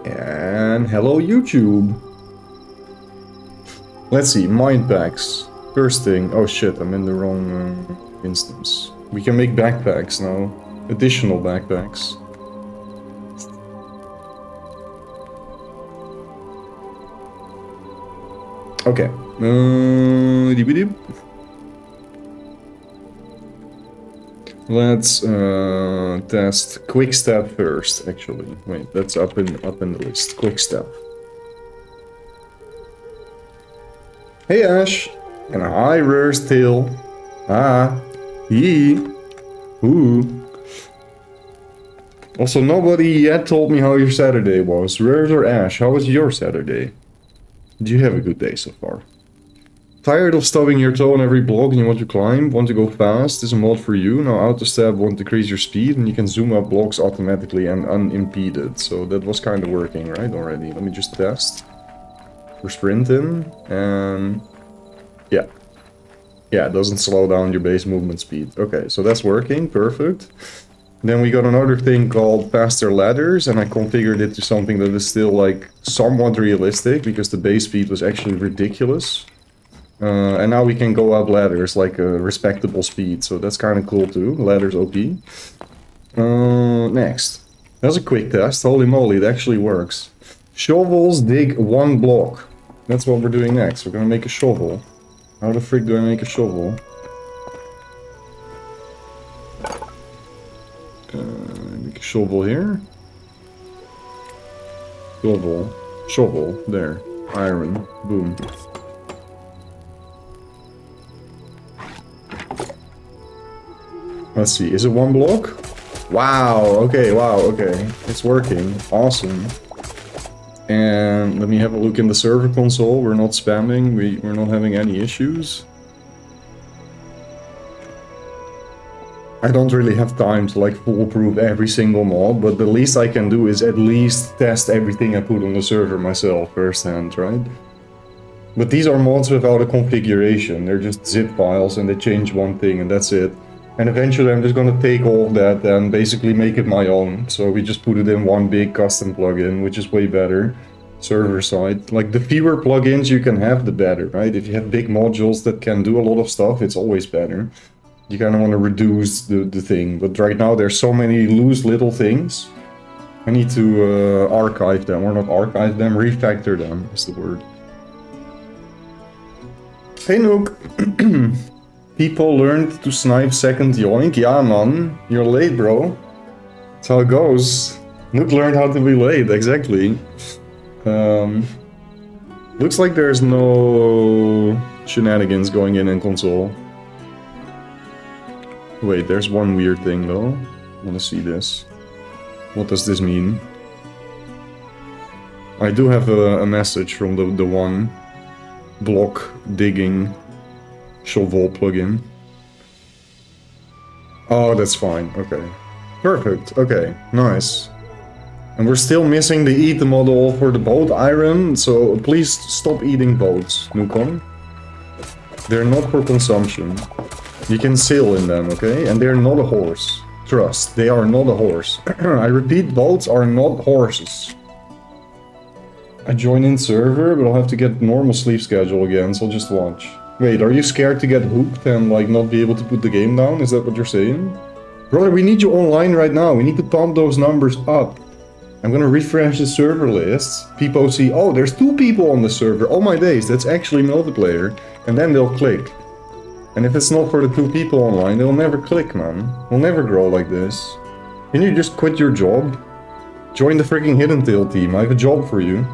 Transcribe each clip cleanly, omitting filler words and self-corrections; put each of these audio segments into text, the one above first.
And hello YouTube. Let's see, mind packs. First thing, oh shit, I'm in the wrong instance. We can make backpacks now. Additional backpacks. Okay. Let's test quick step first, actually. Wait, that's up in the list. Quick step. Hey Ash! And hi Rear's Tail. Ah. He. Ooh. Also, nobody yet told me how your Saturday was. Rears or Ash, how was your Saturday? Did you have a good day so far? Tired of stubbing your toe on every block and you want to climb? Want to go fast? This is a mod for you. Now auto stab won't decrease your speed and you can zoom up blocks automatically and unimpeded. So that was kind of working, right, already. Let me just test. We're sprinting and... yeah. Yeah, it doesn't slow down your base movement speed. Okay, so that's working. Perfect. Then we got another thing called faster ladders, and I configured it to something that is still like somewhat realistic because the base speed was actually ridiculous. And now we can go up ladders like a respectable speed, so that's kind of cool too. Ladders OP. Next. That's a quick test. Holy moly, it actually works. Shovels dig 1 block. That's what we're doing next. We're gonna make a shovel. How the frick do I make a shovel? Make a shovel here. Shovel. Shovel. There. Iron. Boom. Let's see. Is it 1 block? Wow. Okay. Wow. Okay. It's working. Awesome. And let me have a look in the server console. We're not spamming. We're not having any issues. I don't really have time to like foolproof every single mod, but the least I can do is at least test everything I put on the server myself firsthand, right? But these are mods without a configuration. They're just zip files and they change one thing and that's it. And eventually I'm just gonna take all of that and basically make it my own. So we just put it in one big custom plugin, which is way better. Server side. Like the fewer plugins you can have, the better, right? If you have big modules that can do a lot of stuff, it's always better. You kind of want to reduce the thing. But right now there's so many loose little things. I need to archive them, or not archive them, refactor them is the word. Hey Nook! People learned to snipe second yoink. Yeah, man. You're late, bro. That's how it goes. Nook learned how to be late, exactly. Looks like there's no shenanigans going in console. Wait, there's one weird thing, though. I want to see this. What does this mean? I do have a message from the one block digging shovel plugin. Oh, that's fine. Okay. Perfect. Okay. Nice. And we're still missing the eat the model for the boat iron, so please stop eating boats, Nukon. They're not for consumption. You can sail in them, okay? And they're not a horse. Trust, they are not a horse. I repeat, boats are not horses. I join in server, but I'll have to get normal sleep schedule again, so I'll just watch. Wait, are you scared to get hooked and like not be able to put the game down? Is that what you're saying? Brother, we need you online right now. We need to pump those numbers up. I'm gonna refresh the server list. People see, oh, there's 2 people on the server. Oh my days, that's actually multiplayer. And then they'll click. And if it's not for the 2 people online, they'll never click, man. We'll never grow like this. Can you just quit your job? Join the freaking Hiddentale team. I have a job for you.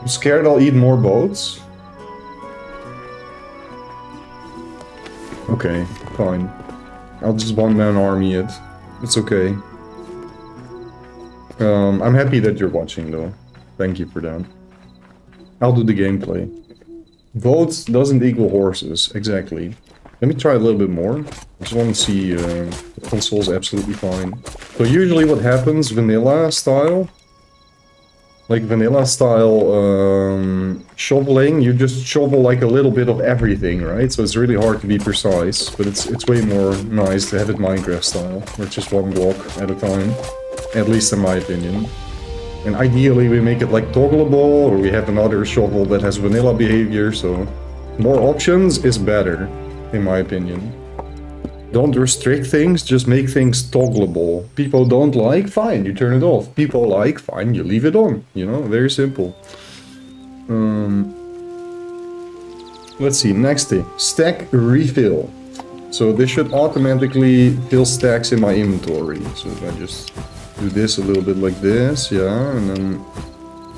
I'm scared I'll eat more boats. Okay, fine. I'll just one-man army it. It's okay. I'm happy that you're watching, though. Thank you for that. I'll do the gameplay. Votes doesn't equal horses, exactly. Let me try a little bit more. I just want to see the console's absolutely fine. So usually what happens, vanilla style, shoveling, you just shovel like a little bit of everything, right? So it's really hard to be precise, but it's way more nice to have it Minecraft style, where it's just 1 block at a time. At least in my opinion. And ideally we make it like toggleable, or we have another shovel that has vanilla behavior, so more options is better, in my opinion. Don't restrict things, just make things toggleable. People don't like, fine, you turn it off. People like, fine, you leave it on. You know, very simple. Let's see, next thing. Stack refill. So this should automatically fill stacks in my inventory. So if I just do this a little bit like this, yeah, and then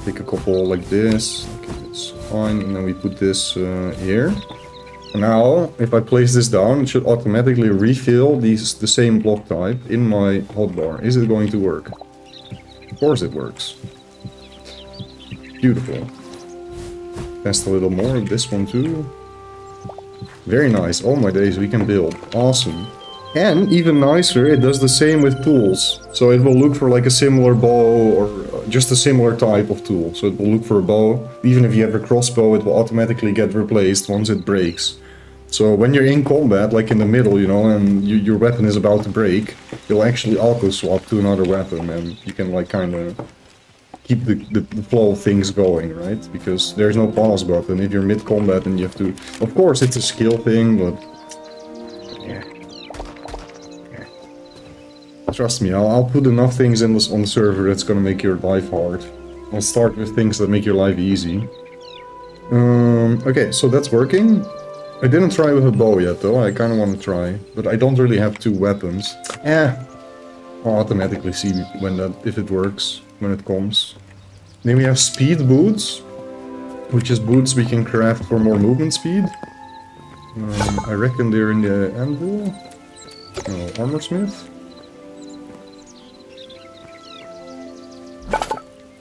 take a couple like this. Okay, that's fine, and then we put this here. Now, if I place this down, it should automatically refill the same block type in my hotbar. Is it going to work? Of course it works. Beautiful. Test a little more of this one too. Very nice. Oh my days, we can build. Awesome. And even nicer, it does the same with tools. So it will look for like a similar bow or just a similar type of tool. So it will look for a bow. Even if you have a crossbow, it will automatically get replaced once it breaks. So when you're in combat, like in the middle, you know, and your weapon is about to break, you'll actually auto-swap to another weapon, and you can like kind of keep the flow of things going, right? Because there's no pause button if you're mid-combat and you have to... Of course, it's a skill thing, but... Yeah. Trust me, I'll put enough things in this on the server that's gonna make your life hard. I'll start with things that make your life easy. Okay, so that's working. I didn't try with a bow yet though, I kinda wanna try. But I don't really have two weapons. I'll automatically see when if it works, when it comes. Then we have speed boots, which is boots we can craft for more movement speed. I reckon they're in the anvil. No, armor smith.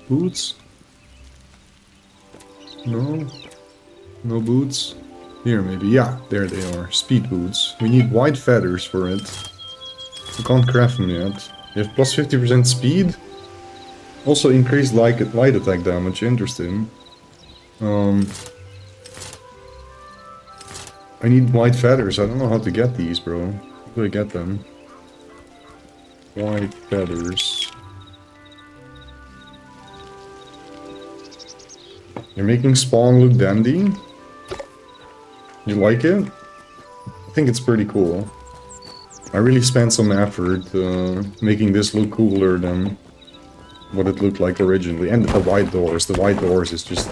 Boots? No? No boots? Here maybe, yeah, there they are. Speed boots. We need white feathers for it. We can't craft them yet. You have plus 50% speed. Also increased light attack damage, interesting. I need white feathers, I don't know how to get these, bro. How do I get them? White feathers. You're making spawn look dandy? You like it? I think it's pretty cool. I really spent some effort making this look cooler than what it looked like originally. And the white doors. The white doors is just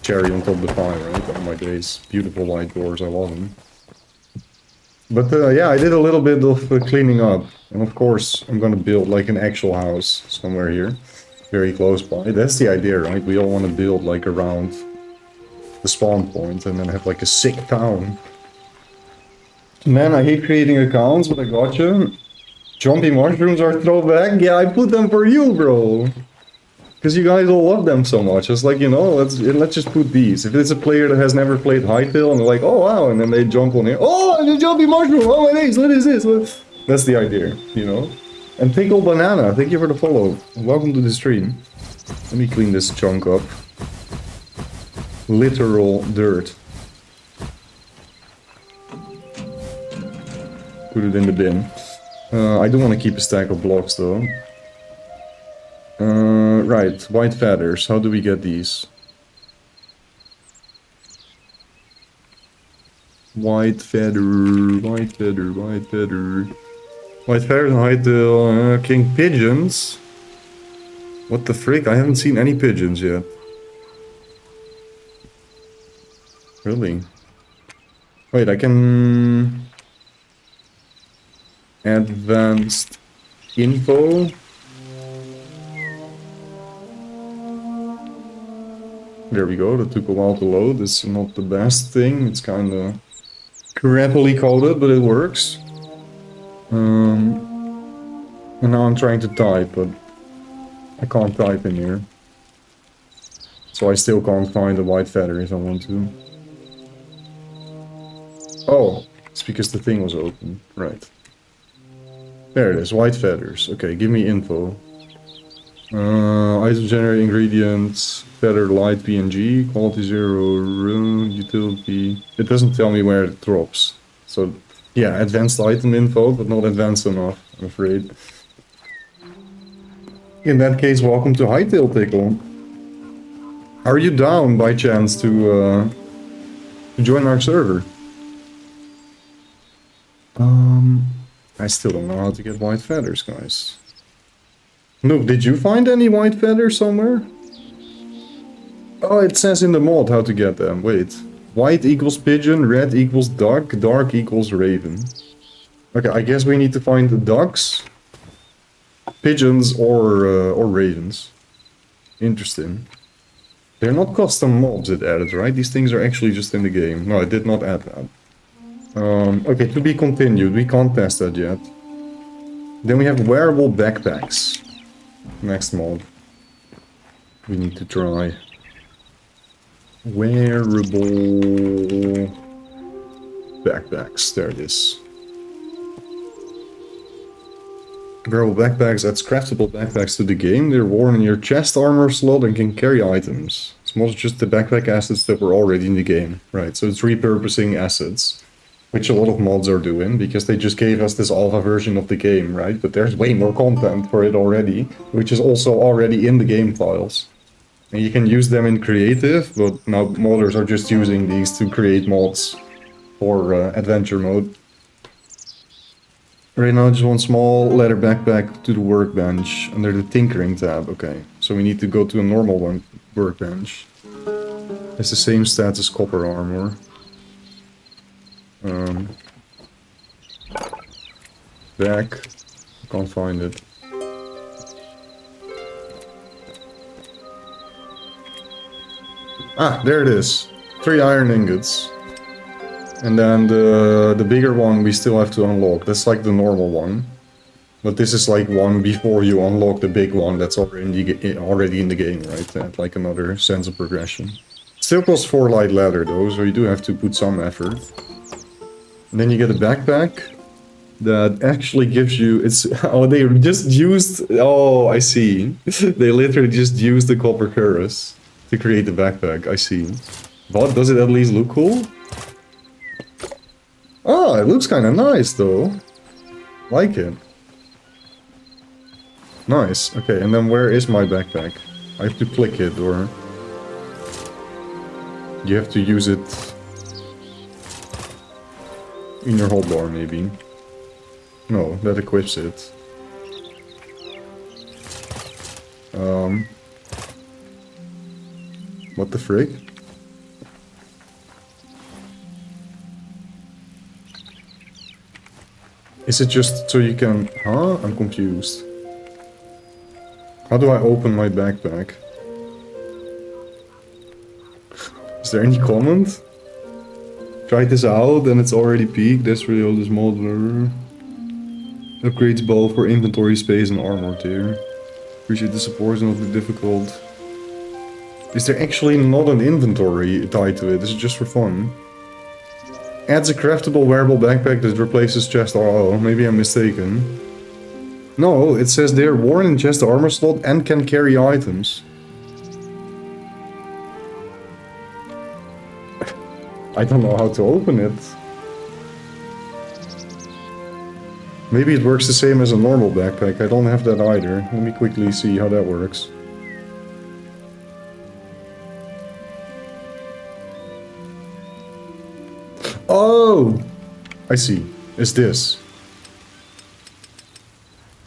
cherry on top of the pie, right? Oh my days. Beautiful white doors, I love them. But yeah, I did a little bit of cleaning up. And of course, I'm gonna build like an actual house somewhere here. Very close by. That's the idea, right? We all want to build like around the spawn point and then have like a sick town. Man, I hate creating accounts, but I gotcha. Jumpy mushrooms are throwback? Yeah, I put them for you, bro. Because you guys all love them so much. It's like, you know, let's just put these. If it's a player that has never played Hytale and they're like, oh wow, and then they jump on it. Oh, the jumpy mushroom! Oh my days, what is this? That's the idea, you know? And Pickle Banana, thank you for the follow. Welcome to the stream. Let me clean this chunk up. Literal dirt. Put it in the bin. I do want to keep a stack of blocks though. Right, white feathers. How do we get these? White feather, white feather, white feather. White feathers and Hytale, king pigeons. What the frick? I haven't seen any pigeons yet. Really? Wait, I can... Advanced info? There we go, that took a while to load. It's not the best thing, it's kinda crappily coded, but it works. And now I'm trying to type, but I can't type in here. So I still can't find a white feather if I want to. Oh, it's because the thing was open. Right. There it is, white feathers. Okay, give me info. Item generate ingredients, feather light PNG, quality 0, utility. It doesn't tell me where it drops. So, yeah, advanced item info, but not advanced enough, I'm afraid. In that case, welcome to Hytale Tickle. Are you down by chance to join our server? I still don't know how to get white feathers, guys. Nook, did you find any white feathers somewhere? Oh, it says in the mod how to get them. Wait. White equals pigeon, red equals duck, dark equals raven. Okay, I guess we need to find the ducks, pigeons, or ravens. Interesting. They're not custom mobs it added, right? These things are actually just in the game. No, I did not add that. Okay, to be continued. We can't test that yet. Then we have wearable backpacks. Next mod. We need to try. Wearable backpacks. There it is. Wearable backpacks adds craftable backpacks to the game. They're worn in your chest armor slot and can carry items. It's not just the backpack assets that were already in the game. Right, so it's repurposing assets. Which a lot of mods are doing, because they just gave us this alpha version of the game, right? But there's way more content for it already, which is also already in the game files. And you can use them in creative, but now modders are just using these to create mods for adventure mode. Right now just one small leather backpack to the workbench under the tinkering tab. Okay, so we need to go to a normal one workbench. It's the same stats as copper armor. Back. Can't find it. Ah, there it is. 3 iron ingots. And then the bigger one we still have to unlock. That's like the normal one. But this is like one before you unlock the big one that's already in the game, right? At like another sense of progression. Still costs 4 light leather though, so you do have to put some effort. And then you get a backpack that actually gives you... Oh, they just used... Oh, I see. They literally just used the copper cuirass to create the backpack, I see. But does it at least look cool? Oh, it looks kind of nice though. Like it. Nice. Okay, and then where is my backpack? I have to click it, or... You have to use it... in your hotbar, maybe. No, that equips it. What the frick? Is it just so you can... Huh? I'm confused. How do I open my backpack? Is there any comment? Tried this out and it's already peaked. That's really all this mod. Upgrades both for inventory space and armor tier. Appreciate the support, it's not too difficult. Is there actually not an inventory tied to it? Is it just for fun? Adds a craftable wearable backpack that replaces chest armor. Oh, maybe I'm mistaken. No, it says they're worn in chest armor slot and can carry items. I don't know how to open it. Maybe it works the same as a normal backpack. I don't have that either. Let me quickly see how that works. Oh! I see. It's this.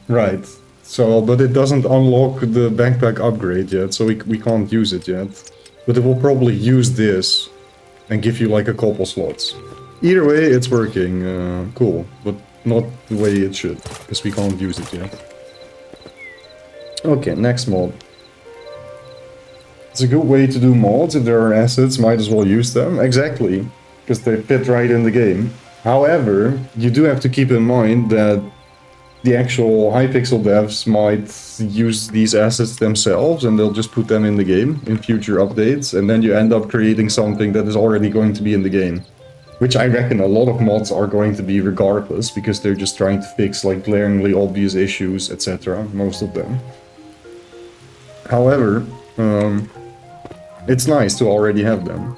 Right. So, but it doesn't unlock the backpack upgrade yet, so we can't use it yet. But it will probably use this and give you like a couple slots. Either way, it's working. Cool. But not the way it should, because we can't use it yet. Okay, next mod. It's a good way to do mods. If there are assets, might as well use them. Exactly. Because they fit right in the game. However, you do have to keep in mind that the actual Hypixel devs might use these assets themselves and they'll just put them in the game in future updates, and then you end up creating something that is already going to be in the game. Which I reckon a lot of mods are going to be regardless, because they're just trying to fix like glaringly obvious issues, etc. Most of them. However, it's nice to already have them.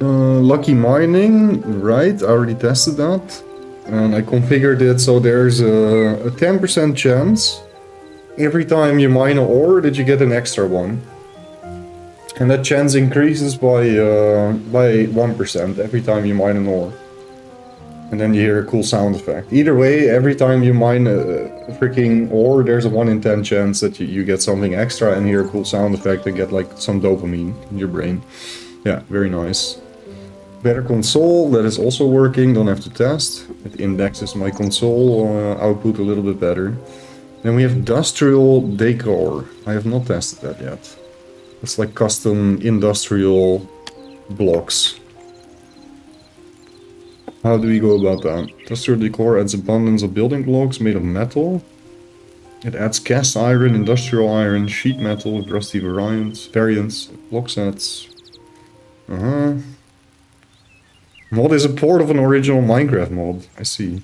Lucky mining, right, I already tested that. and I configured it so there's a 10% chance every time you mine an ore that you get an extra one. And that chance increases by 1% every time you mine an ore. And then you hear a cool sound effect. Either way, every time you mine a freaking ore, there's a 1 in 10 chance that you get something extra and hear a cool sound effect and get like some dopamine in your brain. Yeah, very nice. Better console, that is also working, don't have to test. It indexes my console output a little bit better. Then we have industrial decor. I have not tested that yet. It's like custom industrial blocks. How do we go about that? Industrial decor adds abundance of building blocks made of metal. It adds cast iron, industrial iron, sheet metal with rusty variants, block sets. Mod is a port of an original Minecraft mod, I see.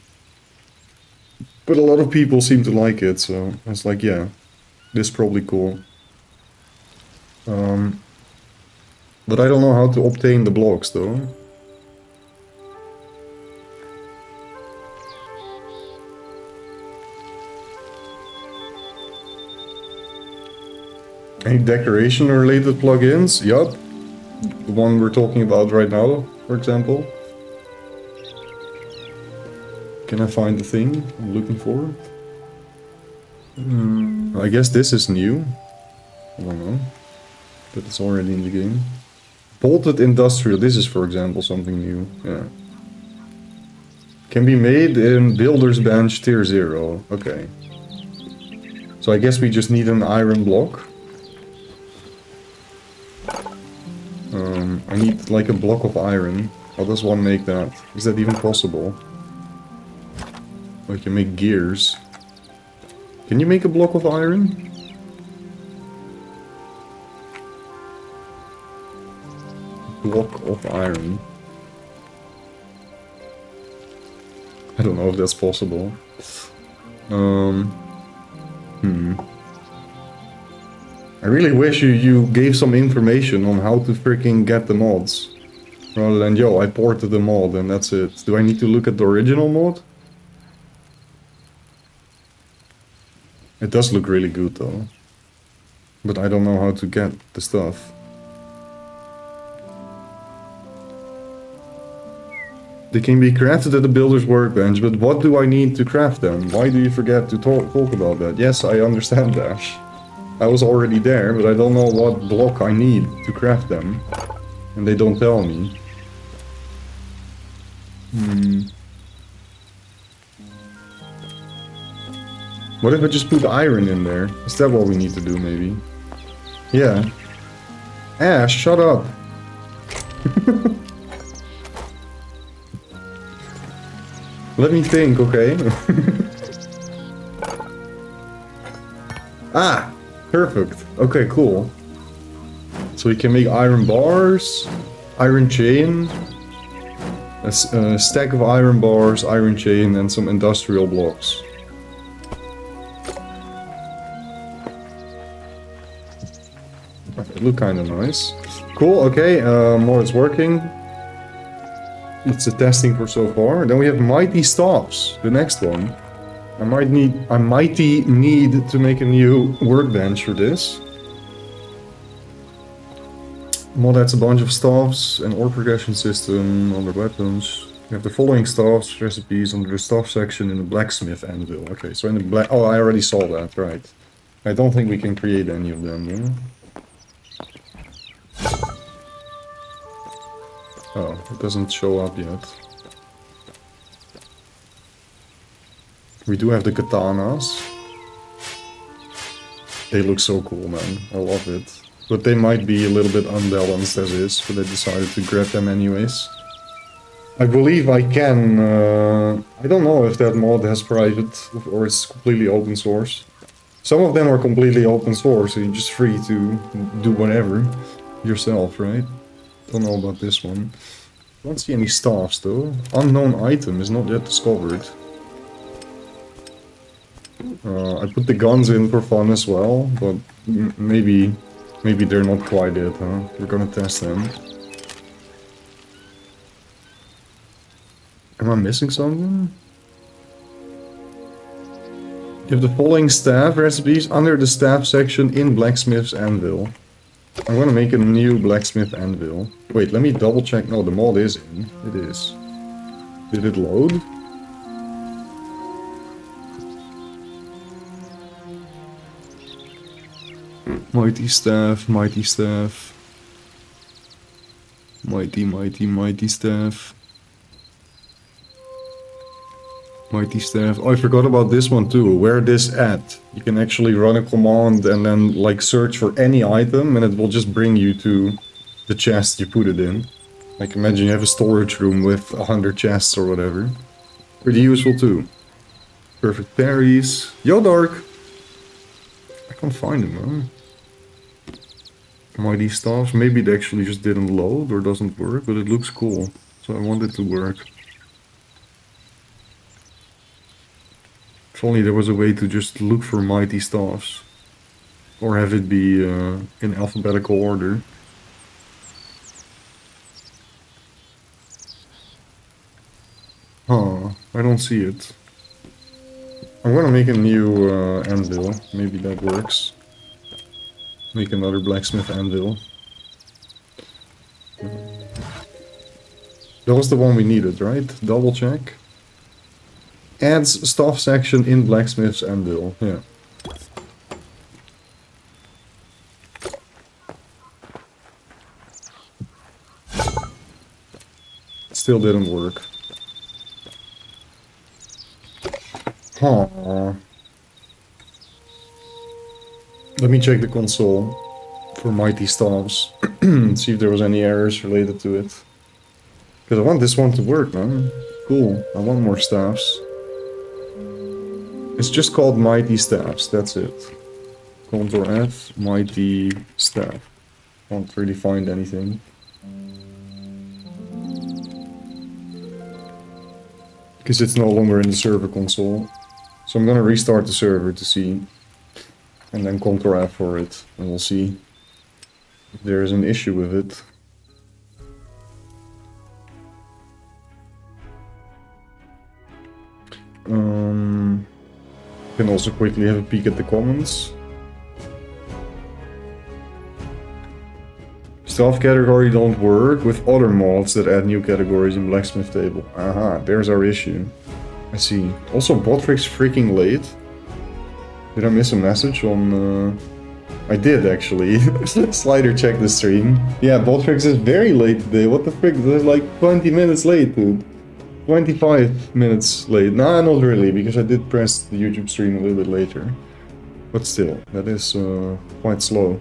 But a lot of people seem to like it, so I was like, yeah, this is probably cool. But I don't know how to obtain the blocks though. Any decoration related plugins? Yup. The one we're talking about right now, for example. Can I find the thing I'm looking for? I guess this is new. I don't know. But it's already in the game. Bolted industrial. This is, for example, something new. Yeah. Can be made in Builder's Bench tier 0. Okay. So I guess we just need an iron block. I need like a block of iron. How does one make that? Is that even possible? Like you make gears. Can you make a block of iron? Block of iron. I don't know if that's possible. I really wish you gave some information on how to freaking get the mods. Rather than, yo, I ported the mod and that's it. Do I need to look at the original mod? It does look really good though. But I don't know how to get the stuff. They can be crafted at the builder's workbench, but what do I need to craft them? Why do you forget to talk about that? Yes, I understand that. I was already there, but I don't know what block I need to craft them. And they don't tell me. What if I just put iron in there? Is that what we need to do, maybe? Yeah. Ash, shut up! Let me think, okay? Ah! Perfect. Okay, cool. So we can make iron bars, iron chain, a stack of iron bars, iron chain, and some industrial blocks. They look kind of nice. Cool, okay, more is working. It's the testing for so far. Then we have mighty staffs, the next one. I mighty need to make a new workbench for this. Mod adds a bunch of staffs, an ore progression system, other weapons. We have the following staffs, recipes under the staff section in the blacksmith anvil. Okay, so in the black... Oh, I already saw that, right. I don't think we can create any of them, though. Oh, it doesn't show up yet. We do have the katanas. They look so cool, man. I love it. But they might be a little bit unbalanced as is, but I decided to grab them anyways. I believe I can... I don't know if that mod has private or it's completely open source. Some of them are completely open source, so you're just free to do whatever yourself, right? Don't know about this one. Don't see any staffs though. Unknown item is not yet discovered. I put the guns in for fun as well, but maybe they're not quite it, huh? We're gonna test them. Am I missing something? You have the following staff recipes under the staff section in Blacksmith's Anvil. I'm gonna make a new Blacksmith Anvil. Wait, let me double check. No, the mod is in. It is. Did it load? Mighty staff, mighty staff. Mighty, mighty, mighty staff. Mighty staff. Oh, I forgot about this one too. Where this at? You can actually run a command and then like search for any item and it will just bring you to the chest you put it in. Like imagine you have a storage room with 100 chests or whatever. Pretty useful too. Perfect berries. Yo, Dark! I can't find them, man. Mighty staffs. Maybe it actually just didn't load or doesn't work, but it looks cool. So I want it to work. If only there was a way to just look for mighty staffs. Or have it be in alphabetical order. Huh, I don't see it. I'm gonna make a new anvil. Maybe that works. Make another blacksmith anvil. That was the one we needed, right? Double check. Adds staff section in blacksmith's anvil. Yeah. Still didn't work. Huh. Let me check the console for mighty staffs. See if there was any errors related to it. Because I want this one to work, man. Cool. I want more staffs. It's just called mighty staffs. That's it. Ctrl F, mighty staff. Can't really find anything. Because it's no longer in the server console. So I'm gonna restart the server to see. And then Ctrl F for it. And we'll see if there is an issue with it. Can also quickly have a peek at the comments. Staff category don't work with other mods that add new categories in blacksmith table. Aha, there's our issue. I see. Also, Botrix freaking late. Did I miss a message on... I did, actually. Slider checked the stream. Yeah, Botrix is very late today. What the frick? That's like 20 minutes late, dude. 25 minutes late. Nah, not really, because I did press the YouTube stream a little bit later. But still, that is quite slow.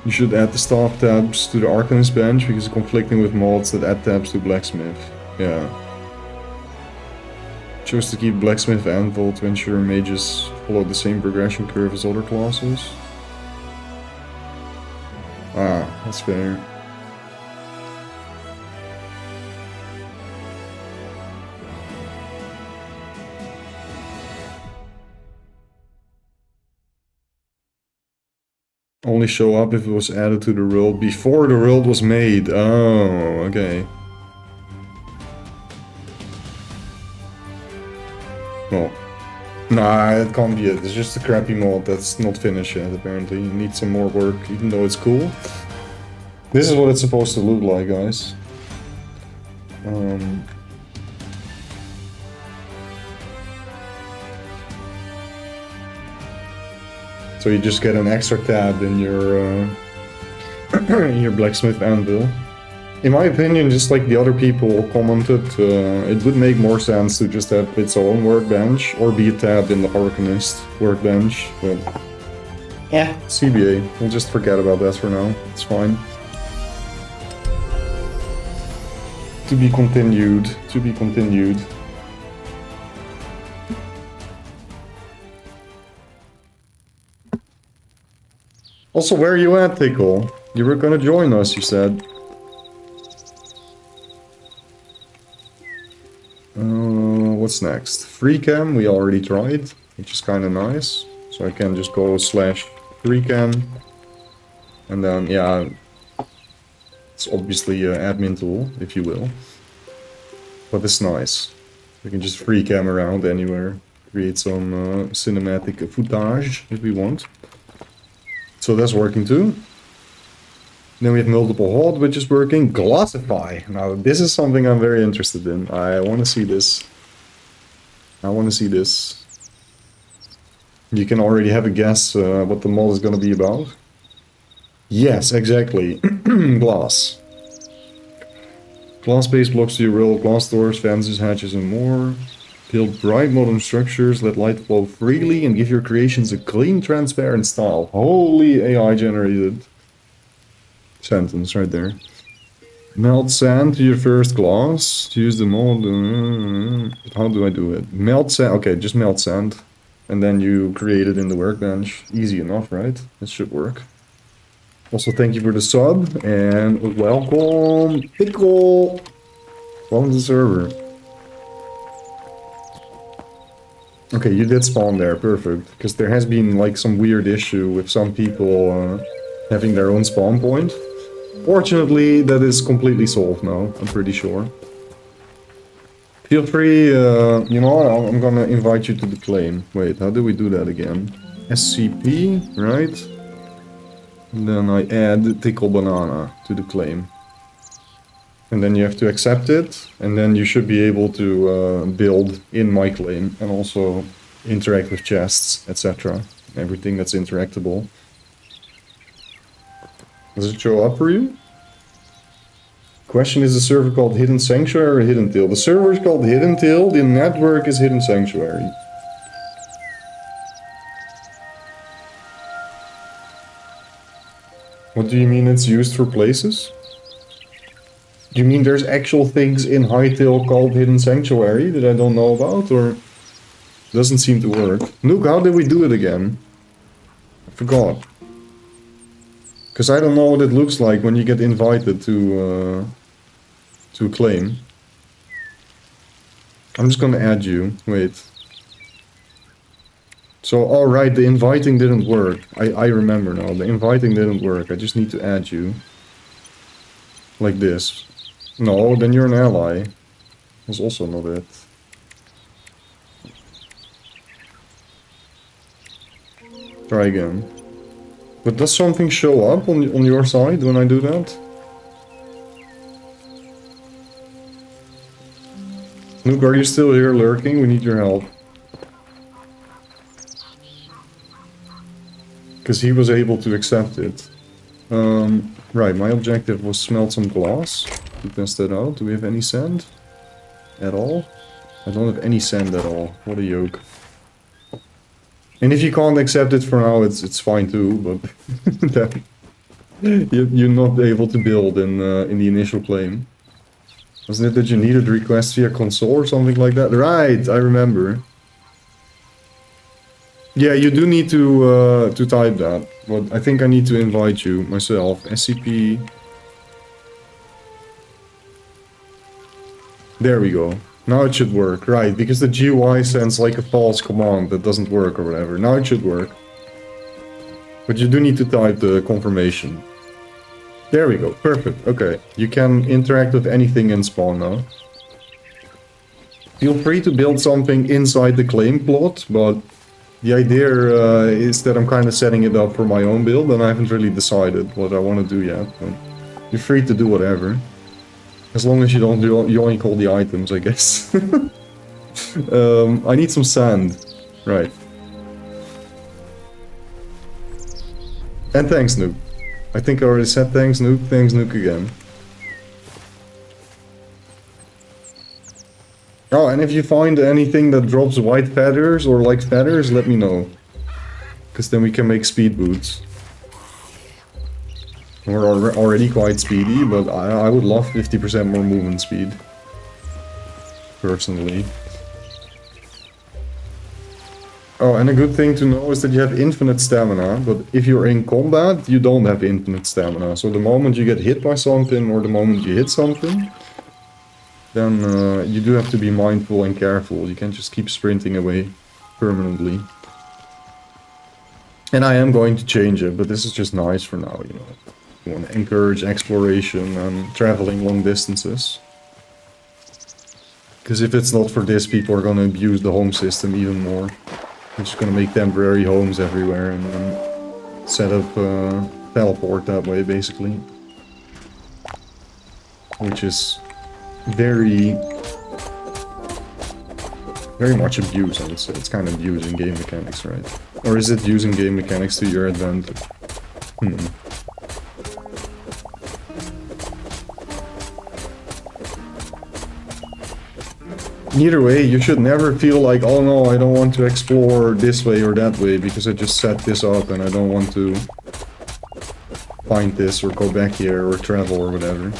You should add the staff tabs to the Arcanist bench because it's conflicting with mods that add tabs to Blacksmith. Yeah. Chose to keep Blacksmith Anvil to ensure mages follow the same progression curve as other classes. Ah, that's fair. Only show up if it was added to the world before the world was made. Oh, okay. Well, nah, it can't be it. It's just a crappy mod that's not finished yet, apparently. You need some more work, even though it's cool. This is what it's supposed to look like, guys. So you just get an extra tab in your in your blacksmith anvil. In my opinion, just like the other people commented, it would make more sense to just have its own workbench or be a tab in the Arcanist workbench. But yeah, CBA. We'll just forget about that for now. It's fine. To be continued. To be continued. Also, where are you at, Tickle? You were gonna join us, you said. What's next? Free cam, we already tried, which is kinda nice. So I can just go /3can. And then, yeah, it's obviously an admin tool, if you will. But it's nice. We can just free cam around anywhere. Create some cinematic footage if we want. So that's working too. Then we have multiple hold, which is working. Glossify. Now this is something I'm very interested in. I want to see this. I want to see this. You can already have a guess what the mod is going to be about. Yes, exactly. Glass. Glass-based blocks to your world, glass doors, fences, hatches, and more. Build bright modern structures, let light flow freely, and give your creations a clean, transparent style. Holy AI-generated sentence right there. Melt sand to your first glass. To use the mold. How do I do it? Melt sand. Okay, just melt sand. And then you create it in the workbench. Easy enough, right? It should work. Also, thank you for the sub. And welcome, Pickle. Welcome to the server. Okay, you did spawn there. Perfect. Because there has been like some weird issue with some people having their own spawn point. Fortunately, that is completely solved now, I'm pretty sure. Feel free, you know, I'm gonna invite you to the claim. Wait, how do we do that again? SCP, right? And then I add Tickle Banana to the claim. And then you have to accept it, and then you should be able to build in my claim, and also interact with chests, etc. Everything that's interactable. Does it show up for you? Question, is the server called Hidden Sanctuary or Hiddentale? The server is called Hiddentale, the network is Hidden Sanctuary. What do you mean it's used for places? Do you mean there's actual things in Hytale called Hidden Sanctuary that I don't know about, or... Doesn't seem to work. Nook, how did we do it again? I forgot. Because I don't know what it looks like when you get invited to claim. I'm just gonna add you. Wait. So, alright, the inviting didn't work. I remember now. The inviting didn't work. I just need to add you. Like this. No, then you're an ally. That's also not it. Try again. But does something show up on your side when I do that? Nook, are you still here lurking? We need your help. Because he was able to accept it. Right, my objective was smelt some glass. To test that out. Do we have any sand? At all? I don't have any sand at all. What a yoke. And if you can't accept it for now, it's fine too, but you're not able to build in the initial claim. Wasn't it that you needed requests via console or something like that? Right, I remember. Yeah, you do need to type that, but I think I need to invite you myself. SCP. There we go. Now it should work, right, because the GUI sends like a false command that doesn't work or whatever. Now it should work. But you do need to type the confirmation. There we go, perfect, okay. You can interact with anything in spawn now. Feel free to build something inside the claim plot, but the idea is that I'm kind of setting it up for my own build, and I haven't really decided what I want to do yet. But you're free to do whatever. As long as you don't yoink all the items, I guess. I need some sand. Right. And thanks, Nook. I think I already said thanks, Nook. Thanks, Nook again. Oh, and if you find anything that drops white feathers or like feathers, let me know. Because then we can make speed boots. We're already quite speedy, but I would love 50% more movement speed. Personally. Oh, and a good thing to know is that you have infinite stamina, but if you're in combat, you don't have infinite stamina. So the moment you get hit by something, or the moment you hit something, then you do have to be mindful and careful. You can't just keep sprinting away permanently. And I am going to change it, but this is just nice for now, you know. You want to encourage exploration and traveling long distances. Because if it's not for this, people are going to abuse the home system even more. They're just going to make temporary homes everywhere and then set up teleport that way, basically. Which is very much abuse, I would say. It's kind of abusing game mechanics, right? Or is it using game mechanics to your advantage? Either way, you should never feel like, oh no, I don't want to explore this way or that way because I just set this up and I don't want to find this or go back here or travel or whatever.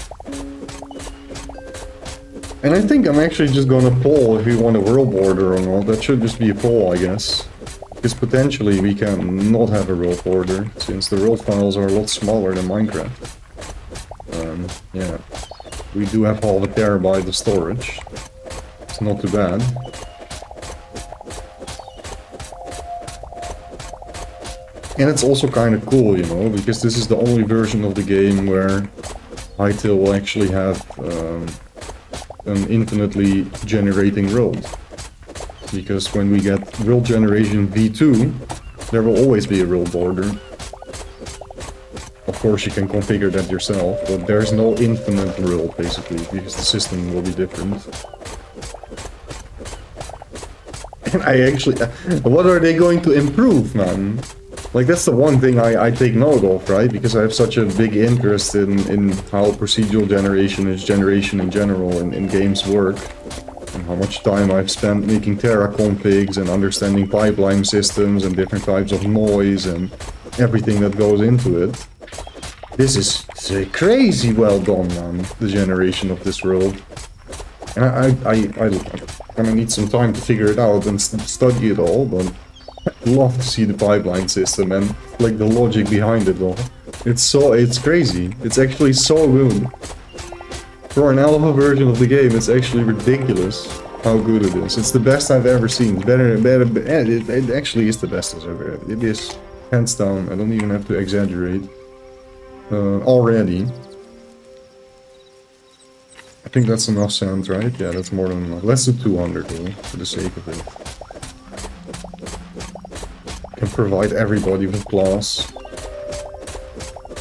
And I think I'm actually just gonna poll if we want a world border or not. That should just be a poll, I guess. Because potentially we can not have a world border, since the world files are a lot smaller than Minecraft. Yeah. We do have half a terabyte of storage. It's not too bad. And it's also kind of cool, you know, because this is the only version of the game where Hytale will actually have an infinitely generating world. Because when we get world generation V2, there will always be a world border. Of course you can configure that yourself, but there's no infinite world basically, because the system will be different. And I actually... what are they going to improve, man? Like, that's the one thing I take note of, right? Because I have such a big interest in how procedural generation in general in games work. And how much time I've spent making Terra configs and understanding pipeline systems and different types of noise and everything that goes into it. This is crazy well done, man, the generation of this world. And I gonna need some time to figure it out and study it all, but I'd love to see the pipeline system and like the logic behind it all. It's crazy. It's actually so good. For an alpha version of the game, it's actually ridiculous how good it is. It's the best I've ever seen. It's better, it actually is the best I've ever had. It is, hands down. I don't even have to exaggerate. Already. I think that's enough sand, right? Yeah, that's more than enough. Let's do 200 though, for the sake of it. Can provide everybody with glass.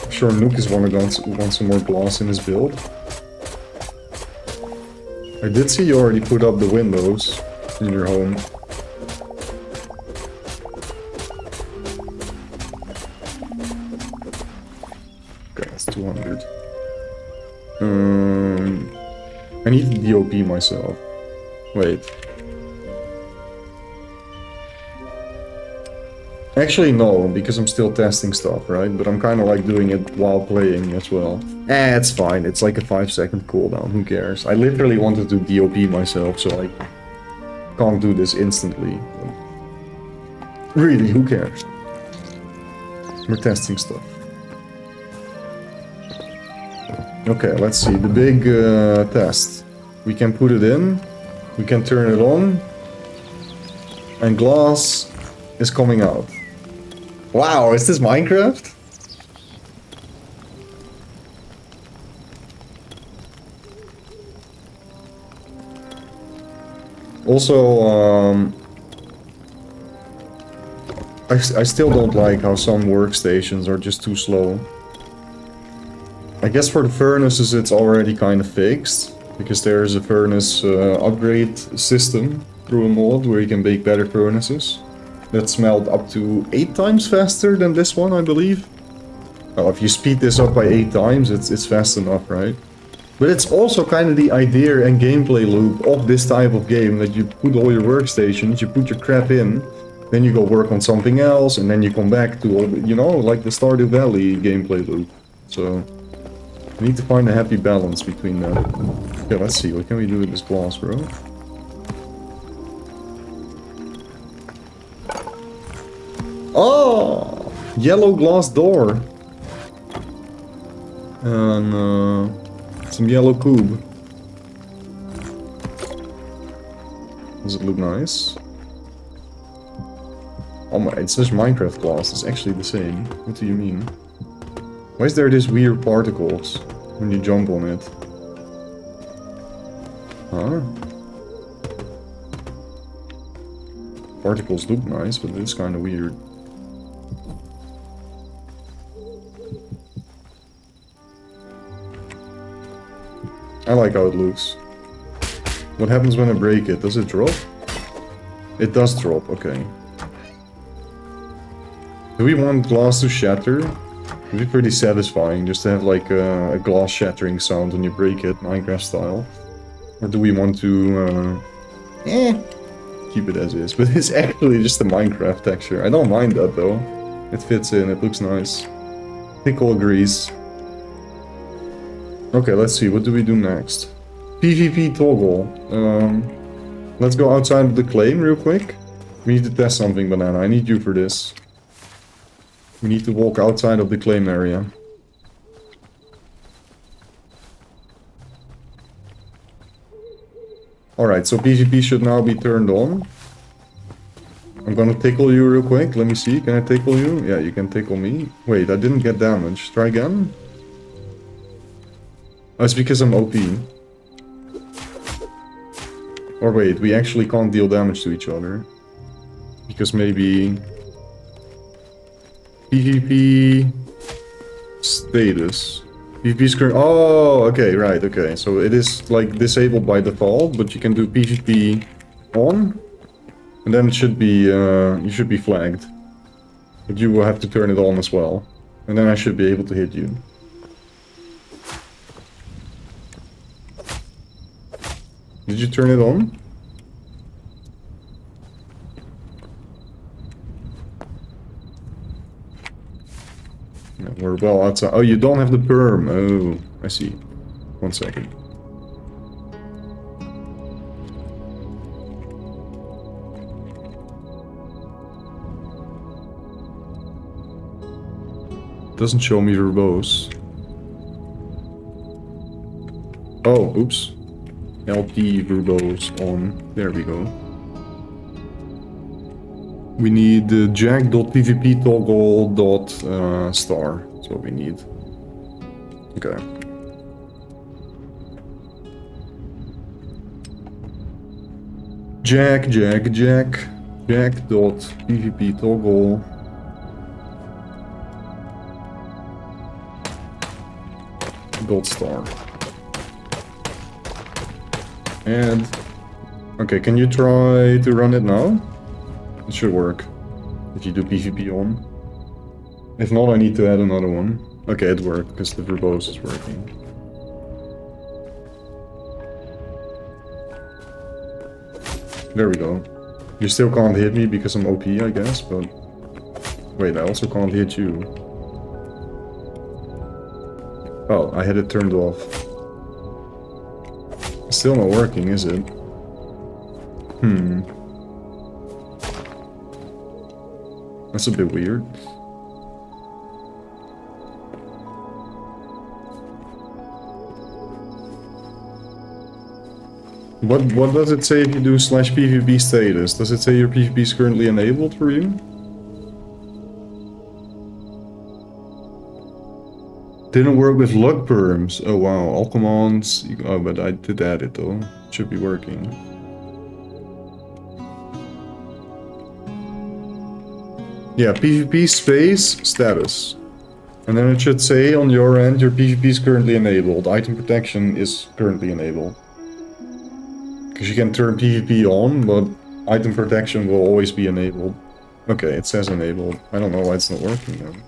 I'm sure Nook is wants some more glass in his build. I did see you already put up the windows in your home. Okay, that's 200. I need to DOP myself. Wait. Actually, no, because I'm still testing stuff, right? But I'm kind of like doing it while playing as well. It's fine. It's like a 5-second cooldown. Who cares? I literally wanted to DOP myself, so I can't do this instantly. Really, who cares? We're testing stuff. Okay, let's see. The big test. We can put it in. We can turn it on. And glass is coming out. Wow, is this Minecraft? Also, I still don't like how some workstations are just too slow. I guess for the furnaces it's already kind of fixed, because there's a furnace upgrade system through a mod where you can make better furnaces. That smelled up to 8 times faster than this one, I believe. Well, if you speed this up by 8 times, it's fast enough, right? But it's also kind of the idea and gameplay loop of this type of game, that you put all your workstations, you put your crap in, then you go work on something else, and then you come back to all, you know, like the Stardew Valley gameplay loop. So, we need to find a happy balance between that. Okay, let's see, what can we do with this glass, bro? Oh! Yellow glass door! And, some yellow cube. Does it look nice? Oh my, it says Minecraft class. It's actually the same. What do you mean? Why is there this weird particles when you jump on it? Huh? Particles look nice, but it's kind of weird. I like how it looks. What happens when I break it? Does it drop? It does drop, okay. Do we want glass to shatter? It'd be pretty satisfying just to have like a glass shattering sound when you break it, Minecraft style. Or do we want to keep it as is? But it's actually just a Minecraft texture. I don't mind that though. It fits in, it looks nice. Pickle agrees. Okay, let's see, what do we do next? PvP toggle. Let's go outside of the claim real quick. We need to test something, Banana. I need you for this. We need to walk outside of the claim area. Alright, so PvP should now be turned on. I'm gonna tickle you real quick. Let me see, can I tickle you? Yeah, you can tickle me. Wait, I didn't get damage. Try again. Oh, it's because I'm OP. Or wait, we actually can't deal damage to each other. Because maybe... PvP... status. PvP screen... Oh, okay, right, okay. So it is like disabled by default, but you can do PvP on. And then it should be, you should be flagged. But you will have to turn it on as well. And then I should be able to hit you. Did you turn it on? Yeah, we're well outside. Oh, you don't have the perm. Oh, I see. 1 second. Doesn't show me verbose. Oh, oops. LP verbose on. There we go. We need jack.pvp toggle.star. That's what we need. Okay. Jack.pvp toggle. .star. And okay, can you try to run it now? It should work if you do PvP on. If not, I need to add another one. Okay, it worked because the verbose is working. There we go. You still can't hit me because I'm OP, I guess, but wait, I also can't hit you. Oh, I had it turned off. It's still not working, is it? That's a bit weird. What does it say if you do /PvP status? Does it say your PvP is currently enabled for you? Didn't work with luck perms. Oh wow, all commands. Oh, but I did add it though. It should be working. Yeah, PvP space status. And then it should say on your end your PvP is currently enabled. Item protection is currently enabled. Because you can turn PvP on, but item protection will always be enabled. Okay, it says enabled. I don't know why it's not working then.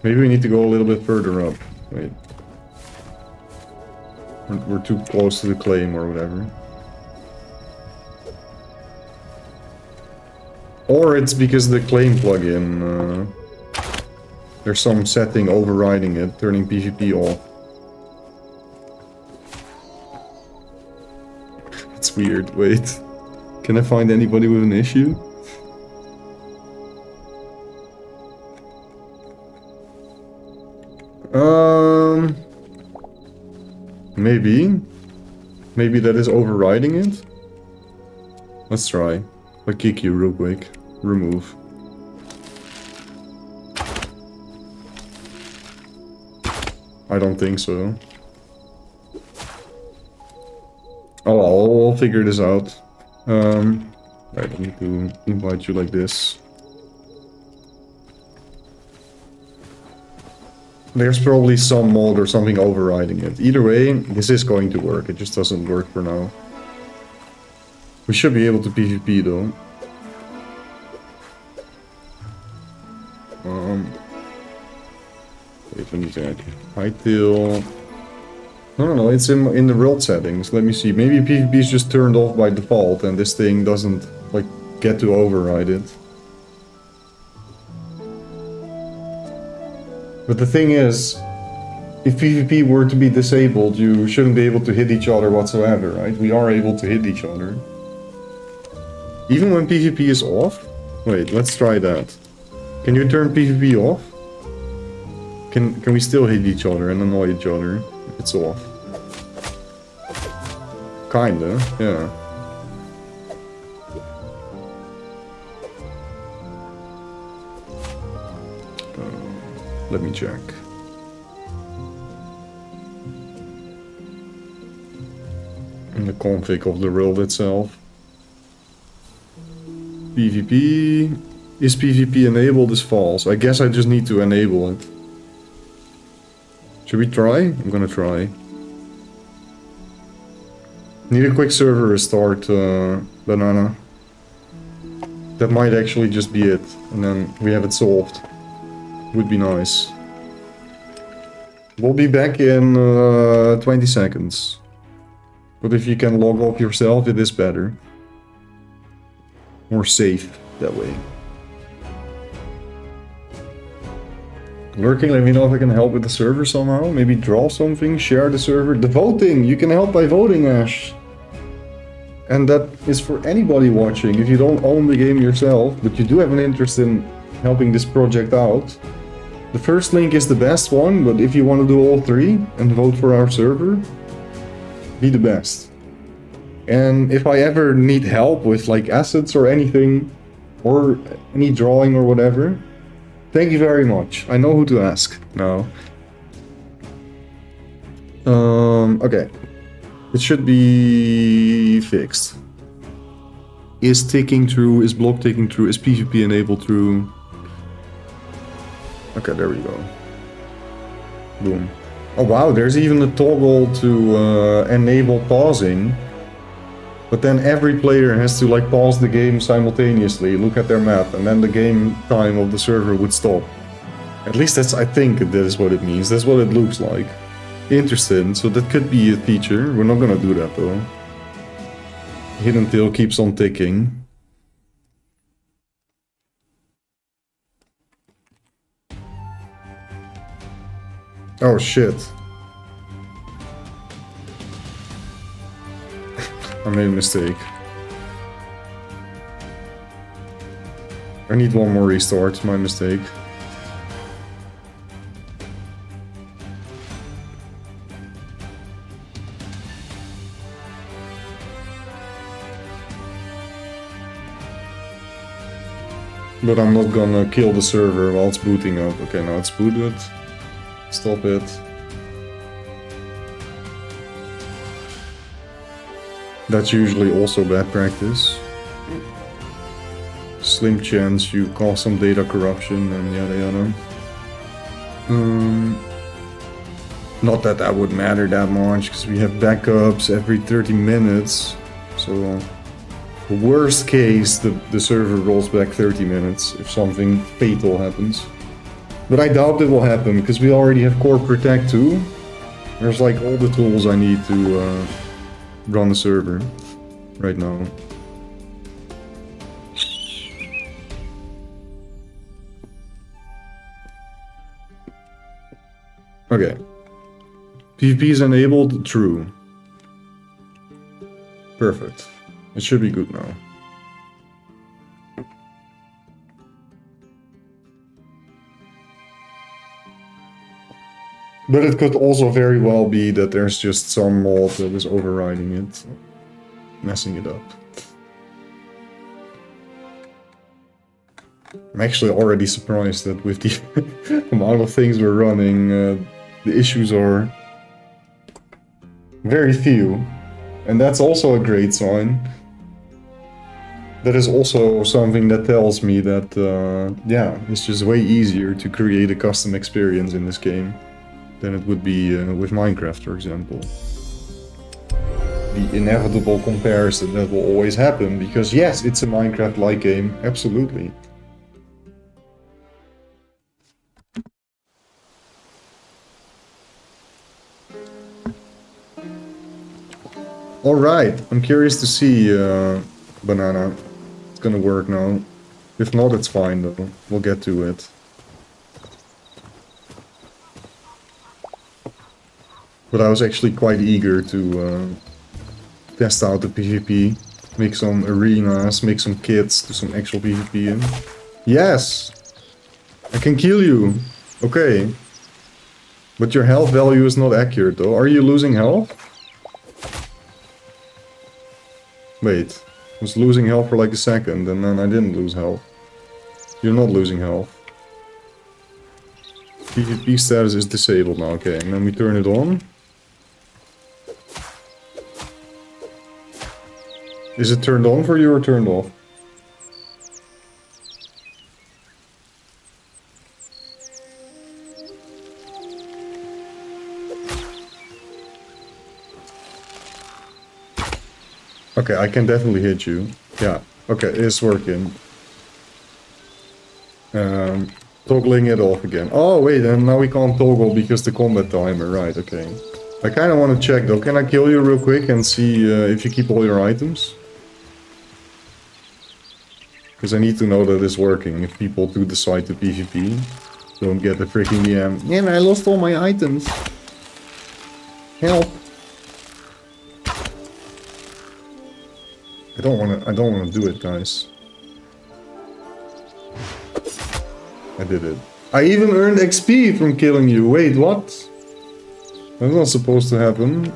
Maybe we need to go a little bit further up. Wait. We're too close to the claim or whatever. Or it's because the claim plugin, there's some setting overriding it, turning PvP off. It's weird, wait. Can I find anybody with an issue? Maybe. Maybe that is overriding it? Let's try. I'll kick you real quick. remove. I don't think so. Oh, I'll figure this out. Right, I need to invite you like this. There's probably some mod or something overriding it. Either way, this is going to work. It just doesn't work for now. We should be able to PvP though. Wait, let me check. Hytale. No, it's in the world settings. Let me see. Maybe PvP is just turned off by default and this thing doesn't, like, get to override it. But the thing is, if PvP were to be disabled, you shouldn't be able to hit each other whatsoever, right? We are able to hit each other. Even when PvP is off? Wait, let's try that. Can you turn PvP off? Can we still hit each other and annoy each other if it's off? Kinda, yeah. Let me check. In the config of the world itself. PvP. Is PvP enabled is false. I guess I just need to enable it. Should we try? I'm gonna try. Need a quick server restart, Banana. That might actually just be it. And then we have it solved. Would be nice. We'll be back in 20 seconds. But if you can log off yourself, it is better. More safe that way. Lurking, let me know if I can help with the server somehow. Maybe draw something, share the server. The voting! You can help by voting, Ash! And that is for anybody watching. If you don't own the game yourself, but you do have an interest in helping this project out. The first link is the best one, but if you want to do all three and vote for our server, be the best. And if I ever need help with like assets or anything, or any drawing or whatever, thank you very much. I know who to ask now. Okay. It should be fixed. Is ticking true? Is block ticking true? Is PvP enabled true? Okay, there we go. Boom. Oh wow, there's even a toggle to enable pausing. But then every player has to like pause the game simultaneously, look at their map, and then the game time of the server would stop. At least that's, I think that is what it means. That's what it looks like. Interesting, so that could be a feature. We're not gonna do that though. Hiddentale keeps on ticking. Oh shit. I made a mistake. I need one more restart, my mistake. But I'm not gonna kill the server while it's booting up. Okay, now it's booted. Stop it. That's usually also bad practice. Slim chance you cause some data corruption and yada yada. Not that that would matter that much, because we have backups every 30 minutes. So, worst case, the server rolls back 30 minutes if something fatal happens. But I doubt it will happen, because we already have Core Protect 2. There's like all the tools I need to run the server right now. Okay. PvP is enabled, true. Perfect. It should be good now. But it could also very well be that there's just some mod that is overriding it, messing it up. I'm actually already surprised that with the amount of things we're running, the issues are very few. And that's also a great sign. That is also something that tells me that, yeah, it's just way easier to create a custom experience in this game than it would be with Minecraft, for example. The inevitable comparison that will always happen, because yes, it's a Minecraft-like game, absolutely. Alright, I'm curious to see, Banana. It's gonna work now. If not, it's fine though. We'll get to it. But I was actually quite eager to test out the PvP. Make some arenas, make some kits, do some actual PvP in. Yes! I can kill you! Okay. But your health value is not accurate though. Are you losing health? Wait. I was losing health for like a second and then I didn't lose health. You're not losing health. PvP status is disabled now, okay. And then we turn it on. Is it turned on for you or turned off? Okay, I can definitely hit you. Yeah, okay, it's working. Toggling it off again. Oh, wait, and now we can't toggle because the combat timer. Right, okay. I kind of want to check, though. Can I kill you real quick and see if you keep all your items? Because I need to know that it's working if people do decide to PvP. Don't get the freaking yeah, I lost all my items. Help. I don't wanna do it, guys. I did it. I even earned XP from killing you. Wait, what? That's not supposed to happen.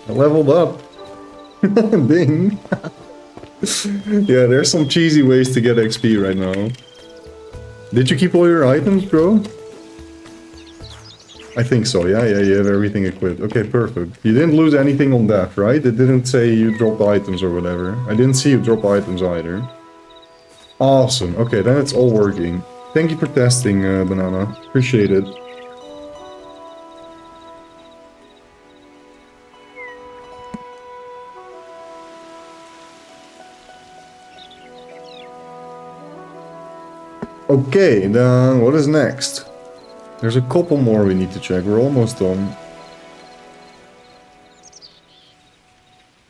I leveled up. Ding. Yeah, there's some cheesy ways to get XP right now. Did you keep all your items, bro? I think so, yeah, you have everything equipped. Okay, perfect. You didn't lose anything on that, right? It didn't say you dropped items or whatever. I didn't see you drop items either. Awesome. Okay, then it's all working. Thank you for testing, Banana. Appreciate it. Okay, then what is next? There's a couple more we need to check. We're almost done.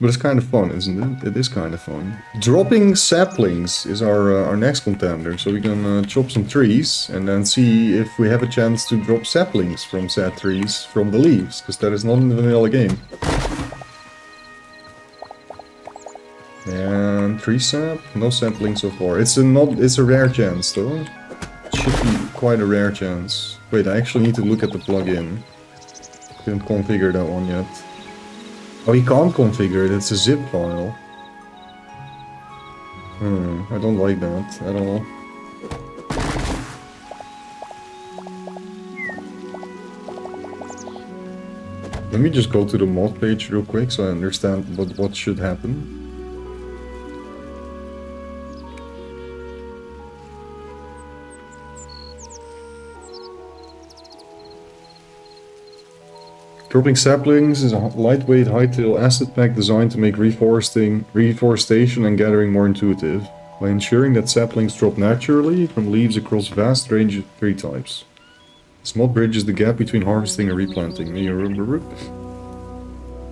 But it's kind of fun, isn't it? It is kind of fun. Dropping saplings is our next contender. So we can chop some trees and then see if we have a chance to drop saplings from said trees from the leaves. Because that is not in the vanilla game. And tree sap? No saplings so far. It's a rare chance though. It should be quite a rare chance. Wait, I actually need to look at the plugin. Didn't configure that one yet. Oh, you can't configure it, it's a zip file. I don't like that at all. Let me just go to the mod page real quick so I understand what should happen. Dropping saplings is a lightweight Hytale asset pack designed to make reforestation and gathering more intuitive, by ensuring that saplings drop naturally from leaves across vast range of tree types. This mod bridges the gap between harvesting and replanting.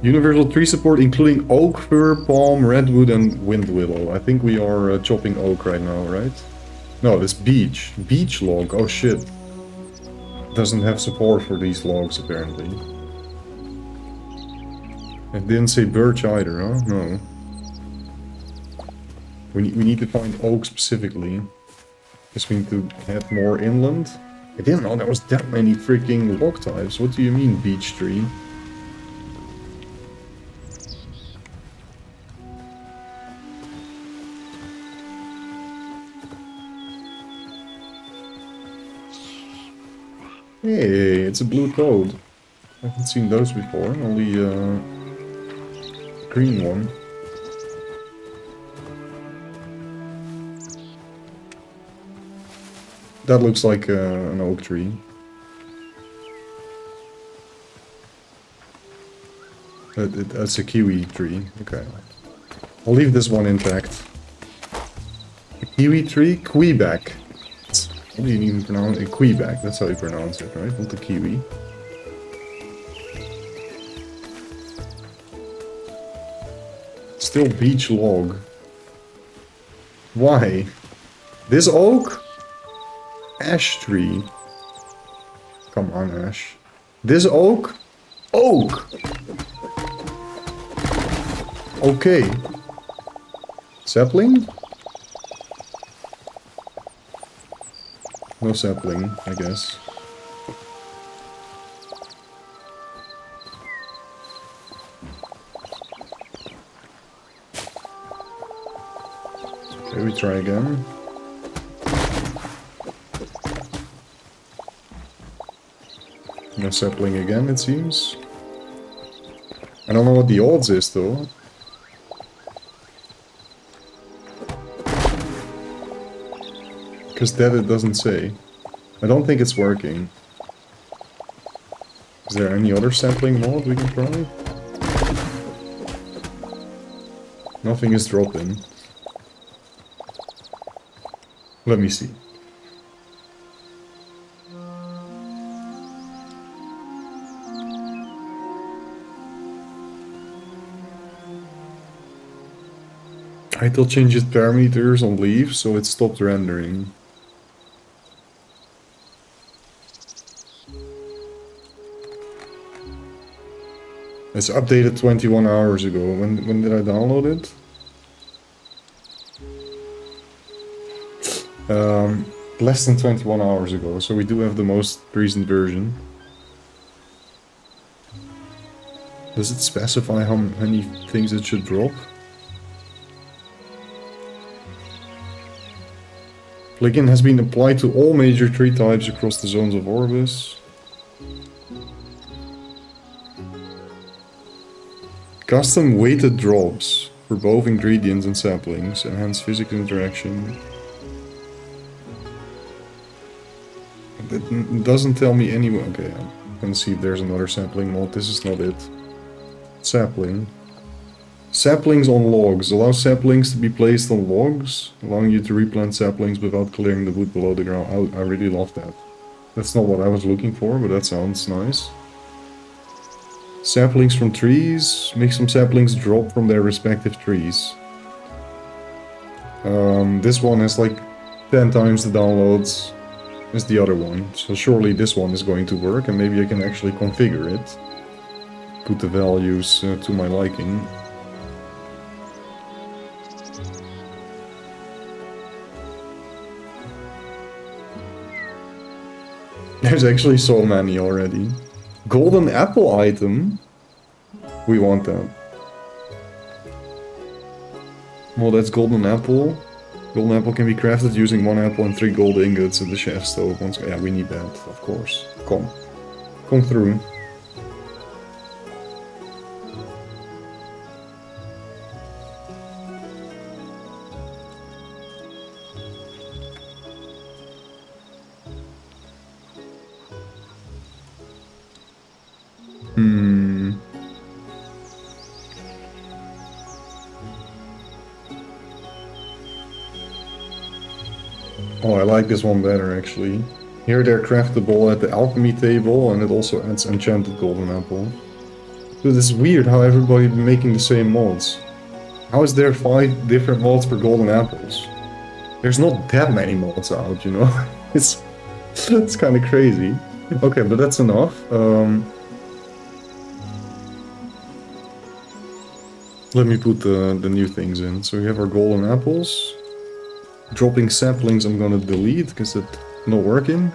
Universal tree support including oak, fir, palm, redwood and wind willow. I think we are chopping oak right now, right? No, it's beech. Beech log, oh shit. Doesn't have support for these logs apparently. It didn't say birch either, huh? No. We need to find oak specifically. Guess we need to head more inland. I didn't know there was that many freaking log types. What do you mean, beech tree? Hey, it's a blue toad. I haven't seen those before, only green one. That looks like an oak tree. That's a kiwi tree. Okay. I'll leave this one intact. A kiwi tree? Quebec. How do you even pronounce it? Quebec, that's how you pronounce it, right? Not the kiwi. Still beech log. Why? This oak? Ash tree. Come on, Ash. This oak? Oak! Okay. Sapling? No sapling, I guess. Okay, we try again. No sapling again, it seems. I don't know what the odds is, though. Because that it doesn't say. I don't think it's working. Is there any other sapling mod we can try? Nothing is dropping. Let me see. Hytale changes parameters on leaves, so it stopped rendering. It's updated 21 hours ago. When did I download it? Less than 21 hours ago, so we do have the most recent version. Does it specify how many things it should drop? Plugin has been applied to all major tree types across the zones of Orbis. Custom weighted drops for both ingredients and saplings, enhance physical interaction. It doesn't tell me anywhere. Okay, I'm gonna see if there's another sapling mod. This is not it. Sapling. Saplings on logs. Allow saplings to be placed on logs, allowing you to replant saplings without clearing the wood below the ground. I really love that. That's not what I was looking for, but that sounds nice. Saplings from trees. Make some saplings drop from their respective trees. This one has like 10 times the downloads as the other one. So surely this one is going to work, and maybe I can actually configure it. Put the values to my liking. There's actually so many already. Golden apple item? We want that. Well, that's golden apple. Golden apple can be crafted using 1 apple and 3 gold ingots in the chef stove. Yeah, we need that, of course. Come through. Oh, I like this one better, actually. Here they're craftable at the alchemy table, and it also adds enchanted golden apple. Dude, it's weird how everybody's making the same mods. How is there 5 different mods for golden apples? There's not that many mods out, you know? It's kind of crazy. Okay, but that's enough. Let me put the new things in. So we have our golden apples. Dropping saplings I'm gonna delete because it's not working.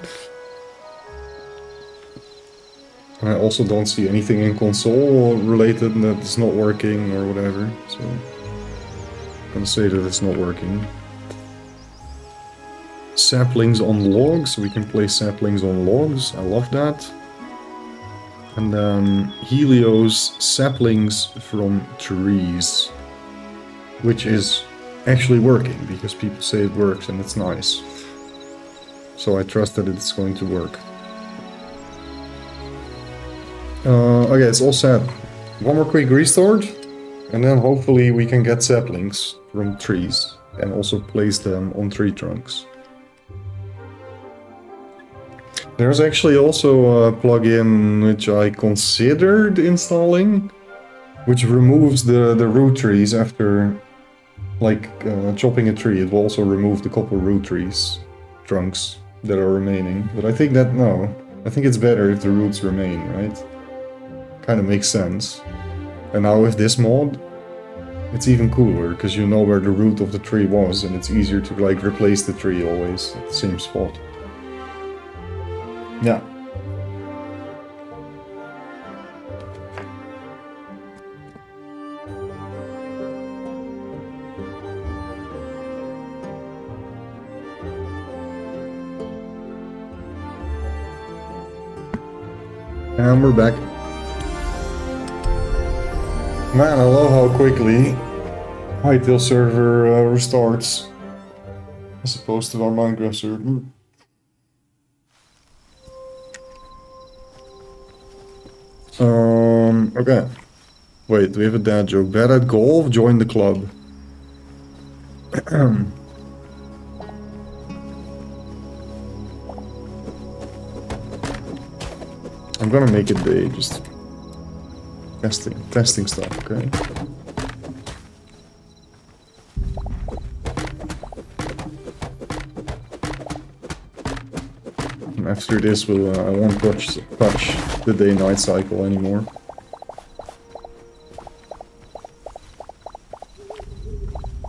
I also don't see anything in console related that is not working or whatever, so I'm gonna say that it's not working. saplings on logs. We can place saplings on logs. I love that. And then Helios saplings from trees, which is actually working because people say it works and it's nice. So I trust that it's going to work. Okay, it's all set. One more quick restart, and then hopefully we can get saplings from trees and also place them on tree trunks. There's actually also a plugin which I considered installing, which removes the root trees after, like, chopping a tree. It will also remove the couple root trees, trunks that are remaining. But I think that, no, I think it's better if the roots remain, right? Kind of makes sense. And now with this mod, it's even cooler, because you know where the root of the tree was, and it's easier to, like, replace the tree always at the same spot. Yeah. And we're back. Man, I love how quickly Hytale server restarts, as opposed to our Minecraft server. Okay. Wait, we have a dad joke. Bad at golf? Join the club. I'm gonna make it day, just testing stuff, okay? And after this, I won't touch the day-night cycle anymore.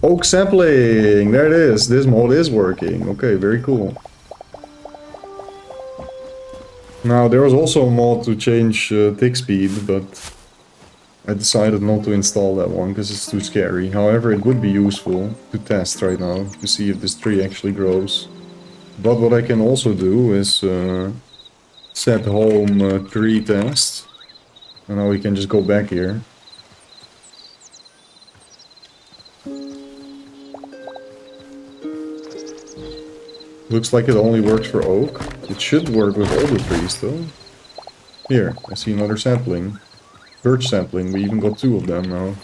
Oak sapling! There it is! This mod is working. Okay, very cool. Now, there was also a mod to change tick speed, but I decided not to install that one because it's too scary. However, it would be useful to test right now to see if this tree actually grows. But what I can also do is set home tree test. And now we can just go back here. Looks like it only works for oak. It should work with all the trees though. Here, I see another sapling. Birch sapling, we even got 2 of them now.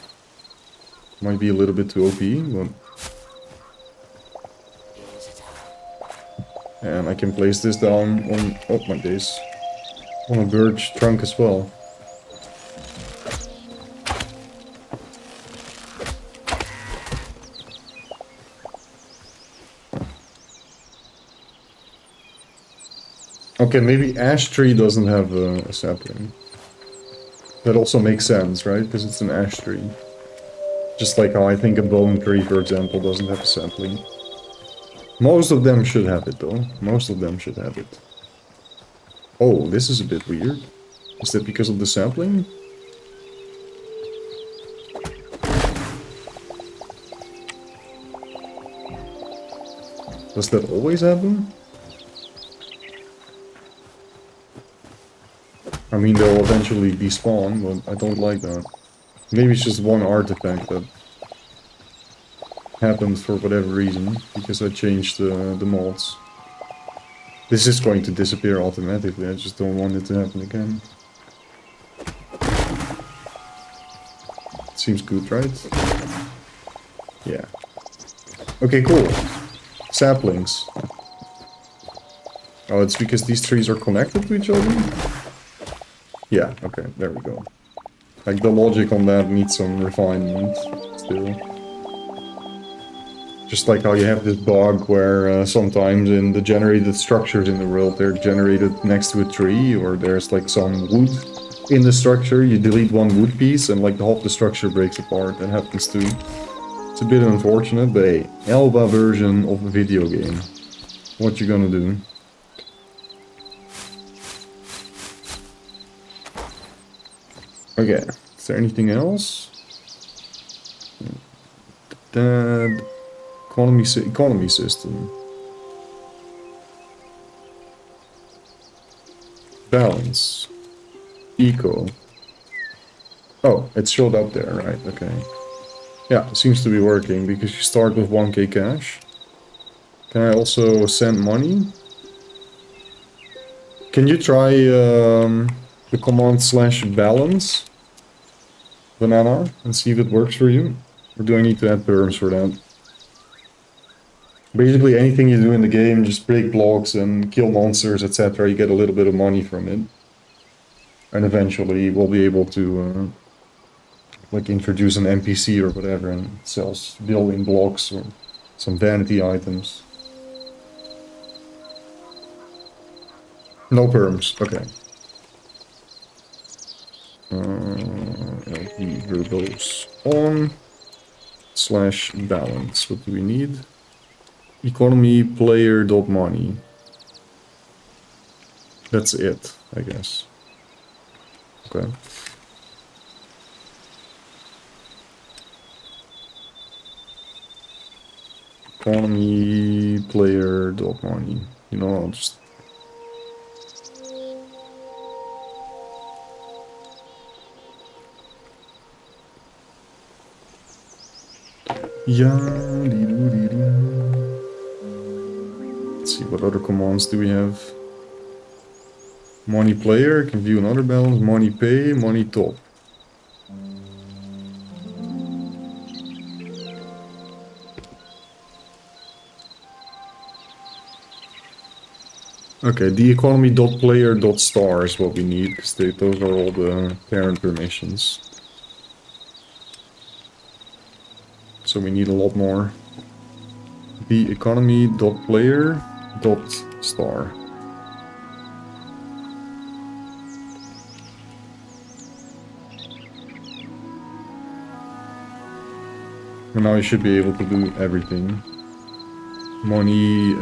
Might be a little bit too OP, but... And I can place this down on... oh my days. On a birch trunk as well. Okay, maybe ash tree doesn't have a sapling. That also makes sense, right? Because it's an ash tree. Just like how I think a bone tree, for example, doesn't have a sapling. Most of them should have it, though. Most of them should have it. Oh, this is a bit weird. Is that because of the sapling? Does that always happen? I mean, they'll eventually despawn, but I don't like that. Maybe it's just one artifact that happened for whatever reason, because I changed the mods. This is going to disappear automatically, I just don't want it to happen again. Seems good, right? Yeah. Okay, cool. Saplings. Oh, it's because these trees are connected to each other? Yeah, okay, there we go. Like, the logic on that needs some refinement, still. Just like how you have this bug where sometimes in the generated structures in the world, they're generated next to a tree, or there's like some wood in the structure, you delete one wood piece and like the whole structure breaks apart. That happens too. It's a bit unfortunate, but hey, Alba version of a video game. What you gonna do? Okay, is there anything else? That economy system. Balance. Eco. Oh, it showed up there, right? Okay. Yeah, it seems to be working because you start with 1k cash. Can I also send money? Can you try the command /balance, banana, and see if it works for you? Or do I need to add perms for that? Basically anything you do in the game, just break blocks and kill monsters, etc. You get a little bit of money from it. And eventually we'll be able to like introduce an NPC or whatever and sells building blocks or some vanity items. No perms, okay. LP verbose on /balance. What do we need? Economy player dot money. That's it, I guess. Okay. Economy player dot money. You know, I'll just. Yeah. Let's see, what other commands do we have? Money player, can view another balance, money pay, money top. Okay, the economy.player.star is what we need, because those are all the parent permissions. So we need a lot more. The economy.player.star. And now you should be able to do everything. Money,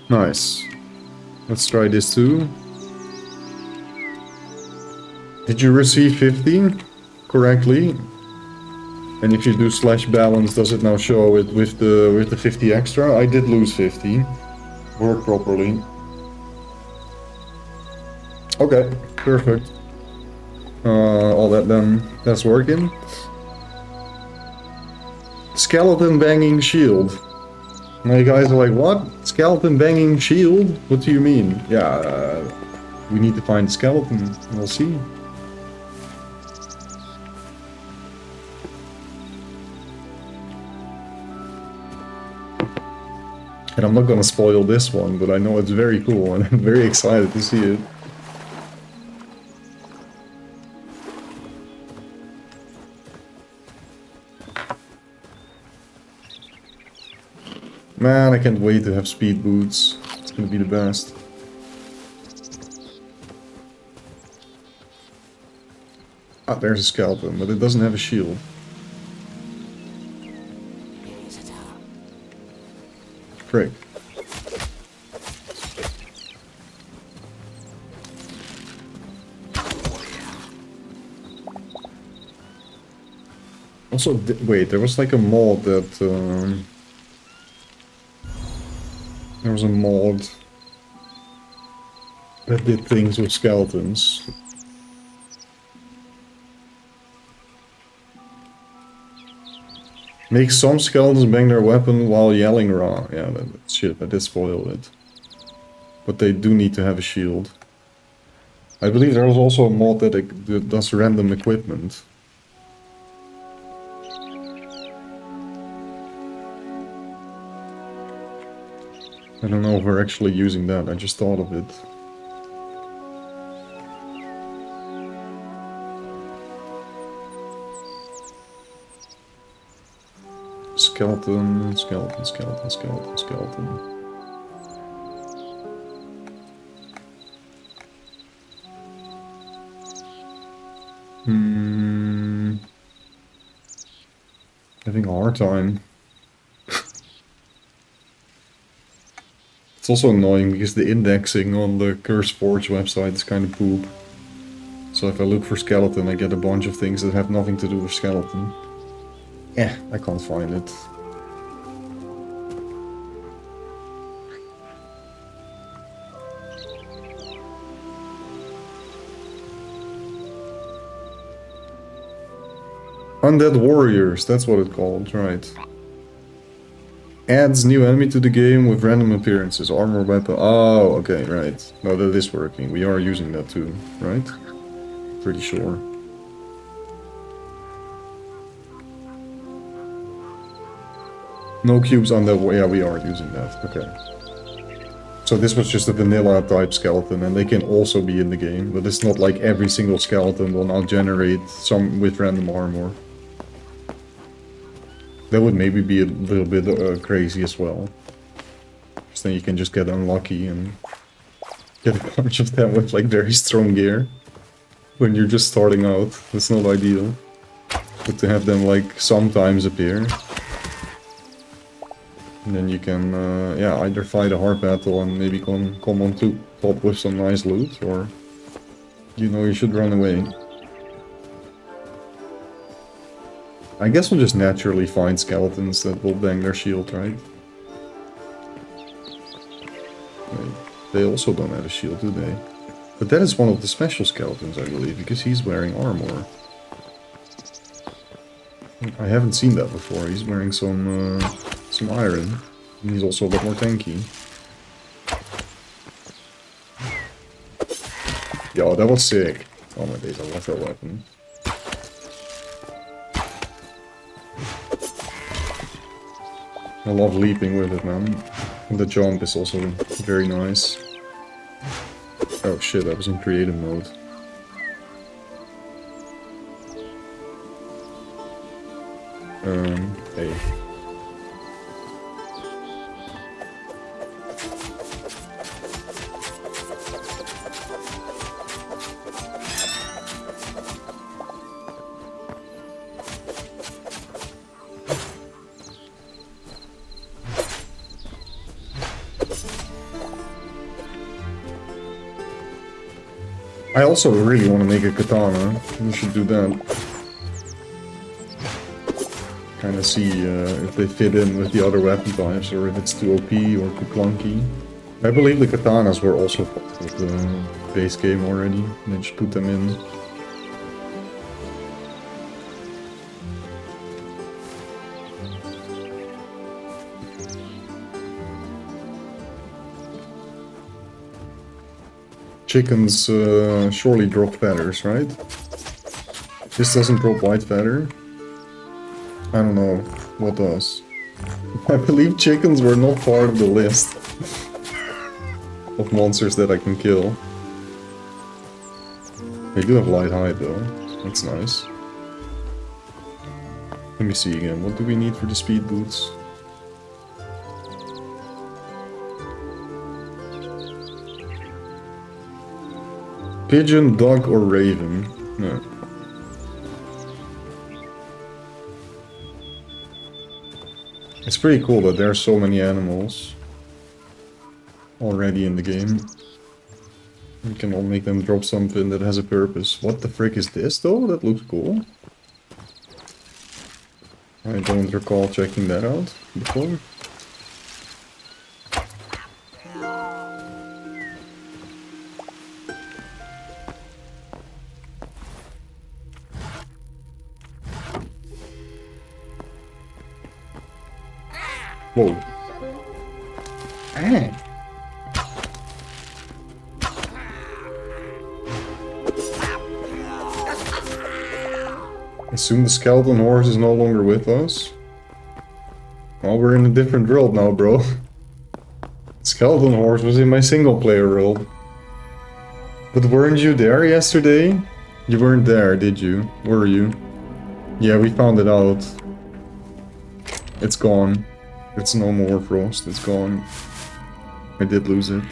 nice. Let's try this too. Did you receive 15 correctly? And if you do /balance, does it now show it with the 50 extra? I did lose 50. Work properly. Okay, perfect. All that done. That's working. Skeleton banging shield. Now you guys are like, what? Skeleton banging shield? What do you mean? Yeah, we need to find the skeleton. We'll see. And I'm not gonna spoil this one, but I know it's very cool and I'm very excited to see it. Man, I can't wait to have speed boots. It's gonna be the best. Ah, there's a skeleton, but it doesn't have a shield. Frick. Also, wait, there was like a mod that... there was a mod that did things with skeletons. Make some skeletons bang their weapon while yelling raw. Yeah, shit, I did spoil it. But they do need to have a shield. I believe there was also a mod that does random equipment. I don't know if we're actually using that, I just thought of it. Skeleton, skeleton, skeleton, skeleton, skeleton. Having a hard time. It's also annoying because the indexing on the CurseForge website is kind of poop. So if I look for skeleton, I get a bunch of things that have nothing to do with skeleton. I can't find it. Undead Warriors, that's what it's called, right. Adds new enemy to the game with random appearances, armor, weapon. Oh, okay, right. No, that is working. We are using that too, right? Pretty sure. No cubes on that. Yeah, we are using that. Okay. So this was just a vanilla type skeleton, and they can also be in the game, but it's not like every single skeleton will now generate some with random armor. That would maybe be a little bit crazy as well. Because then you can just get unlucky and get a bunch of them with like very strong gear. When you're just starting out, that's not ideal. But to have them like sometimes appear. And then you can, yeah, either fight a hard battle and maybe come on to top with some nice loot, or you know you should run away. I guess we'll just naturally find skeletons that will bang their shield, right? Wait, they also don't have a shield, do they? But that is one of the special skeletons, I believe, because he's wearing armor. I haven't seen that before. He's wearing some iron. And he's also a lot more tanky. Yo, that was sick. Oh my days, I love that weapon. I love leaping with it, man. And the jump is also very nice. Oh shit, I was in creative mode. Hey. I also really want to make a katana. We should do that. Kind of see if they fit in with the other weapon types, or if it's too OP or too clunky. I believe the katanas were also part of the base game already. They just put them in. Chickens surely drop feathers, right? This doesn't drop white feather. I don't know what does. I believe chickens were not part of the list of monsters that I can kill. They do have light hide though. That's nice. Let me see again. What do we need for the speed boots? Pigeon, duck, or raven? No. It's pretty cool that there are so many animals already in the game. You can all make them drop something that has a purpose. What the frick is this though? That looks cool. I don't recall checking that out before. Whoa. Ah. Assume the skeleton horse is no longer with us. Well, we're in a different world now, bro. Skeleton horse was in my single player world. But weren't you there yesterday? You weren't there, did you? Were you? Yeah, we found it out. It's gone. It's no more frost, it's gone. I did lose it.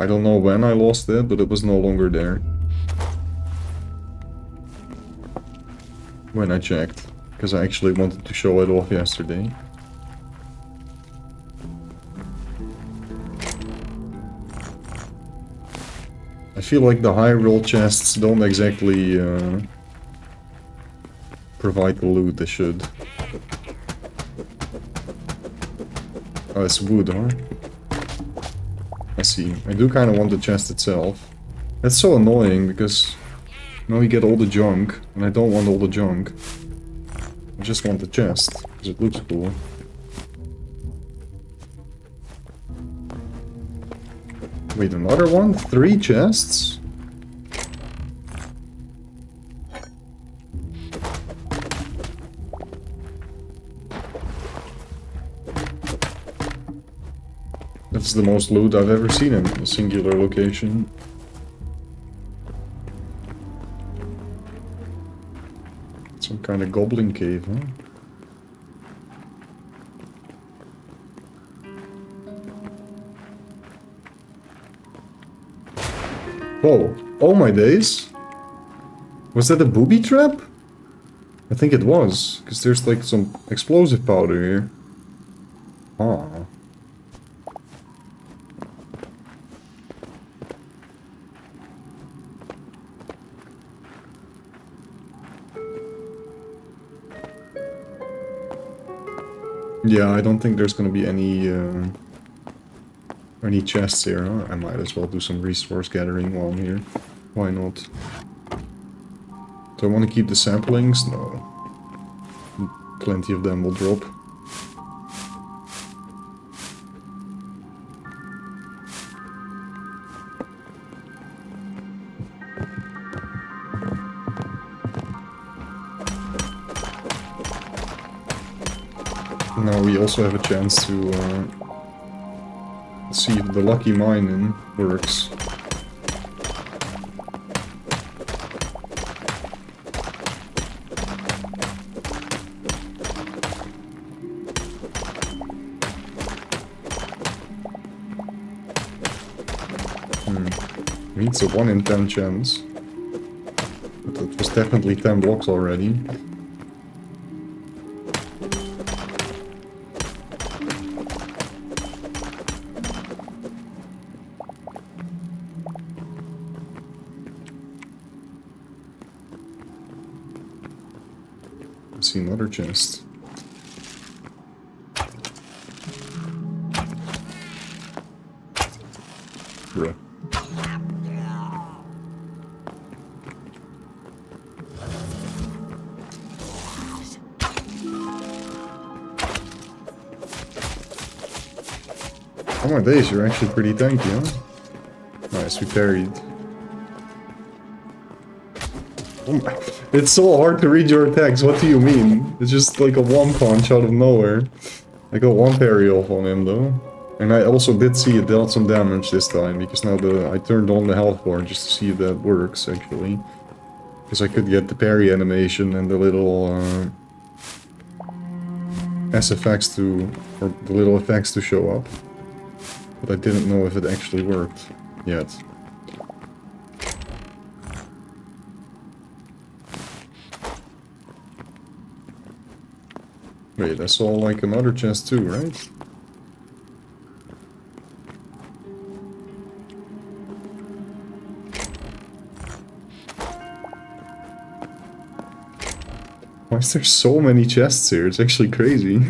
I don't know when I lost it, but it was no longer there. When I checked, because I actually wanted to show it off yesterday. I feel like the high roll chests don't exactly provide the loot, they should. Oh, it's wood, huh? I see. I do kind of want the chest itself. That's so annoying, because now we get all the junk, and I don't want all the junk. I just want the chest, because it looks cool. Wait, another one? 3 chests? That's the most loot I've ever seen in a singular location. Some kind of goblin cave, huh? Whoa. Oh my days. Was that a booby trap? I think it was, because there's like some explosive powder here. Ah. Yeah, I don't think there's gonna be any chests here, huh? I might as well do some resource gathering while I'm here. Why not? Do I want to keep the samplings? No. Plenty of them will drop. Now we also have a chance to see if the lucky mining works. It's a 1 in 10 chance. But it was definitely 10 blocks already. I see another chest. Bruh. Oh my days, you're actually pretty tanky, huh? Nice, we parried. Oh my, it's so hard to read your attacks, what do you mean? It's just like a one punch out of nowhere. I got one parry off on him though. And I also did see it dealt some damage this time, because now I turned on the health bar just to see if that works actually. Because I could get the parry animation and the little SFX to, or the little effects to show up. But I didn't know if it actually worked yet. Wait, I saw like another chest too, right? Why is there so many chests here? It's actually crazy.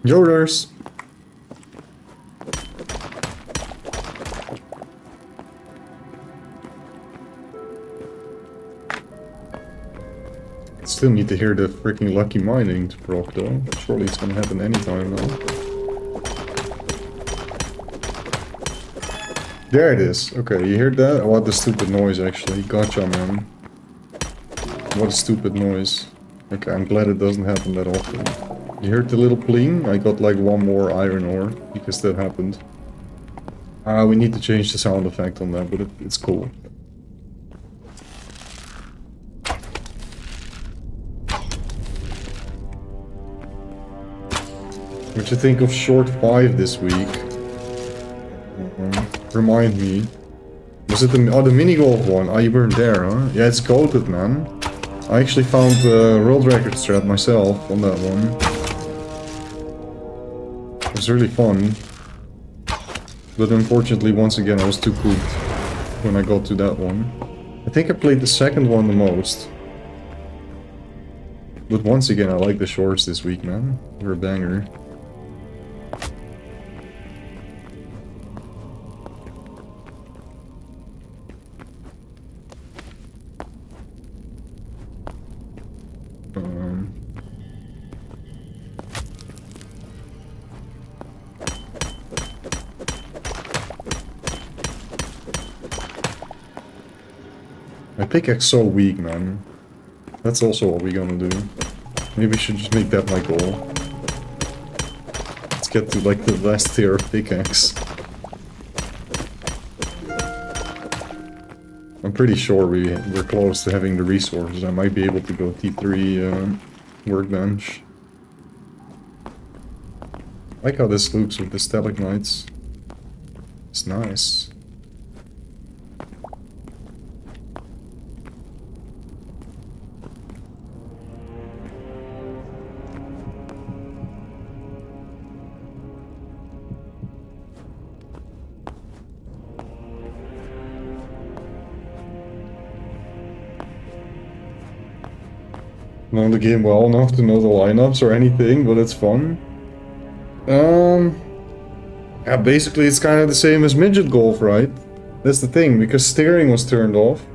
Yours. Still need to hear the freaking lucky mining to proc though. Surely it's gonna happen anytime now. There it is. Okay, you heard that? What a stupid noise actually. Gotcha, man. What a stupid noise. Okay, I'm glad it doesn't happen that often. You heard the little pling? I got like 1 more iron ore because that happened. We need to change the sound effect on that, but it's cool. What you think of short 5 this week? Remind me. Was it the mini golf one? Oh, you weren't there, huh? Yeah, it's goated, man. I actually found the world record strat myself on that one. It was really fun. But unfortunately, once again, I was too cooked. when I got to that one. I think I played the second one the most. But once again, I like the shorts this week, man. They're a banger. My pickaxe so weak, man. That's also what we're gonna do. Maybe we should just make that my goal. Let's get to like the last tier of pickaxe. I'm pretty sure we're close to having the resources. I might be able to go T3 workbench. I like how this looks with the stalagmites. It's nice. Know the game well enough to know the lineups or anything, but it's fun. Yeah, basically it's kind of the same as midget golf, right? That's the thing, because steering was turned off.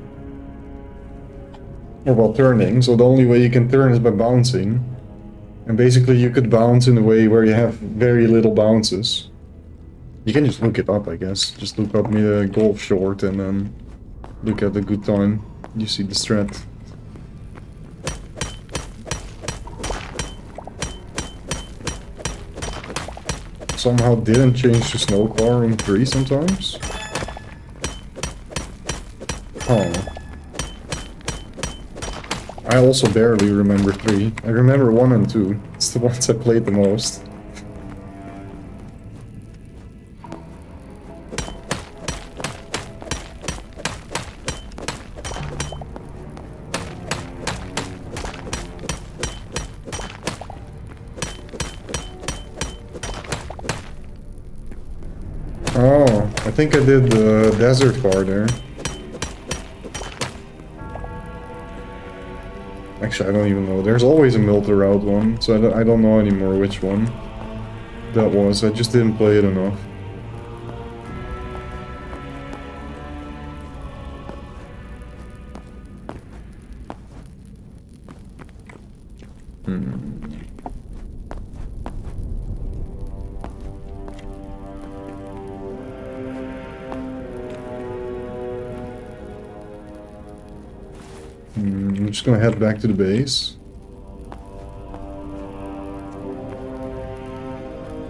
Or well, turning, so the only way you can turn is by bouncing. And basically you could bounce in a way where you have very little bounces. You can just look it up, I guess. Just look up me a golf short and then look at the good time. You see the strat. Somehow didn't change to snow car in 3 sometimes. Oh. I also barely remember 3. I remember 1 and 2. It's the ones I played the most. Oh, I think I did the desert car there. Actually, I don't even know. There's always a Milter route one, so I don't know anymore which one that was. I just didn't play it enough. I'm just gonna head back to the base.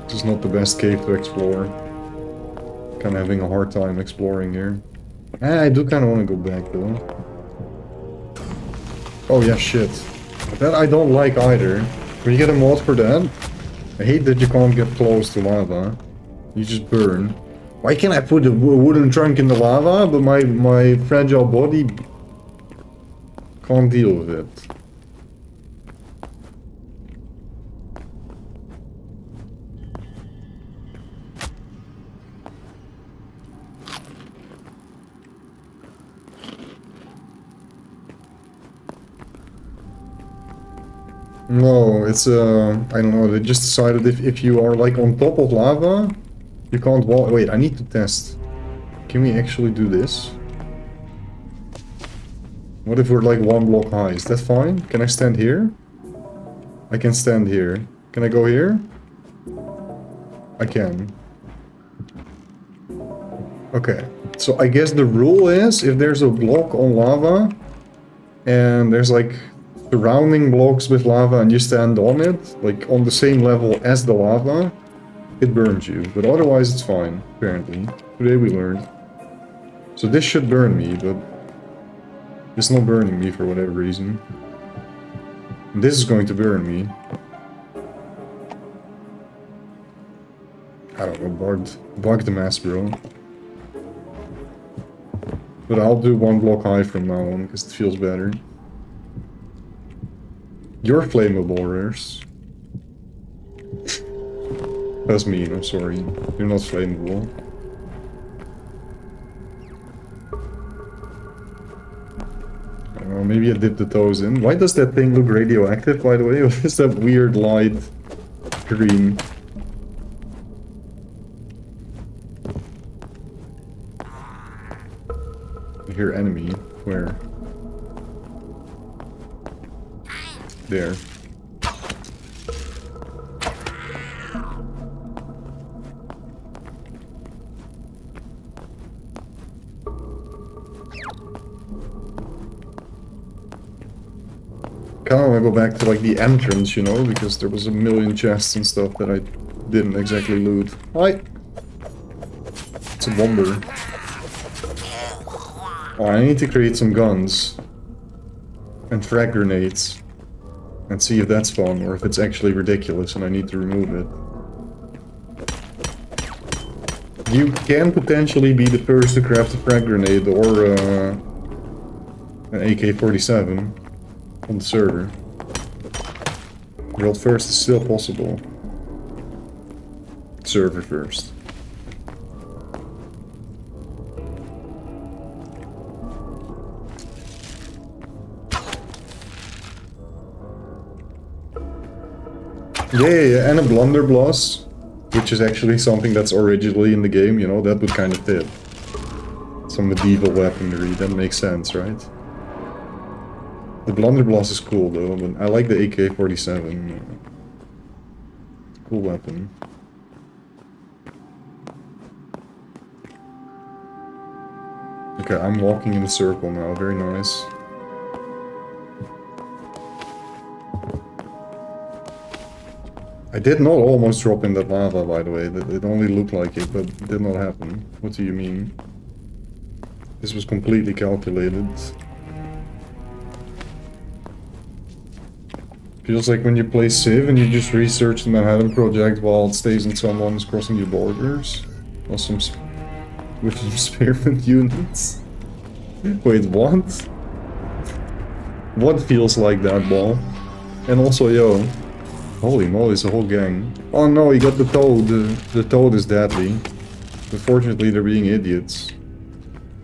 This is not the best cave to explore. Kind of having a hard time exploring here. I do kind of want to go back though. Oh yeah, shit. That I don't like either. Can you get a mod for that? I hate that you can't get close to lava. You just burn. Why can't I put a wooden trunk in the lava, but my fragile body can't deal with it? No, it's I don't know, they just decided if you are like on top of lava, you can't walk. Wait, I need to test. Can we actually do this? What if we're like 1 block high? Is that fine? Can I stand here? I can stand here. Can I go here? I can. Okay, so I guess the rule is if there's a block on lava and there's like surrounding blocks with lava and you stand on it, like on the same level as the lava, it burns you. But otherwise it's fine, apparently. Today we learned. So this should burn me, but it's not burning me for whatever reason. And this is going to burn me. I don't know, bug the mass, bro. But I'll do 1 block high from now on, because it feels better. You're flammable, Rares. That's mean, I'm sorry. You're not flammable. Well, maybe I dipped the toes in. Why does that thing look radioactive, by the way? What is that weird light green? I hear enemy. Where? There. Kinda wanna go back to like the entrance, you know, because there was a million chests and stuff that I didn't exactly loot. Hi! It's a bomber. Oh, I need to create some guns. And frag grenades. And see if that's fun, or if it's actually ridiculous and I need to remove it. You can potentially be the first to craft a frag grenade or an AK-47 on the server. World first is still possible. Server first. Yeah, and a blunderbuss, which is actually something that's originally in the game, you know, that would kind of fit. Some medieval weaponry, that makes sense, right? The blunderbuss is cool though, but I like the AK-47. Cool weapon. Okay, I'm walking in a circle now, very nice. I did not almost drop in that lava, by the way. It only looked like it, but it did not happen. What do you mean? This was completely calculated. Feels like when you play Civ and you just research the Manhattan Project while it stays in someone's crossing your borders. With some spearmint units. Wait, what? What feels like that, ball? And also, yo. Holy moly, it's a whole gang. Oh no, he got the toad. The toad is deadly. But fortunately, they're being idiots.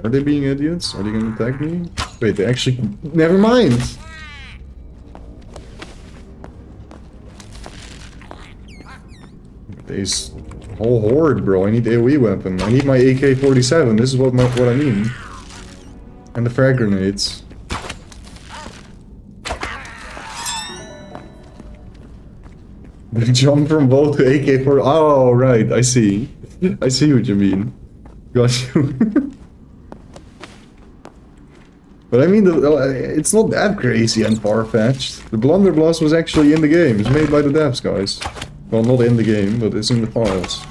Are they being idiots? Are they gonna attack me? Wait, they actually... Never mind! There's a whole horde, bro. I need AoE weapon. I need my AK-47. This is what I mean. And the frag grenades. The jump from both to AK-4. Oh, right. I see. I see what you mean. Got you. But I mean, it's not that crazy and far-fetched. The blunderbuss was actually in the game. It's made by the devs, guys. Well, not in the game, but it's in the files.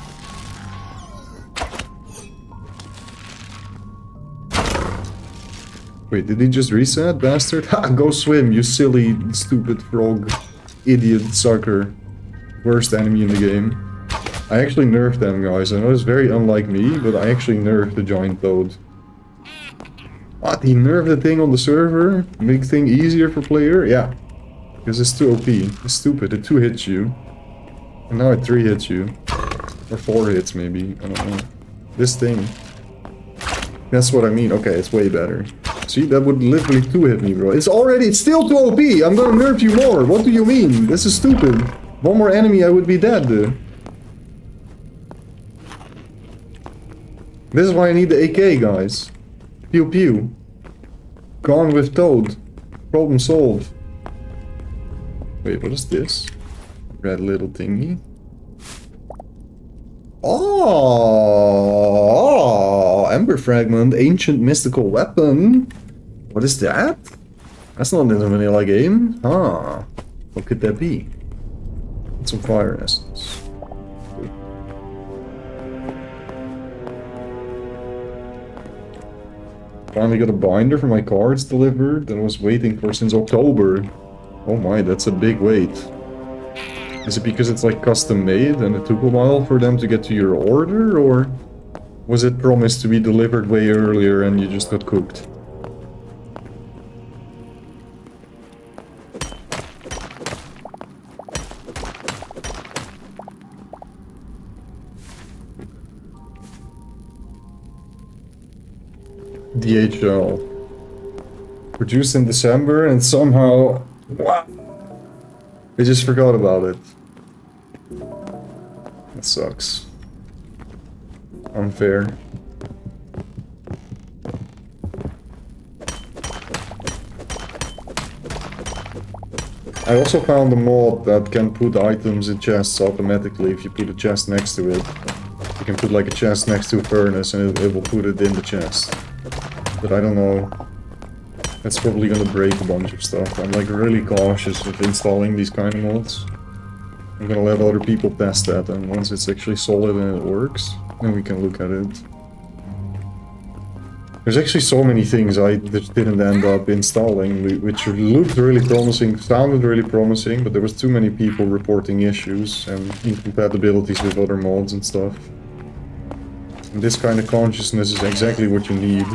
Wait, did he just reset, bastard? Ha! Go swim, you silly, stupid frog. Idiot sucker. Worst enemy in the game. I actually nerfed them, guys. I know it's very unlike me, but I actually nerfed the giant toad. What? He nerfed the thing on the server? Make thing easier for player? Yeah. Because it's too OP. It's stupid. It 2 hits you. And now it 3 hits you. Or 4 hits, maybe. I don't know. This thing. That's what I mean. Okay, it's way better. See, that would literally 2 hit me, bro. It's still too OP! I'm gonna nerf you more! What do you mean? This is stupid. One more enemy, I would be dead, dude. This is why I need the AK, guys. Pew pew. Gone with Toad. Problem solved. Wait, what is this? Red little thingy. Oh, Ember Fragment, ancient mystical weapon. What is that? That's not in a vanilla game. Ah, what could that be? Some fire essence. Finally got a binder for my cards delivered that I was waiting for since October. Oh my, that's a big wait. Is it because it's like custom made and it took a while for them to get to your order, or was it promised to be delivered way earlier and you just got cooked? DHL. Produced in December and somehow... Wow! I just forgot about it. That sucks. Unfair. I also found a mod that can put items in chests automatically if you put a chest next to it. You can put like a chest next to a furnace and it will put it in the chest. But I don't know. That's probably gonna break a bunch of stuff. I'm like really cautious of installing these kind of mods. I'm gonna let other people test that, and once it's actually solid and it works, then we can look at it. There's actually so many things I just didn't end up installing, which looked really promising, sounded really promising, but there was too many people reporting issues and incompatibilities with other mods and stuff. And this kind of consciousness is exactly what you need,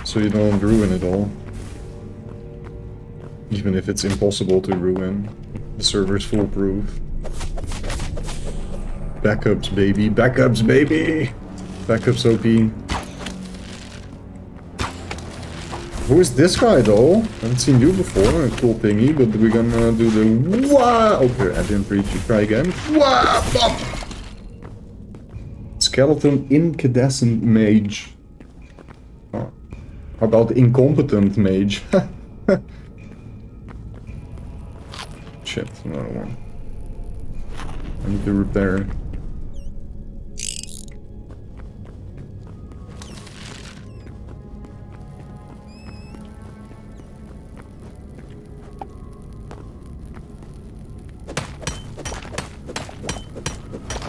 so you don't ruin it all. Even if it's impossible to ruin, the server's foolproof. Backups, baby. Backups, baby! Backups OP. Who is this guy, though? I haven't seen you before. A cool thingy, but we're gonna do the... Wah! Okay, I didn't reach you. Try again. Wah! Bop! Skeleton incandescent mage. Oh. How about incompetent mage? Shit, another one. I need to repair.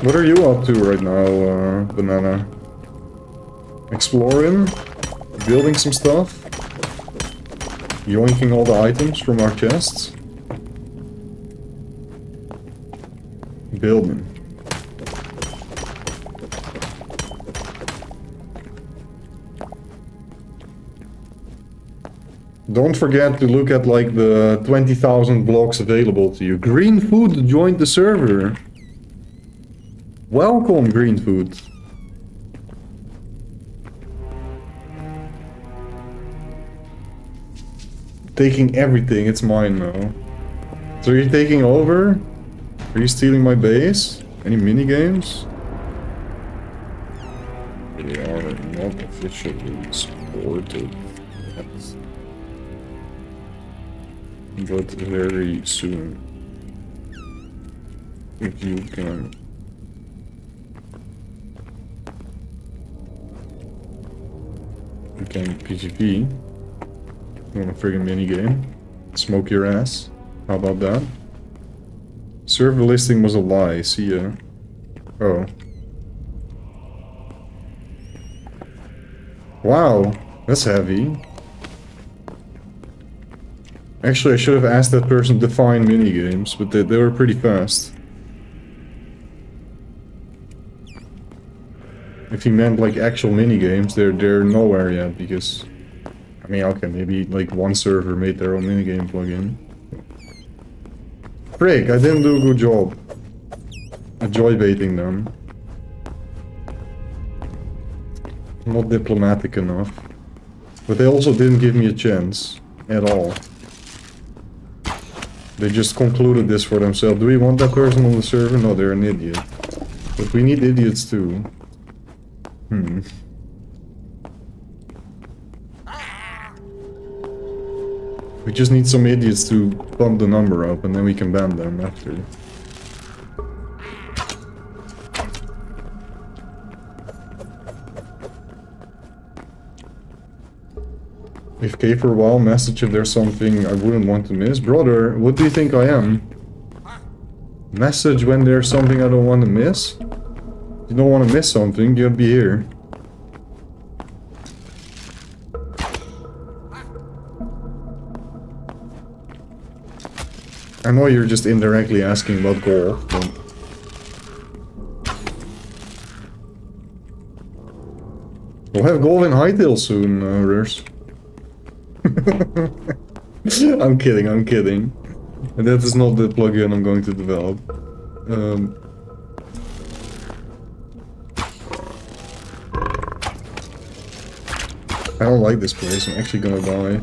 What are you up to right now, Banana? Exploring? Building some stuff? Yoinking all the items from our chests? Building. Don't forget to look at like the 20,000 blocks available to you. Green Food joined the server. Welcome, Green Food. Taking everything, it's mine now. So you're taking over? Are you stealing my base? Any minigames? They are not officially supported yet. But very soon. If you can. You can PvP. You want a friggin' minigame? Smoke your ass. How about that? Server listing was a lie. See ya. Oh. Wow. That's heavy. Actually, I should have asked that person to define minigames, but they were pretty fast. If he meant like actual minigames, they're nowhere yet, because... I mean, okay, maybe like one server made their own minigame plugin. Frick, I didn't do a good job. Joy baiting them. Not diplomatic enough. But they also didn't give me a chance. At all. They just concluded this for themselves. Do we want that person on the server? No, they're an idiot. But we need idiots too. We just need some idiots to bump the number up and then we can ban them after. AFK for a while, message if there's something I wouldn't want to miss. Brother, what do you think I am? Message when there's something I don't want to miss? If you don't want to miss something, you'll be here. I know you're just indirectly asking about gold, but... We'll have gold in Hytale soon, Rurs. I'm kidding, I'm kidding. And that is not the plugin I'm going to develop. I don't like this place, I'm actually gonna die.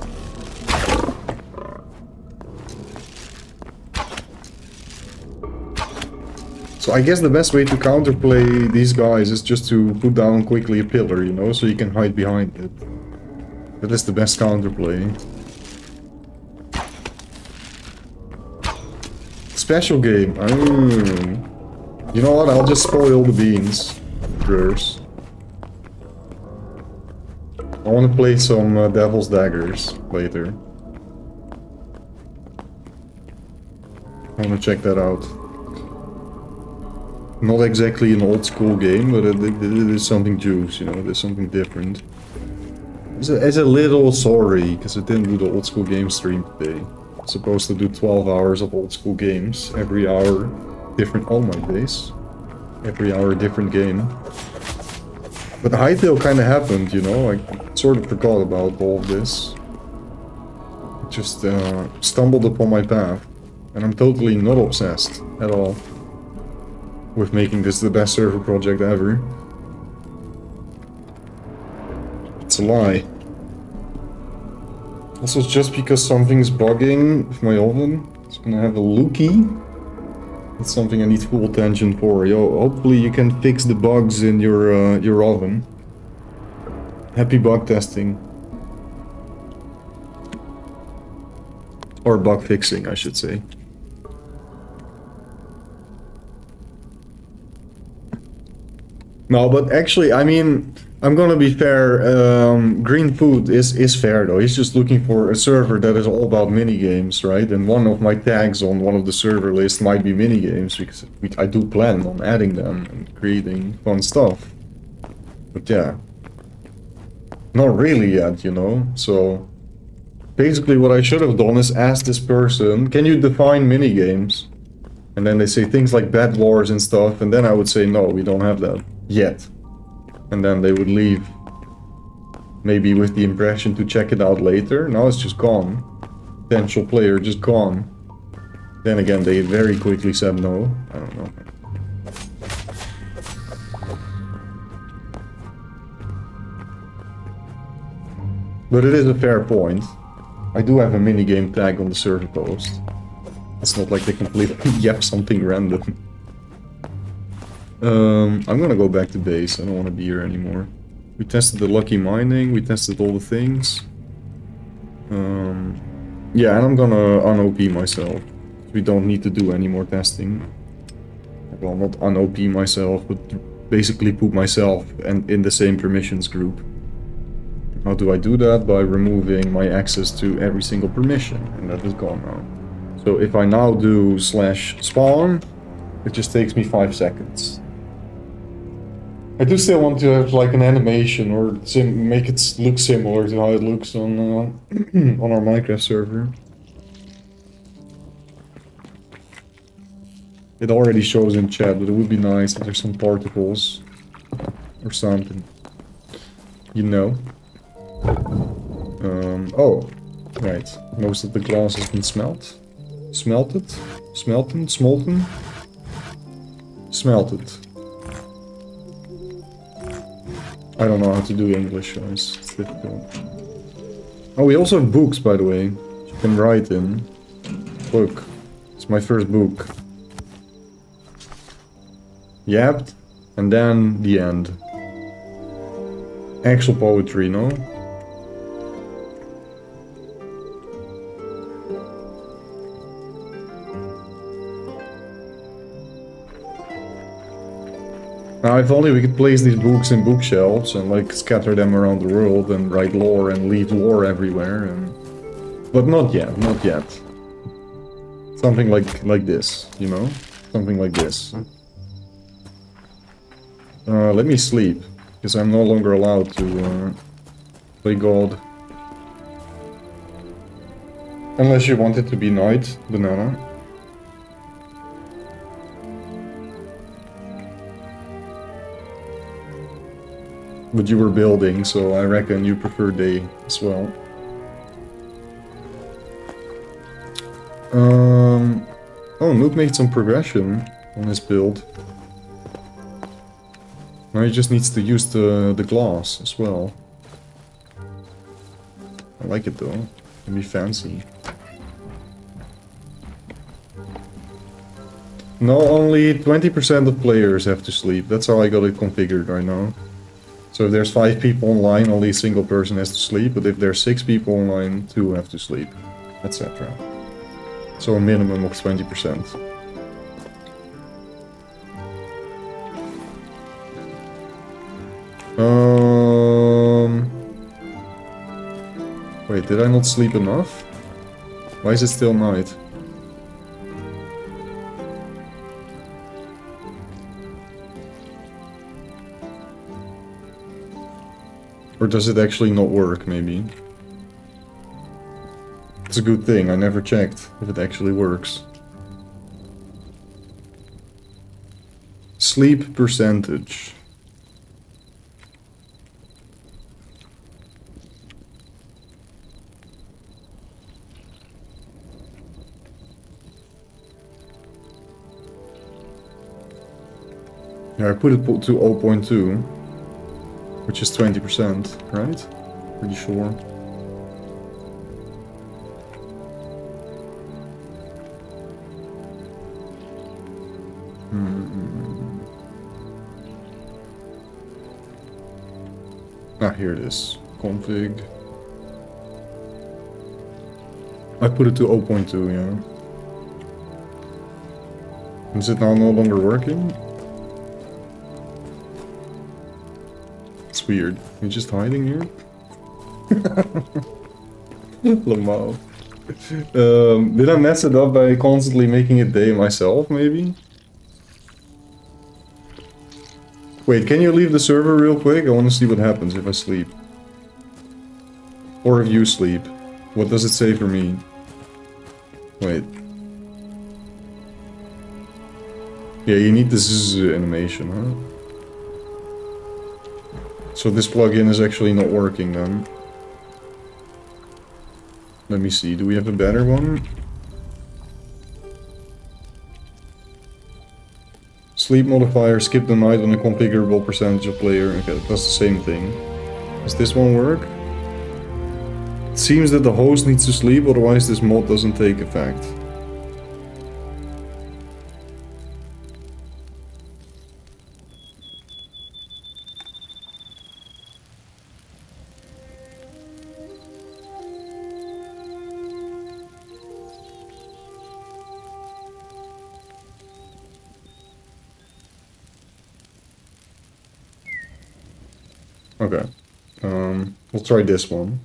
So I guess the best way to counterplay these guys is just to put down quickly a pillar, you know, so you can hide behind it. That is the best counterplay. Special game. You know what, I'll just spoil the beans. Grurs. I want to play some Devil's Daggers later. I want to check that out. Not exactly an old school game, but it is something juice, you know, there's something different. It's a little sorry, because I didn't do the old school game stream today. I'm supposed to do 12 hours of old school games, every hour different, oh my days. Every hour different game. But Hytale kind of happened, you know, I sort of forgot about all of this. It just stumbled upon my path, and I'm totally not obsessed at all with making this the best server project ever. It's a lie. Also, it's just because something's bugging with my oven. It's gonna have a lookie. That's something I need full attention for. Yo, hopefully you can fix the bugs in your oven. Happy bug testing. Or bug fixing, I should say. No, but actually, I mean, I'm gonna be fair. Green Food is fair though. He's just looking for a server that is all about minigames, right? And one of my tags on one of the server lists might be minigames, because I do plan on adding them and creating fun stuff. But yeah, not really yet, you know? So basically what I should have done is ask this person, can you define minigames? And then they say things like Bed Wars and stuff, and then I would say, no, we don't have that yet. And then they would leave, maybe with the impression to check it out later. Now it's just gone. Potential player just gone. Then again, they very quickly said no. I don't know. But it is a fair point. I do have a minigame tag on the server post. It's not like they completely yep something random. I'm gonna go back to base. I don't want to be here anymore. We tested the lucky mining. We tested all the things. Yeah, and I'm gonna un-OP myself. We don't need to do any more testing. Well, not un-OP myself, but basically put myself and in the same permissions group. How do I do that? By removing my access to every single permission, and that is gone now. So if I now do /spawn, it just takes me 5 seconds. I do still want to have like an animation or make it look similar to how it looks on on our Minecraft server. It already shows in chat, but it would be nice if there's some particles or something. You know. Oh, right. Most of the glass has been smelted. Smelted? Smolten? Smelted. I don't know how to do English, guys. It's difficult. Oh, we also have books, by the way. You can write in. Look. It's my first book. Yapped. And then the end. Actual poetry, no? Now, if only we could place these books in bookshelves and like scatter them around the world and write lore and leave lore everywhere, and... But not yet, not yet. Something like this, you know? Something like this. Let me sleep, because I'm no longer allowed to play God. Unless you want it to be night, banana. But you were building, so I reckon you prefer day as well. Oh, Nook made some progression on his build. Now he just needs to use the glass as well. I like it though. Can be fancy. No, only 20% of players have to sleep. That's how I got it configured right now. So if there's 5 people online, only a single person has to sleep. But if there's 6 people online, 2 have to sleep, etc. So a minimum of 20%. Wait, did I not sleep enough? Why is it still night? Or does it actually not work, maybe? It's a good thing, I never checked if it actually works. Sleep percentage. Yeah, I put it to 0.2. Which is 20%, right? Pretty sure. Ah, here it is. Config. I put it to 0.2, yeah. Is it now no longer working? It's weird. You're just hiding here? Lamau. Did I mess it up by constantly making it day myself, maybe? Wait, can you leave the server real quick? I want to see what happens if I sleep. Or if you sleep. What does it say for me? Wait. Yeah, you need this animation, huh? So this plugin is actually not working then. Let me see, do we have a better one? Sleep modifier, skip the night on a configurable percentage of player. Okay, that's the same thing. Does this one work? It seems that the host needs to sleep, otherwise this mod doesn't take effect. Okay, we'll try this one.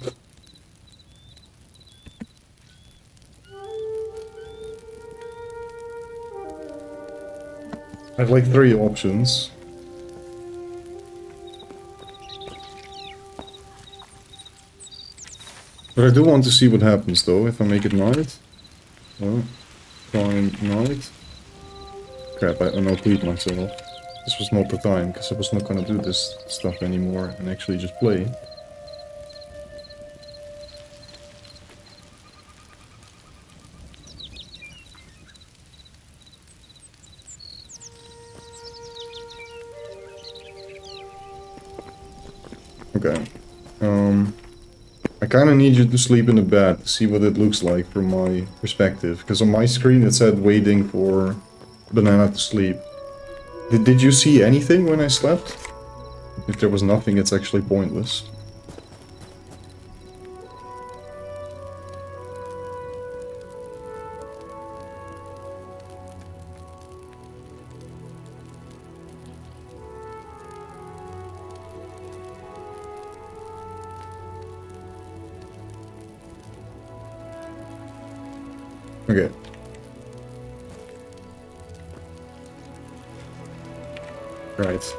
I have like 3 options. But I do want to see what happens though, if I make it night. Oh, prime night. Crap, I unoped myself. This was not the time, because I was not gonna do this stuff anymore and actually just play. Okay. I kinda need you to sleep in the bed to see what it looks like from my perspective. Because on my screen it said waiting for Banana to sleep. Did you see anything when I slept? If there was nothing, it's actually pointless. Okay. Right.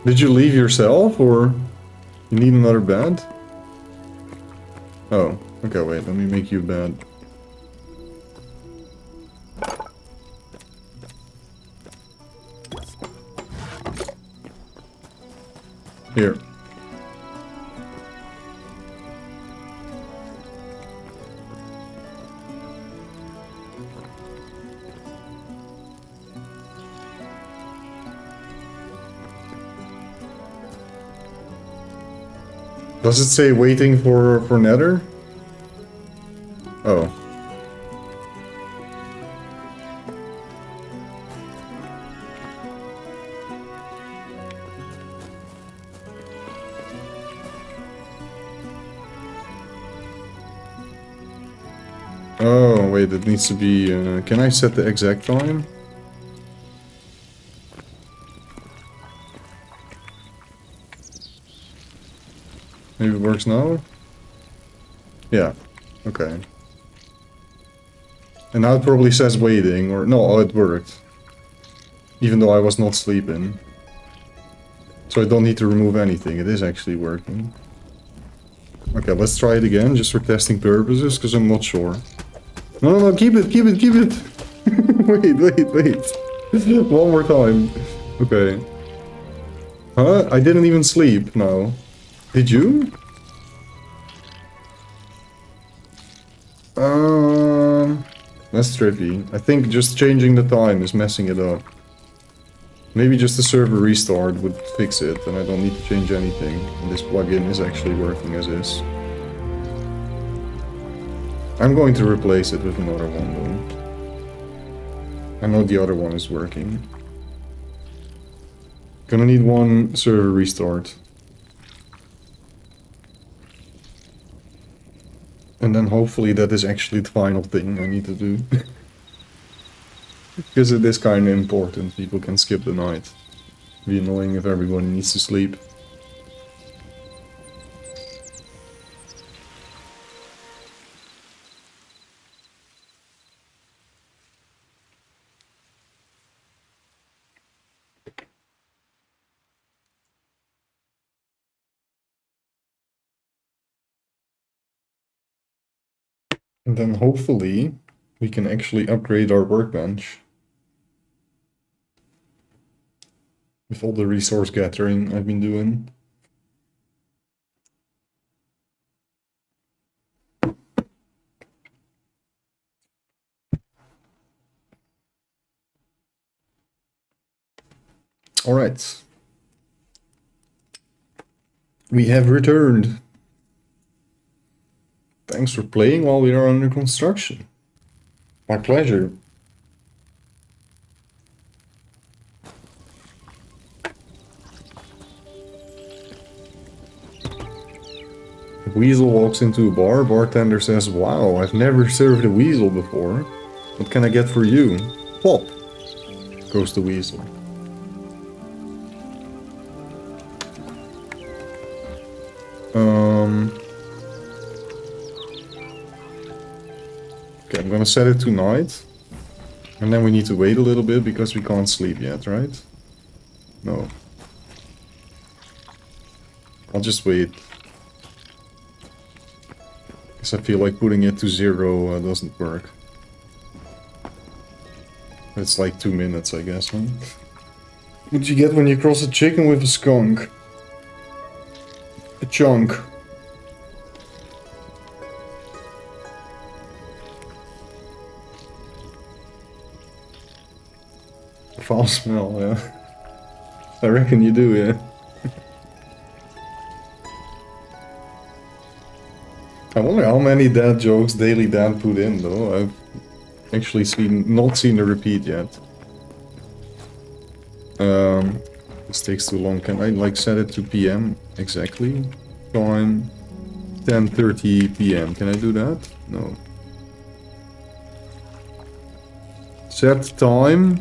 Did you leave yourself, or you need another bed? Oh, okay, wait, let me make you a bed. Here. Does it say waiting for Nether? Oh. Oh, wait, it needs to be... can I set the exact time? Maybe it works now? Yeah, okay. And now it probably says waiting, or... No, oh, it worked. Even though I was not sleeping. So I don't need to remove anything, it is actually working. Okay, let's try it again, just for testing purposes, because I'm not sure. No, keep it! wait. One more time. Okay. Huh? I didn't even sleep, no. Did you? That's trippy. I think just changing the time is messing it up. Maybe just a server restart would fix it, and I don't need to change anything. And this plugin is actually working as is. I'm going to replace it with another one though. I know the other one is working. Gonna need one server restart. And then hopefully that is actually the final thing I need to do. Because it is kinda important, people can skip the night. It'd be annoying if everyone needs to sleep. And then hopefully we can actually upgrade our workbench. With all the resource gathering I've been doing. Alright. We have returned. Thanks for playing while we are under construction. My pleasure. Weasel walks into a bar. Bartender says, "Wow, I've never served a weasel before. What can I get for you?" "Pop," goes the weasel. Okay, I'm gonna set it to night. And then we need to wait a little bit because we can't sleep yet, right? No. I'll just wait. Because I feel like putting it to 0 doesn't work. It's like 2 minutes, I guess, huh? What you get when you cross a chicken with a skunk? A chunk. Foul smell, yeah. I reckon you do, yeah. I wonder how many dad jokes Daily Dad put in, though. I've actually not seen the repeat yet. This takes too long. Can I, like, set it to PM exactly? Time 10:30 PM. Can I do that? No. Set time.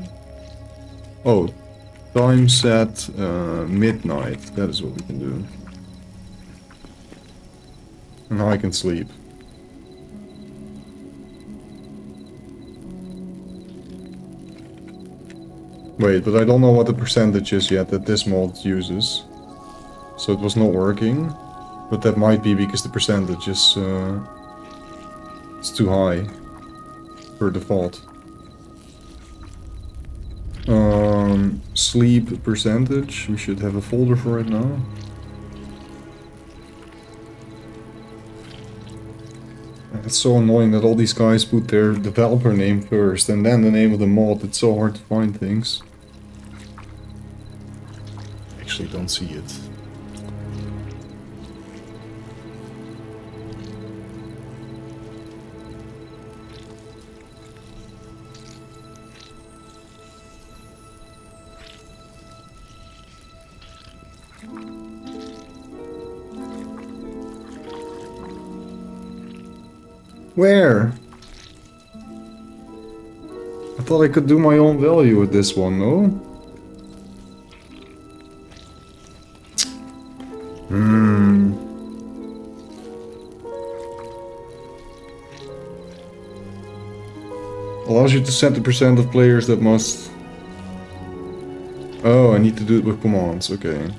Oh, time set midnight. That is what we can do. And now I can sleep. Wait, but I don't know what the percentage is yet that this mod uses. So it was not working. But that might be because the percentage is it's too high per default. Sleep percentage. We should have a folder for it now. It's so annoying that all these guys put their developer name first and then the name of the mod. It's so hard to find things. Actually don't see it. Where? I thought I could do my own value with this one, no? Allows you to set the percent of players that must... Oh, I need to do it with commands, okay.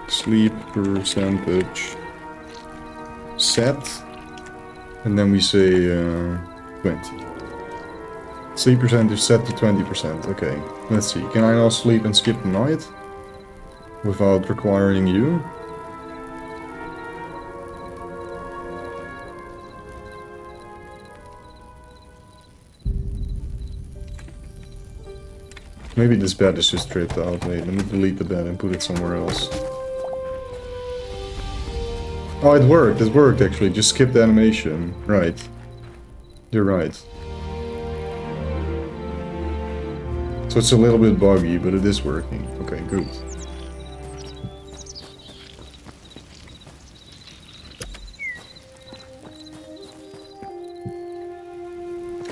Sleep percentage set, and then we say 20. Sleep percentage set to 20%, okay. Let's see, can I now sleep and skip the night? Without requiring you? Maybe this bed is just stripped out. Wait, let me delete the bed and put it somewhere else. Oh, it worked actually. Just skip the animation. Right. You're right. So it's a little bit buggy, but it is working. Okay, good.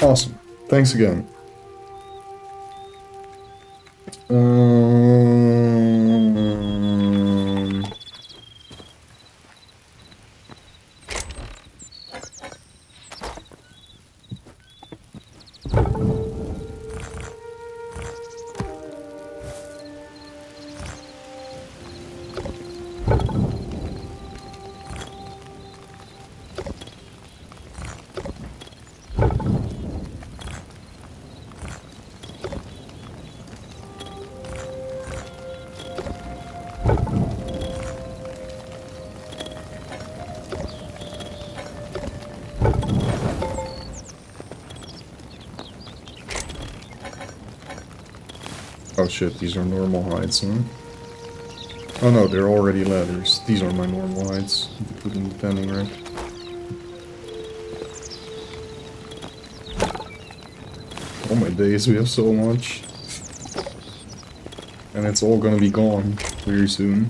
Awesome. Thanks again. Oh shit, these are normal heights, huh? Oh no, they're already ladders. These are my normal heights. Put in the panning rack. Oh my days, we have so much. And it's all gonna be gone very soon.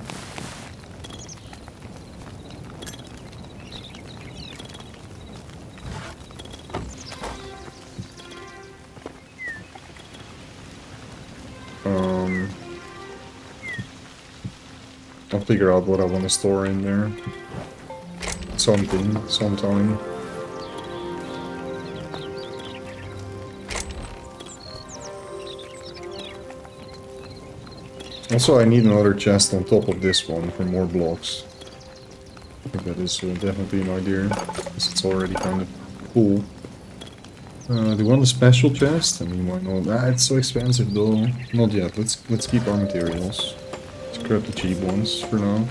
I'll figure out what I want to store in there. Something, sometime. Also, I need another chest on top of this one for more blocks. I think that is definitely an idea, because it's already kind of full. Do you want a special chest? I mean, why not? Ah, it's so expensive though. Not yet. Let's keep our materials. Scrap the cheap ones for now.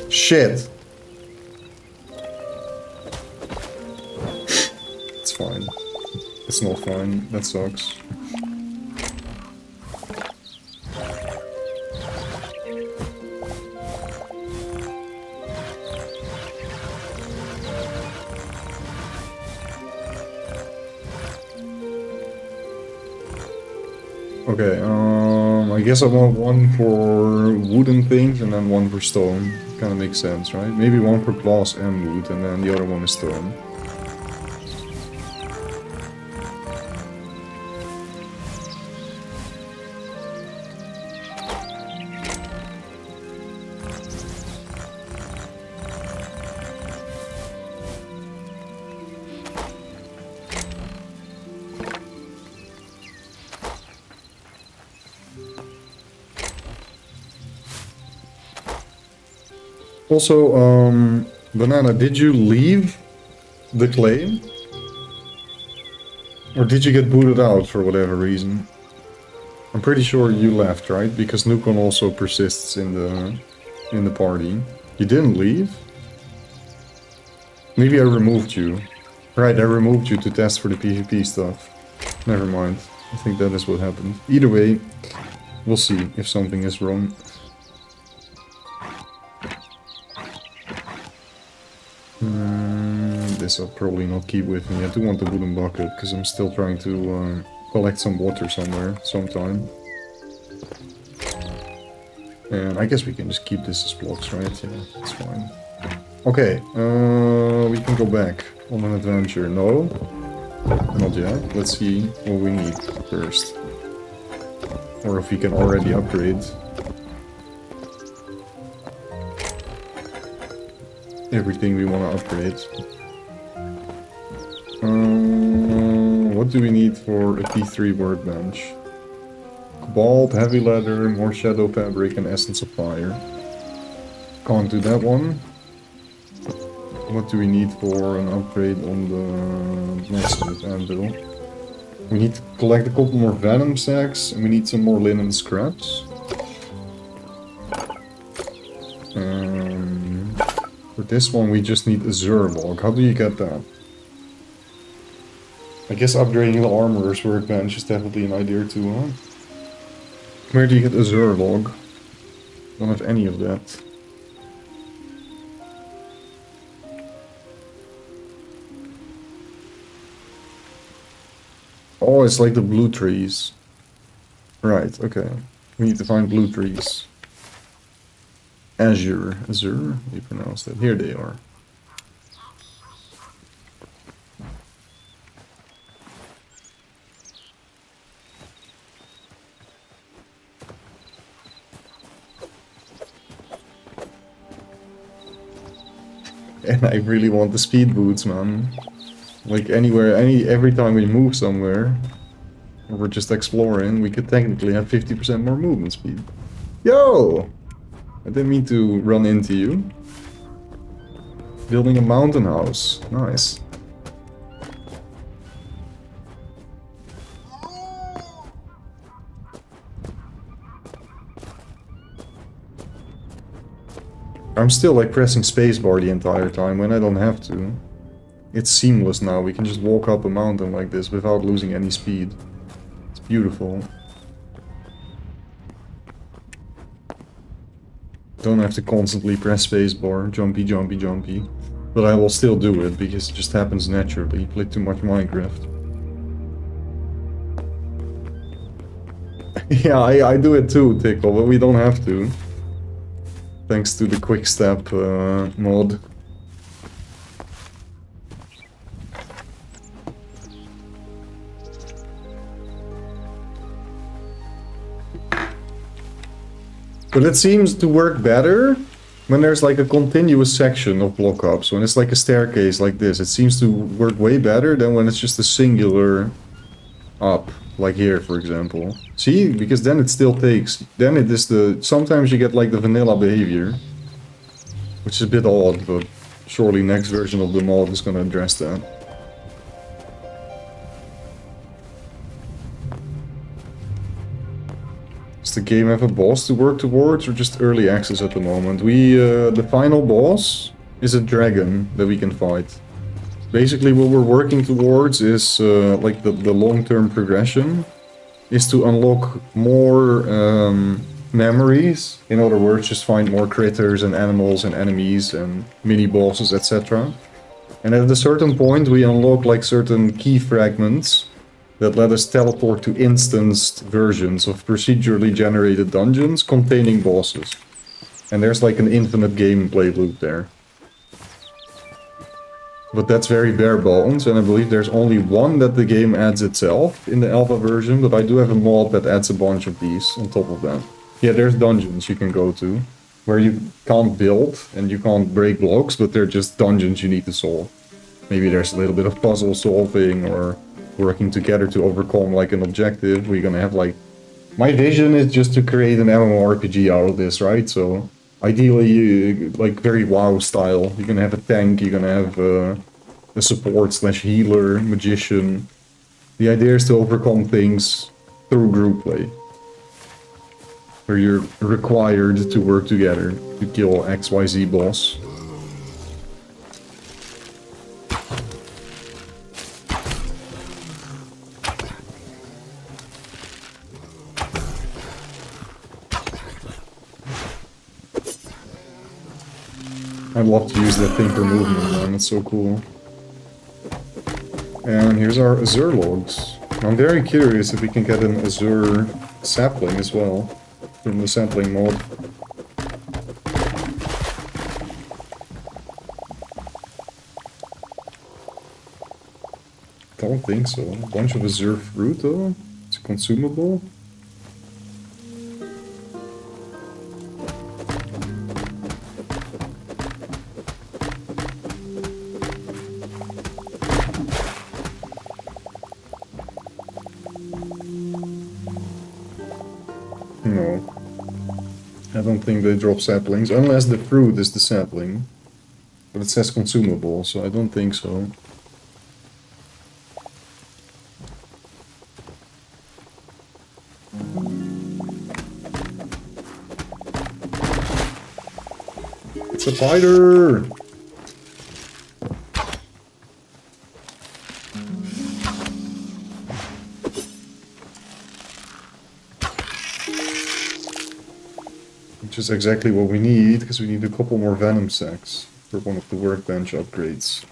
Shit! It's fine. It's not fine. That sucks. Okay, I guess I want one for wooden things and then one for stone. Kinda makes sense, right? Maybe one for glass and wood and then the other one is stone. Also, Banana, did you leave the claim? Or did you get booted out for whatever reason? I'm pretty sure you left, right? Because Nukon also persists in the party. You didn't leave? Maybe I removed you. Right, I removed you to test for the PvP stuff. Never mind. I think that is what happened. Either way, we'll see if something is wrong. this I'll probably not keep with me. I do want the wooden bucket, because I'm still trying to collect some water somewhere, sometime. And I guess we can just keep this as blocks, right? Yeah, that's fine. Okay, we can go back on an adventure. No? Not yet. Let's see what we need first. Or if we can already upgrade. Everything we want to upgrade. What do we need for a T3 workbench? Cobalt, heavy leather, more shadow fabric, and essence of fire. Can't do that one. What do we need for an upgrade on the next anvil? We need to collect a couple more venom sacks, and we need some more linen scraps. For this one we just need a Zur log. How do you get that? I guess upgrading the armorer's workbench is definitely an idea too, huh? Where do you get a Zur log? Don't have any of that. Oh, it's like the blue trees. Right, okay. We need to find blue trees. Azure. Azure? How do you pronounce that? Here they are. And I really want the speed boots, man. Like anywhere, every time we move somewhere, or we're just exploring, we could technically have 50% more movement speed. Yo! I didn't mean to run into you. Building a mountain house. Nice. I'm still like pressing spacebar the entire time when I don't have to. It's seamless now. We can just walk up a mountain like this without losing any speed. It's beautiful. Don't have to constantly press spacebar, jumpy, jumpy, jumpy. But I will still do it because it just happens naturally. Play too much Minecraft. Yeah, I do it too, Tickle, but we don't have to. Thanks to the quick step mod. But it seems to work better when there's like a continuous section of block ups. When it's like a staircase like this, it seems to work way better than when it's just a singular up. Like here, for example. See? Because then it still takes... Then it is the... Sometimes you get like the vanilla behavior. Which is a bit odd, but surely next version of the mod is gonna address that. Does the game have a boss to work towards, or just early access at the moment? The final boss is a dragon that we can fight. Basically what we're working towards is, like the long-term progression, is to unlock more memories. In other words, just find more critters and animals and enemies and mini-bosses, etc. And at a certain point we unlock like certain key fragments that let us teleport to instanced versions of procedurally generated dungeons containing bosses. And there's like an infinite gameplay loop there. But that's very bare bones, and I believe there's only one that the game adds itself in the alpha version, but I do have a mod that adds a bunch of these on top of that. Yeah, there's dungeons you can go to, where you can't build and you can't break blocks, but they're just dungeons you need to solve. Maybe there's a little bit of puzzle solving, or working together to overcome like an objective. We're gonna have like... My vision is just to create an MMORPG out of this, right? So... Ideally, like very WoW style. You're gonna have a tank, you're gonna have a support slash healer, magician. The idea is to overcome things through group play. Where you're required to work together to kill XYZ boss. I'd love to use that thing for movement, man. It's so cool. And here's our azure logs. I'm very curious if we can get an azure sapling as well from the sapling mod. Don't think so. A bunch of azure fruit though. It's consumable. No. I don't think they drop saplings, unless the fruit is the sapling. But it says consumable, so I don't think so. It's a spider! Which is exactly what we need, because we need a couple more venom sacks for one of the workbench upgrades.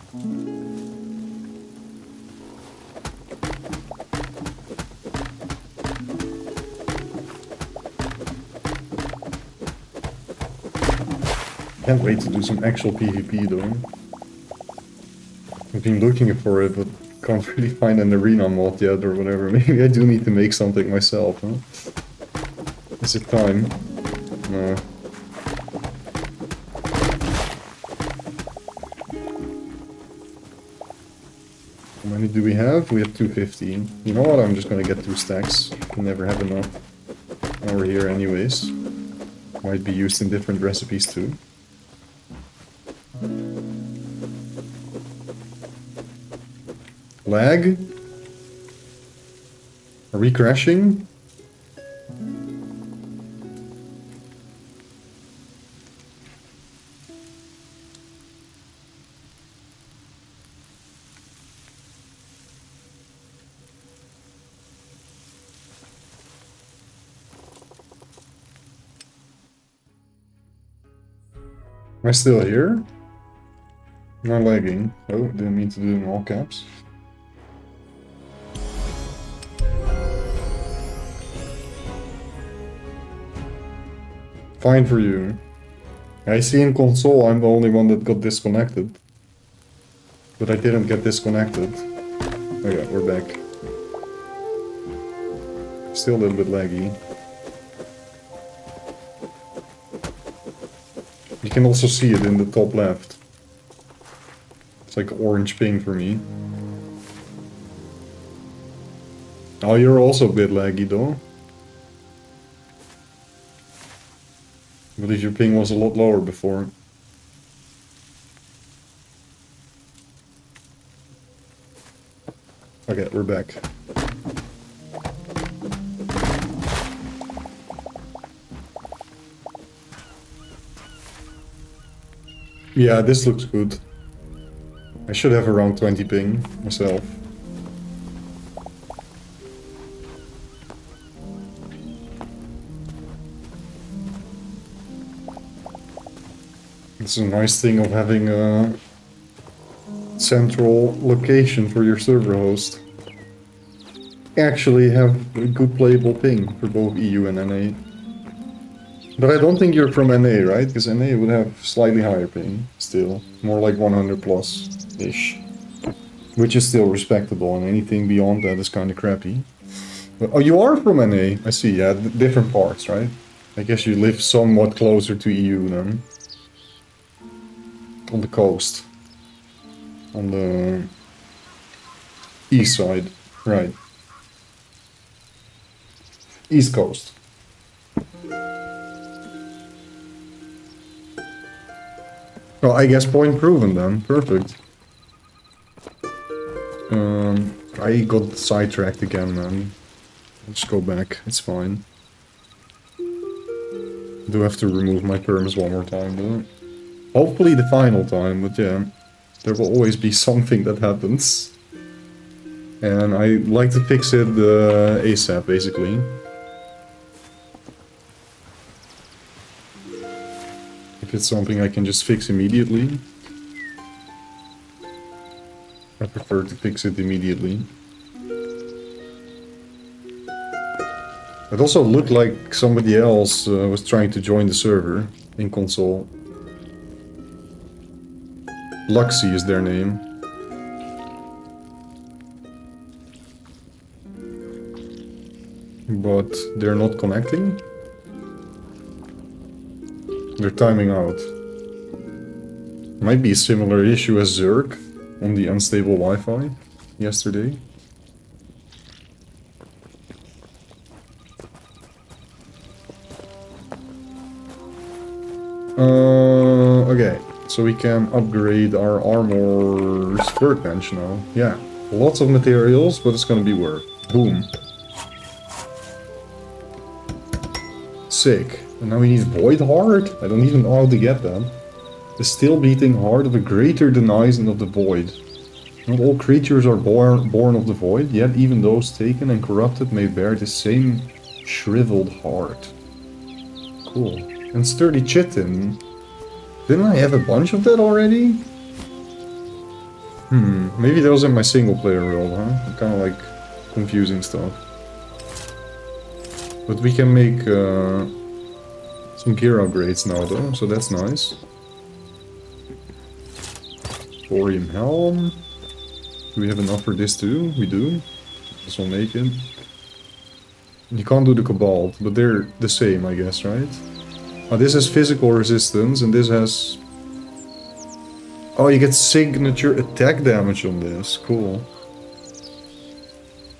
Can't wait to do some actual PvP though. I've been looking for it, but can't really find an arena mod yet or whatever. Maybe I do need to make something myself, huh? Is it time? No. How many do we have? We have 250. You know what? I'm just gonna get 2 stacks. Can never have enough. Now we're here anyways. Might be used in different recipes too. Lag? Are we crashing? Am I still here? Not lagging. Oh, didn't mean to do it in all caps. Fine for you. I see in console I'm the only one that got disconnected. But I didn't get disconnected. Okay, we're back. Still a little bit laggy. You can also see it in the top left. It's like orange ping for me. Oh, you're also a bit laggy though. I believe your ping was a lot lower before. Okay, we're back. Yeah, this looks good. I should have around 20 ping myself. It's a nice thing of having a central location for your server host. Actually have a good playable ping for both EU and NA. But I don't think you're from NA, right? Because NA would have slightly higher ping, still. More like 100 plus-ish. Which is still respectable, and anything beyond that is kind of crappy. But, oh, you are from NA? I see, yeah, different parts, right? I guess you live somewhat closer to EU then. On the coast. On the east side, right. East coast. Well, I guess point proven then. Perfect. I got sidetracked again, man. Let's go back. It's fine. Do have to remove my perms one more time, though. Hopefully the final time, but yeah. There will always be something that happens. And I like to fix it ASAP, basically. If it's something I can just fix immediately. I prefer to fix it immediately. It also looked like somebody else was trying to join the server in console. Luxy is their name. But they're not connecting. They're timing out. Might be a similar issue as Zerg on the unstable Wi-Fi yesterday. Okay, so we can upgrade our armor's workbench now. Yeah, lots of materials, but it's gonna be worth. Boom. Sick. And now we need Void Heart? I don't even know how to get that. The still beating heart of a greater denizen of the void. Not all creatures are born of the void, yet even those taken and corrupted may bear the same shriveled heart. Cool. And sturdy chitin. Didn't I have a bunch of that already? Maybe that was in my single player world, huh? Kind of like confusing stuff. But we can make some gear upgrades now though, so that's nice. Thorium helm. Do we have enough for this too? We do. This will make it. You can't do the cobalt, but they're the same, I guess, right? Oh, this has physical resistance, and this has... Oh, you get signature attack damage on this. Cool.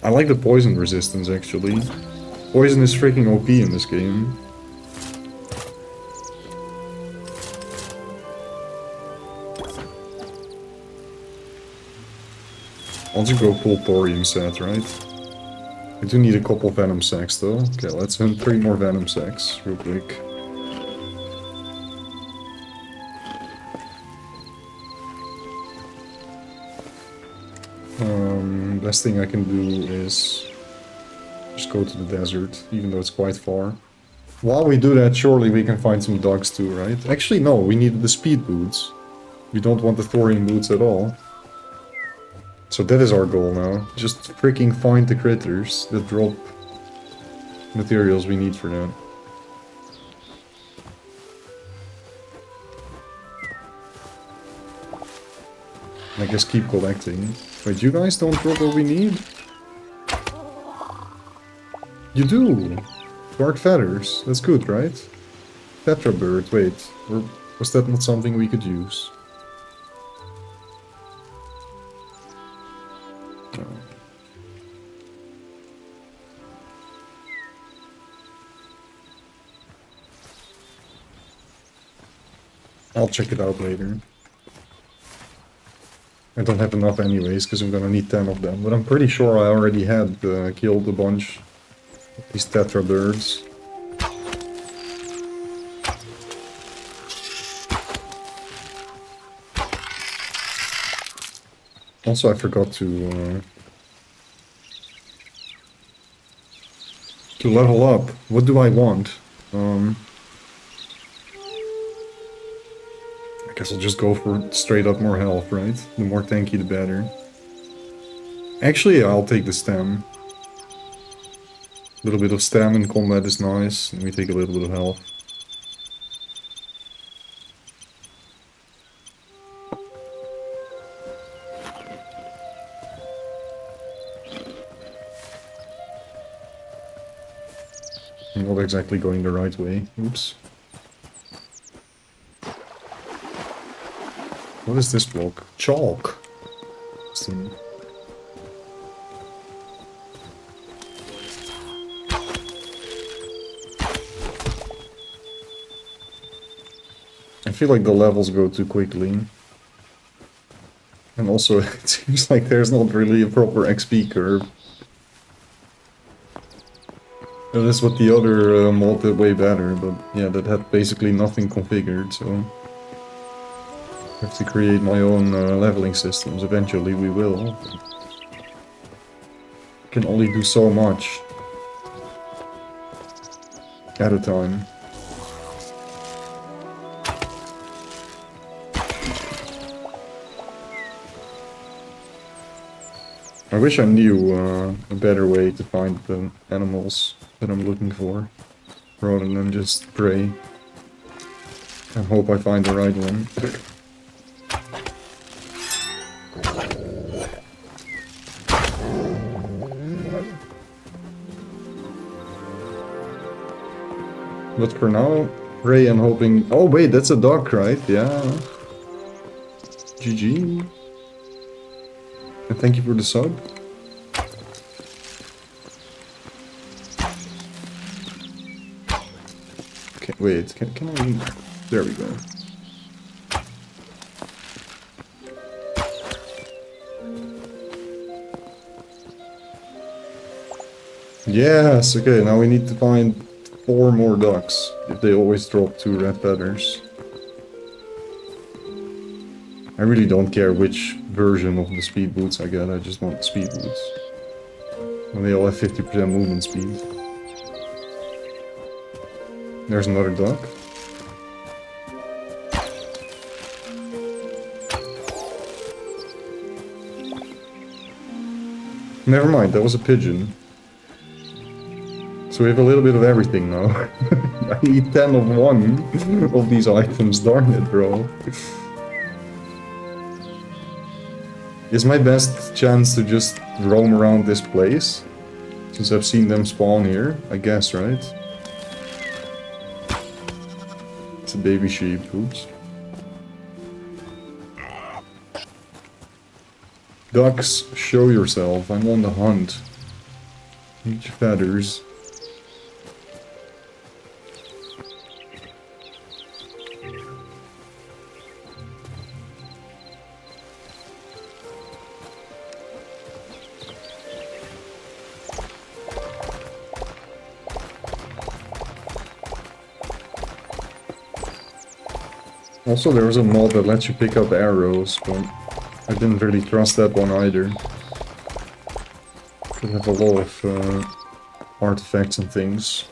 I like the poison resistance, actually. Poison is freaking OP in this game. I'll just go full thorium set, right? I do need a couple venom sacks though. Okay, let's hunt 3 more venom sacks real quick. Best thing I can do is just go to the desert, even though it's quite far. While we do that, surely we can find some dogs too, right? Actually, no, we need the speed boots. We don't want the thorium boots at all. So that is our goal now. Just freaking find the critters that drop materials we need for that. And I guess keep collecting. Wait, you guys don't drop what we need? You do! Dark feathers. That's good, right? Tetra bird, wait. Or was that not something we could use? I'll check it out later. I don't have enough anyways, because I'm gonna need 10 of them. But I'm pretty sure I already had killed a bunch of these tetra birds. Also, I forgot to level up. What do I want? I guess I'll just go for straight up more health, right? The more tanky, the better. Actually, I'll take the stem. A little bit of stem in combat is nice, and we take a little bit of health. I'm not exactly going the right way. Oops. What is this block? Chalk. I feel like the levels go too quickly. And also, it seems like there's not really a proper XP curve. And that's what the other mod did way better, but yeah, that had basically nothing configured, so... I have to create my own leveling systems. Eventually we will. I can only do so much at a time. I wish I knew a better way to find the animals that I'm looking for, rather than just pray and hope I find the right one. But for now, pray and hoping... Oh wait, that's a duck, right? Yeah. GG. And thank you for the sub. Okay, wait, can I... There we go. Yes, okay, now we need to find 4 more ducks, if they always drop 2 red feathers. I really don't care which version of the speed boots I get, I just want speed boots. And they all have 50% movement speed. There's another duck. Never mind, that was a pigeon. So we have a little bit of everything now. I need 10 of one of these items, darn it, bro. It's my best chance to just roam around this place, since I've seen them spawn here, I guess, right? It's a baby sheep, oops. Ducks, show yourself, I'm on the hunt. Need your feathers. Also, there was a mod that lets you pick up arrows, but I didn't really trust that one either. Could have a lot of artifacts and things.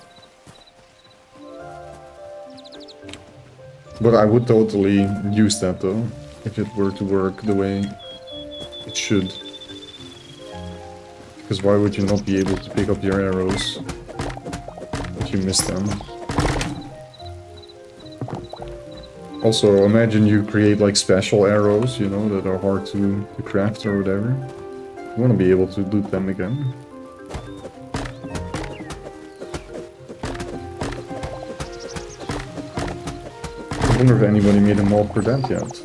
But I would totally use that though, if it were to work the way it should. Because why would you not be able to pick up your arrows if you miss them? Also, imagine you create like special arrows, you know, that are hard to craft or whatever. You want to be able to loot them again. I wonder if anybody made a mod for that yet.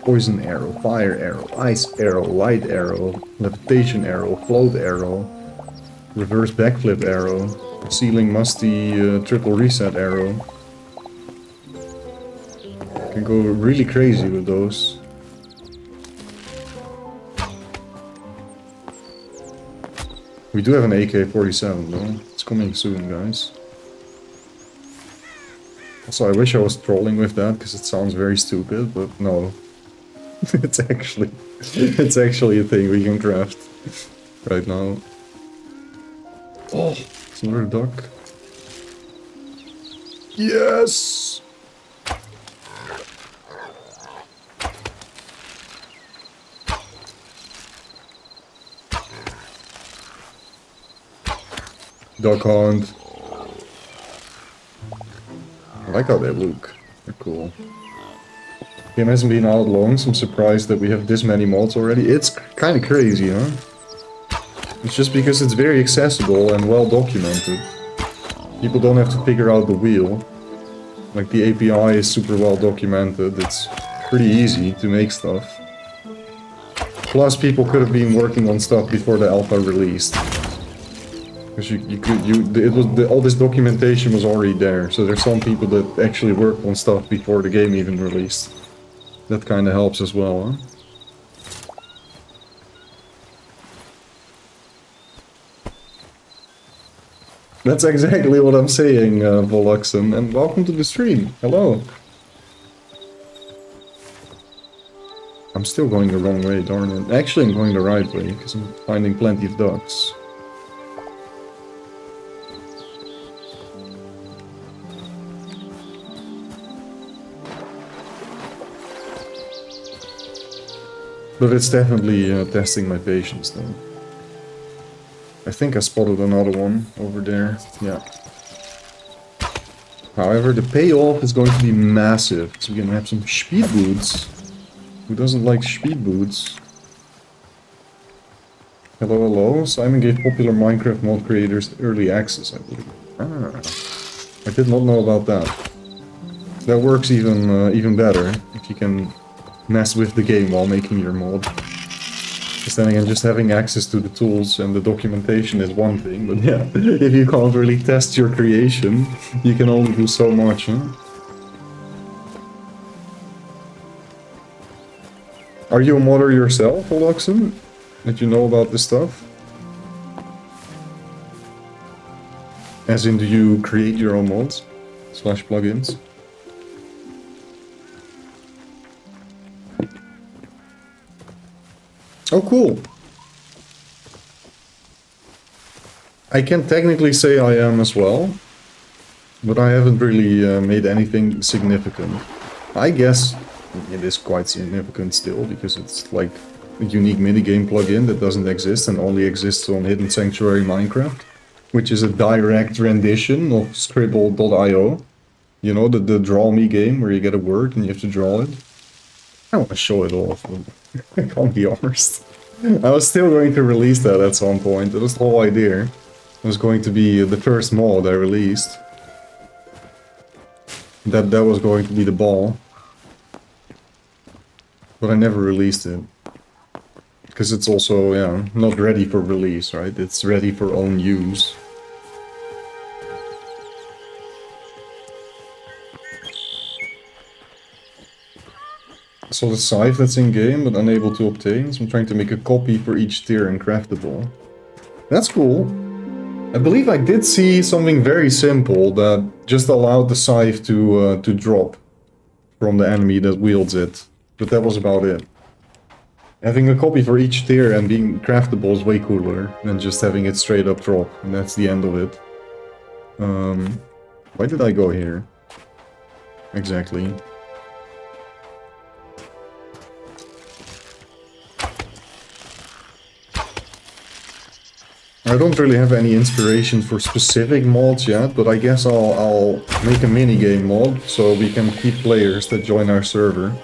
Poison arrow, fire arrow, ice arrow, light arrow, levitation arrow, float arrow, reverse backflip arrow, ceiling musty triple reset arrow. Can go really crazy with those. We do have an AK-47 though. It's coming soon, guys. Also, I wish I was trolling with that because it sounds very stupid, but no. it's actually a thing we can craft right now. Oh, it's another duck. Yes! Duck hunt. I like how they look. They're cool. The game hasn't been out long, so I'm surprised that we have this many mods already. It's kind of crazy, huh? It's just because it's very accessible and well documented. People don't have to figure out the wheel. Like, the API is super well documented. It's pretty easy to make stuff. Plus, people could have been working on stuff before the alpha released. Because all this documentation was already there, so there's some people that actually worked on stuff before the game even released. That kind of helps as well, huh? That's exactly what I'm saying, Voluxen, and welcome to the stream. Hello. I'm still going the wrong way, darn it. Actually, I'm going the right way, because I'm finding plenty of ducks. But it's definitely testing my patience then. I think I spotted another one over there. Yeah. However, the payoff is going to be massive. So we're gonna have some speed boots. Who doesn't like speed boots? Hello, hello. Simon gave popular Minecraft mod creators early access, I believe. Ah, I did not know about that. That works even better if you can mess with the game while making your mod. Because then again, just having access to the tools and the documentation is one thing, but yeah, if you can't really test your creation, you can only do so much, huh? Are you a modder yourself, Oloxen? That you know about this stuff? As in, do you create your own mods? / plugins? Oh, cool. I can technically say I am as well, but I haven't really made anything significant. I guess it is quite significant still, because it's like a unique minigame plugin that doesn't exist and only exists on Hidden Sanctuary Minecraft, which is a direct rendition of Scribble.io. You know, the Draw Me game where you get a word and you have to draw it. I want to show it off, but I can't be arsed. I was still going to release that at some point. That was the whole idea. It was going to be the first mod I released. That was going to be the ball. But I never released it. Because it's also, yeah, not ready for release, right? It's ready for own use. So the scythe that's in game but unable to obtain, so I'm trying to make a copy for each tier and craftable. That's cool. I believe I did see something very simple that just allowed the scythe to drop from the enemy that wields it, but that was about it. Having a copy for each tier and being craftable is way cooler than just having it straight up drop, and that's the end of it. Why did I go here? Exactly. I don't really have any inspiration for specific mods yet, but I guess I'll make a minigame mod so we can keep players that join our server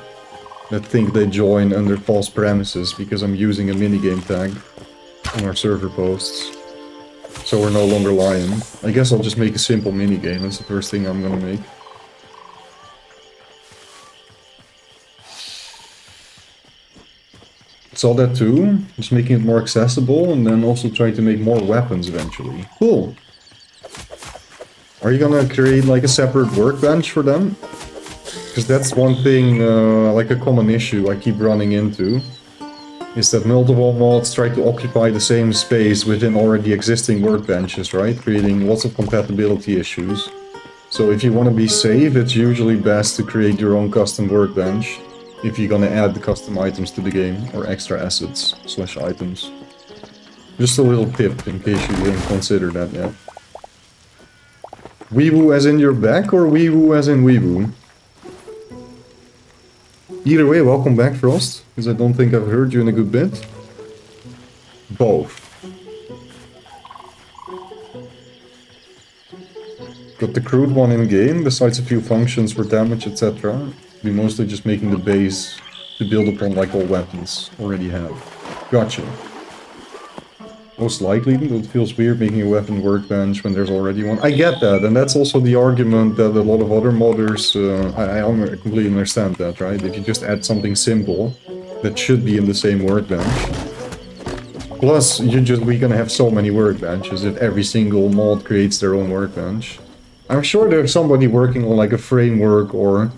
that think they join under false premises because I'm using a minigame tag on our server posts. So we're no longer lying. I guess I'll just make a simple minigame, that's the first thing I'm gonna make. Saw that too, just making it more accessible and then also trying to make more weapons eventually. Cool. Are you gonna create like a separate workbench for them? Because that's one thing, like a common issue I keep running into, is that multiple mods try to occupy the same space within already existing workbenches, right? Creating lots of compatibility issues. So if you want to be safe, it's usually best to create your own custom workbench if you're gonna add the custom items to the game, or extra assets / items. Just a little tip in case you didn't consider that yet. Weeboo as in your back, or weeboo as in weeboo? Either way, welcome back, Frost, because I don't think I've heard you in a good bit. Both. Got the crude one in game, besides a few functions for damage, etc. We're mostly just making the base to build upon like all weapons already have. Gotcha. Most likely, though it feels weird making a weapon workbench when there's already one. I get that, and that's also the argument that a lot of other modders, I completely understand that, right? If you just add something simple, that should be in the same workbench. Plus, we're gonna have so many workbenches if every single mod creates their own workbench. I'm sure there's somebody working on like a framework or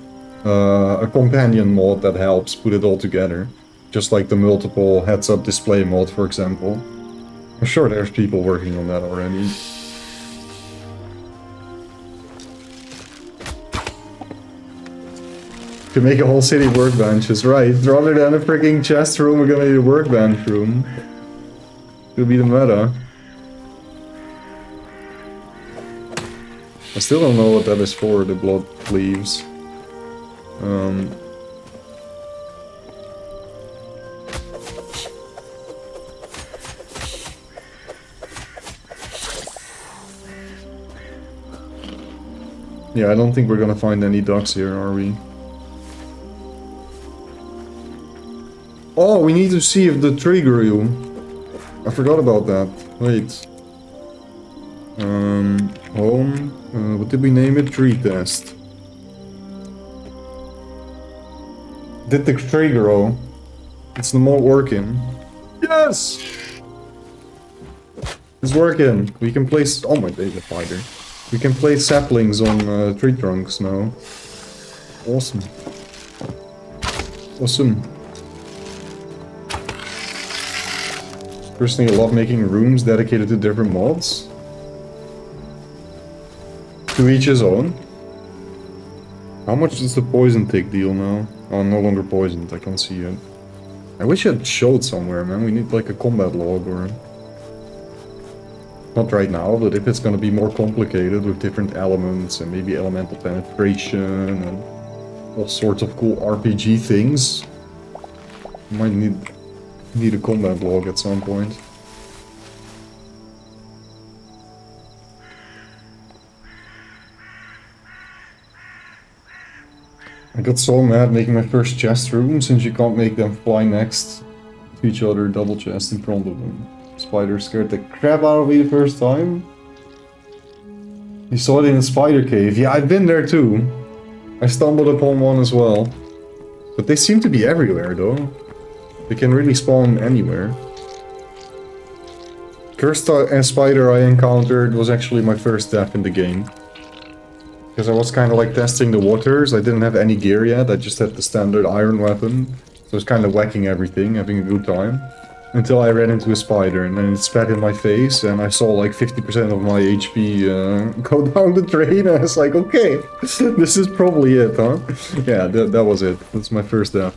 a companion mod that helps put it all together. Just like the multiple heads-up display mod, for example. I'm sure there's people working on that already. To make a whole city workbenches, right? Rather than a freaking chest room, we're gonna need a workbench room. It'll be the meta. I still don't know what that is for, the blood leaves. Yeah, I don't think we're gonna find any ducks here, are we? Oh, we need to see if the tree grew. I forgot about that. Wait. Home. What did we name it? Tree test. Did the tree grow? It's the mod working. Yes! It's working. We can place. Oh my baby spider. We can place saplings on tree trunks now. Awesome. Awesome. Personally, I love making rooms dedicated to different mods. To each his own. How much is the poison tick deal now? Oh, no longer poisoned. I can't see it. I wish it showed somewhere, man. We need like a combat log or... Not right now, but if it's gonna be more complicated with different elements and maybe elemental penetration and all sorts of cool RPG things, we might need a combat log at some point. I got so mad making my first chest room since you can't make them fly next to each other, double chest in front of them. Spider scared the crap out of me the first time. You saw it in a spider cave. Yeah, I've been there too. I stumbled upon one as well. But they seem to be everywhere though. They can really spawn anywhere. First spider I encountered was actually my first death in the game. Because I was kind of like testing the waters. I didn't have any gear yet. I just had the standard iron weapon. So I was kind of whacking everything, having a good time. Until I ran into a spider and then it spat in my face and I saw like 50% of my HP go down the drain. I was like, okay, this is probably it, huh? Yeah, that was it. That's my first death.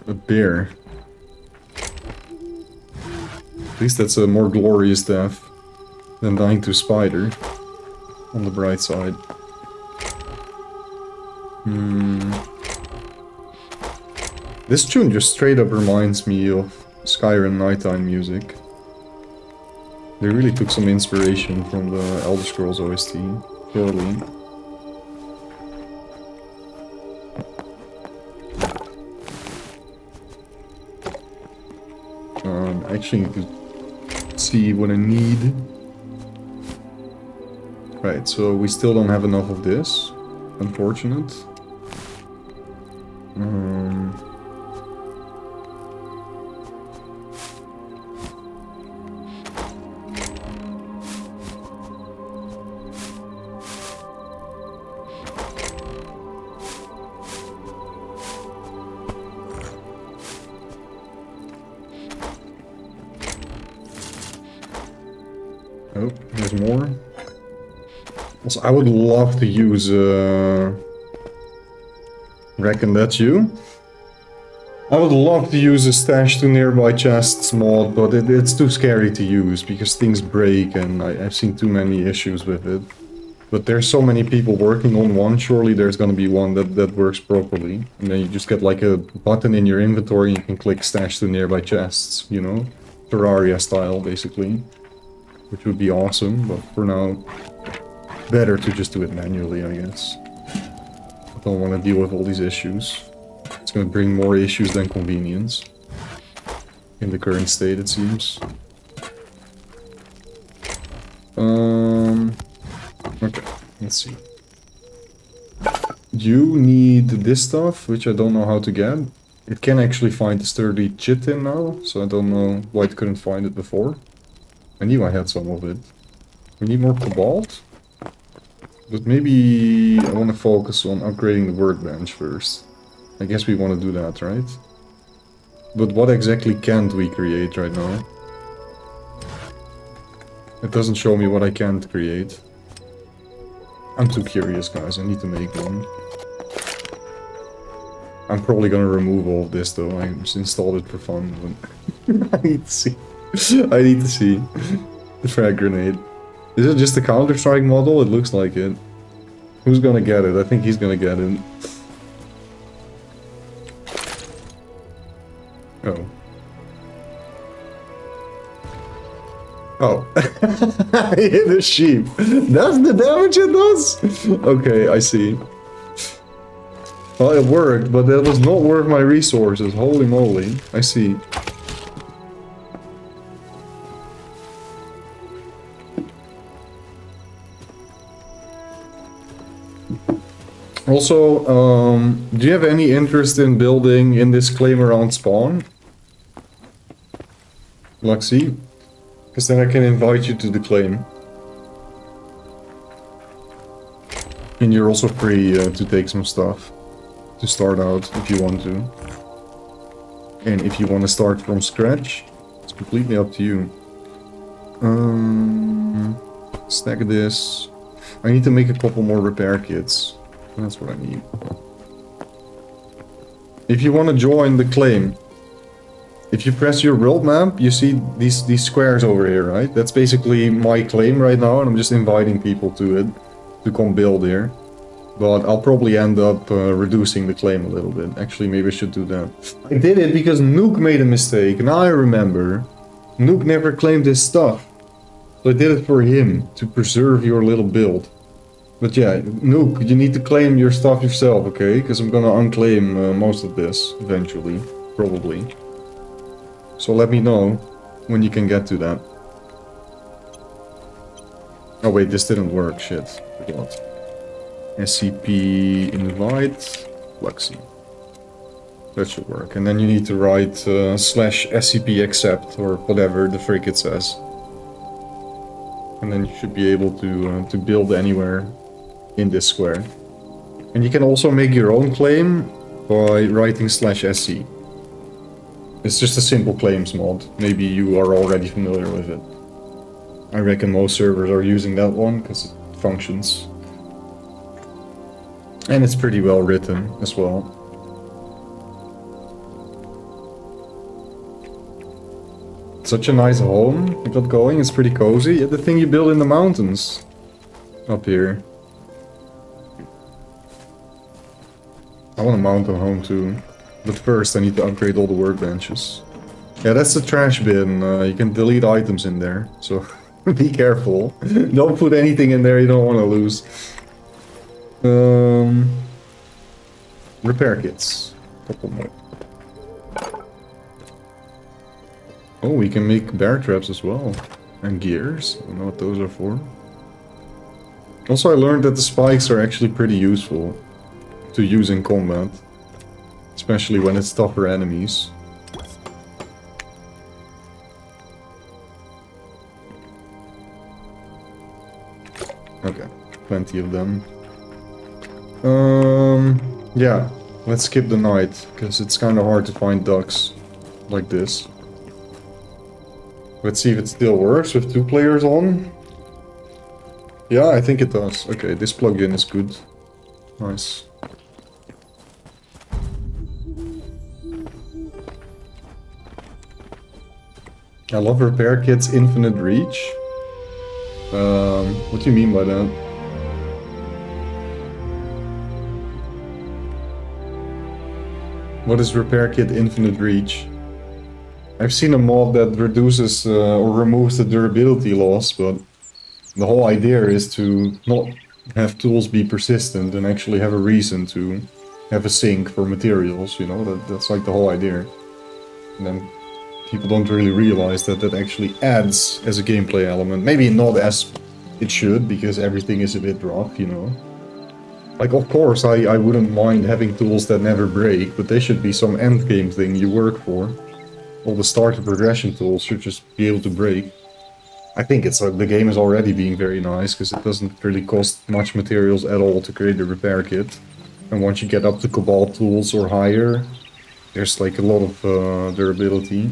A bear. At least that's a more glorious death than dying to a spider. On the bright side. This tune just straight up reminds me of Skyrim nighttime music. They really took some inspiration from the Elder Scrolls OST, surely. I actually need to see what I need. Right, so we still don't have enough of this. Unfortunate. Oh, there's more. Also, I would love to use reckon that's you. I would love to use a stash to nearby chests mod, but it's too scary to use because things break and I've seen too many issues with it. But there's so many people working on one, surely there's gonna be one that works properly. And then you just get like a button in your inventory and you can click stash to nearby chests, you know? Terraria style, basically. Which would be awesome, but for now, better to just do it manually, I guess. I don't want to deal with all these issues. It's going to bring more issues than convenience. In the current state, it seems. Okay, let's see. You need this stuff, which I don't know how to get. It can actually find the sturdy chitin now, so I don't know why it couldn't find it before. I knew I had some of it. We need more cobalt. But maybe I want to focus on upgrading the workbench first. I guess we want to do that, right? But what exactly can't we create right now? It doesn't show me what I can't create. I'm too curious, guys. I need to make one. I'm probably gonna remove all of this, though. I just installed it for fun, but I need to see. I need to see. The frag grenade. Is it just a Counter-Strike model? It looks like it. Who's gonna get it? I think he's gonna get it. Oh. Oh. I hit a sheep. That's the damage it does? Okay, I see. Well, it worked, but that was not worth my resources. Holy moly. I see. Also, do you have any interest in building in this claim around spawn? Luxie? Because then I can invite you to the claim. And you're also free to take some stuff to start out if you want to. And if you want to start from scratch, it's completely up to you. Stack this. I need to make a couple more repair kits. That's what I need. If you want to join the claim, if you press your world map, you see these squares over here, right? That's basically my claim right now, and I'm just inviting people to it to come build here. But I'll probably end up reducing the claim a little bit. Actually, maybe I should do that. I did it because Nuke made a mistake. Now I remember. Nuke never claimed his stuff. So I did it for him, to preserve your little build. But yeah, Nuke, you need to claim your stuff yourself, okay? Because I'm gonna unclaim most of this, eventually. Probably. So let me know when you can get to that. Oh wait, this didn't work, shit. Forgot. SCP invite Luxie. That should work. And then you need to write /SCP accept or whatever the frick it says. And then you should be able to build anywhere in this square. And you can also make your own claim by writing /SC. It's just a simple claims mod. Maybe you are already familiar with it. I reckon most servers are using that one because it functions. And it's pretty well written as well. Such a nice home you got going, it's pretty cozy. Yeah, the thing you build in the mountains up here. I want a mountain home too. But first I need to upgrade all the workbenches. Yeah, that's the trash bin. You can delete items in there, so be careful. Don't put anything in there you don't want to lose. Repair kits. Couple more. Oh, we can make bear traps as well. And gears. I don't know what those are for. Also, I learned that the spikes are actually pretty useful to use in combat. Especially when it's tougher enemies. Okay, plenty of them. Yeah, let's skip the night, because it's kind of hard to find ducks like this. Let's see if it still works with 2 players on. Yeah, I think it does. Okay, this plugin is good. Nice. I love repair kits infinite reach. What do you mean by that? What is repair kit infinite reach? I've seen a mod that reduces or removes the durability loss, but the whole idea is to not have tools be persistent and actually have a reason to have a sink for materials, you know, that's like the whole idea. And then people don't really realize that that actually adds as a gameplay element. Maybe not as it should, because everything is a bit rough, you know. Like, of course, I wouldn't mind having tools that never break, but they should be some endgame thing you work for. All the starter progression tools should just be able to break. I think it's like the game is already being very nice, because it doesn't really cost much materials at all to create a repair kit. And once you get up to Cobalt tools or higher, there's like a lot of durability.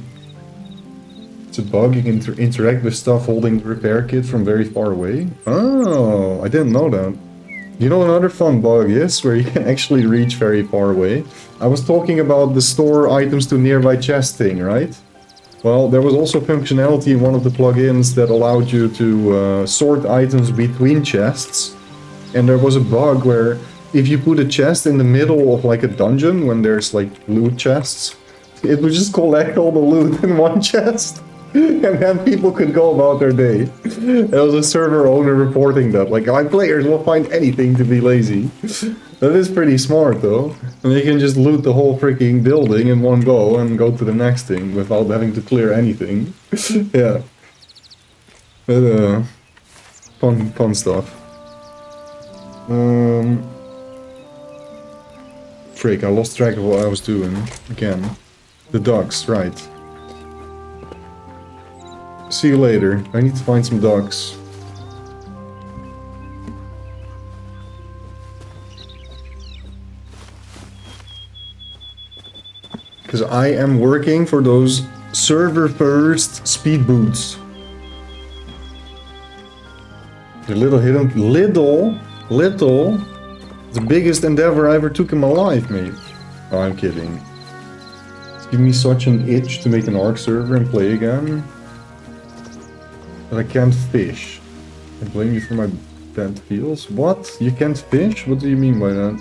It's a bug, you can interact with stuff holding the repair kit from very far away. Oh, I didn't know that. You know another fun bug is where you can actually reach very far away. I was talking about the store items to nearby chest thing, right? Well, there was also functionality in one of the plugins that allowed you to sort items between chests. And there was a bug where if you put a chest in the middle of like a dungeon when there's like loot chests, it would just collect all the loot in one chest. And then people could go about their day. There was a server owner reporting that, like, my players will find anything to be lazy. That is pretty smart, though. And they can just loot the whole freaking building in one go and go to the next thing without having to clear anything. Yeah. But, fun stuff. Frick, I lost track of what I was doing. Again. The ducks, right. See you later. I need to find some ducks. Because I am working for those server first speed boots. The little hidden... Little? The biggest endeavor I ever took in my life, mate. Oh, I'm kidding. It's giving me such an itch to make an Ark server and play again. But I can't fish. I blame you for my bad feels. What? You can't fish? What do you mean by that?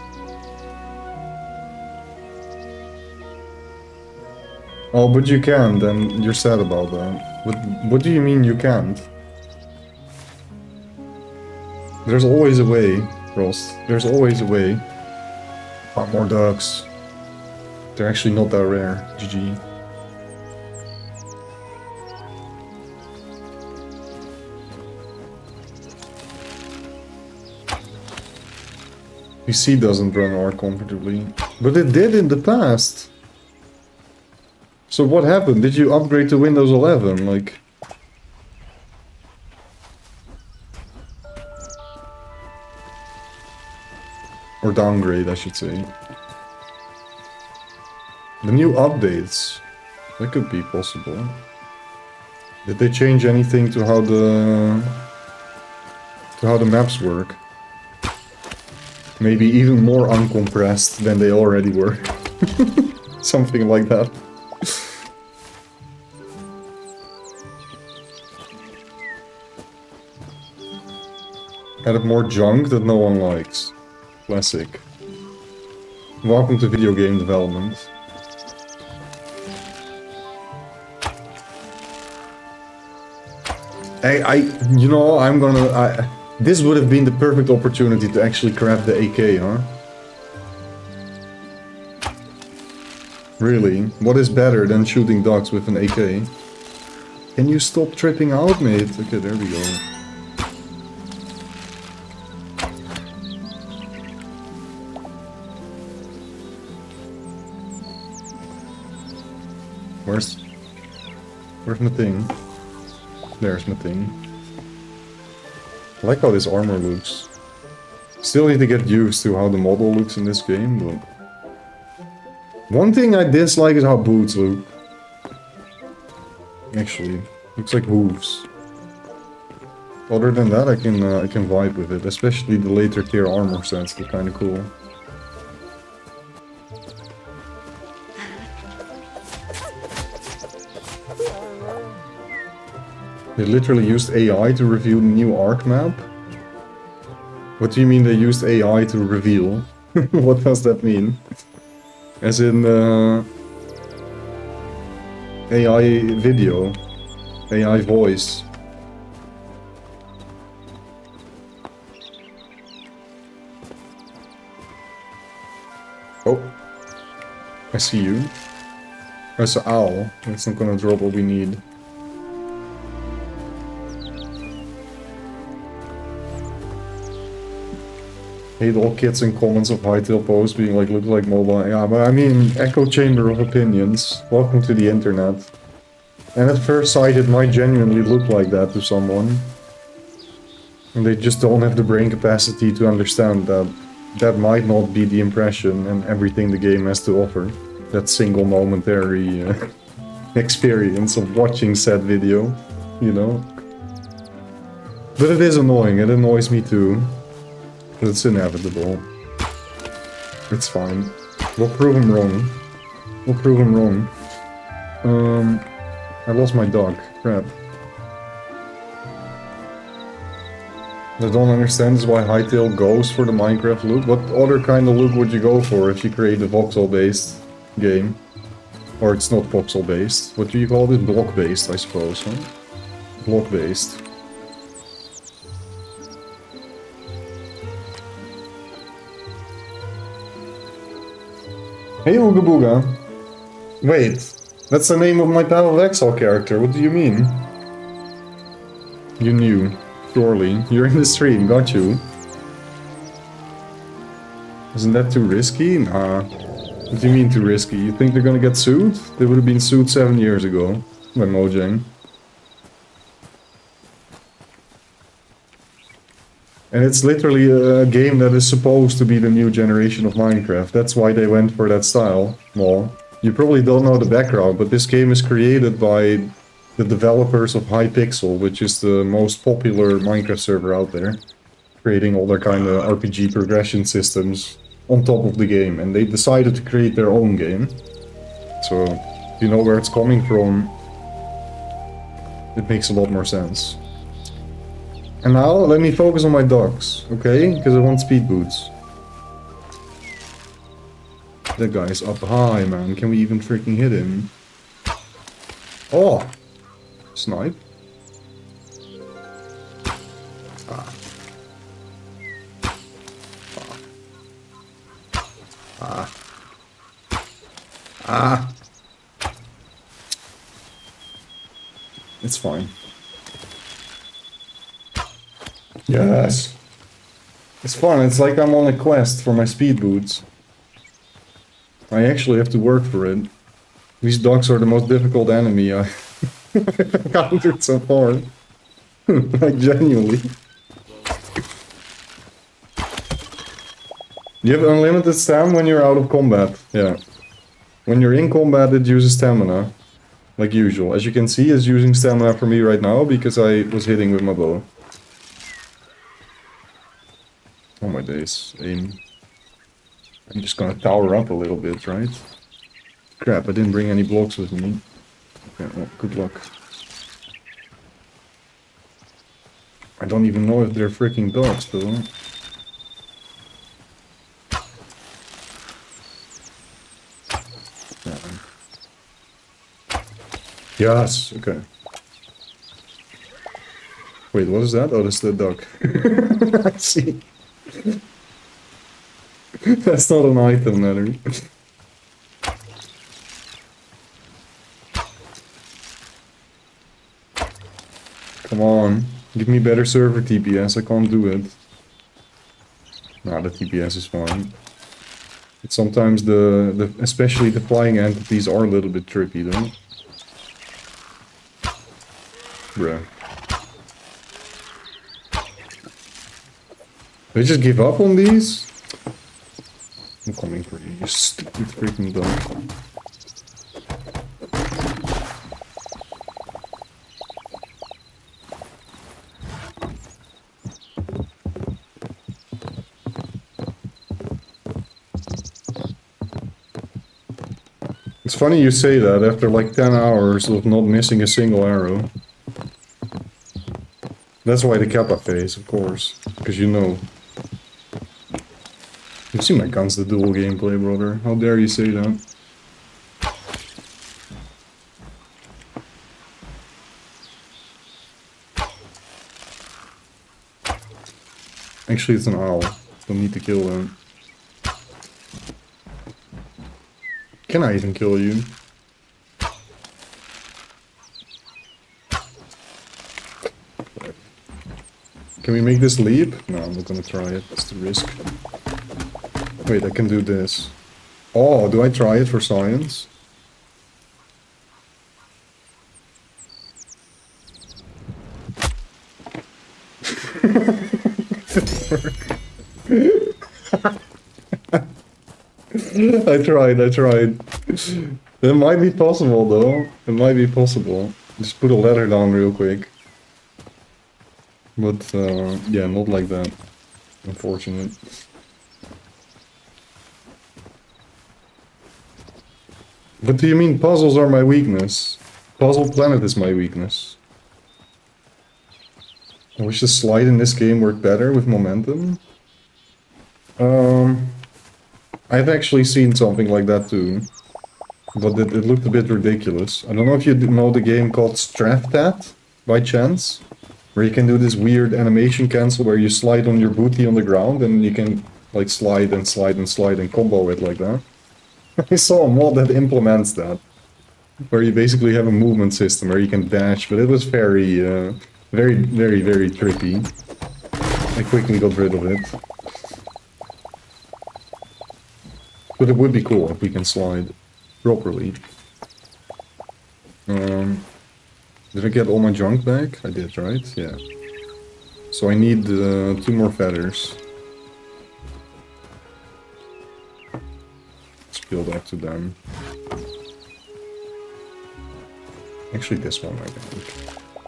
Oh, but you can, then you're sad about that. What do you mean you can't? There's always a way, Rost. There's always a way. Oh, more ducks. They're actually not that rare. GG. PC doesn't run Ark comfortably. But it did in the past. So what happened? Did you upgrade to Windows 11? Like... Or downgrade, I should say. The new updates. That could be possible. Did they change anything to how the maps work? Maybe even more uncompressed than they already were. Something like that. Added more junk that no one likes. Classic. Welcome to video game development. You know, this would have been the perfect opportunity to actually craft the AK, huh? Really? What is better than shooting dogs with an AK? Can you stop tripping out, mate? Okay, there we go. Where's my thing? There's my thing. I like how this armor looks. Still need to get used to how the model looks in this game, but... One thing I dislike is how boots look. Actually, looks like hooves. Other than that, I can vibe with it. Especially the later tier armor sets look kind of cool. They literally used AI to reveal the new Ark map? What do you mean they used AI to reveal? What does that mean? As in AI video, AI voice. Oh, I see you. There's an owl. That's not gonna drop what we need. Hate all kids in comments of Hytale posts being like, look like mobile. Yeah, but I mean, echo chamber of opinions. Welcome to the internet. And at first sight it might genuinely look like that to someone. And they just don't have the brain capacity to understand that that might not be the impression and everything the game has to offer. That single momentary experience of watching said video, you know. But it is annoying, it annoys me too. But it's inevitable. It's fine. We'll prove him wrong. We'll prove him wrong. I lost my dog. Crap. What I don't understand is why Hytale goes for the Minecraft look. What other kind of look would you go for if you create a voxel-based game? Or it's not voxel-based. What do you call it? Block-based, I suppose, huh? Block-based. Hey, Ooga Booga. Wait, that's the name of my Path of Exile character. What do you mean? You knew. Surely. You're in the stream, got you. Isn't that too risky? Nah. What do you mean too risky? You think they're gonna get sued? They would have been sued 7 years ago by Mojang. And it's literally a game that is supposed to be the new generation of Minecraft. That's why they went for that style. Well, you probably don't know the background, but this game is created by the developers of Hypixel, which is the most popular Minecraft server out there. Creating all their kind of RPG progression systems on top of the game, and they decided to create their own game. So, if you know where it's coming from, it makes a lot more sense. And now, let me focus on my dogs, okay? Because I want speed boots. That guy's up high, man. Can we even freaking hit him? Oh! Snipe. Ah. Ah. Ah. It's fine. Yes. It's fun. It's like I'm on a quest for my speed boots. I actually have to work for it. These dogs are the most difficult enemy I've encountered so far. Like, genuinely. You have unlimited stamina when you're out of combat. Yeah. When you're in combat, it uses stamina. Like usual. As you can see, it's using stamina for me right now because I was hitting with my bow. Oh my days. Aim. I'm just gonna tower up a little bit, right? Crap, I didn't bring any blocks with me. Okay, well, good luck. I don't even know if they're freaking dogs, though. Yes, okay. Wait, what is that? Oh, that's the duck. I see. That's not an item, Netter. Come on, give me better server TPS, I can't do it. Nah, the TPS is fine. But sometimes especially the flying entities are a little bit trippy though. Bruh. Did I just give up on these? I'm coming for you, you stupid freaking dog. It's funny you say that after like 10 hours of not missing a single arrow. That's why the Kappa phase, of course, because you know. You see my guns, the dual gameplay, brother. How dare you say that? Actually, it's an owl. Don't need to kill them. Can I even kill you? Can we make this leap? No, I'm not gonna try it. That's the risk. Wait, I can do this. Oh, do I try it for science? I tried. That might be possible though. It might be possible. Just put a ladder down real quick. But, yeah, not like that. Unfortunate. What do you mean puzzles are my weakness? Puzzle Planet is my weakness. I wish the slide in this game worked better with momentum. I've actually seen something like that too. But it looked a bit ridiculous. I don't know if you know the game called Straftat, by chance. Where you can do this weird animation cancel where you slide on your booty on the ground and you can like slide and slide and slide and combo it like that. I saw a mod that implements that. Where you basically have a movement system where you can dash, but it was very, very tricky. I quickly got rid of it. But it would be cool if we can slide properly. Did I get all my junk back? I did, right? Yeah. So I need 2 more feathers. Let's build up to them. Actually, this one I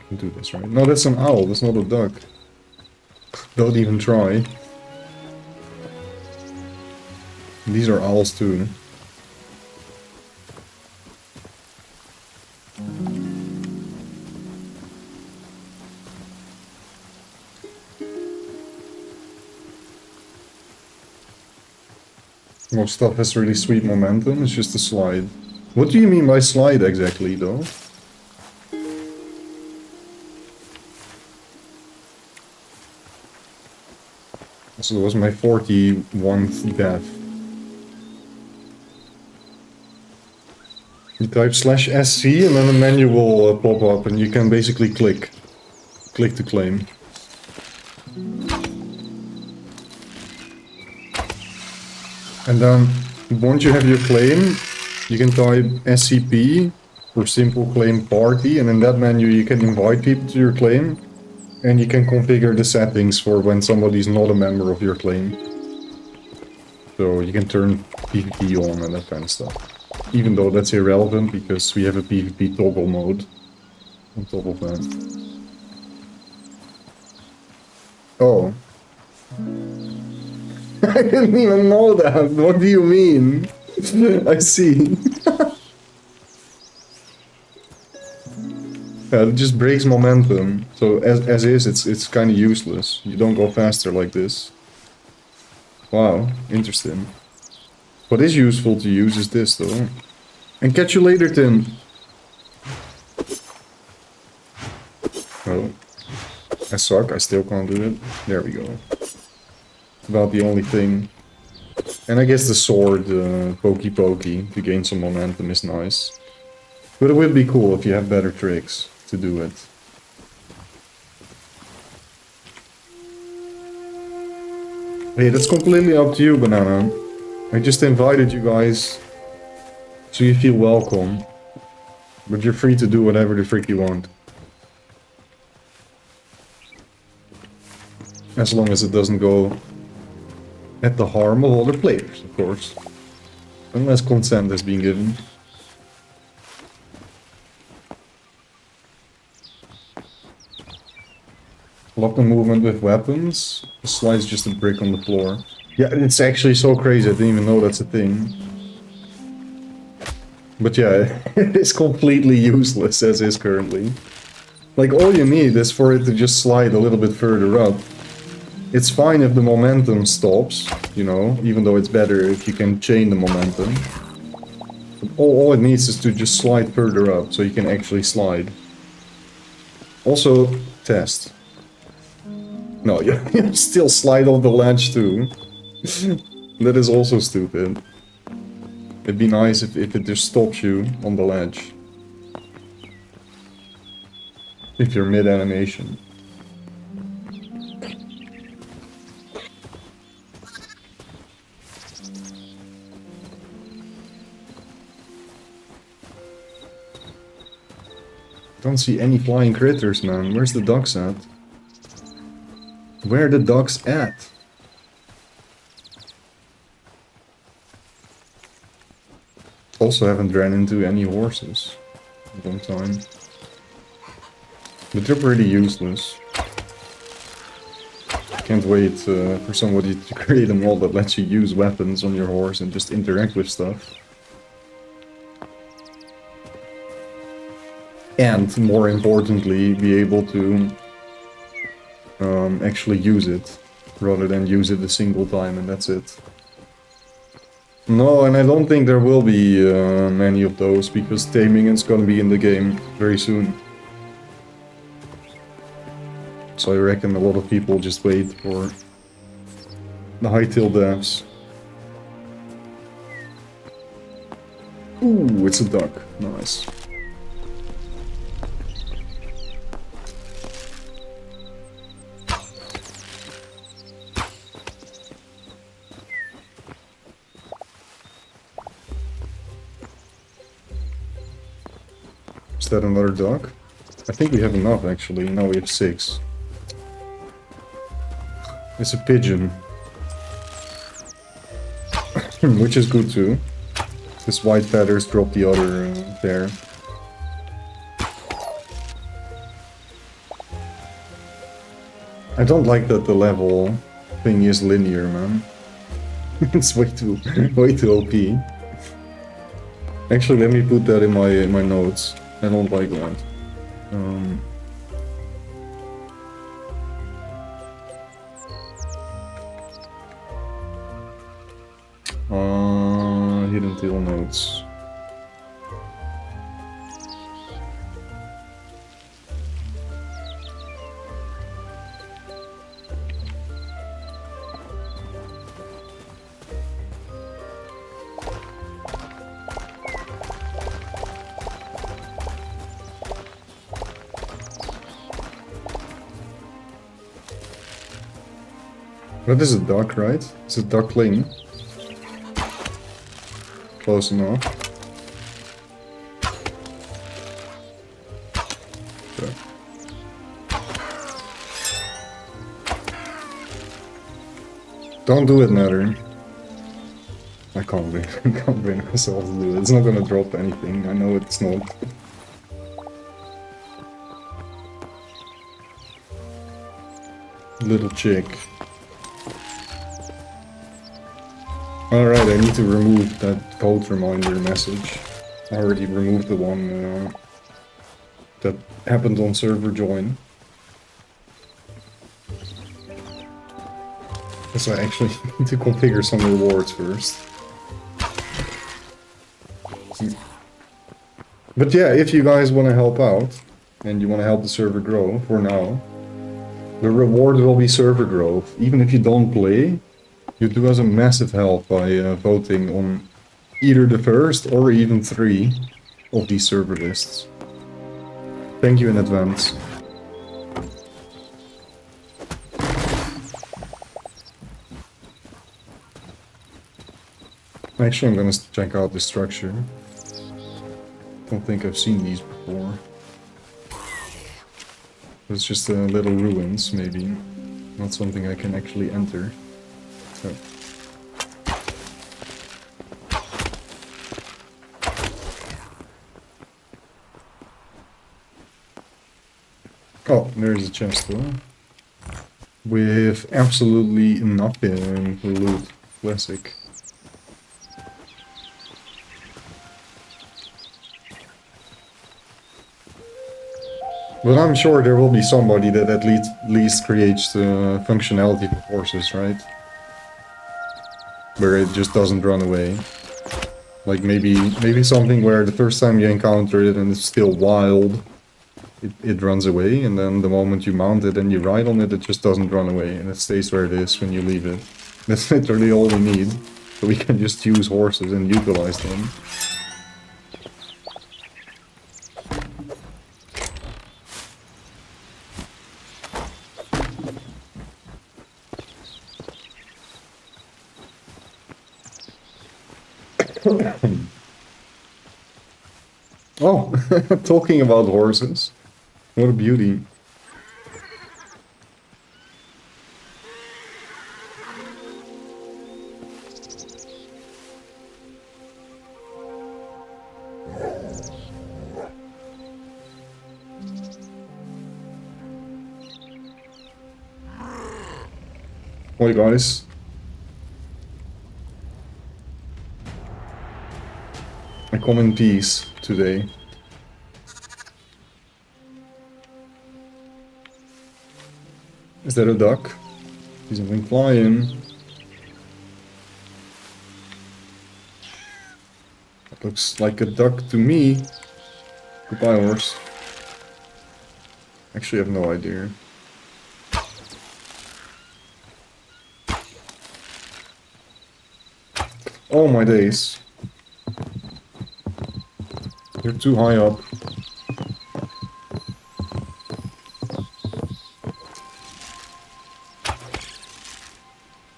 can do this, right? No, that's an owl. That's not a duck. Don't even try. These are owls too. Most stuff has really sweet momentum. It's just a slide. What do you mean by slide exactly, though? So it was my 41st death. You type /SC and then a menu will pop up and you can basically click to claim. And then once you have your claim, you can type SCP for simple claim party, and in that menu you can invite people to your claim. And you can configure the settings for when somebody's not a member of your claim. So you can turn PvP on and that kind of stuff. Even though that's irrelevant because we have a PvP toggle mode on top of that. Oh. I didn't even know that. What do you mean? I see. Yeah, it just breaks momentum. So as is, it's kind of useless. You don't go faster like this. Wow, interesting. What is useful to use is this though. And catch you later, Tim. Oh, I suck. I still can't do it. There we go. About the only thing. And I guess the sword, pokey pokey, to gain some momentum is nice. But it would be cool if you have better tricks to do it. Hey, that's completely up to you, Banana. I just invited you guys so you feel welcome. But you're free to do whatever the frick you want. As long as it doesn't go at the harm of other players, of course. Unless consent has been given. Lock the movement with weapons. The slide's just a brick on the floor. Yeah, it's actually so crazy, I didn't even know that's a thing. But yeah, it is completely useless as is currently. Like, all you need is for it to just slide a little bit further up. It's fine if the momentum stops, you know, even though it's better if you can chain the momentum. But all it needs is to just slide further up, so you can actually slide. Also, test. No, you still slide off the ledge too. That is also stupid. It'd be nice if it just stops you on the ledge. If you're mid-animation. Don't see any flying critters, man. Where's the ducks at? Where are the ducks at? Also haven't ran into any horses in a long time. But they're pretty useless. Can't wait for somebody to create a mod that lets you use weapons on your horse and just interact with stuff. And, more importantly, be able to actually use it, rather than use it a single time and that's it. No, and I don't think there will be many of those, because taming is gonna be in the game very soon. So I reckon a lot of people just wait for the Hytale devs. Ooh, it's a duck. Nice. Is that another duck? I think we have enough, actually. No, we have 6. It's a pigeon. Which is good too. This white feathers drop the other pair. I don't like that the level thing is linear, man. It's way too OP. Actually, let me put that in my notes. I don't like that. Hiddentale notes. That is a duck, right? It's a duckling. Close enough. Okay. Don't do it, Netter. I can't bring myself to do it. It's not gonna drop anything. I know it's not. Little chick. Alright, I need to remove that code reminder message. I already removed the one that happened on server join. So I actually need to configure some rewards first. But yeah, if you guys want to help out, and you want to help the server grow, for now, the reward will be server growth. Even if you don't play, you do us a massive help by voting on either the first or even 3 of these server lists. Thank you in advance. Actually, I'm gonna check out the structure. Don't think I've seen these before. It's just little ruins, maybe. Not something I can actually enter. So. Oh, there's a chest though. With absolutely nothing to loot. Classic. But I'm sure there will be somebody that at least creates the functionality for horses, right? Where it just doesn't run away. Like maybe something where the first time you encounter it and it's still wild, it runs away, and then the moment you mount it and you ride on it, it just doesn't run away, and it stays where it is when you leave it. That's literally all we need. So we can just use horses and utilize them. Oh, talking about horses. What a beauty. Hi guys. I come in peace today. Is that a duck? He's something flying. Looks like a duck to me. Goodbye, horse. Actually, I have no idea. Oh my days. You're too high up.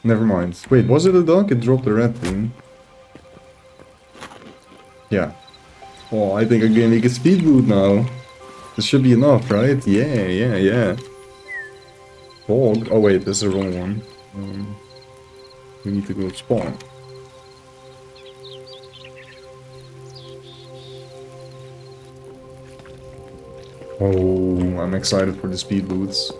Never mind. Wait, was it a duck? It dropped a red thing. Yeah. Oh, I think I can make a speed boot now. This should be enough, right? Yeah. Fog. Oh wait, this is the wrong one. We need to go spawn. Oh, I'm excited for the speed boots.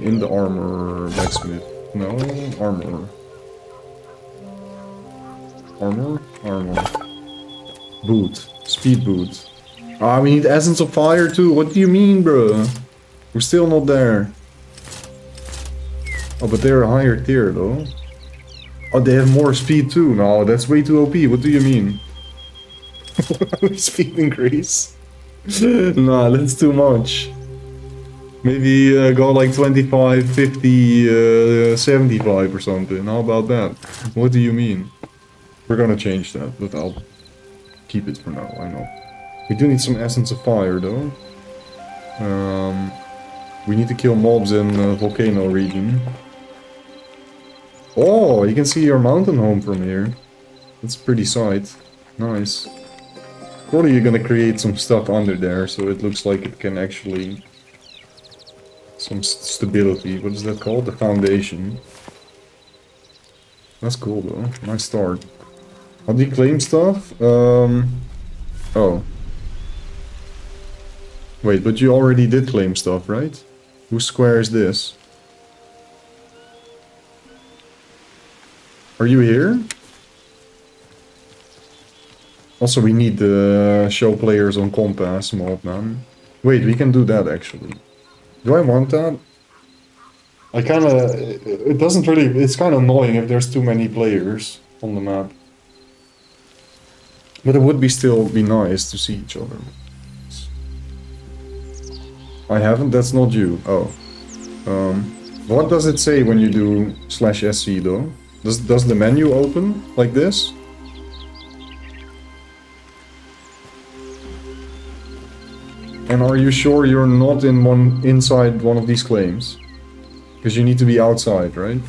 In the armor blacksmith. No, armor. Armor. Boot. Speed boot. Ah, we need Essence of Fire too. What do you mean, bro? We're still not there. Oh, but they're a higher tier though. Oh, they have more speed too. No, that's way too OP. What do you mean? Speed increase? Nah, that's too much. Maybe go like 25, 50, 75 or something. How about that? What do you mean? We're gonna change that, but I'll keep it for now, I know. We do need some Essence of Fire though. We need to kill mobs in Volcano region. Oh, you can see your mountain home from here. That's a pretty sight. Nice. Probably you're gonna create some stuff under there, so it looks like it can actually... Some stability. What is that called? The foundation. That's cool though. Nice start. How do you claim stuff? Oh. Wait, but you already did claim stuff, right? Whose square is this? Are you here? Also, we need the show players on compass mod, man. Wait, we can do that actually. Do I want that? I kinda... It doesn't really... It's kinda annoying if there's too many players on the map. But it would still be nice to see each other. I haven't? That's not you. Oh. What does it say when you do /sc though? Does the menu open like this? And are you sure you're not inside one of these claims? Because you need to be outside, right?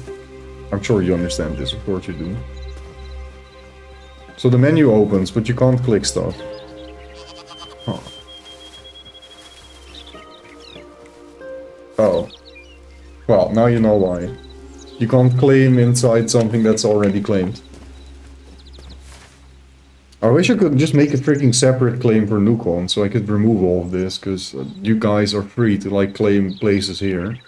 I'm sure you understand this, of course you do. So the menu opens, but you can't click stuff. Huh. Oh. Well, now you know why. You can't claim inside something that's already claimed. I wish I could just make a freaking separate claim for Nukon, so I could remove all of this, because you guys are free to like claim places here.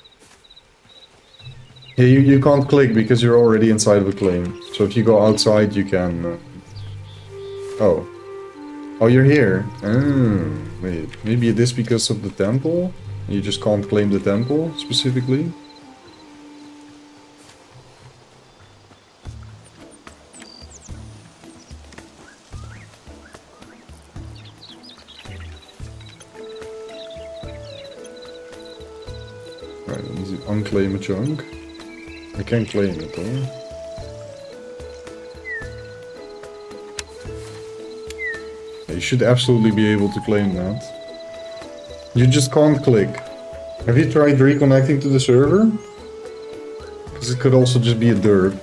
Yeah, you can't click because you're already inside of a claim. So if you go outside, you can... Oh. Oh, you're here. Oh, wait. Maybe it is because of the temple? You just can't claim the temple, specifically? Alright, then is it unclaim a chunk? I can claim it though. You should absolutely be able to claim that. You just can't click. Have you tried reconnecting to the server? Because it could also just be a derp.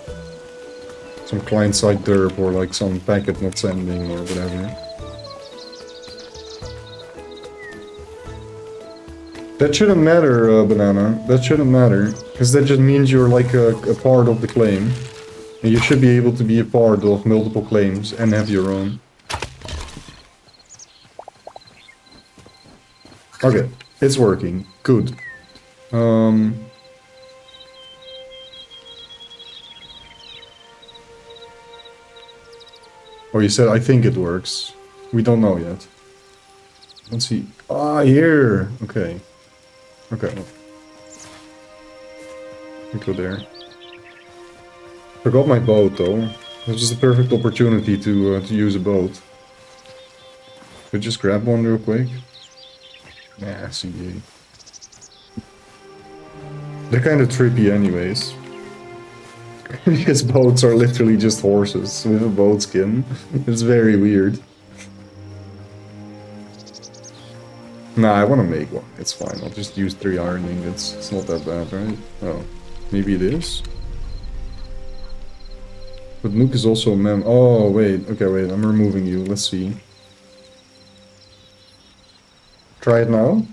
Some client-side derp or like some packet not sending or whatever. That shouldn't matter, Banana. That shouldn't matter. Because that just means you're like a part of the claim. And you should be able to be a part of multiple claims and have your own. Okay, it's working. Good. Oh, you said I think it works. We don't know yet. Let's see. Ah, here. Okay. Okay. We go there. Forgot my boat though. This is the perfect opportunity to use a boat. Could just grab one real quick. Nah, CA. They're kind of trippy anyways. Because boats are literally just horses with a boat skin. It's very weird. Nah, I want to make one. It's fine. I'll just use 3 iron ingots. It's not that bad, right? Oh, maybe it is? But Nuke is also a mem. Oh, wait. Okay, wait. I'm removing you. Let's see. Try it now.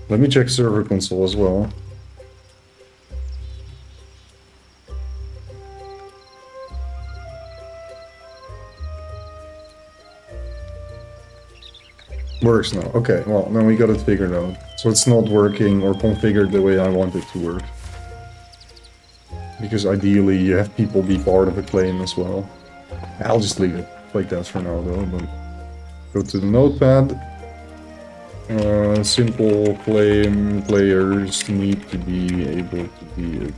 Let me check server console as well. Works now. Okay, well, then we got it figured out. So it's not working or configured the way I want it to work. Because ideally you have people be part of a claim as well. I'll just leave it like that for now though, but go to the notepad. Simple claim players need to be able to be a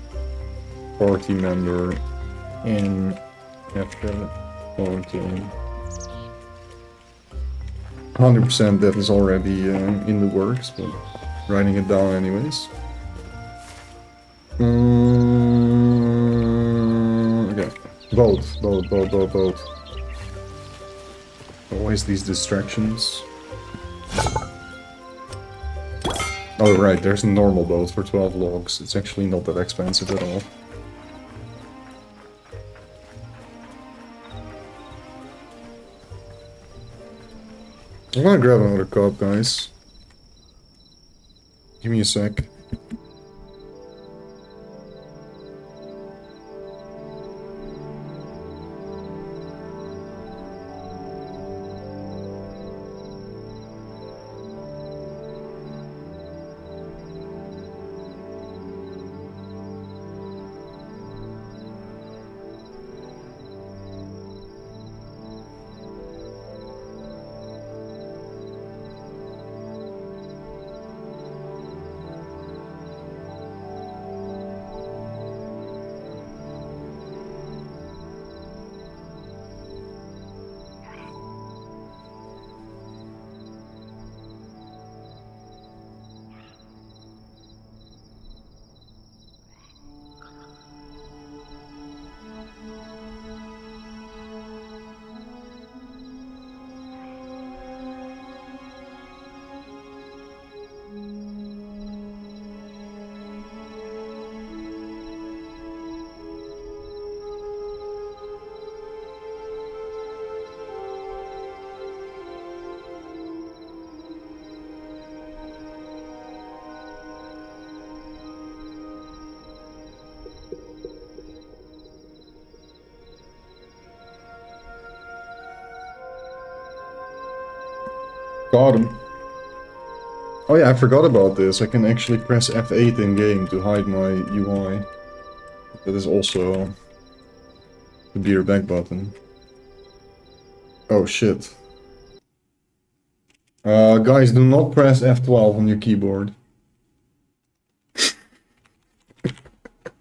party member in after 100% that is already in the works, but writing it down anyways. Okay, vote. Always these distractions. Oh right, there's a normal boat for 12 logs. It's actually not that expensive at all. I'm gonna grab another cup, guys. Give me a sec. Got him. Oh yeah, I forgot about this. I can actually press F8 in game to hide my UI. That is also the be your back button. Oh shit. Guys, do not press F12 on your keyboard.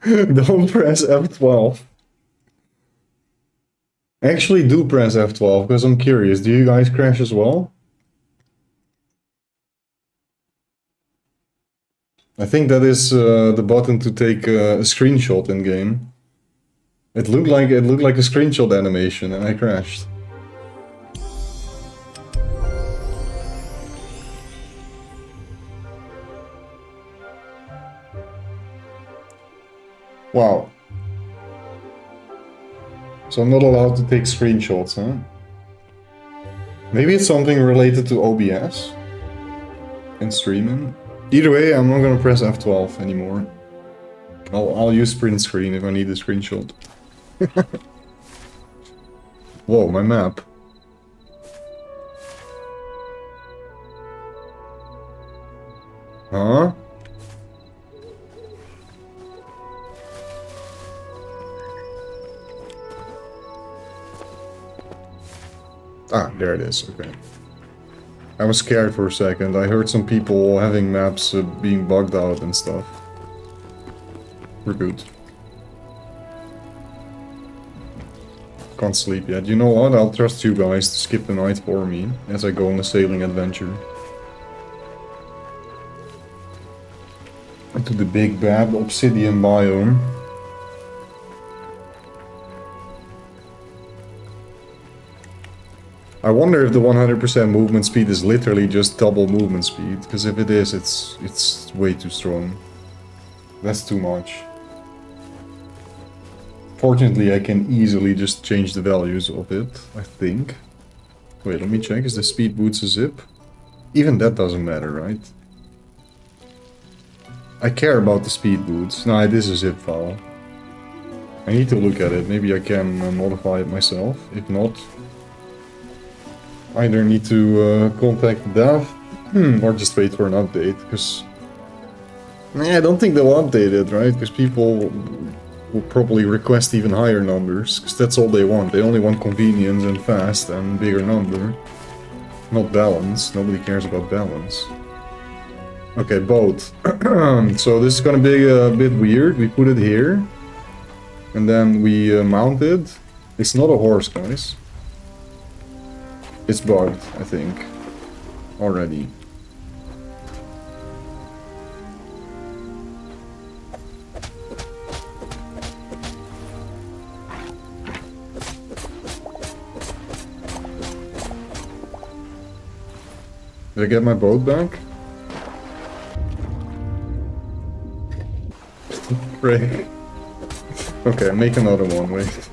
Don't press F12. Actually do press F12 because I'm curious. Do you guys crash as well? I think that is the button to take a screenshot in game. It looked like a screenshot animation, and I crashed. Wow. So I'm not allowed to take screenshots, huh? Maybe it's something related to OBS and streaming. Either way, I'm not gonna press F12 anymore. I'll use print screen if I need a screenshot. Whoa, my map. Huh? Ah, there it is, okay. I was scared for a second. I heard some people having maps being bugged out and stuff. We're good. Can't sleep yet. You know what? I'll trust you guys to skip the night for me as I go on a sailing adventure. Into the big bad obsidian biome. I wonder if the 100% movement speed is literally just double movement speed, because if it is, it's way too strong. That's too much. Fortunately, I can easily just change the values of it, I think. Wait, let me check. Is the speed boots a zip? Even that doesn't matter, right? I care about the speed boots. No, it is a zip file. I need to look at it. Maybe I can modify it myself. If not, either need to contact dev or just wait for an update, because I don't think they'll update it, right? Because people will probably request even higher numbers, because that's all they want. They only want convenience and fast and bigger number, not balance. Nobody cares about balance. Okay, boat. So this is gonna be a bit weird. We put it here, and then we mount it. It's not a horse, guys. It's bugged, I think, already. Did I get my boat back? Great. Okay, make another one, wait.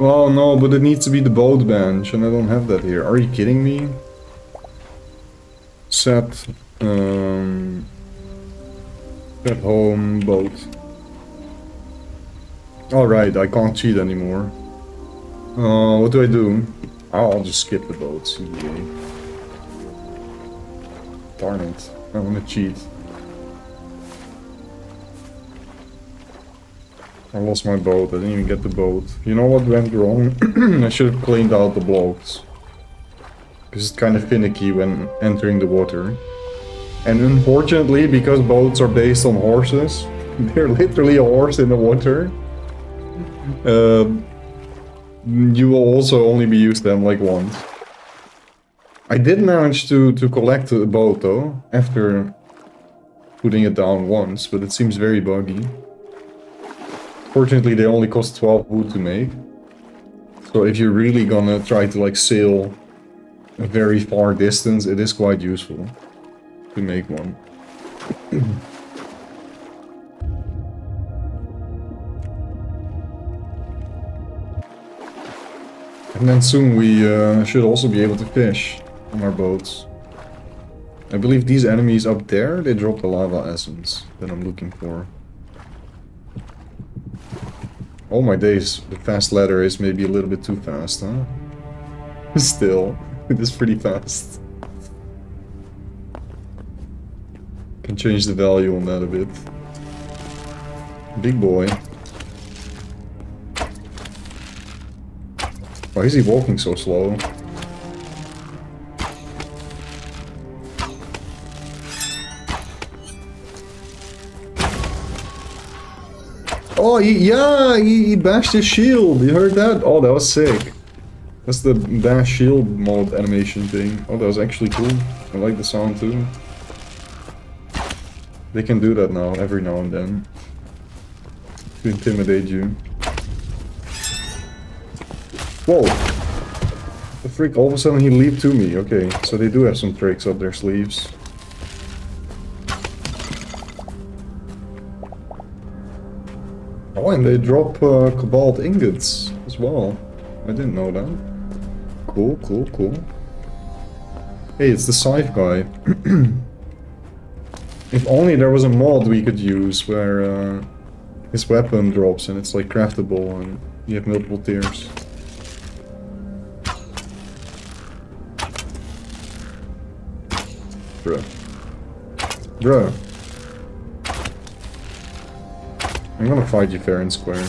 Oh no, but it needs to be the boat bench, and I don't have that here. Are you kidding me? Set, set home boat. Alright, I can't cheat anymore. What do I do? I'll just skip the boat, CBA. Darn it, I wanna cheat. I lost my boat, I didn't even get the boat. You know what went wrong? I should have cleaned out the blocks. Because it's kind of finicky when entering the water. And unfortunately, because boats are based on horses, they're literally a horse in the water. You will also only be used them like once. I did manage to collect a boat though, after putting it down once, but it seems very buggy. Fortunately, they only cost 12 wood to make. So if you're really gonna try to like sail a very far distance, it is quite useful to make one. And then soon we should also be able to fish on our boats. I believe these enemies up there, they drop the lava essence that I'm looking for. Oh my days, the fast ladder is maybe a little bit too fast, huh? Still, it is pretty fast. Can change the value on that a bit. Big boy. Why is he walking so slow? Oh, he bashed his shield. You heard that? Oh, that was sick. That's the bash shield mod animation thing. Oh, that was actually cool. I like the sound too. They can do that now, every now and then. To intimidate you. Whoa! The frick, all of a sudden he leaped to me. Okay, so they do have some tricks up their sleeves. Oh, and they drop cobalt ingots as well. I didn't know that. Cool, cool, cool. Hey, it's the scythe guy. If only there was a mod we could use where his weapon drops and it's like craftable and you have multiple tiers. Bruh. Bruh. I'm gonna fight you fair and square.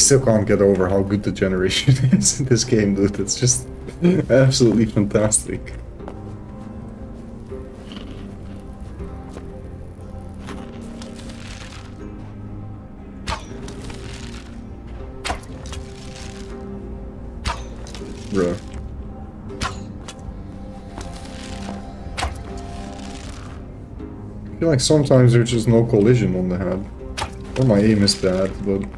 still can't get over how good the generation is in this game, dude. It's just absolutely fantastic. Bruh. I feel like sometimes there's just no collision on the head. Or my aim is bad, but...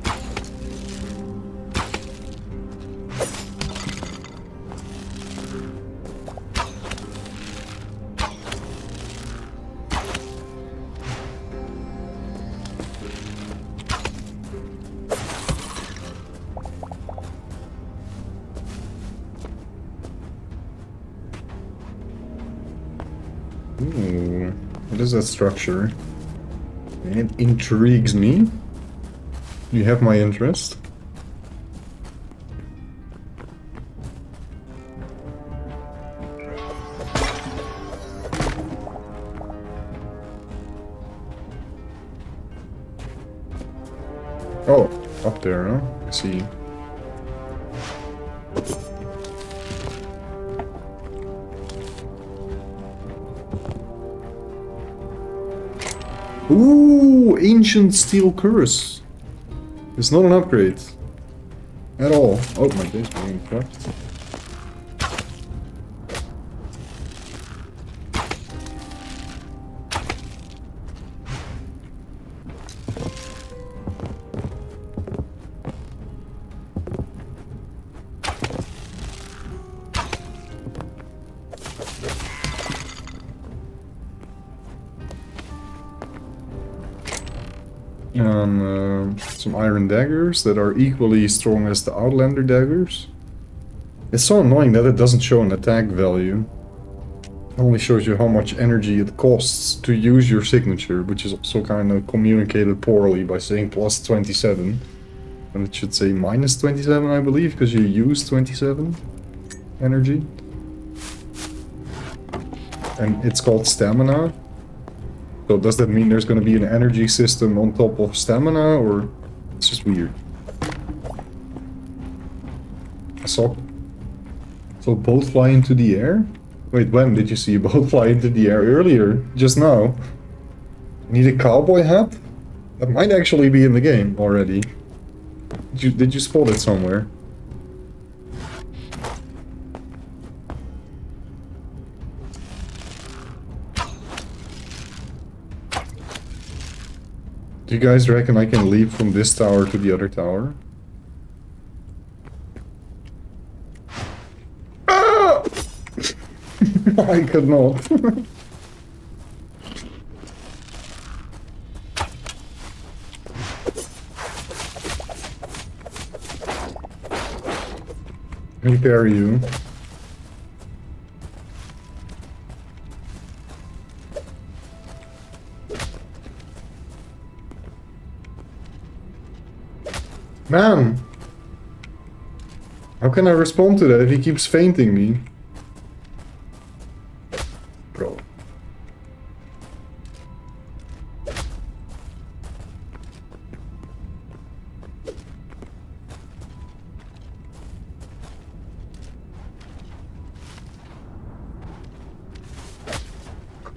Ooh, what is that structure? It intrigues me. You have my interest. Oh, up there, huh? I see. Ooh, ancient steel curse. It's not an upgrade. At all. Oh, my days being fucked. Some iron daggers that are equally strong as the Outlander daggers. It's so annoying that it doesn't show an attack value. It only shows you how much energy it costs to use your signature, which is also kind of communicated poorly by saying plus 27. And it should say minus 27, I believe, because you use 27 energy. And it's called stamina. So does that mean there's going to be an energy system on top of stamina, or it's just weird? I saw a boat fly into the air? Wait, when did you see a boat fly into the air? Earlier, just now. Need a cowboy hat? That might actually be in the game already. Did you spot it somewhere? Do you guys reckon I can leap from this tower to the other tower? Ah! I could not. Repair you. Man! How can I respond to that if he keeps fainting me? Bro.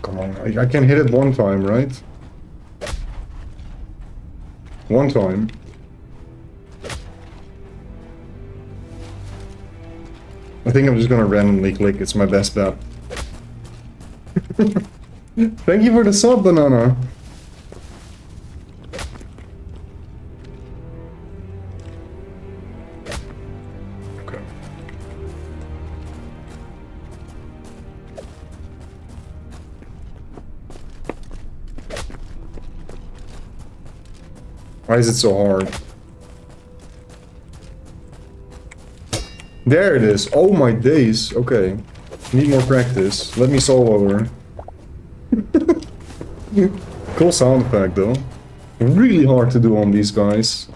Come on, I can hit it one time, right? One time. I think I'm just gonna randomly click, it's my best bet. Thank you for the sub, Banana! Okay. Why is it so hard? There it is. Oh my days. Okay. Need more practice. Let me solo her. Cool sound effect though. Really hard to do on these guys.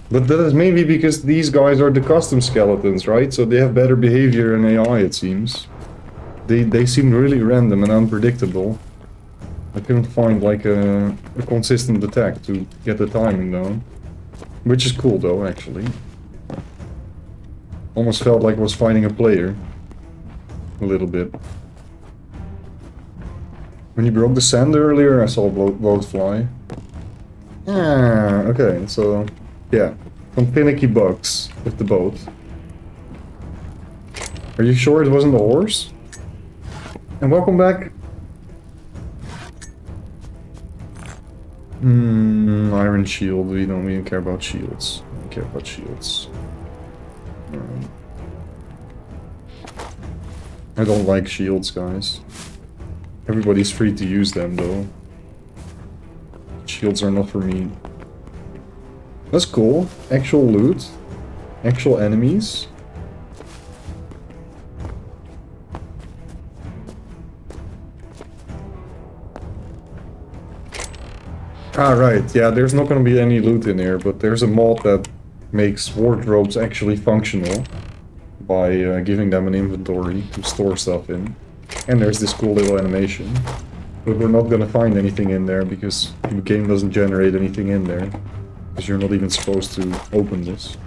But that is maybe because these guys are the custom skeletons, right? So they have better behavior in AI, it seems. They seem really random and unpredictable. I couldn't find like a consistent attack to get the timing down. Which is cool though, actually. Almost felt like I was fighting a player. A little bit. When you broke the sand earlier, I saw a boat fly. Ah, okay, so... yeah. Some finicky bugs with the boat. Are you sure it wasn't a horse? And welcome back. Iron shield. We don't even care about shields. We don't care about shields. I don't like shields, guys. Everybody's free to use them, though. Shields are not for me. That's cool. Actual loot. Actual enemies. Ah, right. Yeah, there's not gonna be any loot in here, but there's a mod that makes wardrobes actually functional by giving them an inventory to store stuff in. And there's this cool little animation. But we're not gonna find anything in there because the game doesn't generate anything in there. Because you're not even supposed to open this.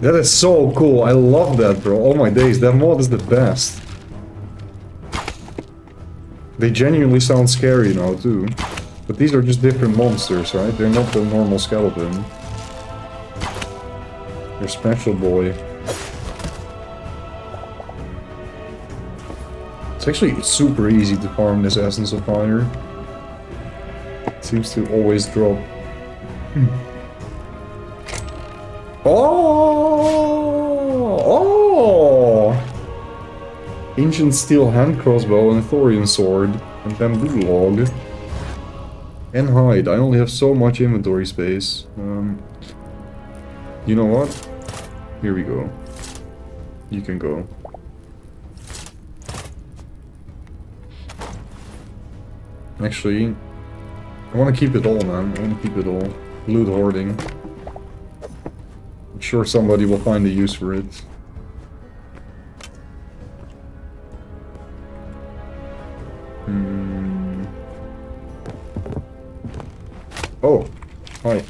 That is so cool. I love that, bro. Oh my days, that mod is the best. They genuinely sound scary now, too. But these are just different monsters, right? They're not the normal skeleton. They're special, boy. It's actually super easy to farm this Essence of Fire. It seems to always drop. Oh! Ancient steel hand crossbow and a thorium sword and bamboo log. And hide. I only have so much inventory space. You know what? Here we go. You can go. Actually, I want to keep it all, man. I want to keep it all. Loot hoarding. I'm sure somebody will find a use for it. Oh, hi.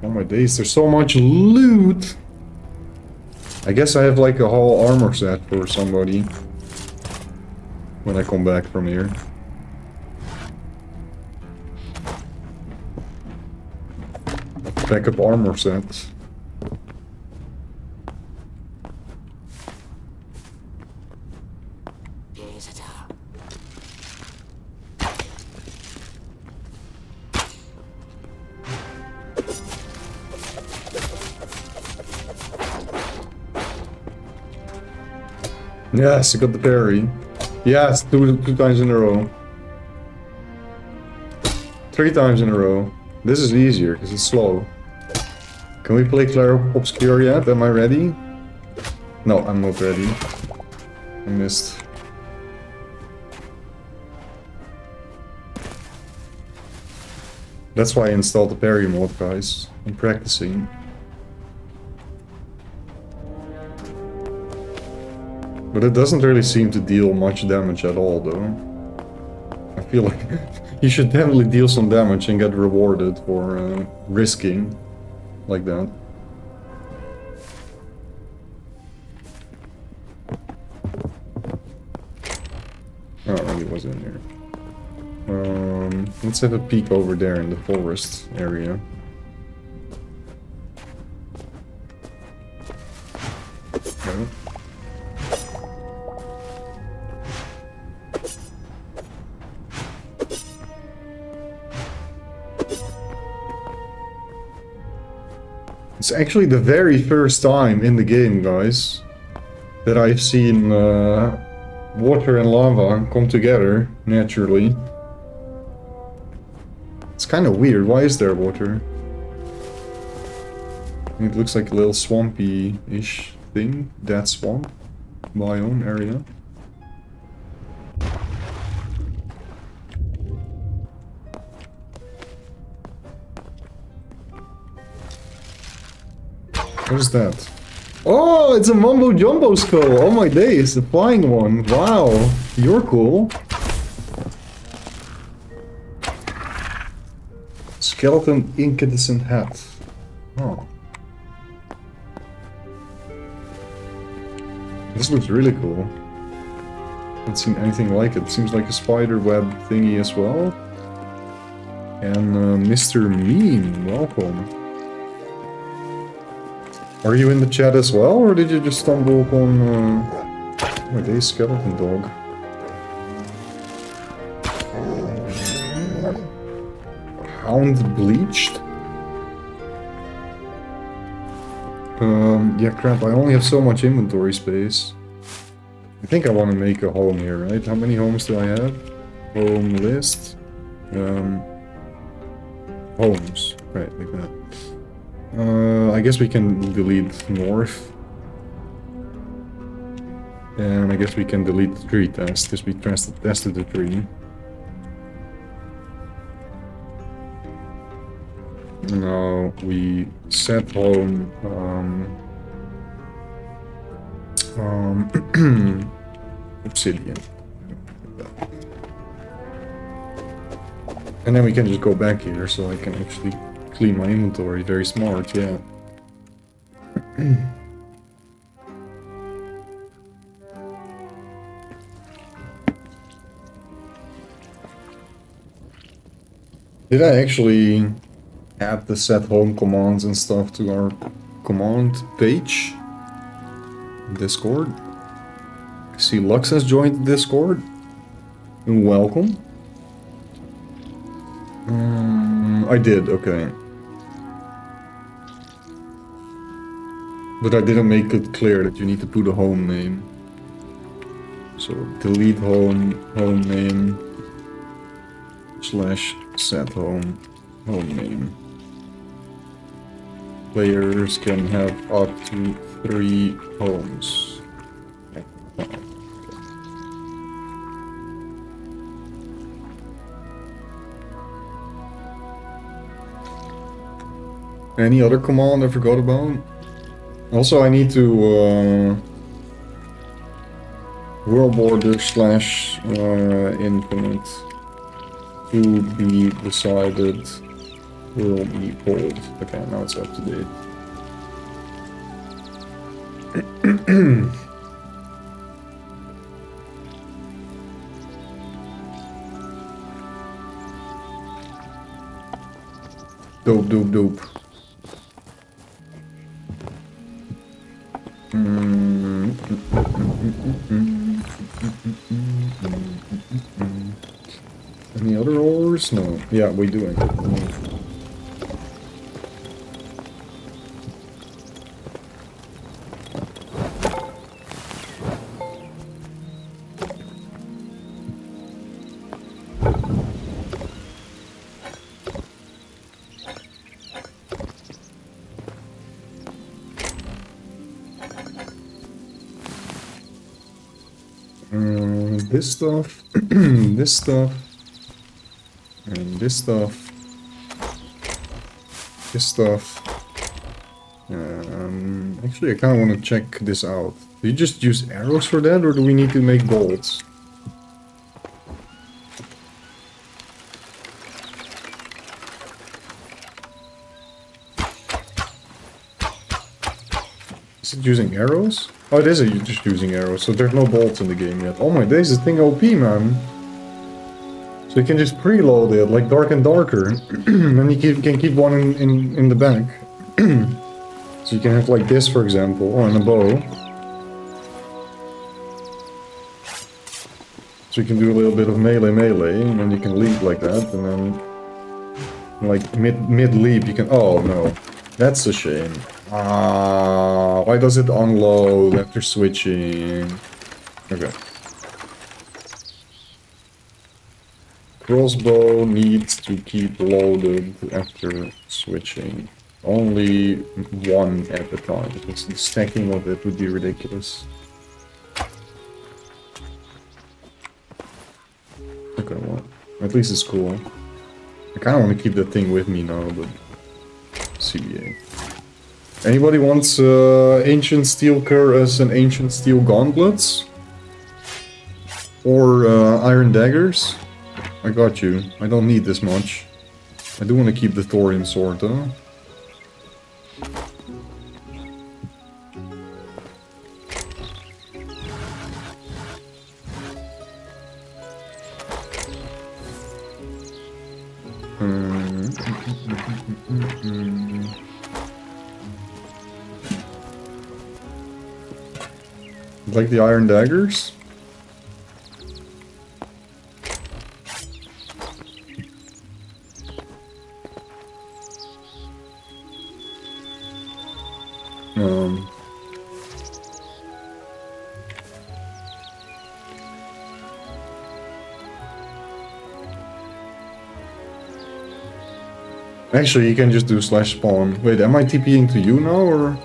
Oh my days, there's so much loot! I guess I have like a whole armor set for somebody when I come back from here. Backup armor set. Yes, I got the parry. Yes, two times in a row. 3 times in a row. This is easier because it's slow. Can we play Clair Obscure yet? Am I ready? No, I'm not ready. I missed. That's why I installed the parry mod, guys. I'm practicing. But it doesn't really seem to deal much damage at all, though. I feel like you should definitely deal some damage and get rewarded for risking like that. Oh, it really was in here. Let's have a peek over there in the forest area. Okay. It's actually the very first time in the game, guys, that I've seen water and lava come together naturally. It's kind of weird. Why is there water? It looks like a little swampy-ish thing. That swamp biome area. What is that? Oh, it's a Mumbo Jumbo skull! Oh my days, the flying one. Wow, you're cool. Skeleton incandescent hat. Oh. This looks really cool. Haven't seen anything like it. Seems like a spider web thingy as well. And Mr. Mean, welcome. Are you in the chat as well, or did you just stumble upon oh, day skeleton dog? Hound bleached? Yeah, crap, I only have so much inventory space. I think I want to make a home here, right? How many homes do I have? Home list. Homes. Right, like that. I guess we can delete north. And I guess we can delete the tree test, because we tested the tree. Now we set home obsidian. And then we can just go back here, so I can actually clean my inventory. Very smart, yeah. Did I actually add the set home commands and stuff to our command page? Discord. I see Lux has joined the Discord. Welcome. I did, okay. But I didn't make it clear that you need to put a home name. So delete home name / set home name. Players can have up to 3 homes. Any other command I forgot about? Also, I need to world border / infinite to be decided will be pulled. Okay, now it's up to date. Dope. Any other ores? No. Yeah, we do. This stuff, this stuff, and this stuff, this stuff. Actually, I kind of want to check this out. Do you just use arrows for that, or do we need to make bolts? Is it using arrows? Oh, it is just using arrows, so there's no bolts in the game yet. Oh my days, this thing OP, man. So you can just preload it, like Dark and Darker. And you can keep one in the back. So you can have like this, for example, or a bow. So you can do a little bit of melee, and then you can leap like that, and then... like, mid-leap you can... Oh, no. That's a shame. Why does it unload after switching? Okay. Crossbow needs to keep loaded after switching. Only one at a time, because the stacking of it would be ridiculous. Okay, well, at least it's cool. I kind of want to keep that thing with me now, but... CBA. Anybody wants ancient steel cuirass and ancient steel gauntlets? Or iron daggers? I got you. I don't need this much. I do want to keep the thorium sword though. Like the iron daggers? Actually, you can just do slash spawn. Wait, am I TPing to you now, or...?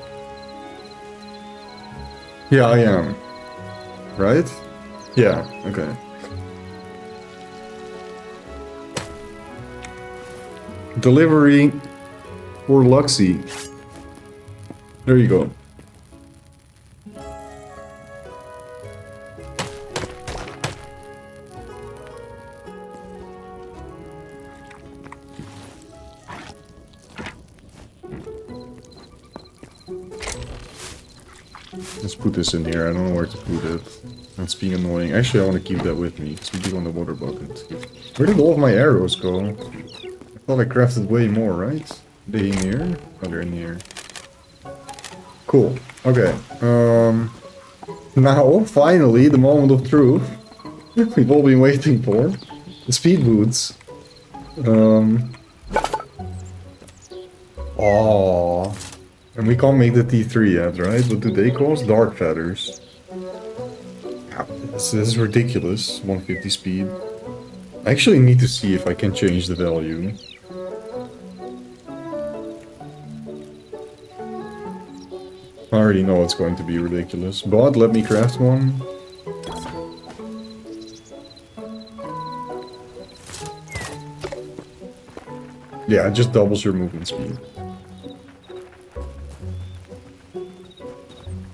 Yeah, I am. Right? Yeah, okay. Delivery for Luxie. There you go. Let's put this in here. I don't know where to put it. That's being annoying. Actually, I want to keep that with me. It's be on the water bucket. Where did all of my arrows go? I thought I crafted way more, right? Are they in here? Oh, they're in here. Cool. Okay. Now, finally, the moment of truth. We've all been waiting for. The speed boots. Oh. And we can't make the T3 yet, right? What do they cost? Dark feathers. This is ridiculous. 150 speed. I actually need to see if I can change the value. I already know it's going to be ridiculous, but let me craft one. Yeah, it just doubles your movement speed.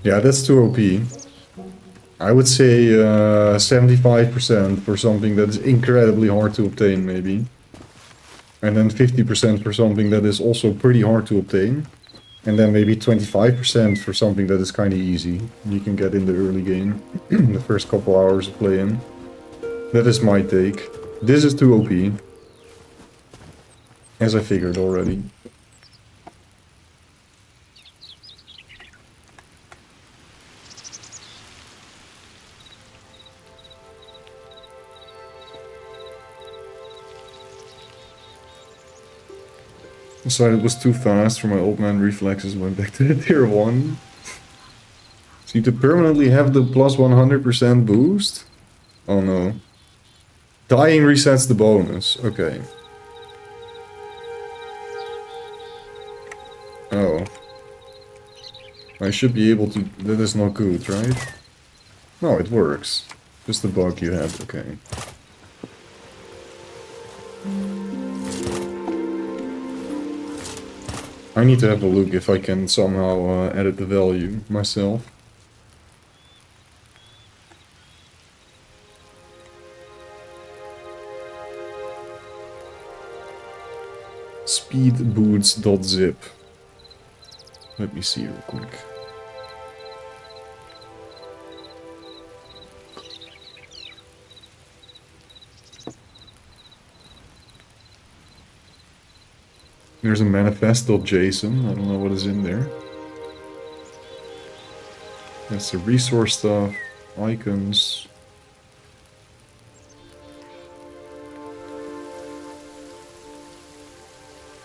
Yeah, that's too OP. I would say 75% for something that is incredibly hard to obtain, maybe. And then 50% for something that is also pretty hard to obtain. And then maybe 25% for something that is kind of easy. You can get in the early game, the first couple hours of playing. That is my take. This is too OP. As I figured already. Decided it was too fast for my old man reflexes, went back to the tier 1. Seem to permanently have the plus 100% boost? Oh no. Dying resets the bonus, okay. Oh. I should be able to... That is not good, right? No, it works. Just the bug you had, okay. I need to have a look if I can somehow edit the value myself. Speedboots.zip. Let me see real quick. There's a manifest.json. I don't know what is in there. That's the resource stuff, icons.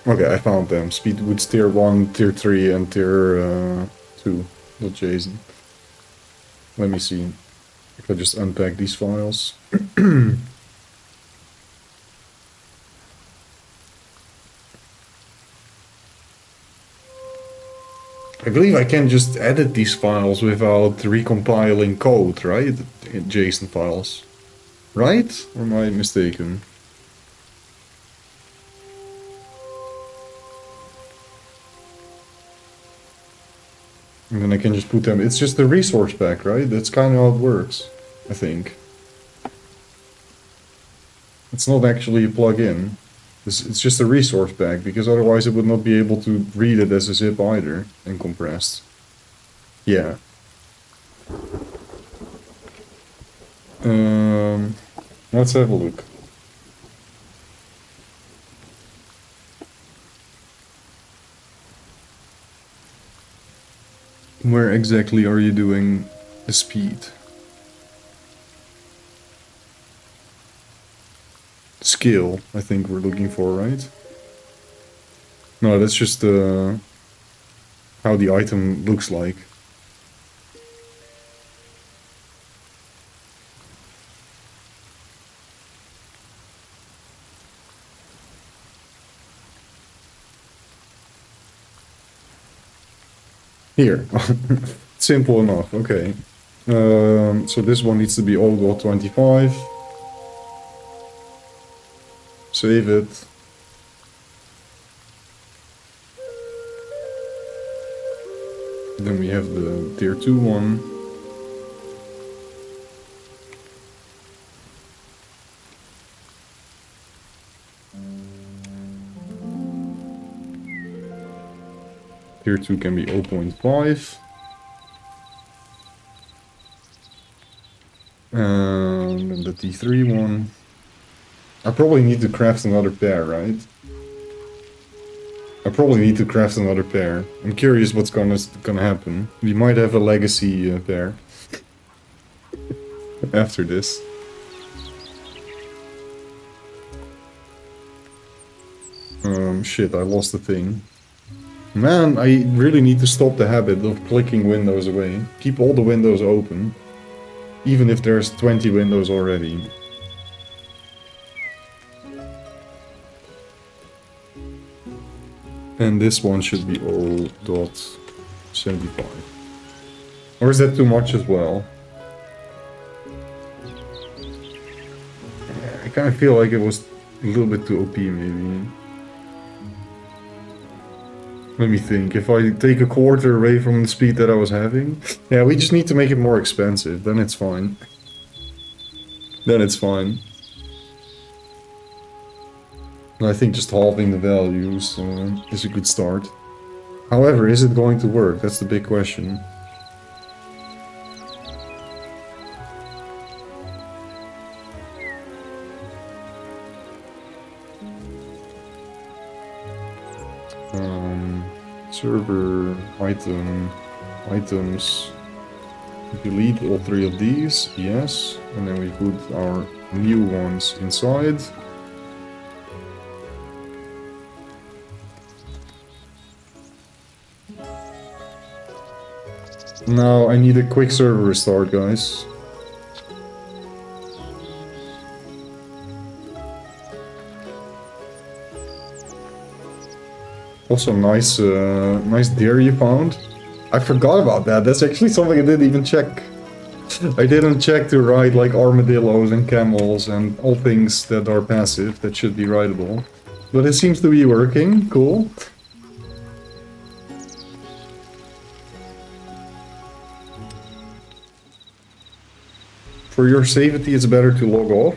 Okay, I found them. Speedboots tier 1, tier 3, and tier 2.json. Let me see if I just unpack these files. I believe I can just edit these files without recompiling code, right? JSON files. Right? Or am I mistaken? And then I can just put them... It's just a resource pack, right? That's kind of how it works, I think. It's not actually a plug-in. It's just a resource pack, because otherwise it would not be able to read it as a zip either, and compressed. Yeah. Let's have a look. Where exactly are you doing the speed? Skill, I think we're looking for, right? No, that's just how the item looks like. Here. Simple enough, okay. So this one needs to be 0.25. Save it. Then we have the tier 2 one. Tier 2 can be 0.5. And then the T3 one. I probably need to craft another pair, right? I probably need to craft another pair. I'm curious what's gonna happen. We might have a legacy pair after this. Shit, I lost the thing. Man, I really need to stop the habit of clicking windows away. Keep all the windows open. Even if there's 20 windows already. And this one should be 0.75. Or is that too much as well? I kind of feel like it was a little bit too OP maybe. Let me think, if I take a quarter away from the speed that I was having... Yeah, we just need to make it more expensive, then it's fine. Then it's fine. And I think just halving the values is a good start. However, is it going to work? That's the big question. Server, item, items. Delete all 3 of these, yes. And then we put our new ones inside. Now I need a quick server restart, guys. Also nice, nice deer you found. I forgot about that. That's actually something I didn't even check. I didn't check to ride like armadillos and camels and all things that are passive that should be rideable. But it seems to be working. Cool. For your safety, it's better to log off.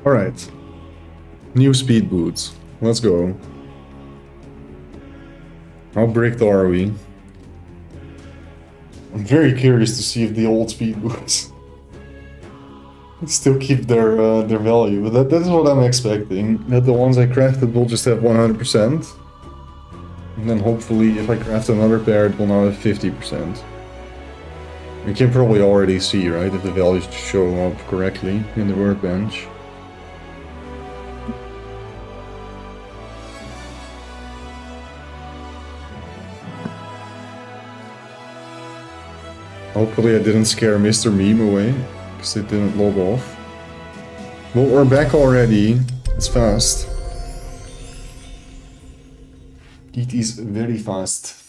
Alright. New speed boots. Let's go. How bricked are we? I'm very curious to see if the old speed boots still keep their value. But that's what I'm expecting. That the ones I crafted will just have 100%. And then hopefully if I craft another pair it will now have 50%. You can probably already see, right, if the values show up correctly in the workbench. Hopefully I didn't scare Mr. Meme away, because they didn't log off. Well, we're back already. It's fast. It is very fast.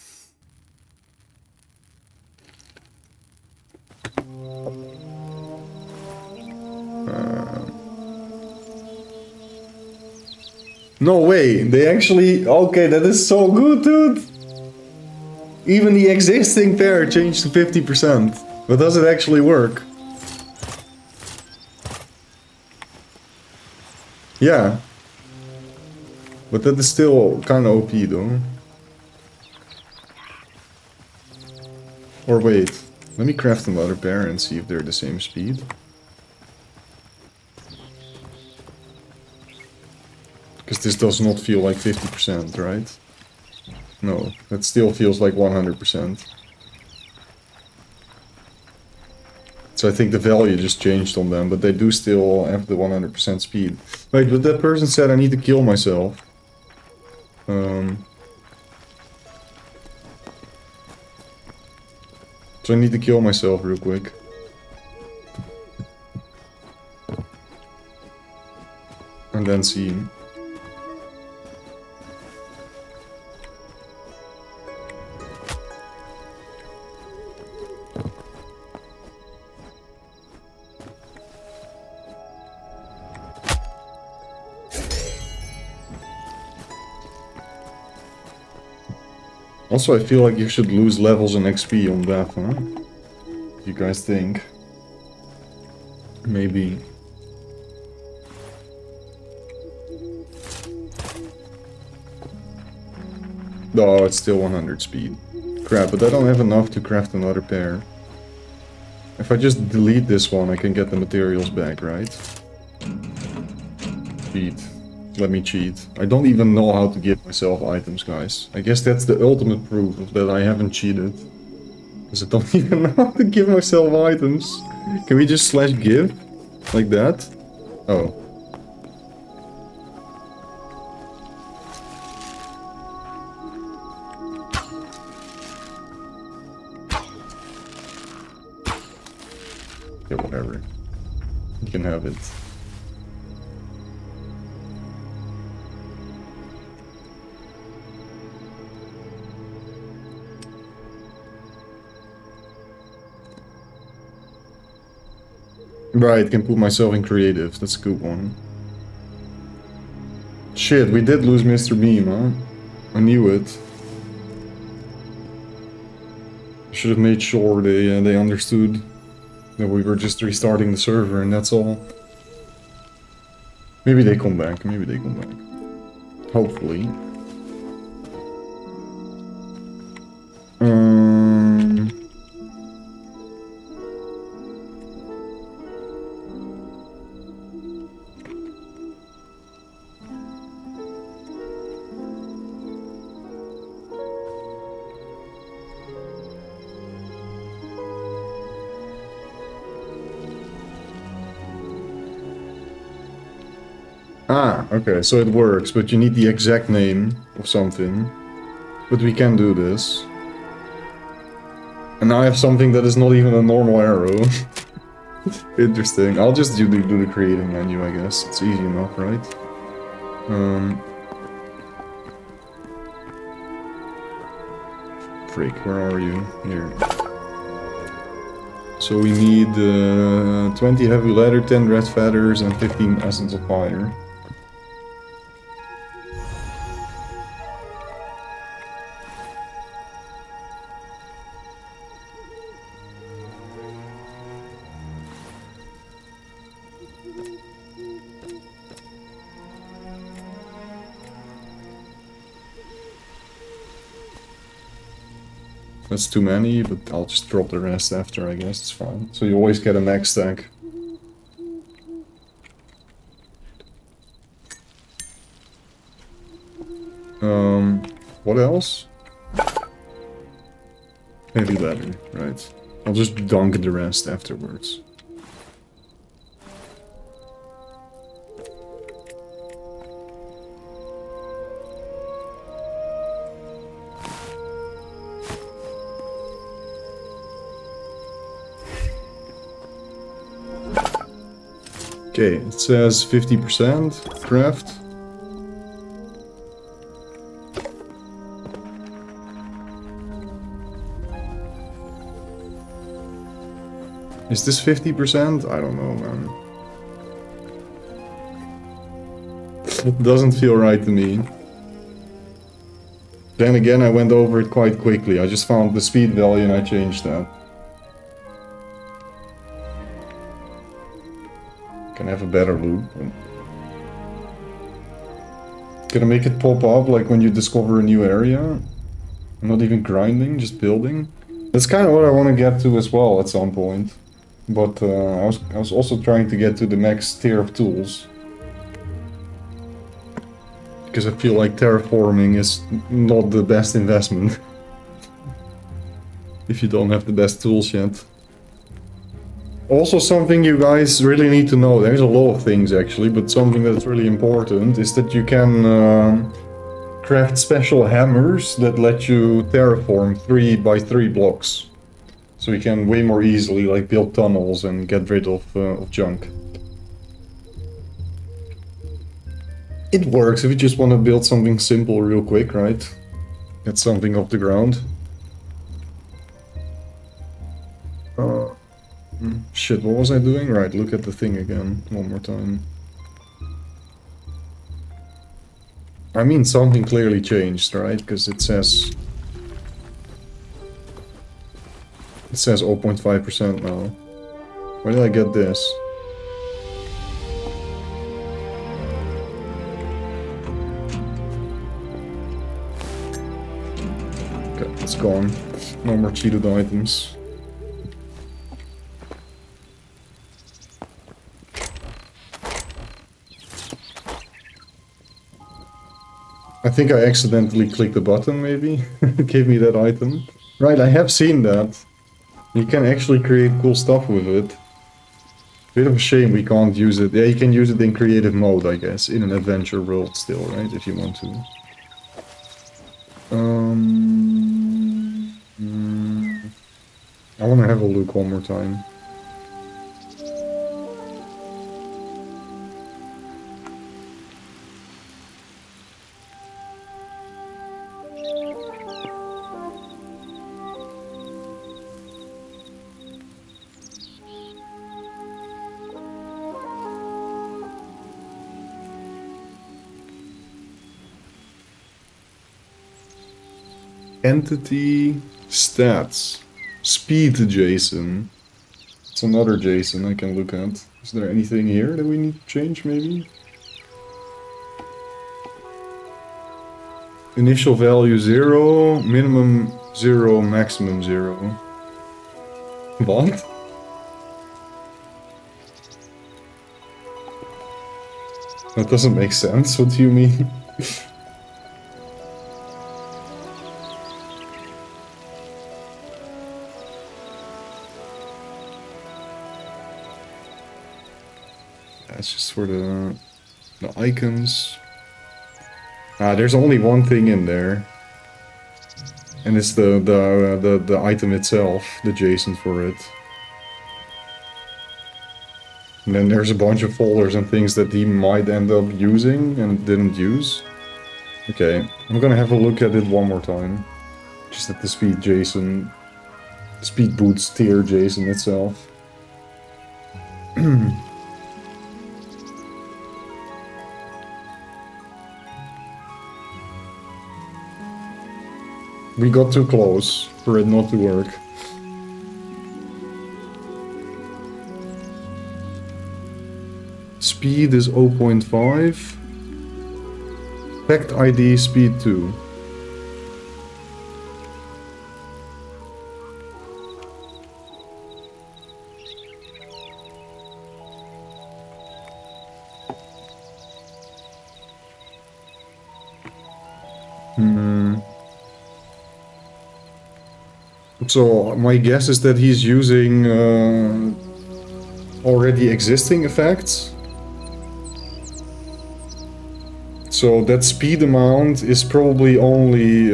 No way, they actually... Okay, that is so good, dude! Even the existing pair changed to 50%. But does it actually work? Yeah. But that is still kind of OP though. Or wait, let me craft another pair and see if they're the same speed. Because this does not feel like 50%, right? No, that still feels like 100%. So I think the value just changed on them, but they do still have the 100% speed. Wait, but that person said I need to kill myself. So I need to kill myself real quick. And then see. Also, I feel like you should lose levels and XP on that, huh? You guys think? Maybe. Oh, it's still 100 speed. Crap, but I don't have enough to craft another pair. If I just delete this one, I can get the materials back, right? Cheat. Let me cheat. I don't even know how to give myself items, guys. I guess that's the ultimate proof of that I haven't cheated. Because I don't even know how to give myself items. Can we just slash give? Like that? Oh. Yeah, whatever. You can have it. Right, can put myself in creative. That's a good one. Shit, we did lose Mr. Beam, huh? I knew it. Should have made sure they understood that we were just restarting the server and that's all. Maybe they come back, maybe they come back. Hopefully. Ah, okay, so it works, but you need the exact name of something. But we can do this. And now I have something that is not even a normal arrow. Interesting. I'll just do the creative menu, I guess. It's easy enough, right? Freak, where are you? Here. So we need 20 heavy leather, 10 red feathers, and 15 essence of fire. That's too many, but I'll just drop the rest after, I guess. It's fine. So you always get a max stack. What else? Heavy leather, right. I'll just dunk the rest afterwards. Okay, it says 50% craft. Is this 50%? I don't know, man. It doesn't feel right to me. Then again, I went over it quite quickly. I just found the speed value and I changed that. Can have a better loop. Can I make it pop up like when you discover a new area? I'm not even grinding, just building. That's kind of what I want to get to as well at some point. But I was also trying to get to the next tier of tools. Because I feel like terraforming is not the best investment. If you don't have the best tools yet. Also something you guys really need to know, there's a lot of things actually, but something that's really important is that you can craft special hammers that let you terraform 3 by 3 blocks. So you can way more easily like build tunnels and get rid of junk. It works if you just want to build something simple real quick, right? Get something off the ground. Shit, what was I doing? Right, look at the thing again, one more time. I mean, something clearly changed, right? Because it says 0.5% now. Where did I get this? Okay, it's gone. No more cheated items. I think I accidentally clicked the button, maybe? It gave me that item. Right, I have seen that. You can actually create cool stuff with it. Bit of a shame we can't use it. Yeah, you can use it in creative mode, I guess. In an adventure world still, right? If you want to. I want to have a look one more time. Entity stats. Speed Jason. It's another Jason I can look at. Is there anything here that we need to change, maybe? Initial value 0, minimum 0, maximum 0. What? That doesn't make sense. What do you mean? That's just for the icons. There's only one thing in there, and it's the item itself, the JSON for it. And then there's a bunch of folders and things that he might end up using and didn't use. Okay, I'm gonna have a look at it one more time, just at the speed JSON, speed boots tier JSON itself. We got too close for it not to work. Speed is 0.5. Packed ID speed 2. So my guess is that he's using already existing effects. So that speed amount is probably only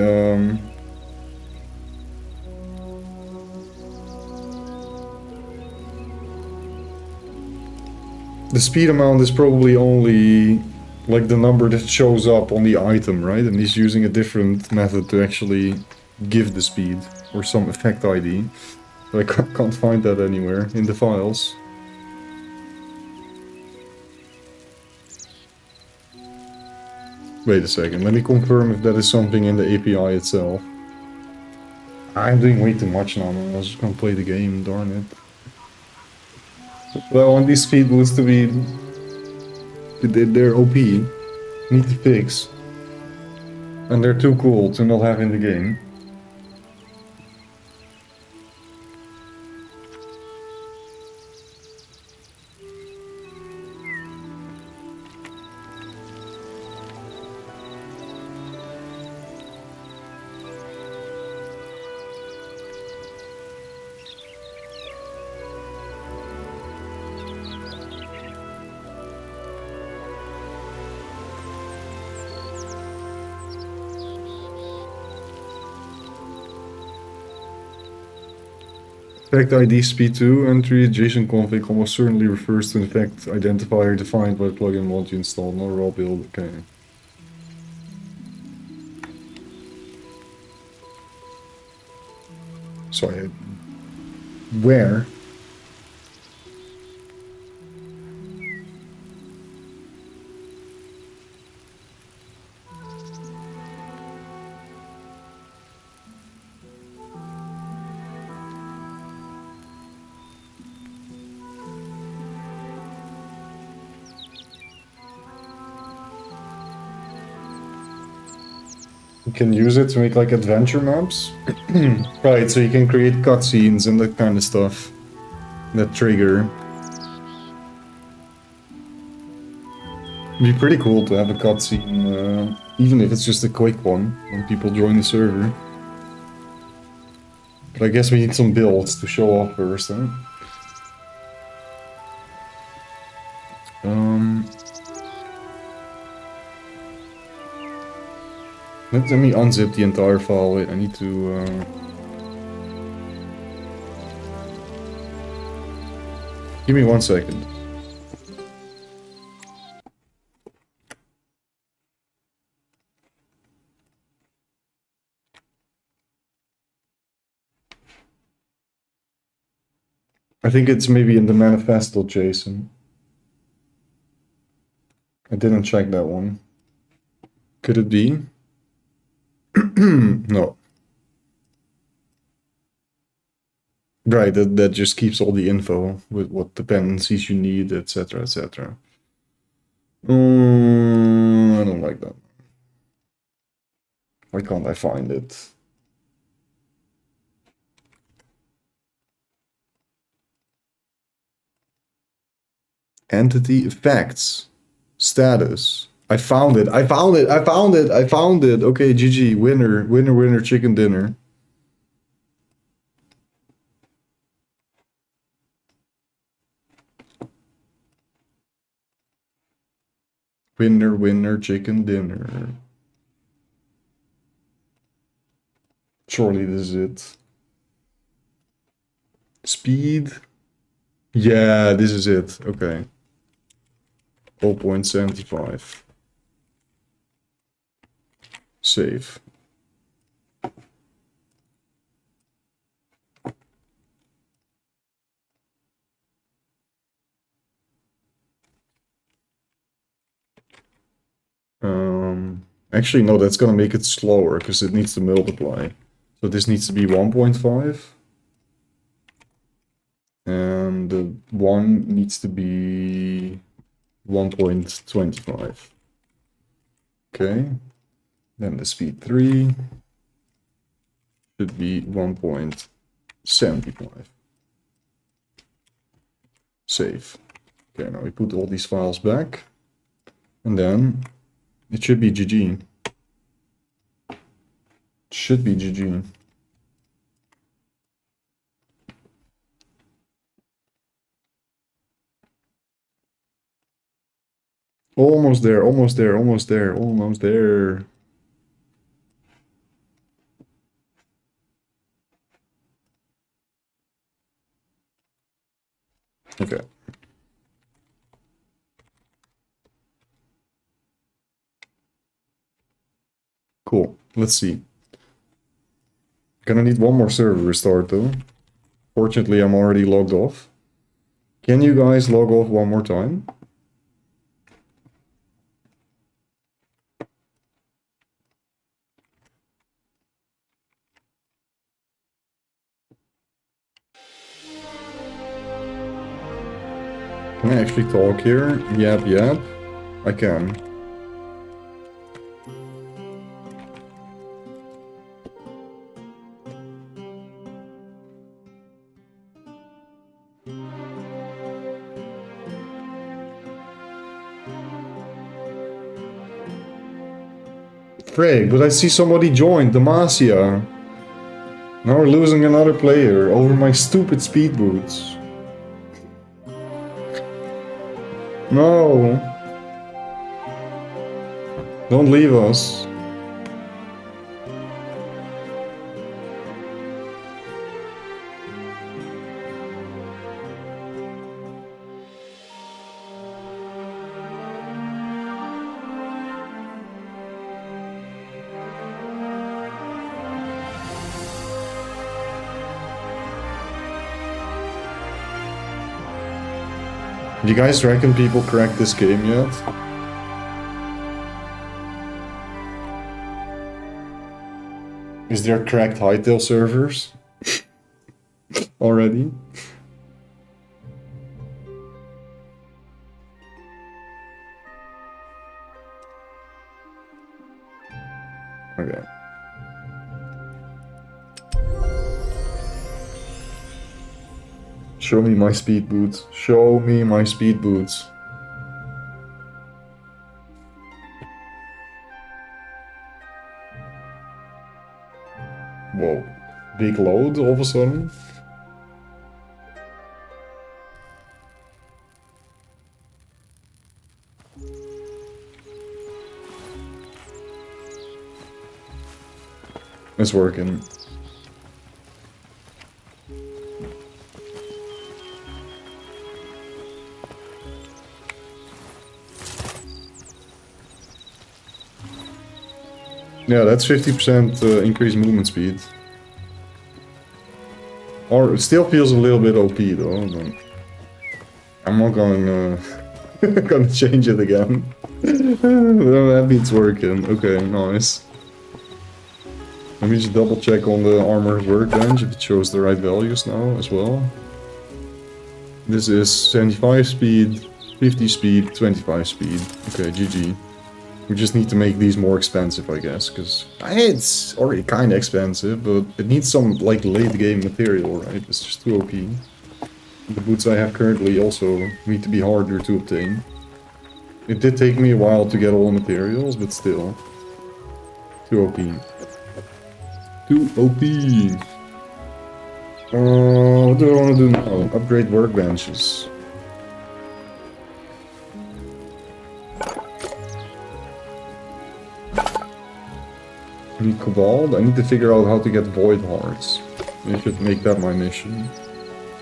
the The speed amount is probably only like the number that shows up on the item, right? And he's using a different method to actually give the speed, or some effect ID. But I can't find that anywhere in the files. Wait a second, let me confirm if that is something in the API itself. I'm doing way too much now, man. I was just gonna play the game, darn it. But I want these speed boosts to be... They're OP. Need to fix. And they're too cool to not have in the game. Fact ID sp2 entry JSON config almost certainly refers to the fact identifier defined by the plugin mod you installed, no raw build. Okay. Sorry. Where? You can use it to make like adventure maps. Right, so you can create cutscenes and that kind of stuff. That trigger. It'd be pretty cool to have a cutscene, even if it's just a quick one, when people join the server. But I guess we need some builds to show off first, huh? Let me unzip the entire file. Wait, I need to... Give me 1 second. I think it's maybe in the manifesto, Jason. I didn't check that one. Could it be? No. Right, that just keeps all the info with what dependencies you need, etc, etc. I don't like that. Why can't I find it? Entity effects. Status. I found it. I found it. I found it. I found it. Okay, GG. Winner. Winner, winner, chicken dinner. Winner, winner, chicken dinner. Surely this is it. Speed. Yeah, this is it. Okay. 0.75. Save. Actually, no, that's gonna make it slower because it needs to multiply. So this needs to be 1.5. And the 1 needs to be 1.25. Okay. Then the speed 3 should be 1.75. Save. Okay, now we put all these files back. And then it should be GG. Should be GG. Almost there, almost there, almost there, almost there. Okay. Cool. Let's see. Gonna need one more server restart though. Fortunately, I'm already logged off. Can you guys log off one more time? Can I actually talk here? Yep. I can. Great, but I see somebody joined, Demacia. Now we're losing another player over my stupid speed boots. No. Don't leave us. Do you guys reckon people cracked this game yet? Is there cracked Hytale servers? Already? Okay. Show me my speed boots. Show me my speed boots. Whoa. Big load all of a sudden. It's working. Yeah, that's 50% increased movement speed. Or it still feels a little bit OP though. But I'm not going gonna change it again. That means working. Okay, nice. Let me just double check on the armor workbench if it shows the right values now as well. This is 75 speed, 50 speed, 25 speed. Okay, GG. We just need to make these more expensive, I guess, because it's already kind of expensive, but it needs some, like, late-game material, right? It's just too OP. The boots I have currently also need to be harder to obtain. It did take me a while to get all the materials, but still. Too OP. Too OP! What do I want to do now? Upgrade workbenches. I need cobalt. I need to figure out how to get void hearts. I should make that my mission.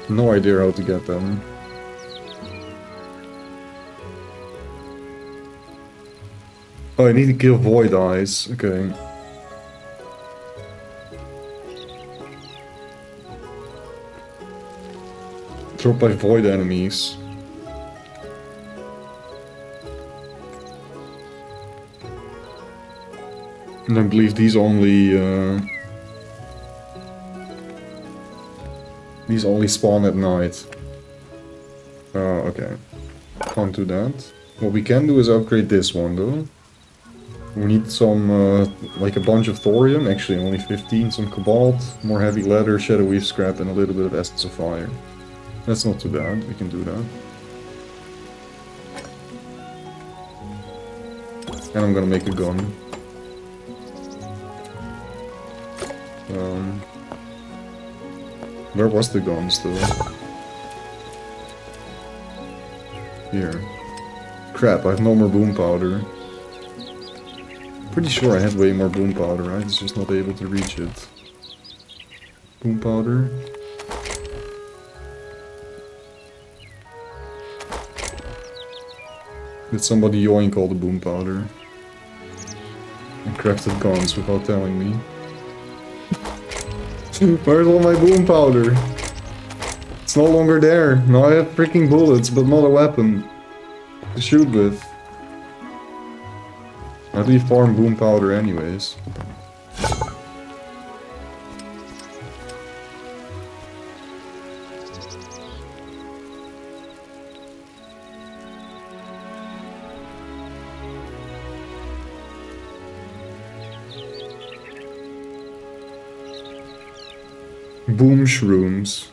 No idea how to get them. Oh, I need to kill void eyes. Okay. Dropped by void enemies. And I believe these only spawn at night. Okay. Can't do that. What we can do is upgrade this one though. We need some, like a bunch of thorium, actually only 15, some cobalt, more heavy leather, shadow weave scrap, and a little bit of essence of fire. That's not too bad, we can do that. And I'm gonna make a gun. Where was the gun still? Here. Crap, I have no more boom powder. Pretty sure I had way more boom powder, right? It's just not able to reach it. Boom powder. Did somebody yoink all the boom powder? And crafted guns without telling me. Where's all my boom powder? It's no longer there. Now I have freaking bullets, but not a weapon to shoot with. How do you farm boom powder anyways? Boom shrooms.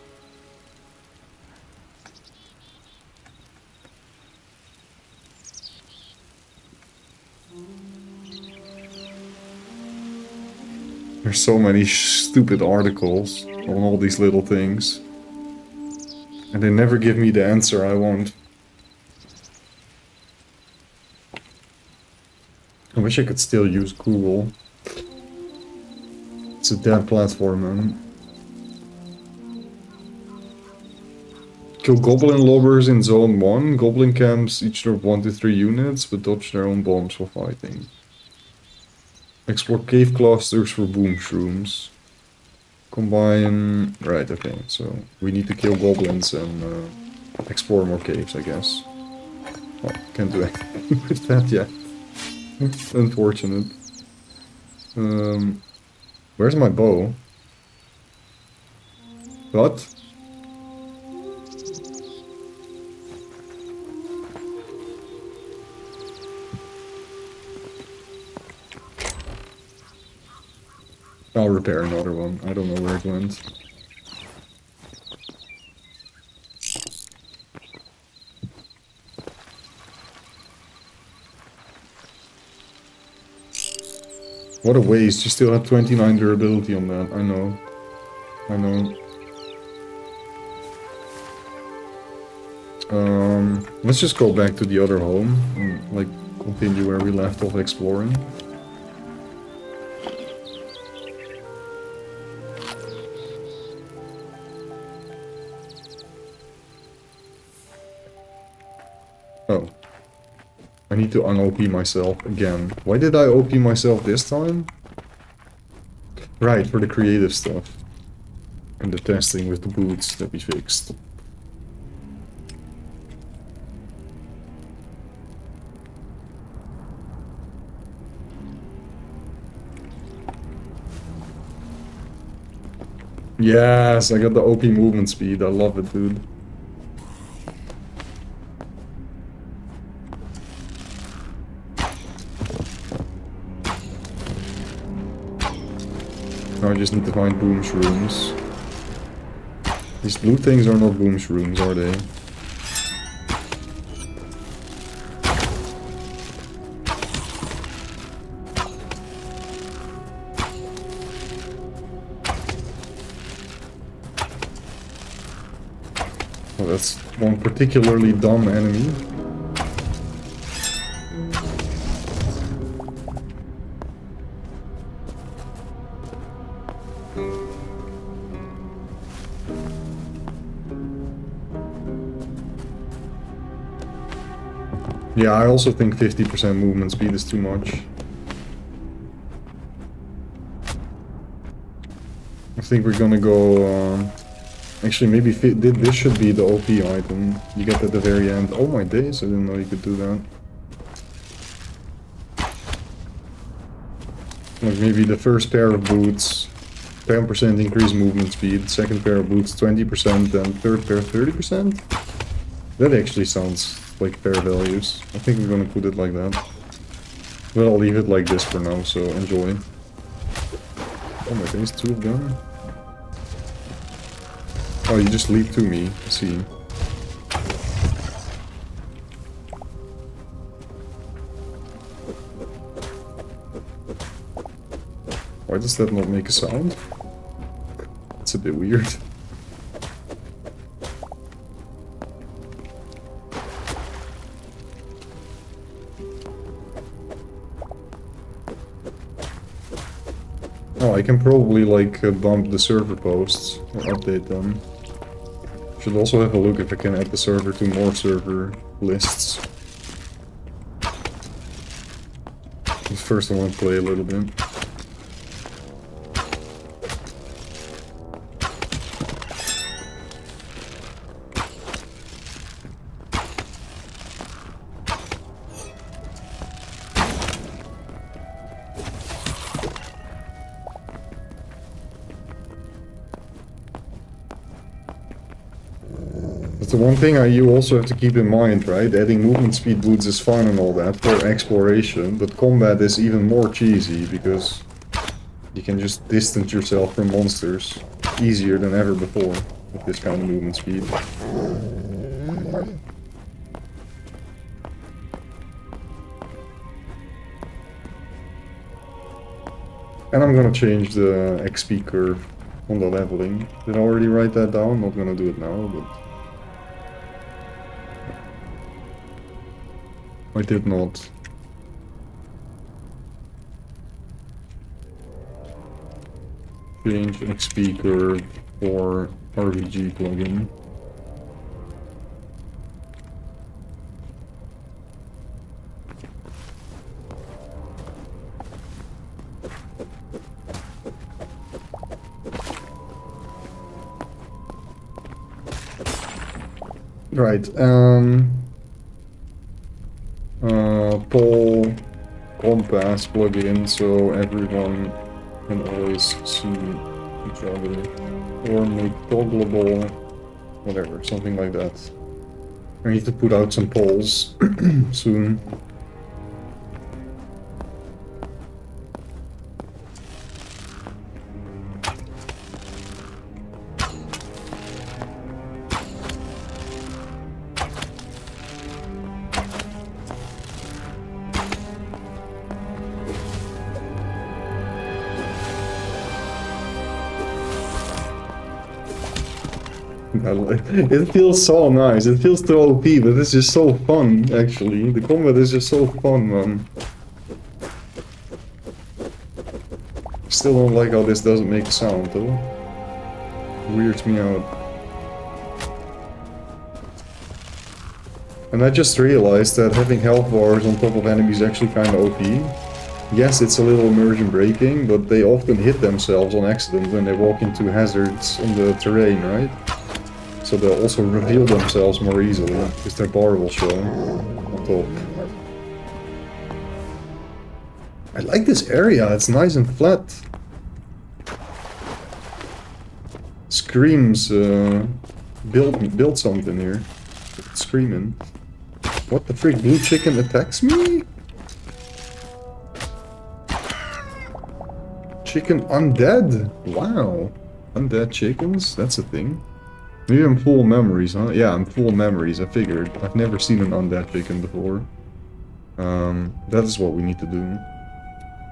There's so many stupid articles on all these little things. And they never give me the answer I want. I wish I could still use Google. It's a dead platform, man. Kill goblin lobbers in zone 1. Goblin camps each drop 1 to 3 units, but dodge their own bombs while fighting. Explore cave clusters for boom shrooms. Combine... Right, okay, so we need to kill goblins and explore more caves, I guess. Oh, can't do anything with that yet. Unfortunate. Where's my bow? What? I'll repair another one. I don't know where it went. What a waste. You still have 29 durability on that. I know. I know. Let's just go back to the other home and, like, continue where we left off exploring. Oh. I need to un-OP myself again. Why did I OP myself this time? Right, for the creative stuff. And the testing with the boots that we fixed. Yes, I got the OP movement speed. I love it, dude. Now I just need to find boom shrooms. These blue things are not boom shrooms, are they? Oh, that's one particularly dumb enemy. Yeah, I also think 50% movement speed is too much. I think we're gonna go... Actually, maybe this should be the OP item. You get at the very end. Oh my days, I didn't know you could do that. Like maybe the first pair of boots, 10% increased movement speed, second pair of boots 20%, and third pair 30%? That actually sounds like fair values. I think we're gonna put it like that. But I'll leave it like this for now, so enjoy. Oh my days, 2 of them. Oh, you just leap to me. I see. Why does that not make a sound? It's a bit weird. Oh, I can probably like bump the server posts or update them. Should also have a look if I can add the server to more server lists. First I want to play a little bit. The one thing you also have to keep in mind, right? Adding movement speed boots is fun and all that for exploration, but combat is even more cheesy because you can just distance yourself from monsters easier than ever before with this kind of movement speed. And I'm gonna change the XP curve on the leveling. Did I already write that down? Not gonna do it now, but... I did not. Change XP curve for RVG plugin. Right, pole compass plugin so everyone can always see each other, or make toggleable, whatever, something like that. I need to put out some polls soon. It feels so nice, it feels too OP, but it's just so fun, actually. The combat is just so fun, man. Still don't like how this doesn't make a sound, though. Weirds me out. And I just realized that having health bars on top of enemies is actually kinda OP. Yes, it's a little immersion breaking, but they often hit themselves on accident when they walk into hazards on the terrain, right? So they'll also reveal themselves more easily, because their bar will show on top. I like this area, it's nice and flat. Screams, build something here. It's screaming. What the frick, blue chicken attacks me? Chicken undead? Wow. Undead chickens? That's a thing. Maybe I'm full of memories, huh? Yeah, I'm full of memories, I figured. I've never seen an undead chicken before. That is what we need to do.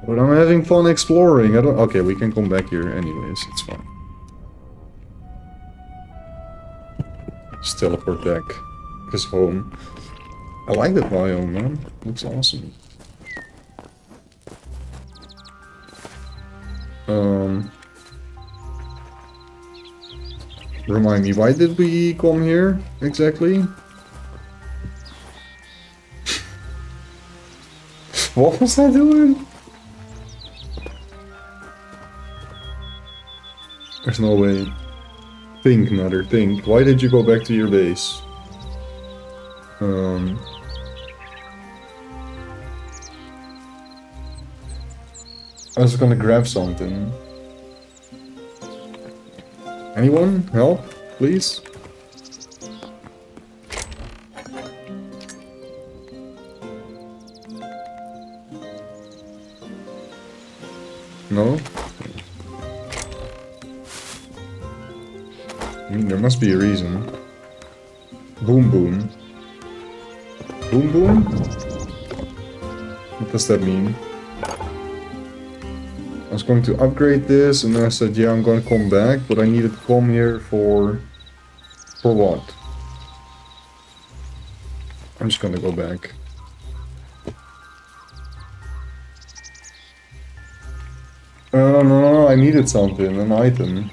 But I'm having fun exploring. I don't... Okay, we can come back here anyways, it's fine. Just teleport back. Because home. I like that biome, man. Looks awesome. Remind me, why did we come here exactly? What was I doing? There's no way. Think, Nether, think. Why did you go back to your base? I was gonna grab something. Anyone? Help, please? No? I mean, there must be a reason. Boom boom. Boom boom? What does that mean? I was going to upgrade this, and then I said, yeah, I'm going to come back, but I needed to come here for... For what? I'm just going to go back. No, I needed something, an item.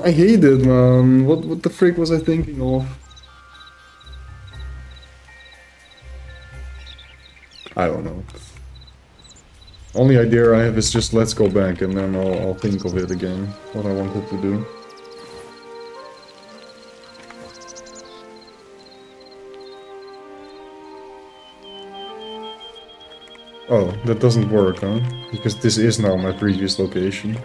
I hate it, man. What the frick was I thinking of? I don't know. Only idea I have is just let's go back and then I'll think of it again, what I wanted to do. Oh, that doesn't work, huh? Because this is now my previous location.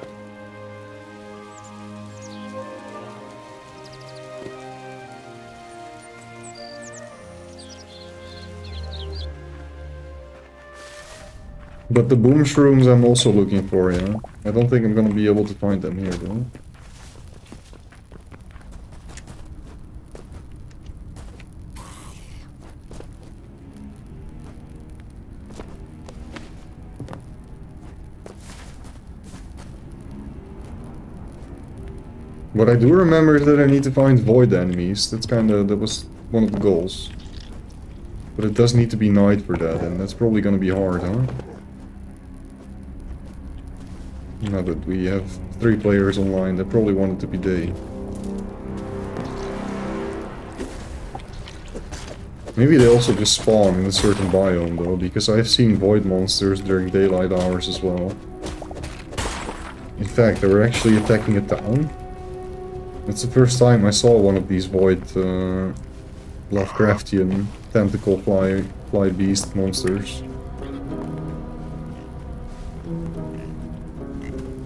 But the boom shrooms I'm also looking for, yeah? I don't think I'm gonna be able to find them here, though. What I do remember is that I need to find void enemies. That was one of the goals. But it does need to be night for that, and that's probably gonna be hard, huh? Now that we have 3 players online, they probably want it to be day. Maybe they also just spawn in a certain biome though, because I've seen void monsters during daylight hours as well. In fact, they were actually attacking a town. That's the first time I saw one of these void Lovecraftian tentacle fly beast monsters.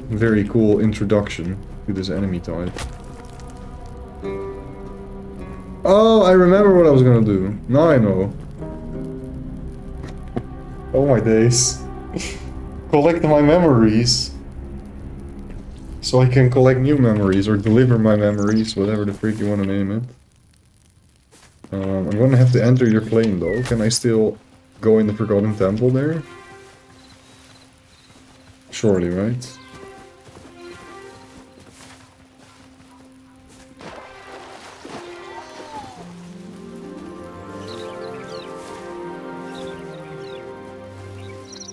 Very cool introduction to this enemy type. Oh, I remember what I was gonna do. Now I know. Oh my days. Collect my memories. So I can collect new memories or deliver my memories, whatever the freak you want to name it. I'm gonna have to enter your plane though. Can I still go in the Forgotten Temple there? Surely, right?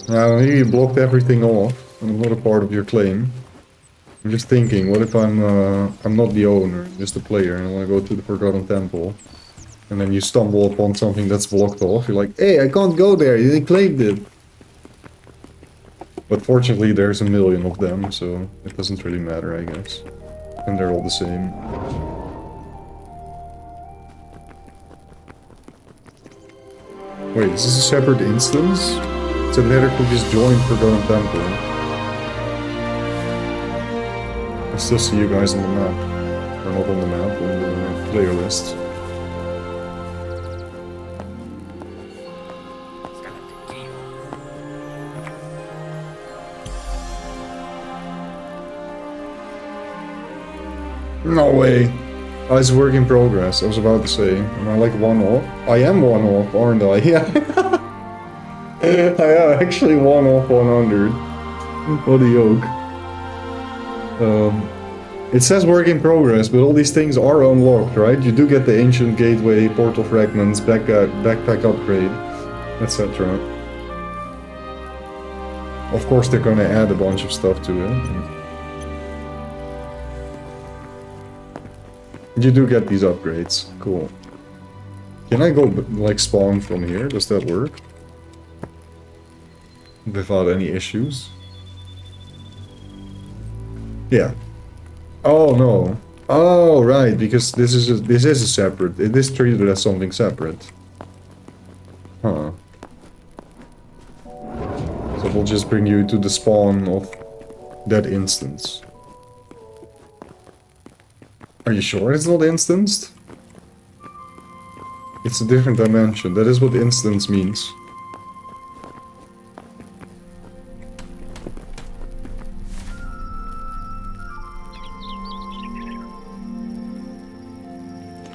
Now, maybe you blocked everything off, and I'm not a part of your claim. I'm just thinking, what if I'm not the owner, just a player, and I want to go to the Forgotten Temple, and then you stumble upon something that's blocked off, you're like, hey, I can't go there, you claimed it! But fortunately there's a million of them, so it doesn't really matter, I guess. And they're all the same. Wait, is this a separate instance? It said Knetterkoekje just joined Forgotten Temple. I still see you guys on the map. Or not on the map, on the player list. No way! Oh, it's a work in progress, I was about to say. Am I like one off? I am one off, aren't I? Yeah. I am actually one off 100. What a yoke. It says work in progress, but all these things are unlocked, right? You do get the ancient gateway, portal fragments, backpack upgrade, etc. Of course they're gonna add a bunch of stuff to it. You do get these upgrades. Cool. Can I go, like, spawn from here? Does that work? Without any issues? Yeah. Oh, no. Oh, right, because this is a separate... It is treated as something separate. Huh. So we'll just bring you to the spawn of that instance. Are you sure it's not instanced? It's a different dimension. That is what instance means.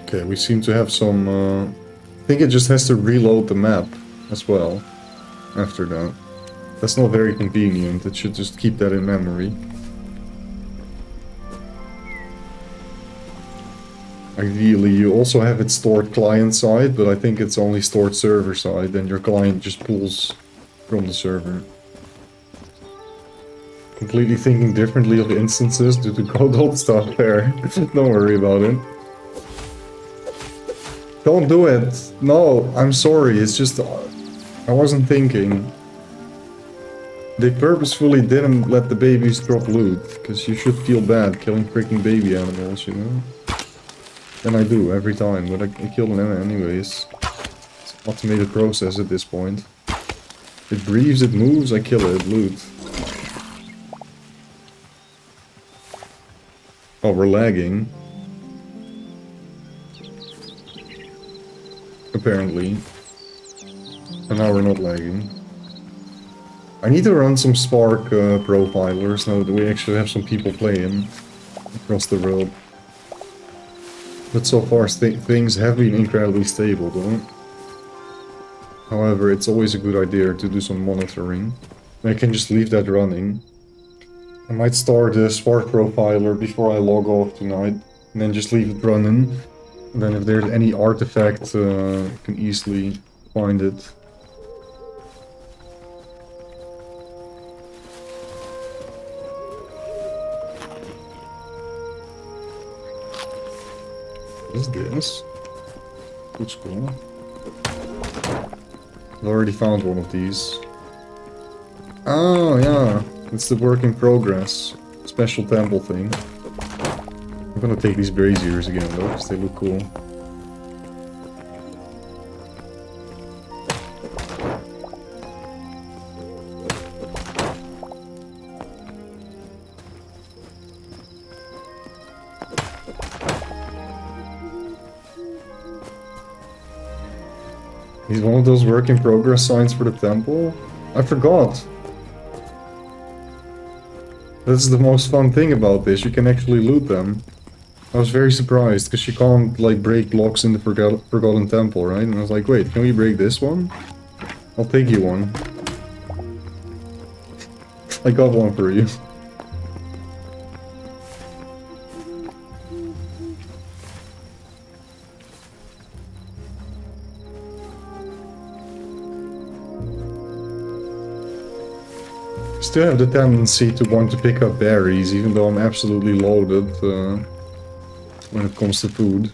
Okay, we seem to have some... I think it just has to reload the map as well after that. That's not very convenient. It should just keep that in memory. Ideally, you also have it stored client-side, but I think it's only stored server-side, and your client just pulls from the server. Completely thinking differently of instances due to code stuff there. Don't worry about it. Don't do it! No, I'm sorry, it's just... I wasn't thinking. They purposefully didn't let the babies drop loot, because you should feel bad killing freaking baby animals, you know? And I do, every time, but I kill them anyways. It's an automated process at this point. It breathes, it moves, I kill it, loot. Oh, we're lagging. Apparently. And now we're not lagging. I need to run some Spark profilers now that we actually have some people playing across the world. But so far things have been incredibly stable though. However, it's always a good idea to do some monitoring. I can just leave that running. I might start a Spark profiler before I log off tonight. And then just leave it running. And then if there's any artifact, I can easily find it. What is this? Looks cool. I've already found one of these. Oh, yeah. It's the work in progress. Special temple thing. I'm gonna take these braziers again though, because they look cool. He's one of those work in progress signs for the temple? I forgot. That's the most fun thing about this, you can actually loot them. I was very surprised, because you can't like break blocks in the Forgotten Temple, right? And I was like, wait, can we break this one? I'll take you one. I got one for you. Still have the tendency to want to pick up berries, even though I'm absolutely loaded when it comes to food.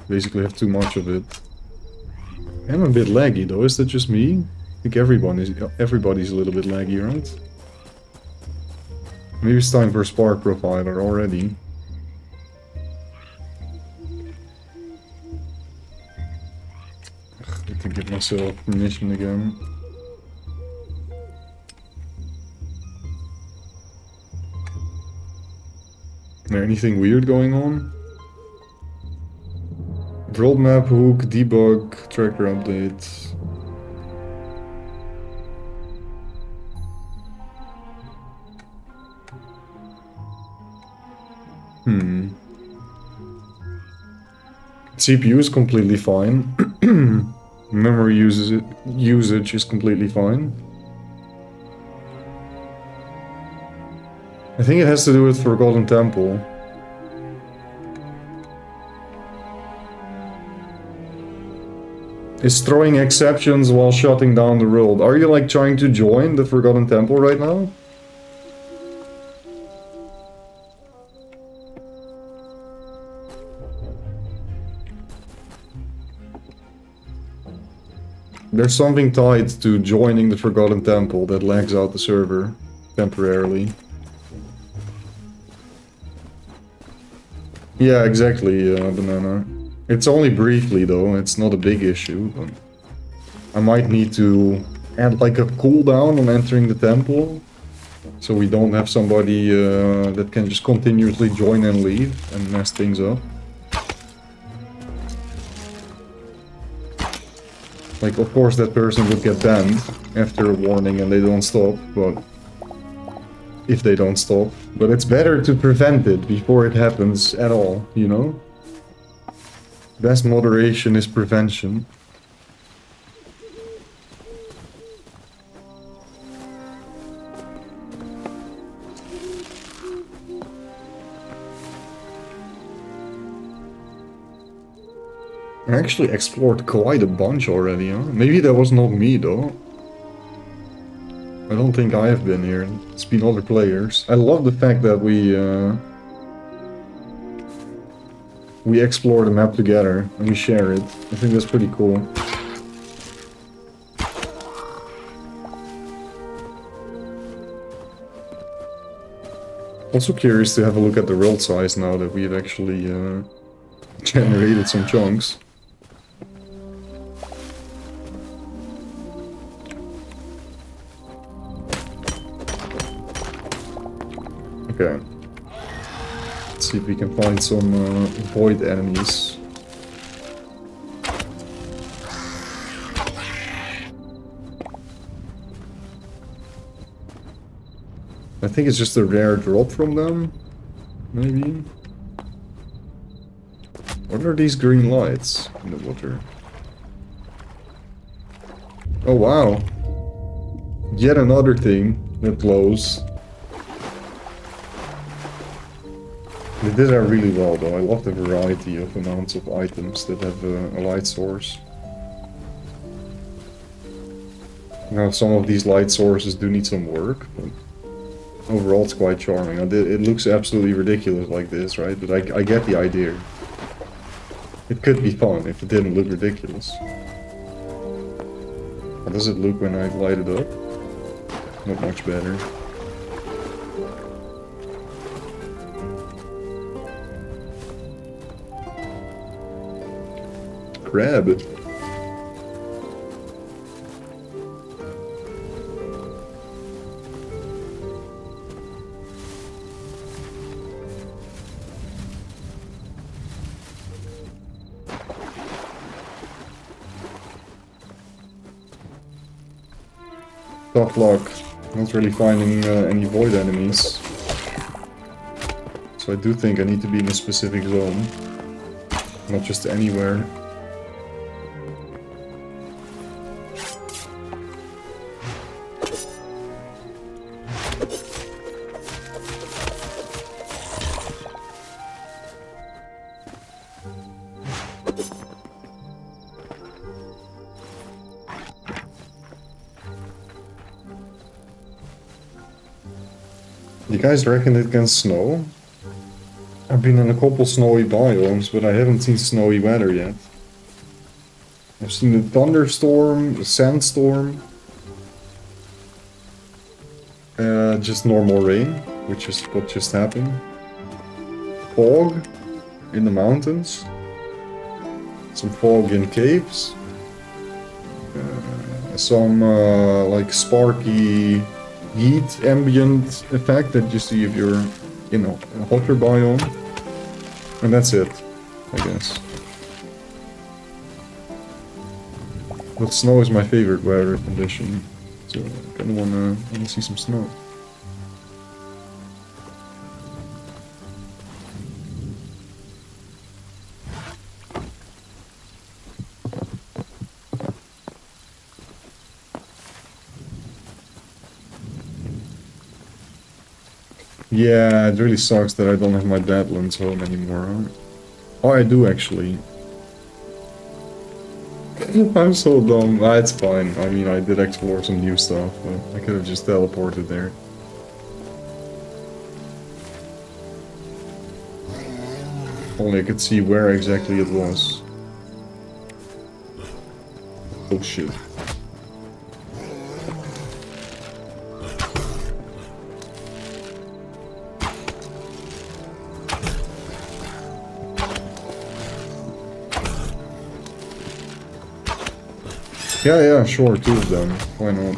Basically have too much of it. I'm a bit laggy though, is that just me? I think everybody's a little bit laggy, right? Maybe it's time for a Spark profiler already. Ugh, I can give myself permission again. Is there anything weird going on? World map, hook, debug, tracker update. CPU is completely fine. Memory usage is completely fine. I think it has to do with Forgotten Temple. Is throwing exceptions while shutting down the world. Are you like trying to join the Forgotten Temple right now? There's something tied to joining the Forgotten Temple that lags out the server temporarily. Yeah, exactly, Banana. It's only briefly though, it's not a big issue. But I might need to add like a cooldown on entering the temple. So we don't have somebody that can just continuously join and leave and mess things up. Like, of course that person would get banned after a warning and they don't stop, but... if they don't stop. But it's better to prevent it before it happens at all, you know? Best moderation is prevention. I actually explored quite a bunch already, huh? Maybe that was not me though. I don't think I have been here. It's been other players. I love the fact that we explore the map together and we share it. I think that's pretty cool. Also curious to have a look at the world size now that we've actually generated some chunks. Okay. Let's see if we can find some void enemies. I think it's just a rare drop from them, maybe. What are these green lights in the water? Oh wow! Yet another thing that glows. They did that really well though. I love the variety of amounts of items that have a light source. Now some of these light sources do need some work, but overall it's quite charming. It looks absolutely ridiculous like this, right? But I get the idea. It could be fun if it didn't look ridiculous. How does it look when I light it up? Not much better. Crab. Tough luck. Not really finding any void enemies. So I do think I need to be in a specific zone. Not just anywhere. You guys reckon it can snow? I've been in a couple snowy biomes, but I haven't seen snowy weather yet. I've seen a thunderstorm, a sandstorm, just normal rain, which is what just happened. Fog in the mountains, some fog in caves, some like sparky heat ambient effect that you see if you're in a hotter biome, and that's it, I guess. But snow is my favorite weather condition, so I kinda wanna see some snow. Yeah, it really sucks that I don't have my Badlands home anymore. Huh? Oh, I do actually. I'm so dumb. Ah, it's fine. I mean, I did explore some new stuff, but I could have just teleported there. Only I could see where exactly it was. Oh shit. Yeah, sure, 2 of them. Why not?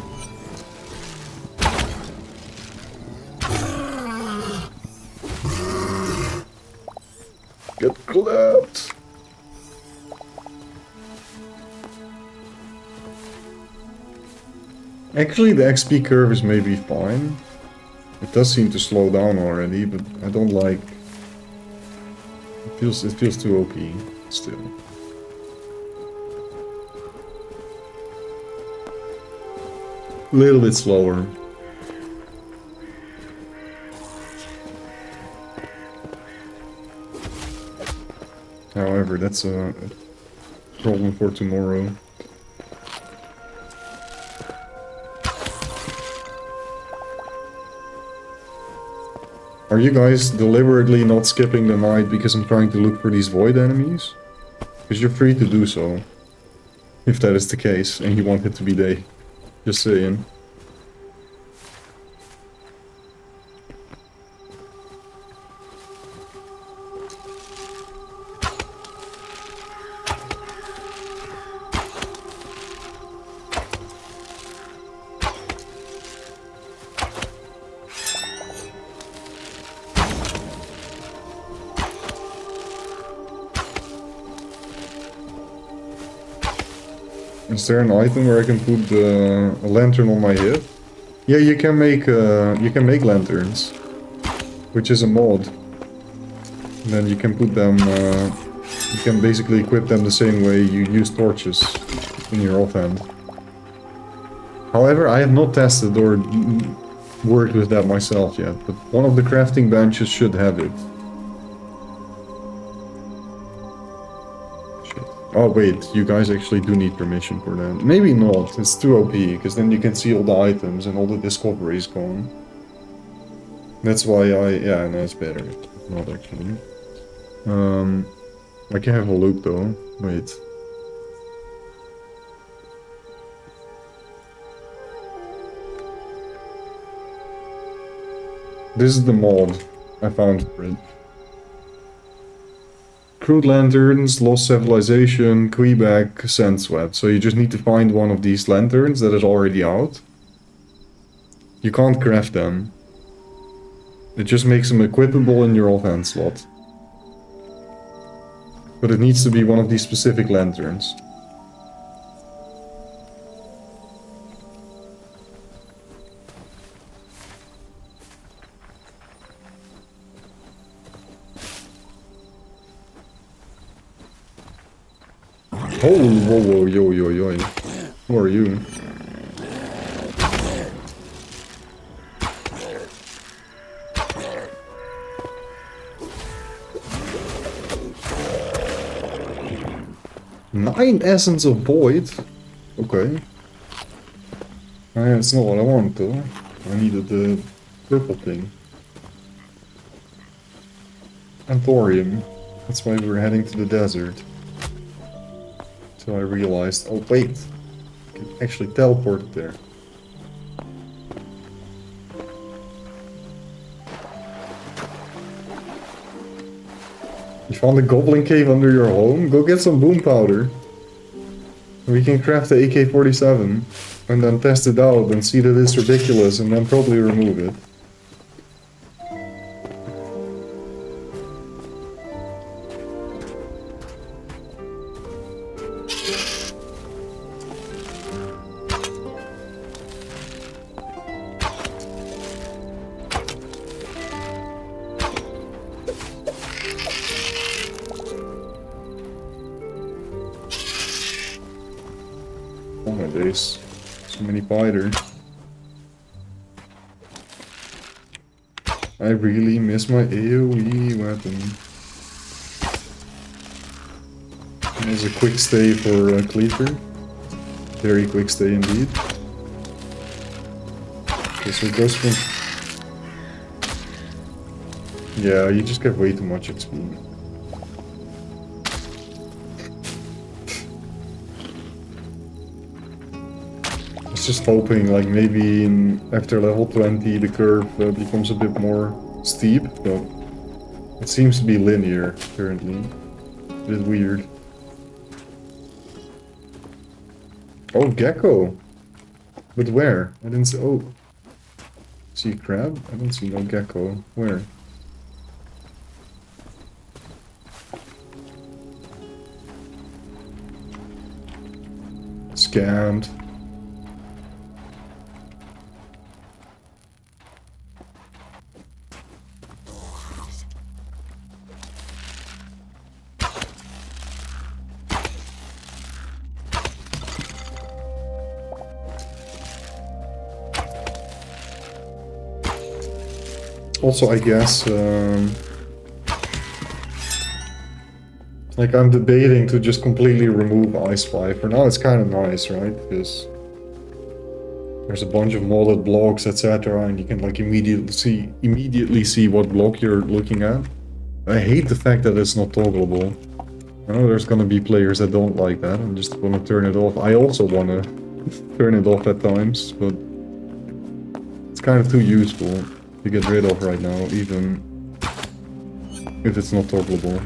Get clapped! Actually, the XP curve is maybe fine. It does seem to slow down already, but I don't like... It feels too OP still. A little bit slower. However, that's a problem for tomorrow. Are you guys deliberately not skipping the night because I'm trying to look for these void enemies? Because you're free to do so. If that is the case, and you want it to be day. Just saying. Is there an item where I can put a lantern on my head? Yeah, you can make lanterns, which is a mod. And then you can put them. You can basically equip them the same way you use torches in your offhand. However, I have not tested or worked with that myself yet, but one of the crafting benches should have it. Shit. Oh wait, you guys actually do need permission for that. Maybe not, it's too OP, because then you can see all the items and all the discoveries gone. That's why yeah, no, it's better. Not actually. I can have a look though. Wait. This is the mod I found for it. Crude lanterns, lost civilization, Quebec, sand sweat. So you just need to find one of these lanterns that is already out. You can't craft them. It just makes them equipable in your offhand slot. But it needs to be one of these specific lanterns. Oh, whoa, yo. Who are you? Nine Essence of Void? Okay. That's not what I want though. I needed the purple thing. And thorium. That's why we're heading to the desert. So I realized, oh wait, I can actually teleport there. You found a goblin cave under your home? Go get some boom powder. We can craft the AK-47 and then test it out and see that it's ridiculous and then probably remove it. Oh my days, so many spiders. I really miss my AoE weapon. There's a quick stay for Cleaver. Very quick stay indeed. Okay, so it goes from... Yeah, you just get way too much XP. Just hoping like maybe after level 20 the curve becomes a bit more steep, but it seems to be linear currently. A bit weird. Oh, gecko! But where? I didn't see. Oh, see a crab? I don't see no gecko. Where? Scammed. Also, I guess, like I'm debating to just completely remove I Spy. For now it's kind of nice, right? Because there's a bunch of modded blocks, etc. and you can like immediately see what block you're looking at. I hate the fact that it's not toggleable. I know there's gonna be players that don't like that and just wanna turn it off. I also wanna turn it off at times, but it's kind of too useful to get rid of right now, even if it's not toggleable.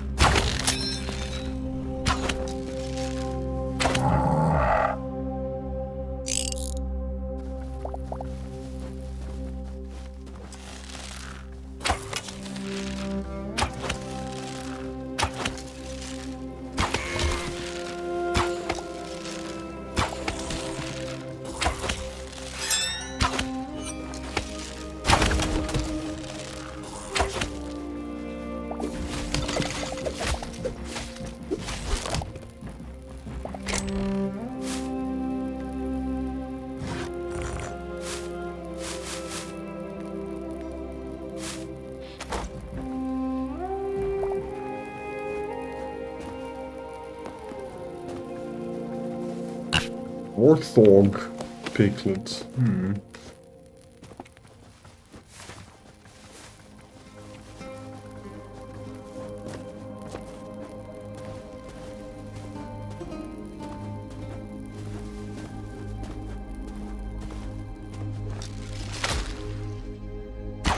Warthog piglet.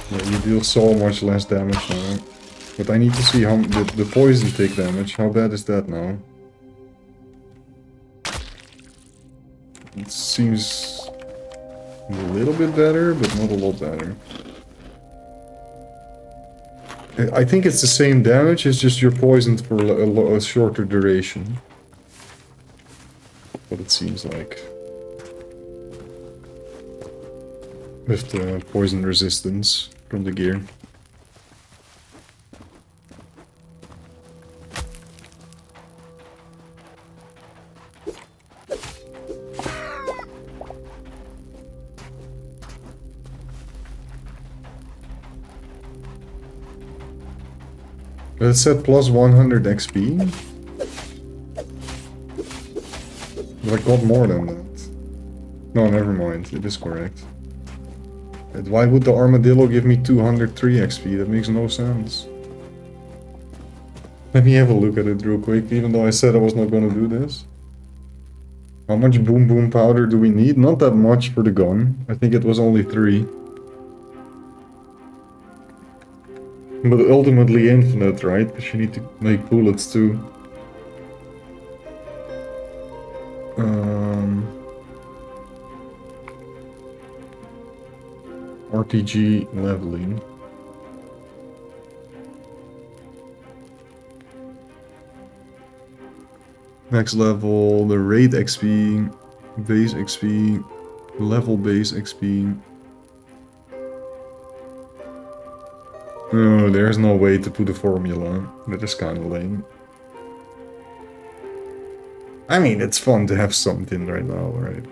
Yeah, you deal so much less damage now. But I need to see how the poison tick damage. How bad is that now? It seems a little bit better, but not a lot better. I think it's the same damage, it's just you're poisoned for a shorter duration. What it seems like. With the poison resistance from the gear. It said plus 100 XP. But I got more than that. No, never mind. It is correct. And why would the armadillo give me 203 XP? That makes no sense. Let me have a look at it real quick, even though I said I was not going to do this. How much boom boom powder do we need? Not that much for the gun. I think it was only 3. But ultimately infinite, right? Because you need to make bullets too. RPG leveling. Next level, the raid XP, base XP, level base XP. Oh, there's no way to put a formula. That is kind of lame. I mean, it's fun to have something right now, right?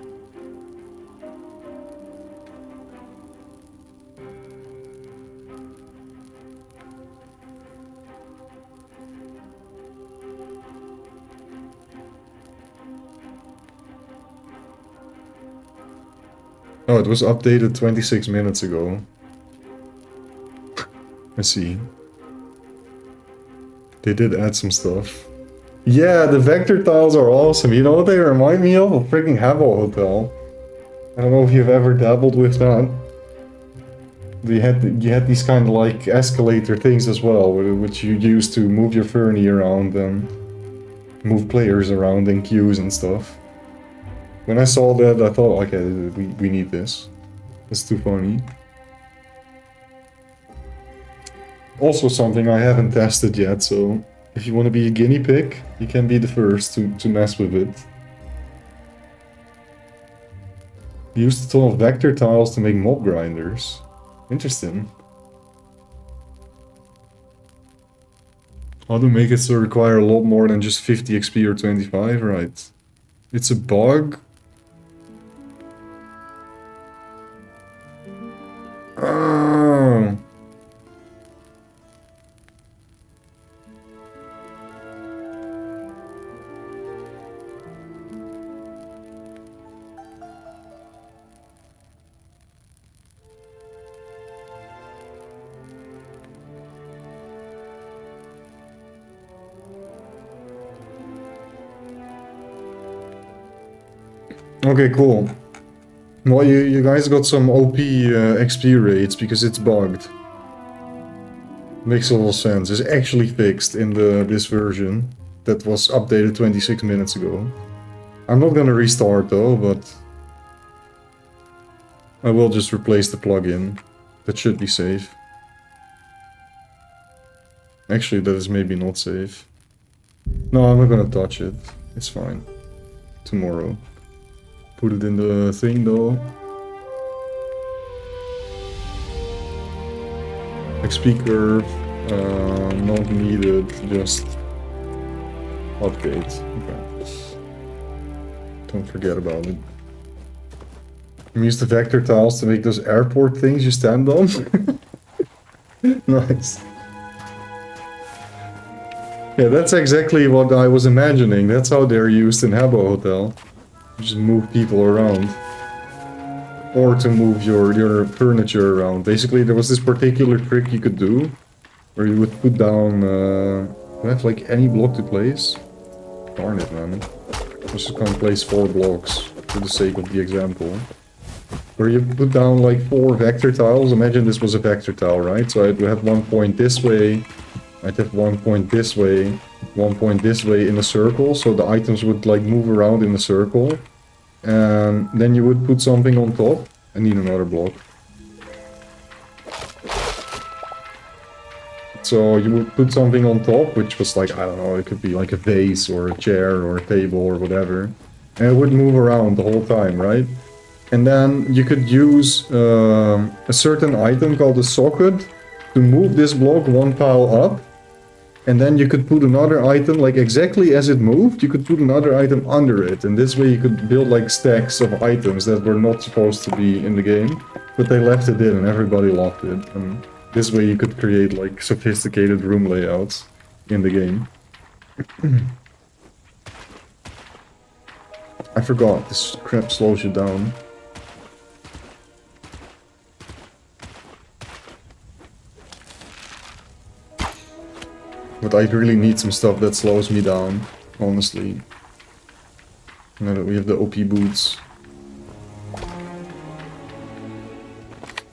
Oh, it was updated 26 minutes ago. I see. They did add some stuff. Yeah, the vector tiles are awesome. You know what they remind me of? A freaking Hytale Hotel. I don't know if you've ever dabbled with that. You had these kind of like escalator things as well, which you use to move your Fernie around and move players around in queues and stuff. When I saw that, I thought, okay, we need this. It's too funny. Also something I haven't tested yet, so if you want to be a guinea pig, you can be the first to mess with it. Used a ton of vector tiles to make mob grinders. Interesting. How to make it so require a lot more than just 50 XP or 25, right? It's a bug. Oh. Okay, cool. Well, you guys got some OP XP rates because it's bugged. Makes a lot of sense. It's actually fixed in this version that was updated 26 minutes ago. I'm not gonna restart though, but I will just replace the plugin. That should be safe. Actually, that is maybe not safe. No, I'm not gonna touch it. It's fine. Tomorrow. Put it in the thing though. XP curve, not needed, just update. Okay. Don't forget about it. Use the vector tiles to make those airport things you stand on. Nice. Yeah, that's exactly what I was imagining. That's how they're used in Habbo Hotel. Just move people around. Or to move your furniture around. Basically, there was this particular trick you could do. Where you would put down... do I have like any block to place? Darn it, man. I'm just gonna place 4 blocks for the sake of the example. Where you put down like 4 vector tiles. Imagine this was a vector tile, right? So I'd have 1 point this way. I'd have 1 point this way. 1 point this way in a circle. So the items would like move around in a circle. And then you would put something on top. I need another block. So you would put something on top, which was like, I don't know, it could be like a vase or a chair or a table or whatever. And it would move around the whole time, right? And then you could use a certain item called a socket to move this block 1 pile up. And then you could put another item, like exactly as it moved, you could put another item under it. And this way you could build like stacks of items that were not supposed to be in the game. But they left it in and everybody loved it. And this way you could create like sophisticated room layouts in the game. I forgot, this crap slows you down. But I really need some stuff that slows me down, honestly. Now that we have the OP boots.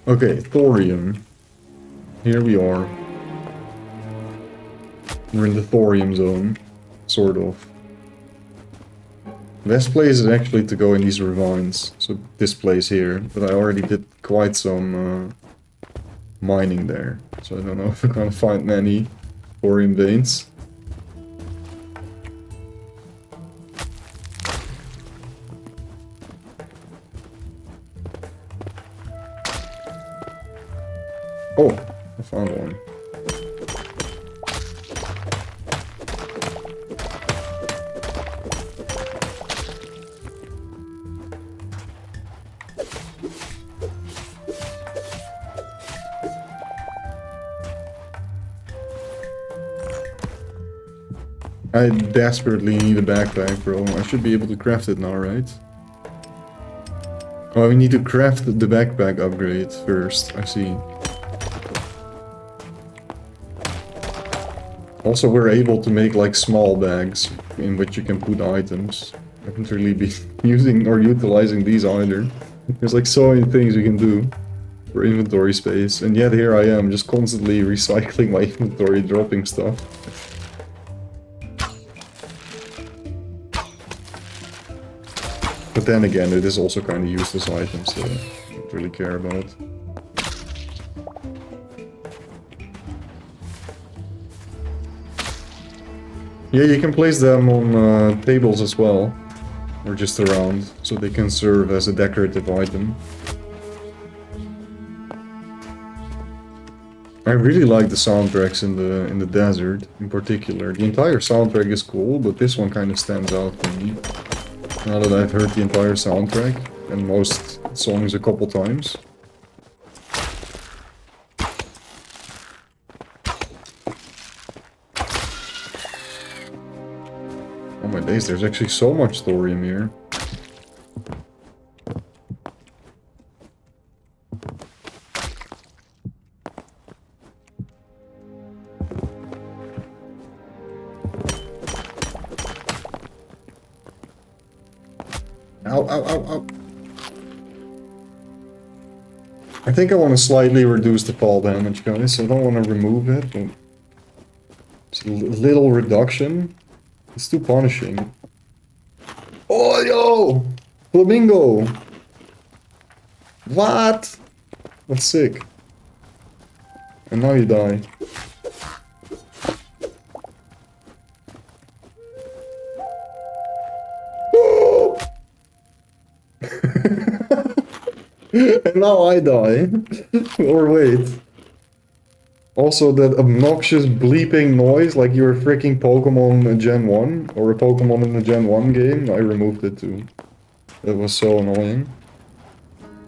Okay, thorium. Here we are. We're in the thorium zone, sort of. Best place is actually to go in these ravines, so this place here. But I already did quite some mining there, so I don't know if we're gonna find many thorium veins. Oh, I found one. I desperately need a backpack, bro. I should be able to craft it now, right? Oh, we need to craft the backpack upgrade first. I see. Also, we're able to make like small bags in which you can put items. I haven't really been using or utilizing these either. There's like so many things you can do for inventory space, and yet here I am just constantly recycling my inventory, dropping stuff. But then again, it is also kind of useless items that I don't really care about. Yeah, you can place them on tables as well, or just around, so they can serve as a decorative item. I really like the soundtracks in the desert, in particular. The entire soundtrack is cool, but this one kind of stands out for me. Now that I've heard the entire soundtrack, and most songs a couple times. Oh my days, there's actually so much thorium here. Ow, ow, ow, ow. I think I want to slightly reduce the fall damage, guys. I don't want to remove it, but it's a little reduction. It's too punishing. Oh, yo! Flamingo! What? That's sick. And now you die. And now I die. Or wait. Also that obnoxious bleeping noise, like you're a freaking Pokemon in Gen 1, or a Pokemon in a Gen 1 game, I removed it too. That was so annoying.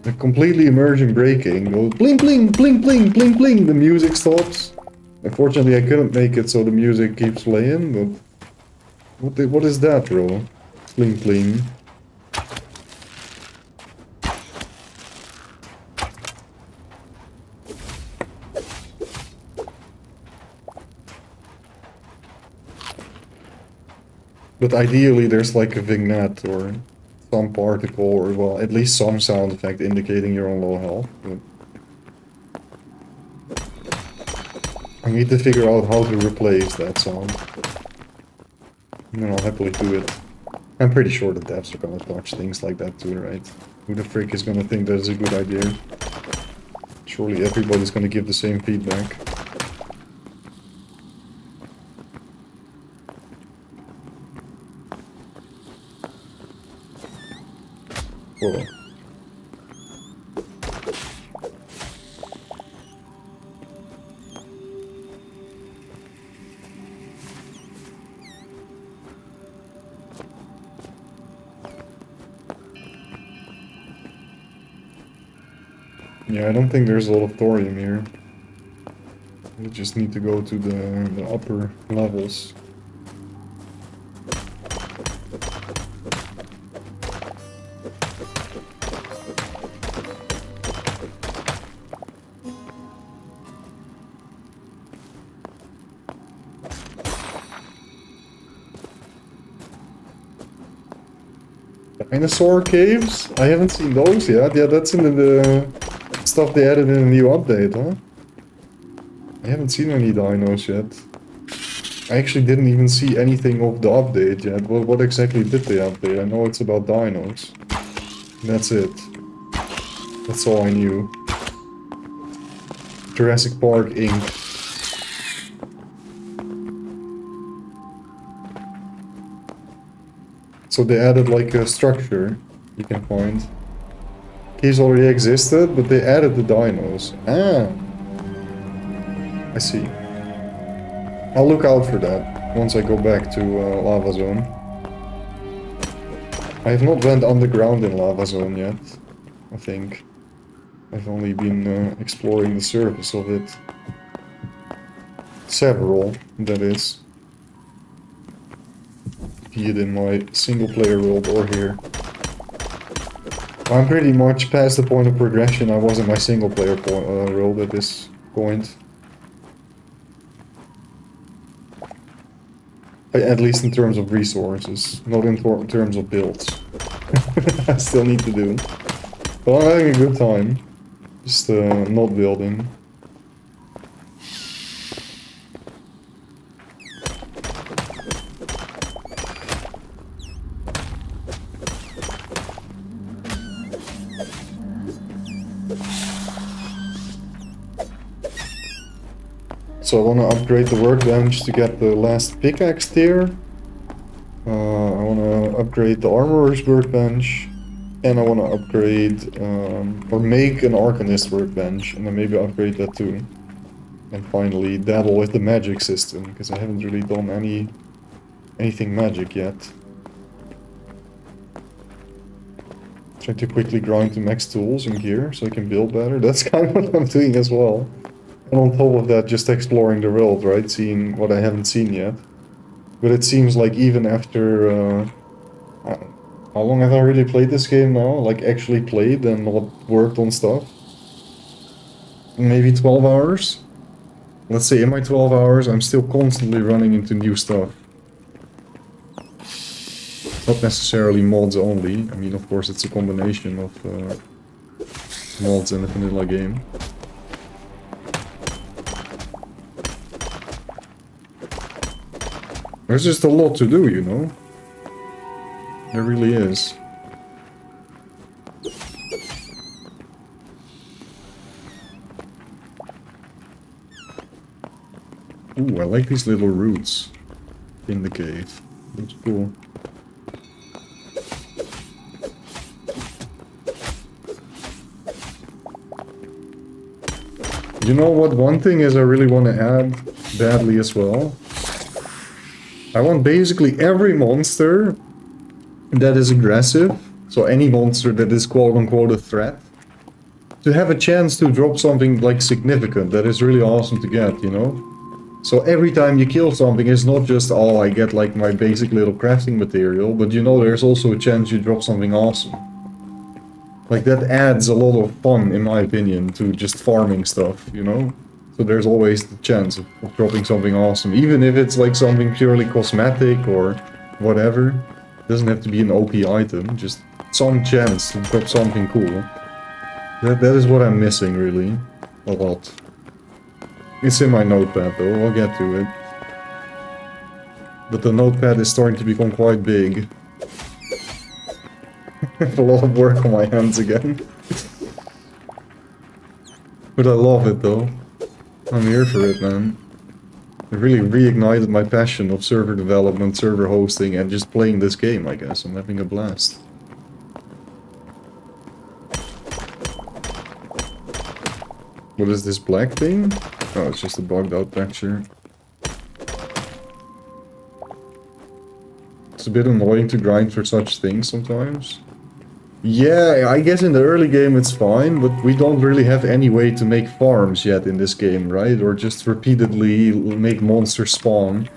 A completely emerging breaking. Goes bling bling bling bling bling bling. The music stops. Unfortunately, I couldn't make it, so the music keeps playing. But what is that, bro? Bling bling. But ideally, there's like a vignette or some particle, or well, at least some sound effect indicating you're on low health. But I need to figure out how to replace that sound. And then I'll happily do it. I'm pretty sure the devs are gonna touch things like that too, right? Who the frick is gonna think that's a good idea? Surely everybody's gonna give the same feedback. Whoa. Yeah, I don't think there's a lot of thorium here. We just need to go to the upper levels. Dinosaur caves? I haven't seen those yet. Yeah, that's in the stuff they added in the new update, huh? I haven't seen any dinos yet. I actually didn't even see anything of the update yet. What exactly did they update? I know it's about dinos. That's it. That's all I knew. Jurassic Park Inc. So they added like a structure you can find. Caves already existed, but they added the dinos. Ah! I see. I'll look out for that once I go back to Lava Zone. I have not went underground in Lava Zone yet, I think. I've only been exploring the surface of it. Several, that is. Be it in my single player world or here. I'm pretty much past the point of progression I was in my single player world at this point. At least in terms of resources, not in terms of builds. I still need to do. But I'm having a good time. Just not building. So I want to upgrade the workbench to get the last pickaxe tier. I want to upgrade the armorer's workbench. And I want to upgrade, or make an arcanist workbench, and then maybe upgrade that too. And finally dabble with the magic system, because I haven't really done anything magic yet. Try to quickly grind to max tools and gear, so I can build better. That's kind of what I'm doing as well. And on top of that, just exploring the world, right? Seeing what I haven't seen yet. But it seems like even after... how long have I really played this game now? Like, actually played and not worked on stuff? Maybe 12 hours? Let's say in my 12 hours, I'm still constantly running into new stuff. Not necessarily mods only. I mean, of course, it's a combination of mods and a vanilla game. There's just a lot to do, you know? There really is. Ooh, I like these little roots in the cave. Looks cool. You know what? One thing is I really want to add badly as well. I want basically every monster that is aggressive So any monster that is quote-unquote a threat, to have a chance to drop something like significant, that is really awesome to get, you know? So every time you kill something, it's not just, oh, I get like my basic little crafting material, but you know there's also a chance you drop something awesome. Like that adds a lot of fun, in my opinion, to just farming stuff, you know? So there's always the chance of dropping something awesome, even if it's like something purely cosmetic or whatever. It doesn't have to be an OP item, just some chance to drop something cool. That is what I'm missing, really. A lot. It's in my notepad, though. I'll get to it. But the notepad is starting to become quite big. I have a lot of work on my hands again. But I love it, though. I'm here for it, man. It really reignited my passion of server development, server hosting, and just playing this game, I guess. I'm having a blast. What is this black thing? Oh, it's just a bugged out texture. It's a bit annoying to grind for such things sometimes. Yeah, I guess in the early game it's fine, but we don't really have any way to make farms yet in this game, right? Or just repeatedly make monsters spawn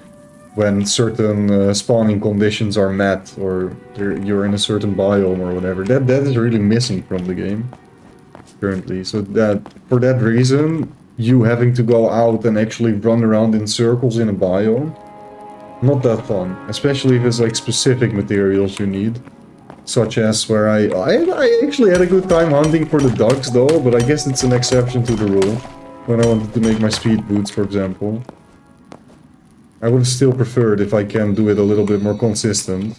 when certain spawning conditions are met, or you're in a certain biome or whatever. That is really missing from the game currently. So that for that reason, you having to go out and actually run around in circles in a biome, not that fun. Especially if it's like specific materials you need. Such as where I actually had a good time hunting for the ducks though, but I guess it's an exception to the rule. When I wanted to make my speed boots, for example. I would have still preferred if I can do it a little bit more consistent.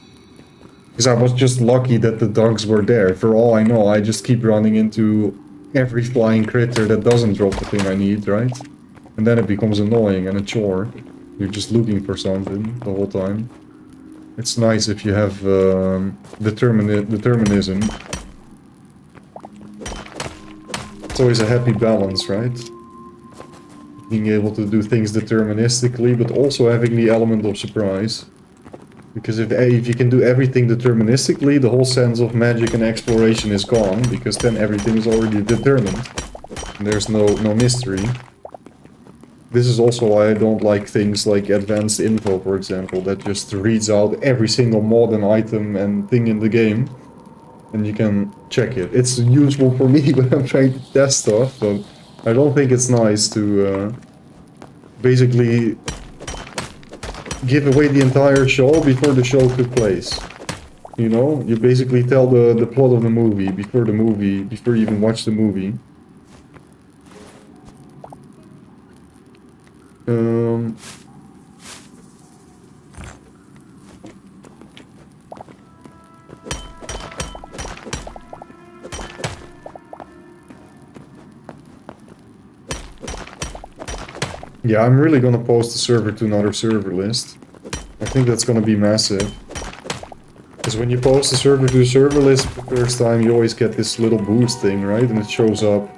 Because I was just lucky that the ducks were there. For all I know, I just keep running into every flying critter that doesn't drop the thing I need, right? And then it becomes annoying and a chore. You're just looking for something the whole time. It's nice if you have determinism. It's always a happy balance, right? Being able to do things deterministically, but also having the element of surprise. Because if you can do everything deterministically, the whole sense of magic and exploration is gone, because then everything is already determined. And there's no mystery. This is also why I don't like things like advanced info, for example, that just reads out every single mod and item and thing in the game. And you can check it. It's useful for me when I'm trying to test stuff, but I don't think it's nice to basically give away the entire show before the show took place. You know? You basically tell the plot of the movie, before you even watch the movie. Yeah, I'm really gonna post the server to another server list. I think that's gonna be massive. Because when you post a server to a server list for the first time, you always get this little boost thing, right? And it shows up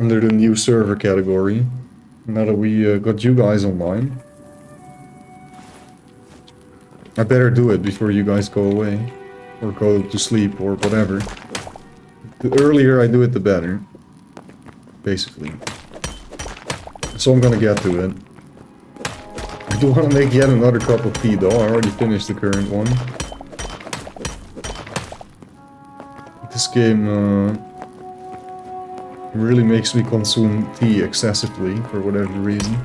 under the new server category. Now that we got you guys online. I better do it before you guys go away. Or go to sleep or whatever. The earlier I do it, the better. Basically. So I'm gonna get to it. I do want to make yet another cup of tea though. I already finished the current one. This game really makes me consume tea excessively for whatever reason.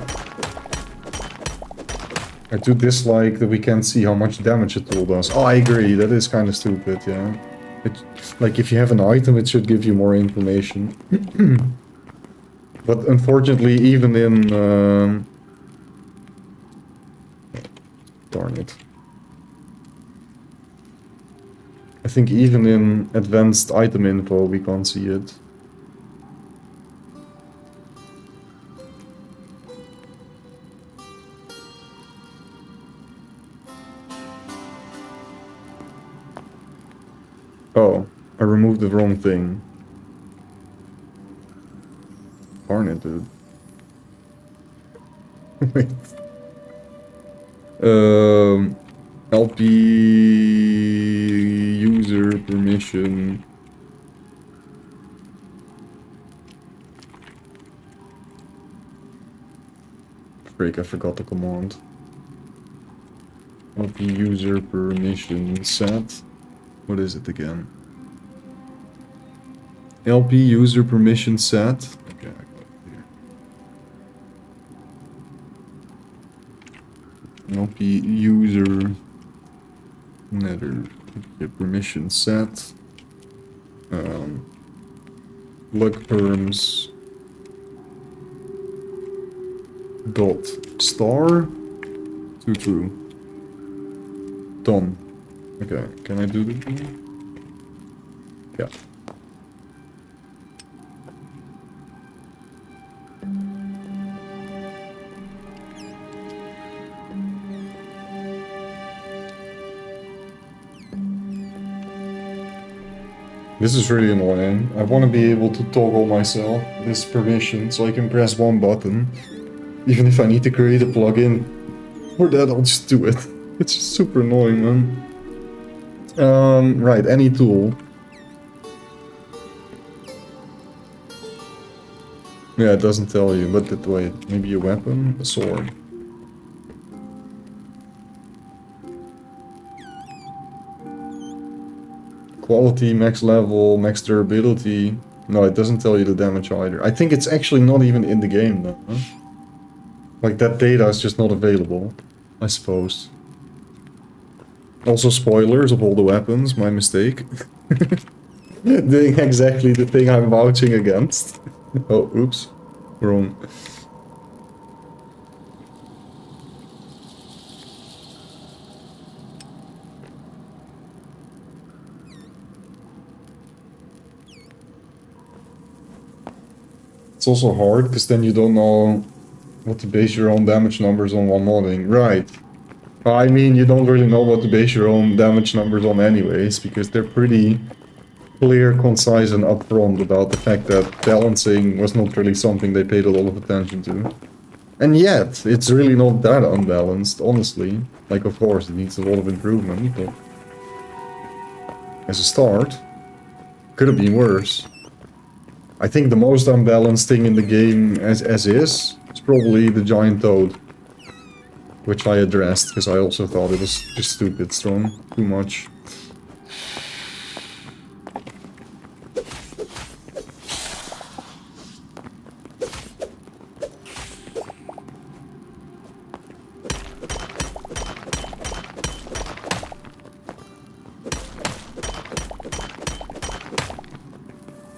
I do dislike that we can't see how much damage a tool does. Oh, I agree. That is kind of stupid, yeah. Like, if you have an item, it should give you more information. But unfortunately, even in... darn it. I think even in advanced item info, we can't see it. Oh, I removed the wrong thing. Darn it, dude. Wait. LP user permission. Freak, I forgot the command. LP user permission set. What is it again? LP user permission set. Okay, I got it here. LP user Knetterkoekje permission set. Plug perms dot star to true. Done. Okay, can I do this? Yeah. This is really annoying. I want to be able to toggle myself this permission so I can press one button. Even if I need to create a plugin for that, I'll just do it. It's just super annoying, man. Right, any tool. Yeah, it doesn't tell you, but wait, maybe a weapon? A sword. Quality, max level, max durability. No, it doesn't tell you the damage either. I think it's actually not even in the game though. Huh? Like that data is just not available, I suppose. Also spoilers of all the weapons, my mistake. Doing exactly the thing I'm vouching against. Oh, oops. Wrong. It's also hard, because then you don't know what to base your own damage numbers on while modding. Right. I mean, you don't really know what to base your own damage numbers on anyways, because they're pretty clear, concise, and upfront about the fact that balancing was not really something they paid a lot of attention to. And yet, it's really not that unbalanced, honestly. Like, of course, it needs a lot of improvement, but as a start, could have been worse. I think the most unbalanced thing in the game as is probably the giant toad. Which I addressed, because I also thought it was just stupid strong. Too much.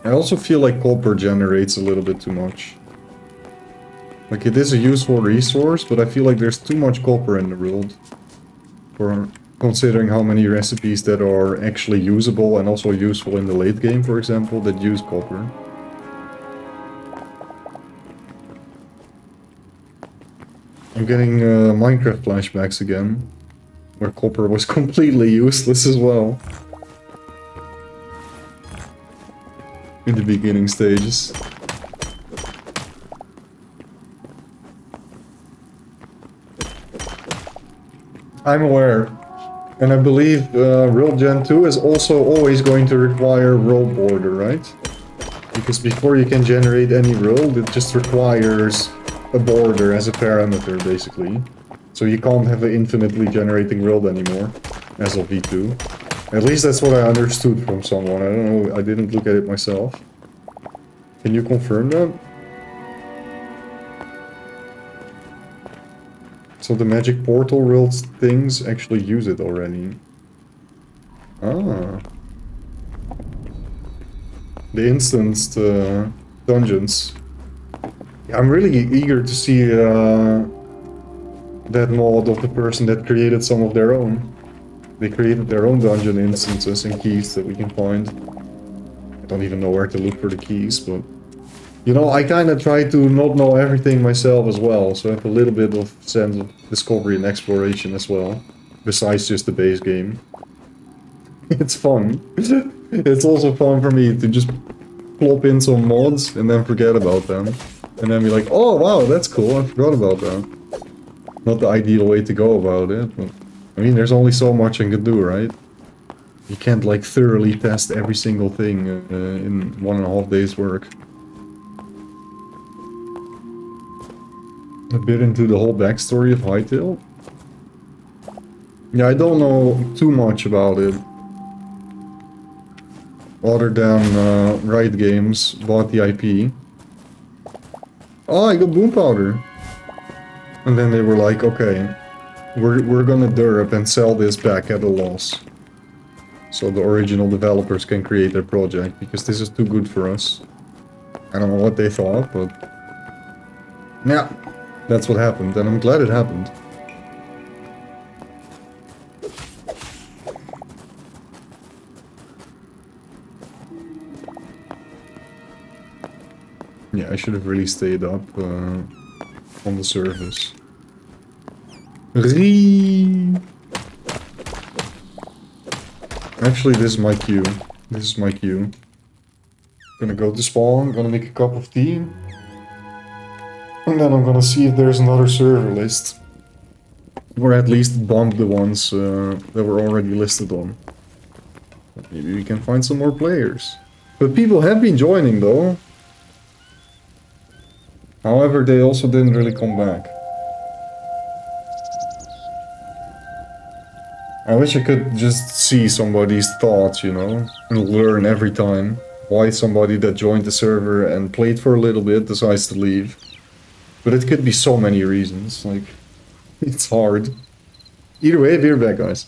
I also feel like copper generates a little bit too much. Like, it is a useful resource, but I feel like there's too much copper in the world. For considering how many recipes that are actually usable and also useful in the late game, for example, that use copper. I'm getting Minecraft flashbacks again, where copper was completely useless as well. In the beginning stages. I'm aware. And I believe World Gen 2 is also always going to require world border, right? Because before you can generate any world, it just requires a border as a parameter, basically. So you can't have an infinitely generating world anymore, as of V2. At least that's what I understood from someone. I don't know, I didn't look at it myself. Can you confirm that? So the magic portal world things actually use it already. Ah. The instanced dungeons. Yeah, I'm really eager to see that mod of the person that created some of their own. They created their own dungeon instances and keys that we can find. I don't even know where to look for the keys, but... You know, I kind of try to not know everything myself as well, so I have a little bit of sense of discovery and exploration as well. Besides just the base game. It's fun. It's also fun for me to just plop in some mods and then forget about them. And then be like, oh wow, that's cool, I forgot about that. Not the ideal way to go about it, but... I mean, there's only so much I can do, right? You can't like thoroughly test every single thing in 1.5 days work. A bit into the whole backstory of Hytale. Yeah, I don't know too much about it. Other than Riot Games bought the IP. Oh, I got boom powder. And then they were like, okay, we're gonna derp and sell this back at a loss. So the original developers can create their project, because this is too good for us. I don't know what they thought, but... yeah, that's what happened, and I'm glad it happened. Yeah, I should have really stayed up on the surface. Actually, this is my queue. This is my queue. Gonna go to spawn, gonna make a cup of tea. And then I'm gonna see if there's another server list. Or at least bump the ones that were already listed on. But maybe we can find some more players. But people have been joining though. However, they also didn't really come back. I wish I could just see somebody's thoughts, you know, and learn every time why somebody that joined the server and played for a little bit decides to leave. But it could be so many reasons, like, it's hard. Either way, be right back, guys.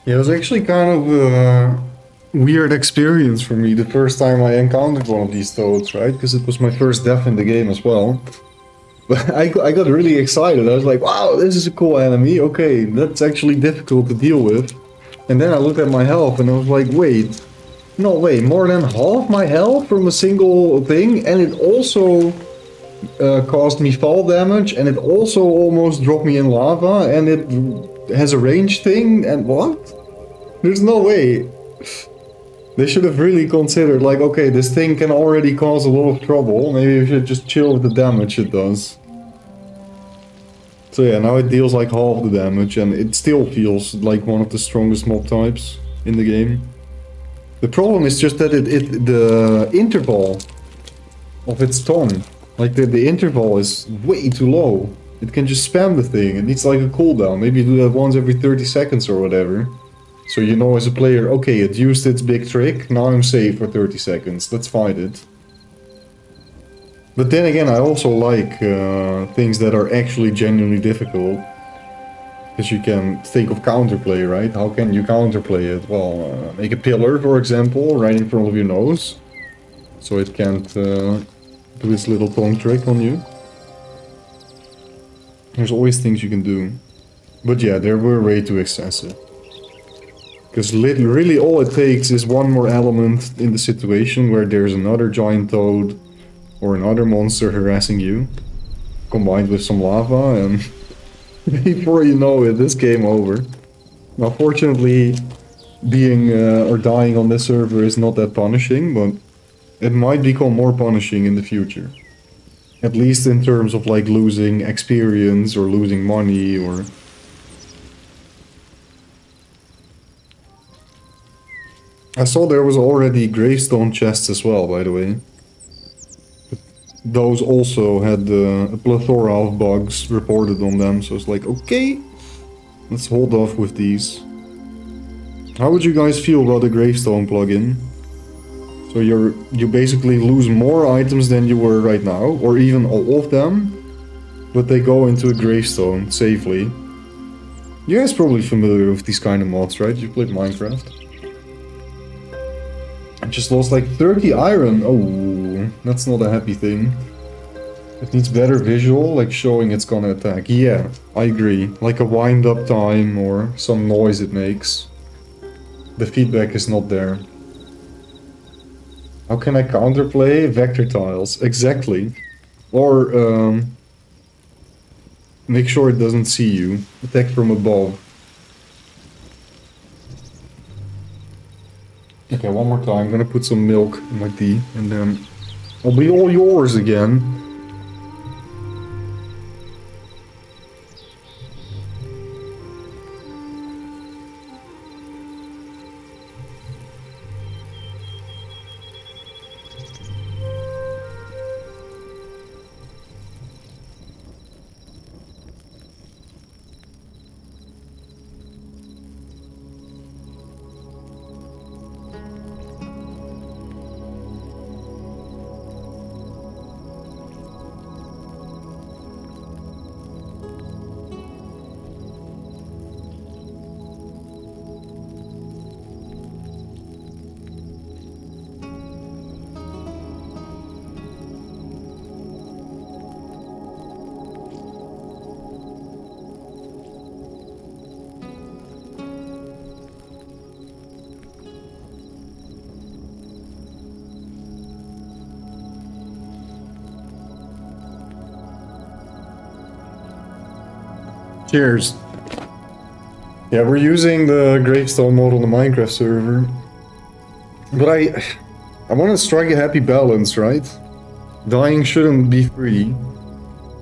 Yeah, it was actually kind of a weird experience for me the first time I encountered one of these toads, right? Because it was my first death in the game as well. But I got really excited. I was like, wow, this is a cool enemy. Okay, that's actually difficult to deal with. And then I looked at my health and I was like, wait, No way, more than half my health from a single thing, and it also caused me fall damage, and it also almost dropped me in lava, and it has a range thing, and what? There's no way. They should have really considered, like, okay, this thing can already cause a lot of trouble, maybe we should just chill with the damage it does. So yeah, now it deals like half the damage, and it still feels like one of the strongest mob types in the game. The problem is just that the interval of its tongue, like the interval is way too low. It can just spam the thing, it needs like a cooldown, maybe do that once every 30 seconds or whatever. So you know as a player, okay, it used its big trick, now I'm safe for 30 seconds, let's fight it. But then again, I also like things that are actually genuinely difficult. Because you can think of counterplay, right? How can you counterplay it? Well, make a pillar, for example, right in front of your nose. So it can't do its little tongue trick on you. There's always things you can do. But yeah, they were way too excessive. Because really all it takes is one more element in the situation where there's another giant toad or another monster harassing you, combined with some lava, and before you know it, this game over. Now fortunately, being or dying on this server is not that punishing, but it might become more punishing in the future. At least in terms of like losing experience or losing money or... I saw there was already gravestone chests as well, by the way. But those also had a plethora of bugs reported on them, so it's like, okay, let's hold off with these. How would you guys feel about the gravestone plugin? So you basically lose more items than you were right now, or even all of them, but they go into a gravestone safely. You guys probably familiar with these kind of mods, right? You played Minecraft. I just lost like 30 iron. Oh, that's not a happy thing. It needs better visual, like showing it's gonna attack. Yeah, I agree. Like a wind up time or some noise it makes. The feedback is not there. How can I counterplay? Vector tiles. Exactly. Or make sure it doesn't see you. Attack from above. Okay, one more time. I'm gonna put some milk in my tea, and then I'll be all yours again. Cheers. Yeah, we're using the gravestone mod on the Minecraft server. But I want to strike a happy balance, right? Dying shouldn't be free.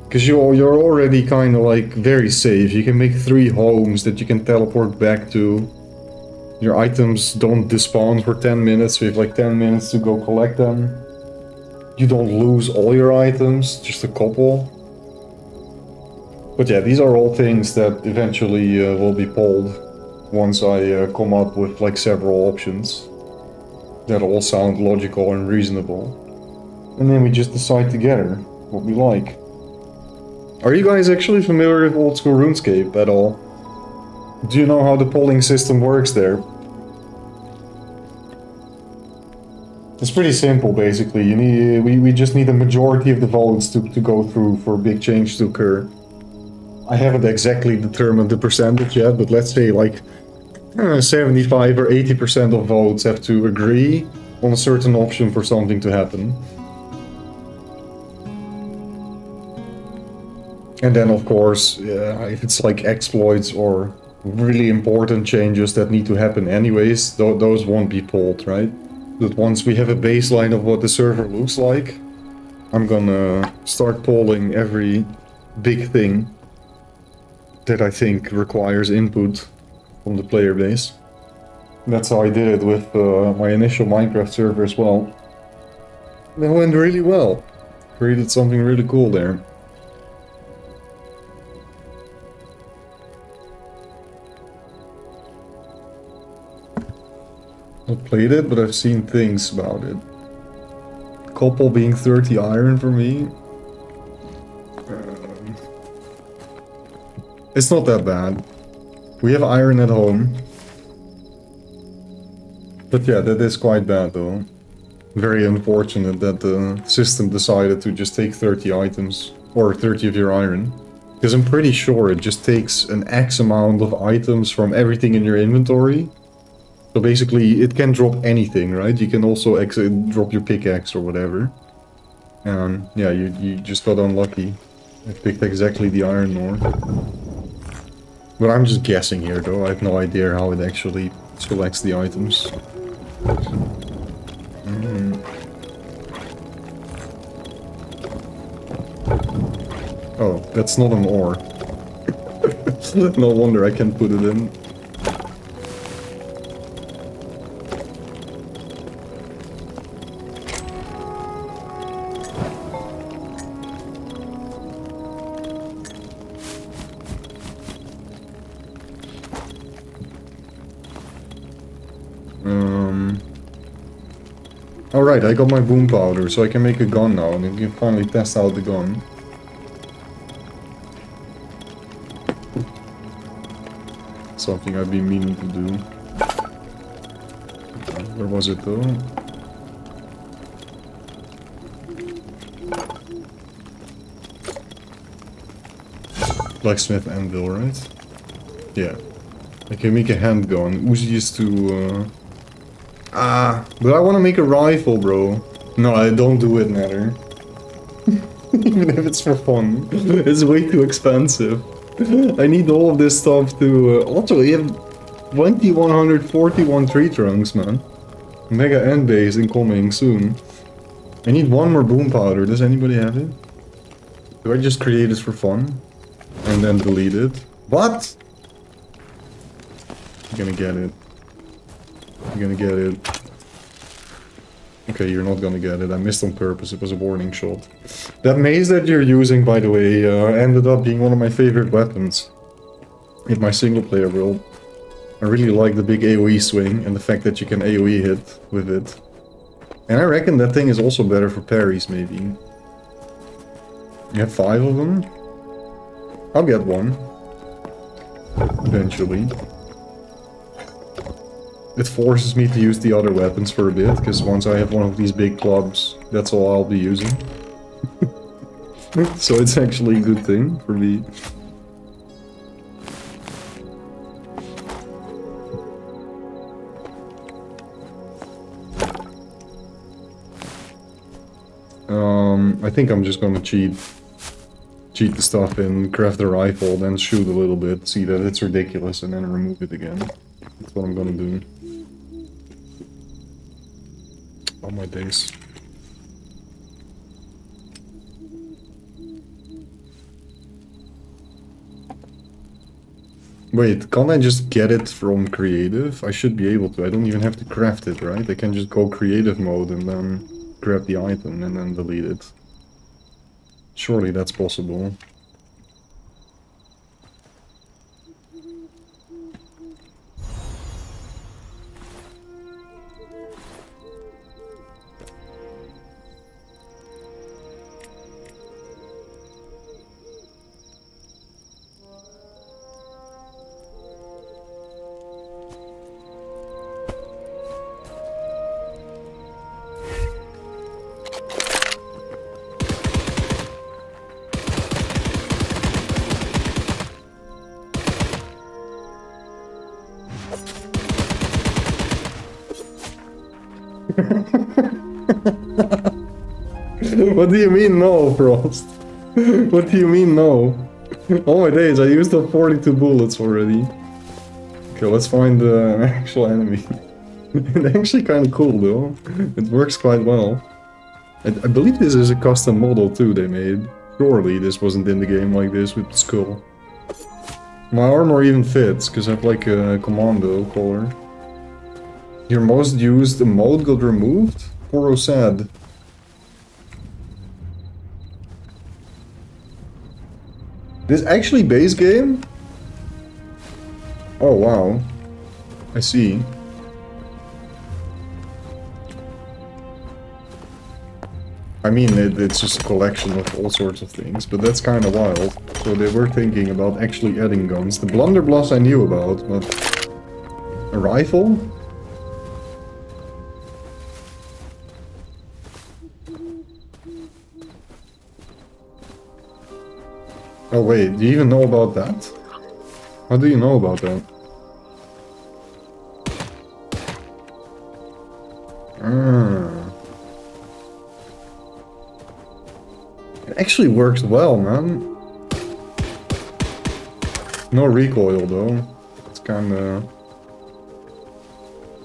Because you're already kind of like very safe. You can make 3 homes that you can teleport back to. Your items don't despawn for 10 minutes, so you have like 10 minutes to go collect them. You don't lose all your items, just a couple. But yeah, these are all things that eventually will be pulled once I come up with like several options that all sound logical and reasonable. And then we just decide together what we like. Are you guys actually familiar with old school RuneScape at all? Do you know how the polling system works there? It's pretty simple, basically. You need we just need a majority of the votes to go through for a big change to occur. I haven't exactly determined the percentage yet, but let's say like 75 or 80% of votes have to agree on a certain option for something to happen. And then, of course, if it's like exploits or really important changes that need to happen anyways, those won't be polled, right? But once we have a baseline of what the server looks like, I'm gonna start polling every big thing that I think requires input from the player base. That's how I did it with my initial Minecraft server as well. That went really well. Created something really cool there. Not played it, but I've seen things about it. Copper being 30 iron for me. It's not that bad. We have iron at home. But yeah, that is quite bad though. Very unfortunate that the system decided to just take 30 items. Or 30 of your iron. Because I'm pretty sure it just takes an X amount of items from everything in your inventory. So basically, it can drop anything, right? You can also drop your pickaxe or whatever. And yeah, you just got unlucky. I picked exactly the iron ore. But I'm just guessing here, though. I have no idea how it actually selects the items. Oh, that's not an ore. No wonder I can put it in. Alright, I got my boom powder, so I can make a gun now, and I can finally test out the gun. Something I've been meaning to do. Where was it though? Blacksmith anvil, right? Yeah. I can make a handgun. Uzi is to but I want to make a rifle, bro. No, I don't do it, Netter. Even if it's for fun. It's way too expensive. I need all of this stuff to... also, we have 2141 tree trunks, man. Mega end base incoming soon. I need one more boom powder. Does anybody have it? Do I just create this for fun? And then delete it? What? You're gonna get it. You're gonna get it. Okay, you're not gonna get it. I missed on purpose. It was a warning shot. That maze that you're using, by the way, ended up being one of my favorite weapons in my single player world. I really like the big AoE swing and the fact that you can AoE hit with it. And I reckon that thing is also better for parries, maybe. You have 5 of them? I'll get one. Eventually. It forces me to use the other weapons for a bit, because once I have one of these big clubs, that's all I'll be using. So it's actually a good thing for me. I think I'm just gonna cheat the stuff in, craft the rifle, then shoot a little bit, see that it's ridiculous, and then remove it again. That's what I'm gonna do. Oh my days. Wait, can't I just get it from creative? I should be able to. I don't even have to craft it, right? I can just go creative mode and then grab the item and then delete it. Surely that's possible. What do you mean no, Frost? What do you mean no? Oh my days, I used up 42 bullets already. Okay, let's find the actual enemy. It's actually kind of cool though. It works quite well. I believe this is a custom model too they made. Surely this wasn't in the game like this with the skull. My armor even fits, because I have like a commando collar. Your most used mode got removed? Poor sad. This actually base game? Oh wow. I see. I mean, it's just a collection of all sorts of things, but that's kind of wild. So they were thinking about actually adding guns. The blunderbuss I knew about, but... a rifle? Oh wait, do you even know about that? How do you know about that? It actually works well, man. No recoil though. It's kinda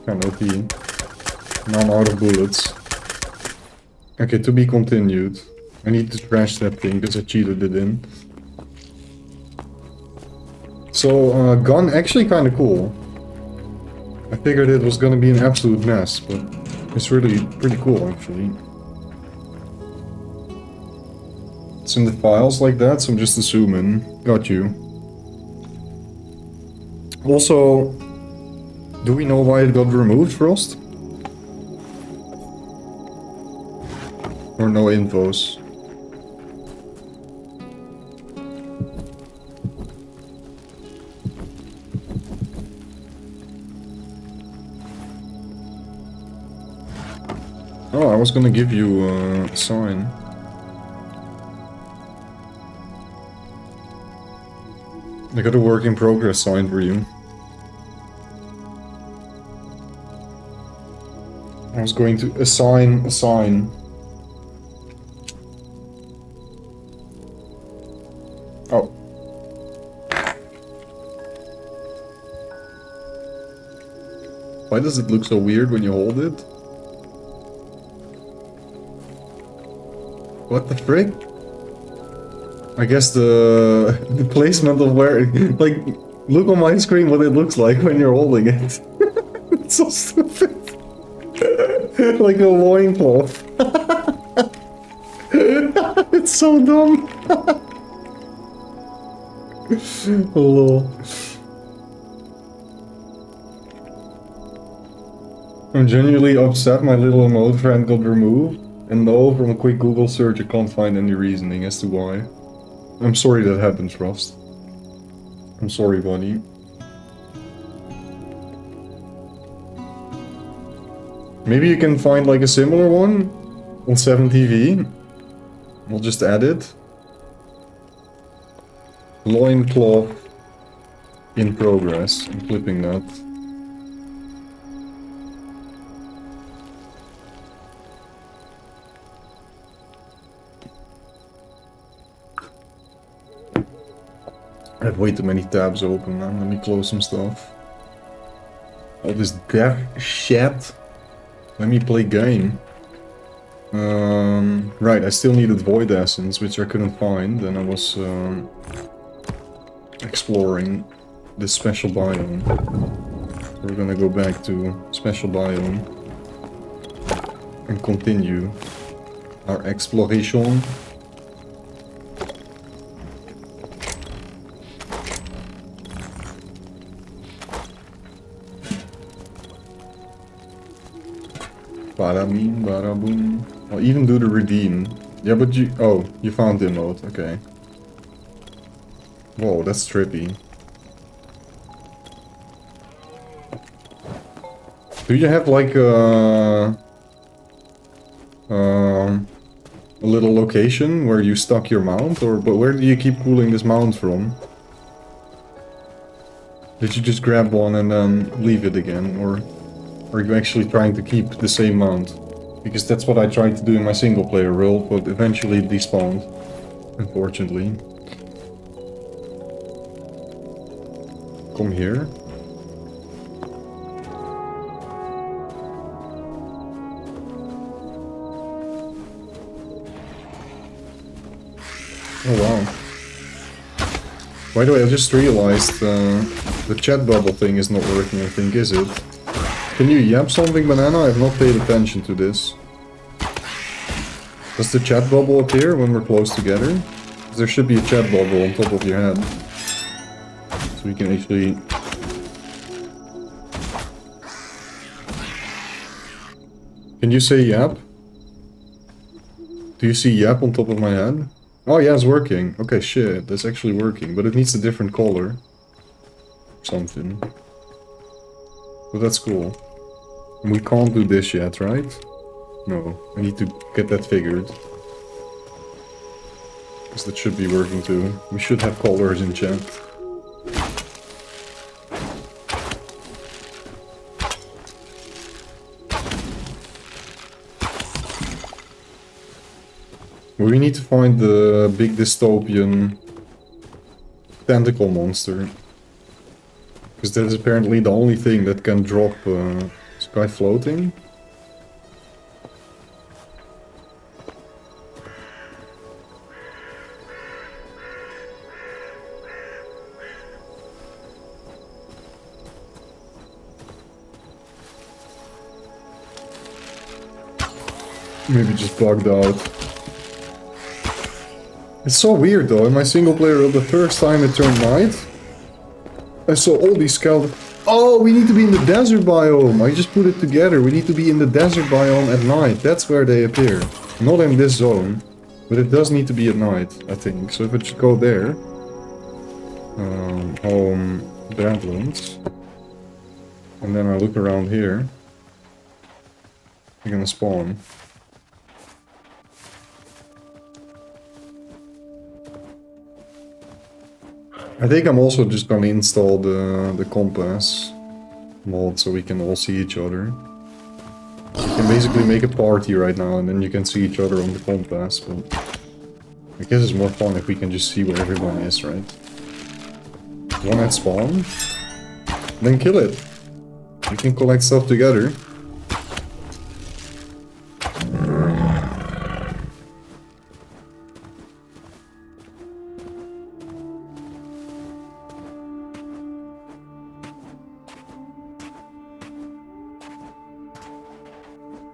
OP. Now I'm out of bullets. Okay, to be continued. I need to trash that thing because I cheated it in. So, gun actually kinda cool. I figured it was gonna be an absolute mess, but it's really pretty cool actually. It's in the files like that, so I'm just assuming. Got you. Also, do we know why it got removed, Frost? Or no infos? Oh, I was gonna give you a sign. I got a work in progress sign for you. I was going to assign a sign. Oh. Why does it look so weird when you hold it? What the frick? I guess the placement of where, like, look on my screen what it looks like when you're holding it. It's so stupid. Like a loincloth. It's so dumb. Oh, lol. I'm genuinely upset my little emote friend got removed. And no, from a quick Google search I can't find any reasoning as to why. I'm sorry that happened, Frost. I'm sorry, buddy. Maybe you can find like a similar one on 7TV. We'll just add it. Loincloth in progress. I'm flipping that. I have way too many tabs open, man. Let me close some stuff. All this dev shit. Let me play game. Right, I still needed Void Essence, which I couldn't find, and I was exploring this special biome. We're gonna go back to special biome and continue our exploration. Bada bing, bada boom. I'll even do the redeem. Yeah, but you... oh, you found the emote, okay. Whoa, that's trippy. Do you have like a little location where you stock your mount? Or but where do you keep pulling this mount from? Did you just grab one and then leave it again, or... Or are you actually trying to keep the same mount? Because that's what I tried to do in my single player world, but eventually it despawned. Unfortunately. Come here. Oh wow. By the way, I just realized the chat bubble thing is not working, I think, is it? Can you yap something, Banana? I have not paid attention to this. Does the chat bubble appear when we're close together? There should be a chat bubble on top of your head. So we can actually... Can you say yap? Do you see yap on top of my head? Oh yeah, it's working. Okay, shit, that's actually working. But it needs a different color. Something. But that's cool. And we can't do this yet, right? No, I need to get that figured. Because that should be working too. We should have colors in chat. We need to find the big dystopian tentacle monster. Because that is apparently the only thing that can drop... Is the guy floating? Maybe just bugged out. It's so weird though, in my single player, the first time it turned night, I saw all these skeletons. Oh, we need to be in the desert biome! I just put it together, we need to be in the desert biome at night, that's where they appear. Not in this zone, but it does need to be at night, I think. So if I just go there, home, Badlands, and then I look around here, they're gonna spawn. I think I'm also just gonna install the compass mod so we can all see each other. You can basically make a party right now and then you can see each other on the compass, but I guess it's more fun if we can just see where everyone is, right? One at spawn, then kill it. We can collect stuff together.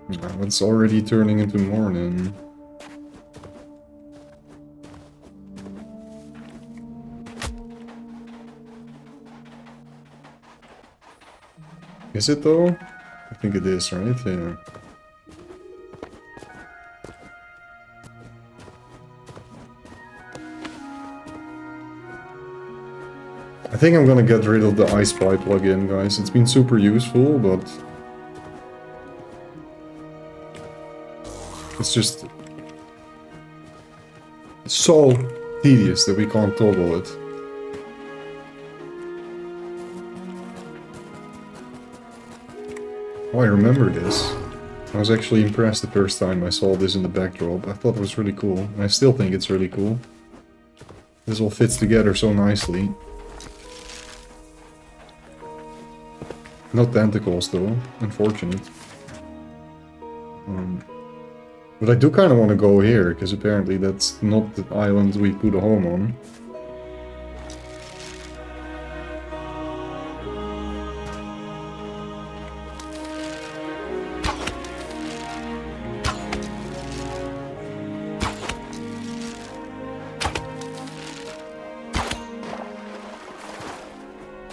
Now it's already turning into morning. Is it though? I think it is, right? Yeah. I think I'm gonna get rid of the ice pipe plugin, guys. It's been super useful, but it's just so tedious that we can't toggle it. Oh, I remember this. I was actually impressed the first time I saw this in the backdrop. I thought it was really cool, and I still think it's really cool. This all fits together so nicely. No tentacles though, unfortunate. But I do kind of want to go here, because apparently that's not the island we put a home on.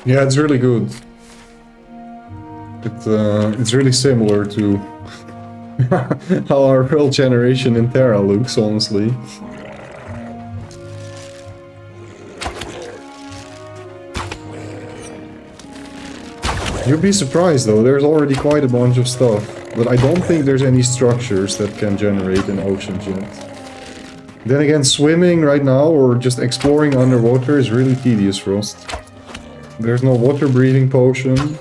Yeah, it's really good. It's really similar to how our world generation in Terra looks, honestly. You'd be surprised though, there's already quite a bunch of stuff. But I don't think there's any structures that can generate an ocean yet. Then again, swimming right now or just exploring underwater is really tedious for us. There's no water breathing potion.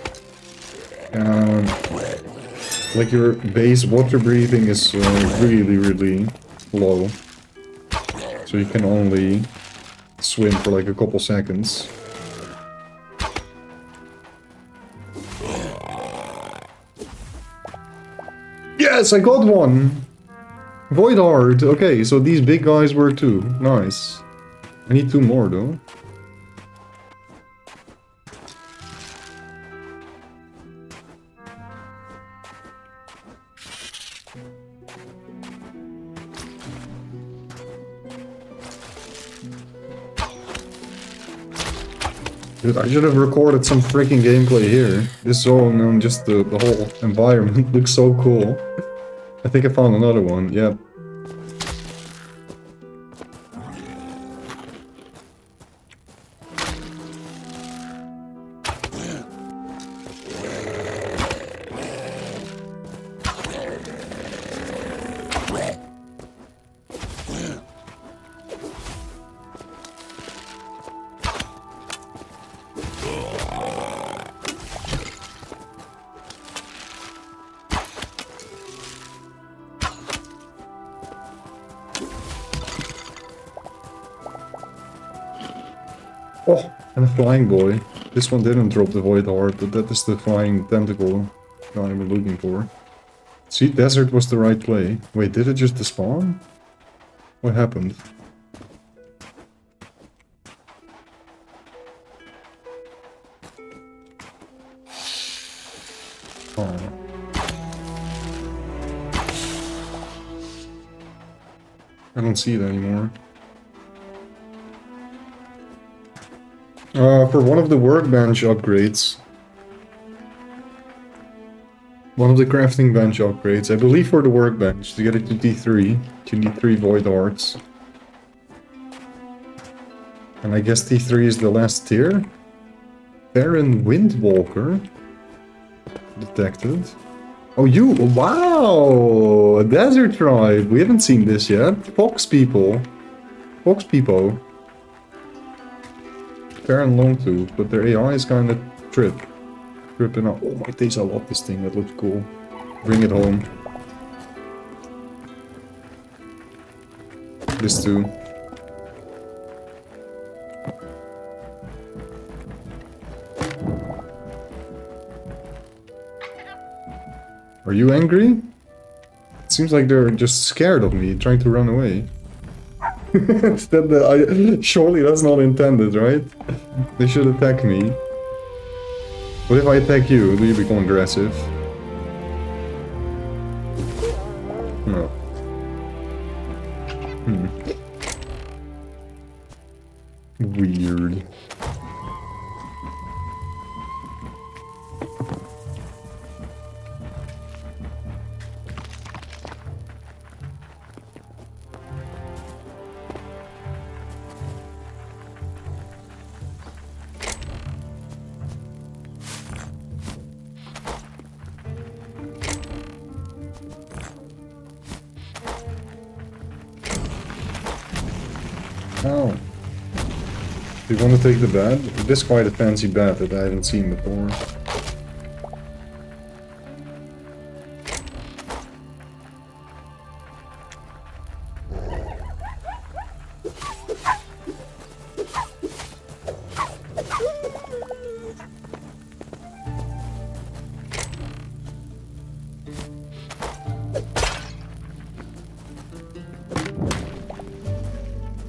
Like your base water breathing is really, really low. So you can only swim for like a couple seconds. Yes, I got one! Void Heart! Okay, so these big guys were two. Nice. I need 2 more though. Dude, I should have recorded some freaking gameplay here. This zone and just the whole environment looks so cool. I think I found another one, yeah. Oh, and a flying boy. This one didn't drop the void heart, but that is the flying tentacle guy we're looking for. See, desert was the right play. Wait, did it just despawn? What happened? Oh. I don't see it anymore. For one of the workbench upgrades. One of the crafting bench upgrades. I believe for the workbench, to get it to T3, you need 3 void hearts. And I guess T3 is the last tier? Baron Windwalker. Detected. Oh, you! Wow! A desert tribe! We haven't seen this yet. Fox people. Fox people. Baron Longtooth, but their AI is kinda tripping out. Oh my days, I love this thing, that looks cool. Bring it home. This too. Are you angry? It seems like they're just scared of me, trying to run away. Surely that's not intended, right? They should attack me. What if I attack you? Do you become aggressive? No. Weird. Oh. Do you want to take the bat? This is quite a fancy bat that I haven't seen before.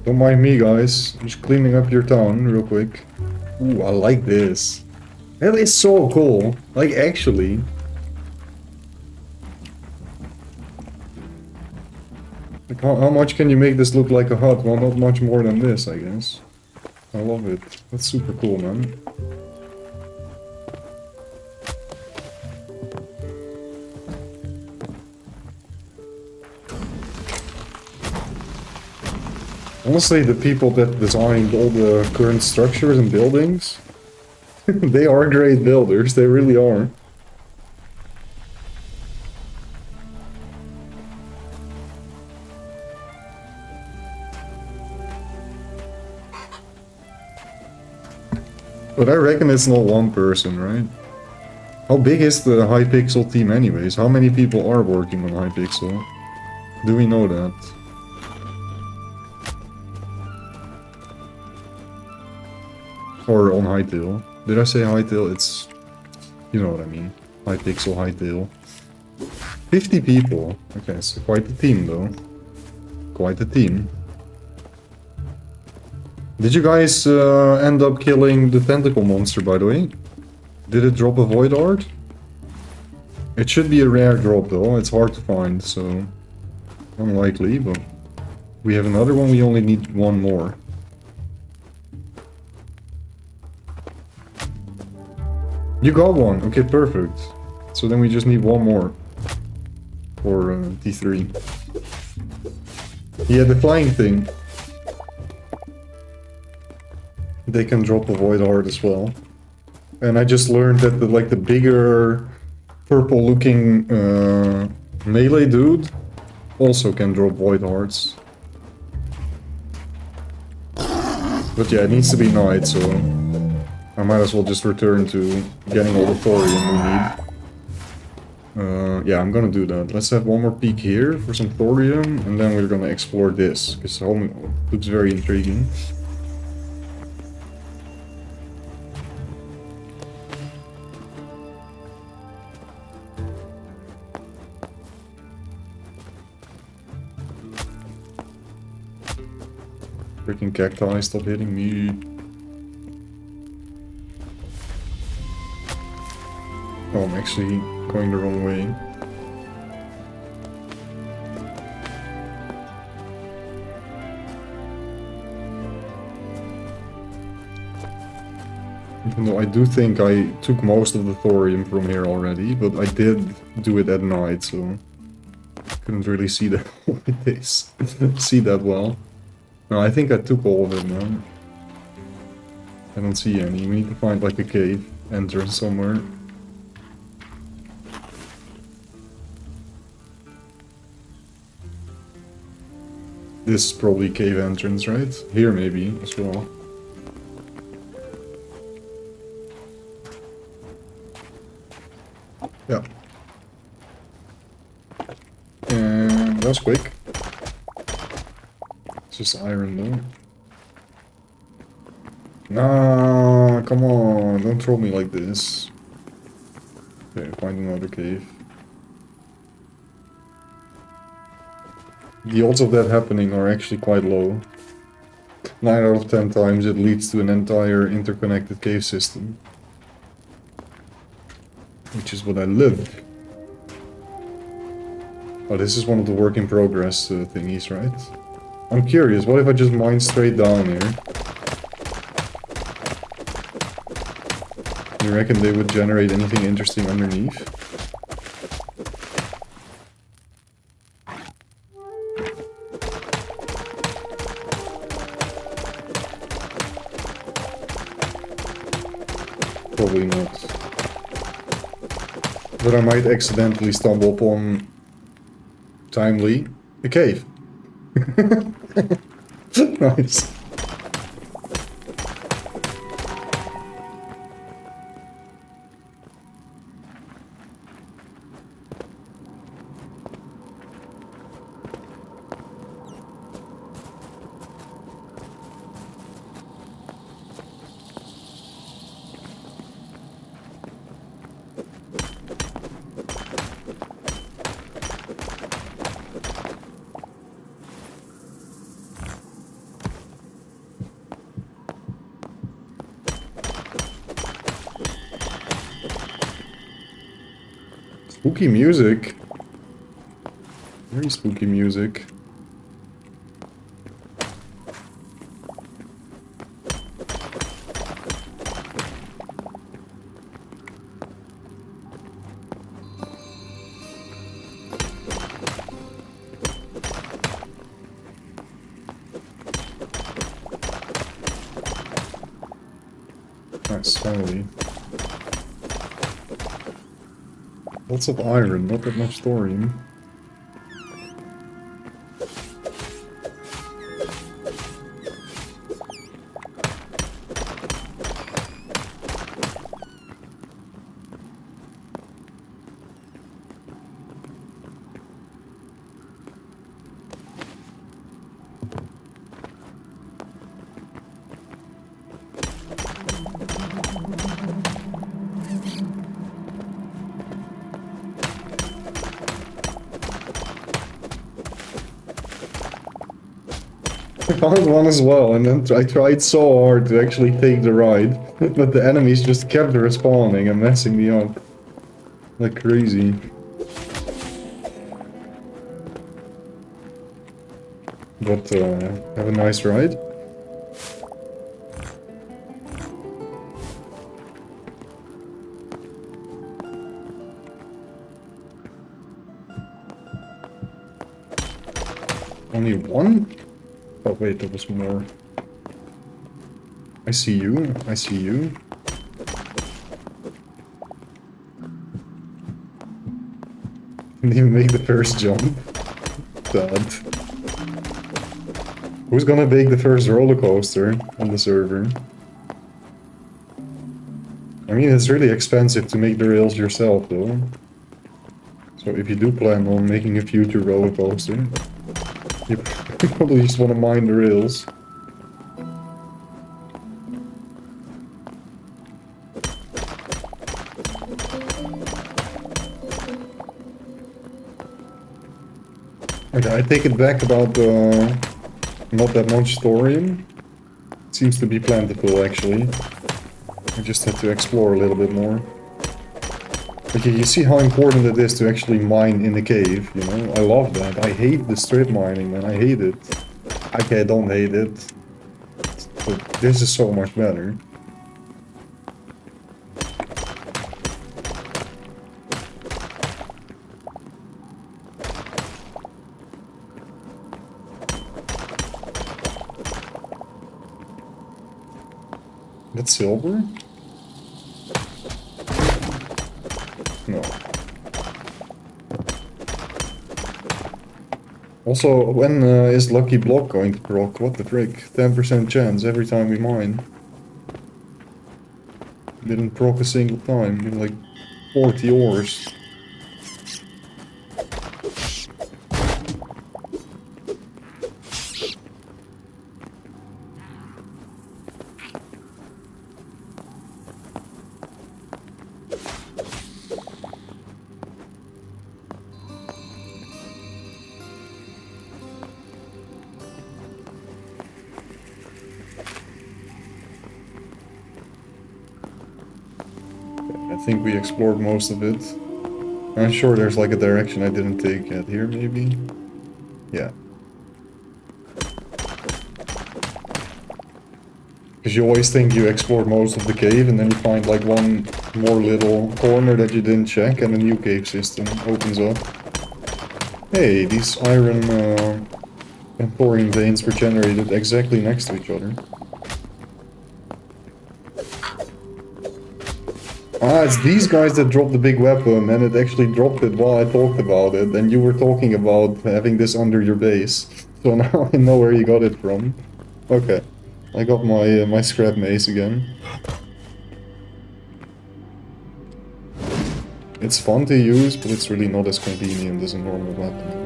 Don't mind me, guys. I'm just cleaning up your town real quick. Ooh, I like this. That is so cool. Like, actually. Like, how much can you make this look like a hut? Well, not much more than this, I guess. I love it. That's super cool, man. Honestly, the people that designed all the current structures and buildings, they are great builders, they really are. But I reckon it's not one person, right? How big is the Hypixel team anyways? How many people are working on Hypixel? Do we know that? Or on Hytale? Did I say Hytale? It's... You know what I mean. Hypixel, Hytale. 50 people. Okay, so quite a team though. Quite a team. Did you guys end up killing the tentacle monster, by the way? Did it drop a void art? It should be a rare drop though, it's hard to find, so... Unlikely, but... We have another one, we only need one more. You got one, okay, perfect. So then we just need one more. For T3. Yeah, the flying thing. They can drop a void art as well. And I just learned that the bigger purple looking melee dude also can drop void hearts. But yeah, it needs to be night, so I might as well just return to getting all the thorium we need. Yeah, I'm gonna do that. Let's have one more peek here for some thorium, and then we're gonna explore this, because home looks very intriguing. Freaking cacti, stop hitting me. Oh, I'm actually going the wrong way. Even though I do think I took most of the thorium from here already, but I did do it at night, so couldn't really see that see that well. No, I think I took all of it now. I don't see any. We need to find like a cave entrance somewhere. This is probably cave entrance, right? Here maybe as well. Yeah. And that was quick. It's just iron though. Nah, come on, don't throw me like this. Okay, find another cave. The odds of that happening are actually quite low. 9 out of 10 times it leads to an entire interconnected cave system. Which is what I love. Oh, this is one of the work in progress thingies, right? I'm curious, what if I just mine straight down here? You reckon they would generate anything interesting underneath? Probably not. But I might accidentally stumble upon, timely, a cave. Nice. Spooky music. Very spooky music. Nice, finally. Lots of iron, not that much thorium. I found one as well, and then I tried so hard to actually take the ride, but the enemies just kept respawning and messing me up. Like crazy. But, have a nice ride. Only one? Oh wait, there was more. I see you, I see you. Didn't even make the first jump. Dad. Who's gonna make the first roller coaster on the server? I mean, it's really expensive to make the rails yourself though. So if you do plan on making a future roller coaster, you probably just want to mine the rails. Okay, I take it back about not that much thorium. It seems to be plentiful actually. I just had to explore a little bit more. Okay, you see how important it is to actually mine in the cave, you know? I love that. I hate the strip mining, man. I hate it. Okay, I don't hate it. But this is so much better. That's silver? No. Also, when is Lucky Block going to proc? What the frick? 10% chance every time we mine. Didn't proc a single time in like 40 ores. I think we explored most of it. I'm sure there's like a direction I didn't take yet. Here, maybe? Yeah. Because you always think you explored most of the cave and then you find like one more little corner that you didn't check and a new cave system opens up. Hey, these iron and thorium veins were generated exactly next to each other. Ah, it's these guys that dropped the big weapon, and it actually dropped it while I talked about it, and you were talking about having this under your base. So now I know where you got it from. Okay, I got my my scrap mace again. It's fun to use, but it's really not as convenient as a normal weapon.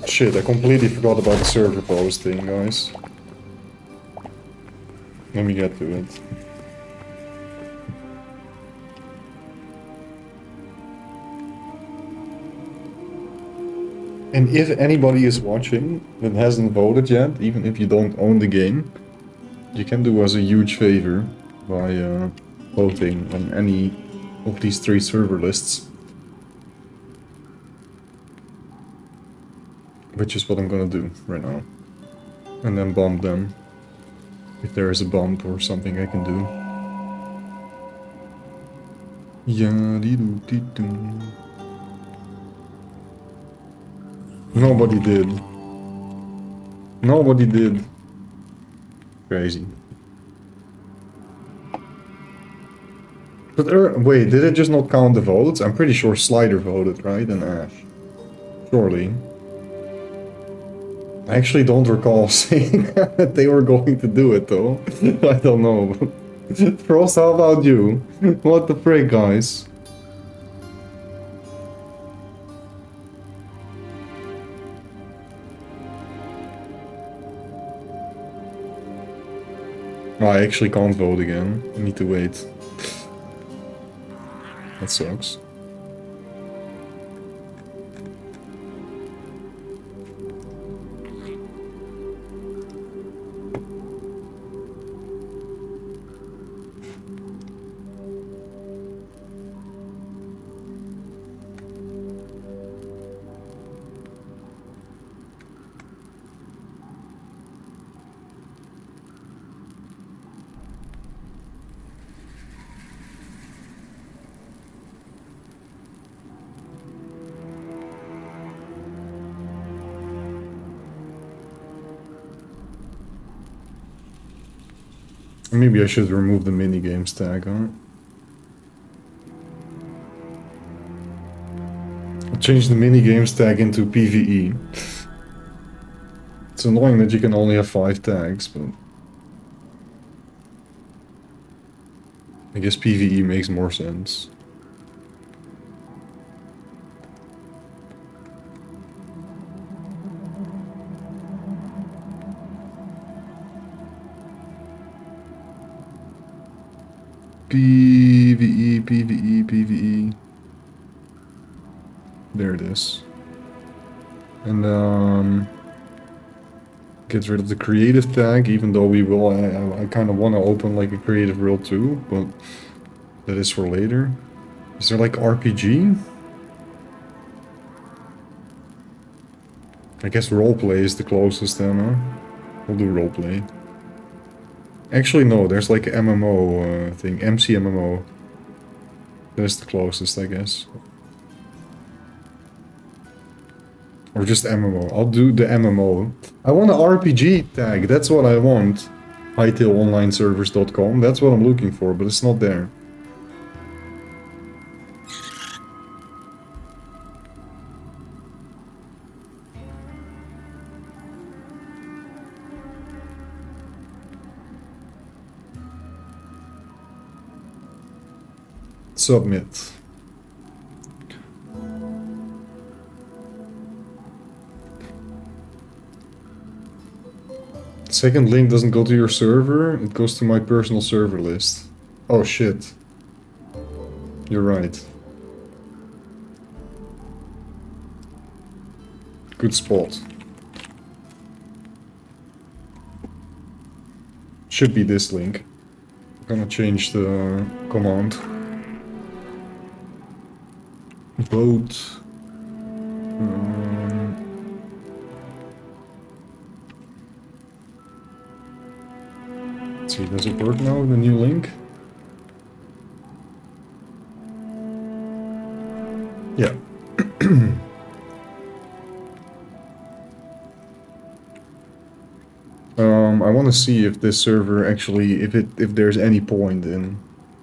Shit, I completely forgot about the server post thing, guys. Let me get to it. And if anybody is watching that hasn't voted yet, even if you don't own the game, you can do us a huge favor by voting on any of these 3 server lists. Which is what I'm gonna do right now. And then bump them. If there is a bump or something I can do. Yeah-dee-doo-dee-doo. Nobody did. Nobody did. Crazy. But wait, did it just not count the votes? I'm pretty sure Slider voted, right? And Ash. Surely. I actually don't recall saying that they were going to do it though. I don't know. Frost, how about you? What the frick, guys? Oh, I actually can't vote again. I need to wait. That sucks. Maybe I should remove the minigames tag, huh? I'll change the minigames tag into PvE. It's annoying that you can only have 5 tags, but... I guess PvE makes more sense. PvE, PvE, PvE. There it is. And get rid of the creative tag, even though we will, I kind of want to open like a creative world too, but that is for later. Is there like RPG? I guess roleplay is the closest then, huh? We'll do roleplay. Actually, no, there's like an MMO thing, MC MMO. That's the closest, I guess. Or just MMO. I'll do the MMO. I want an RPG tag, that's what I want. HytaleOnlineServers.com, that's what I'm looking for, but it's not there. Submit. Second link doesn't go to your server, it goes to my personal server list. Oh shit. You're right. Good spot. Should be this link. I'm gonna change the command. Vote. Let's see, does it work now, the new link? Yeah. I want to see if this server actually, if there's any point in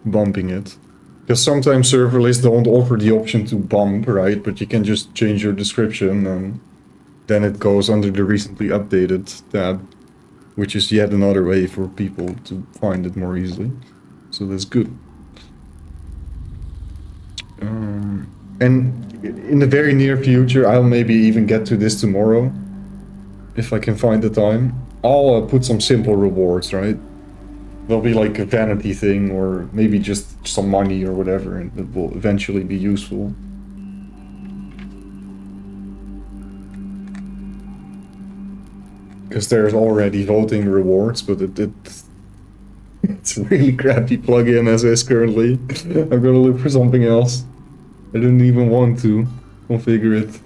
bumping it. Because sometimes server lists don't offer the option to bump, right? But you can just change your description and then it goes under the recently updated tab, which is yet another way for people to find it more easily. So that's good. And in the very near future, I'll maybe even get to this tomorrow, if I can find the time. I'll put some simple rewards, right? There'll be like a vanity thing, or maybe just some money or whatever, and it will eventually be useful. Because there's already voting rewards, but it's a really crappy plugin as is currently. I'm gonna look for something else. I didn't even want to configure it.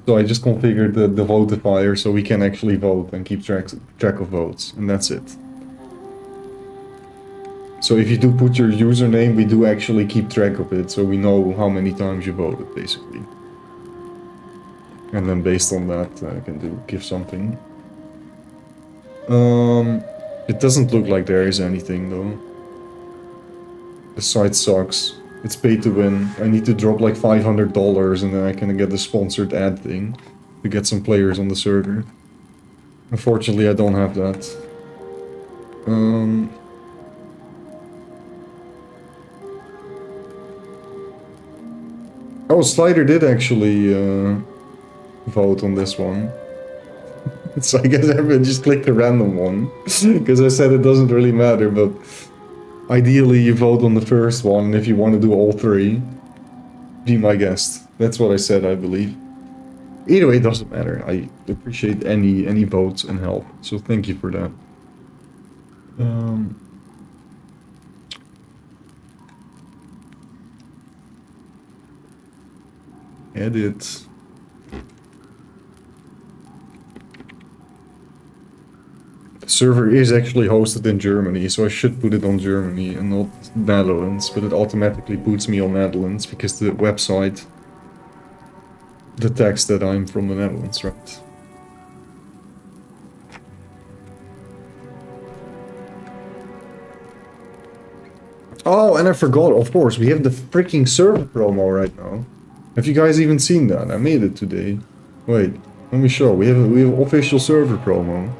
So I just configured the votifier so we can actually vote and keep track of votes, and that's it. So if you do put your username, we do actually keep track of it, so we know how many times you voted, basically. And then based on that, I can give something. It doesn't look like there is anything, though. The site sucks. It's pay to win. I need to drop like $500 and then I can get the sponsored ad thing to get some players on the server. Unfortunately, I don't have that. Oh, Slider did actually vote on this one. So I guess I just clicked a random one. Because I said it doesn't really matter, but Ideally, you vote on the first one, and if you want to do all three, be my guest. That's what I said, I believe. Either way, it doesn't matter. I appreciate any votes and help, so thank you for that. Edit. The server is actually hosted in Germany, so I should put it on Germany and not Netherlands, but it automatically puts me on Netherlands because the website detects that I'm from the Netherlands, right? Oh, and I forgot, of course, we have the freaking server promo right now. Have you guys even seen that? I made it today. Wait, let me show. We have official server promo.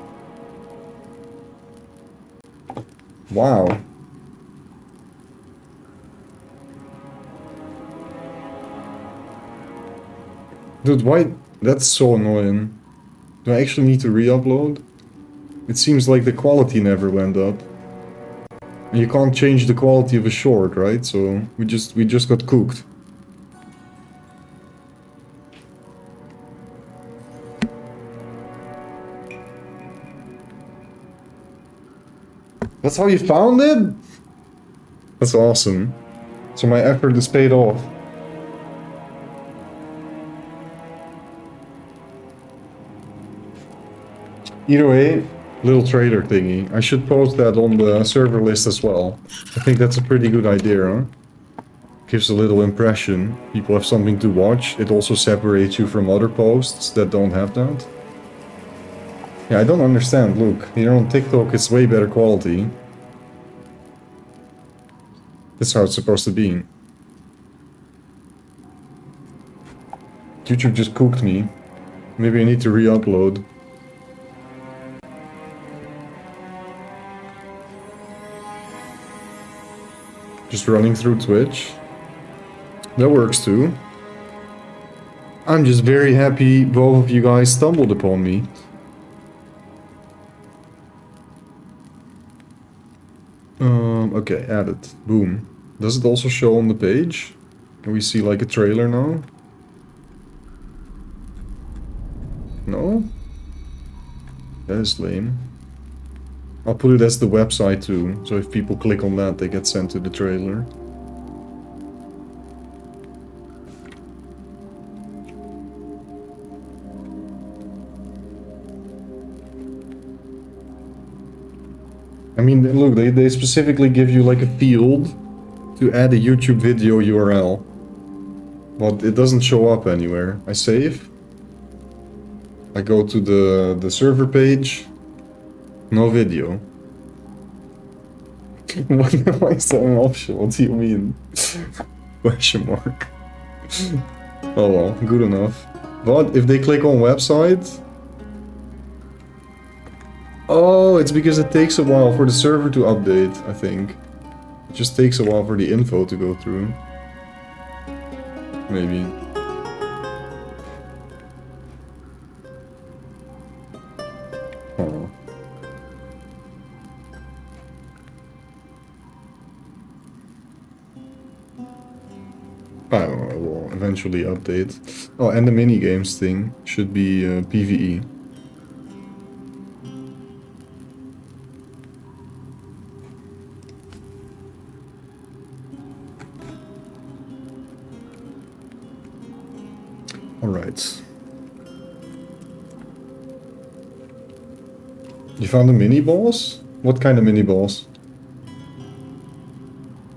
Wow. Dude, why? That's so annoying. Do I actually need to re-upload? It seems like the quality never went up. And you can't change the quality of a short, right? So we just got cooked. That's how you found it? That's awesome. So my effort is paid off. Either way, little trailer thingy. I should post that on the server list as well. I think that's a pretty good idea, huh? Gives a little impression. People have something to watch. It also separates you from other posts that don't have that. Yeah, I don't understand. Look, here on TikTok it's way better quality. That's how it's supposed to be. YouTube just cooked me. Maybe I need to re-upload. Just running through Twitch. That works too. I'm just very happy both of you guys stumbled upon me. Okay, added. Boom. Does it also show on the page? Can we see like a trailer now? No? That is lame. I'll put it as the website too, so if people click on that, they get sent to the trailer. I mean, look, they specifically give you like a field to add a YouTube video URL. But it doesn't show up anywhere. I save. I go to the server page. No video. Why is that an option? What do you mean? Question mark. Oh well, good enough. But if they click on website... Oh, it's because it takes a while for the server to update, I think. It just takes a while for the info to go through. Maybe. Oh. I don't know, it will eventually update. Oh, and the minigames thing should be PvE. Alright. You found a mini-boss? What kind of mini-boss?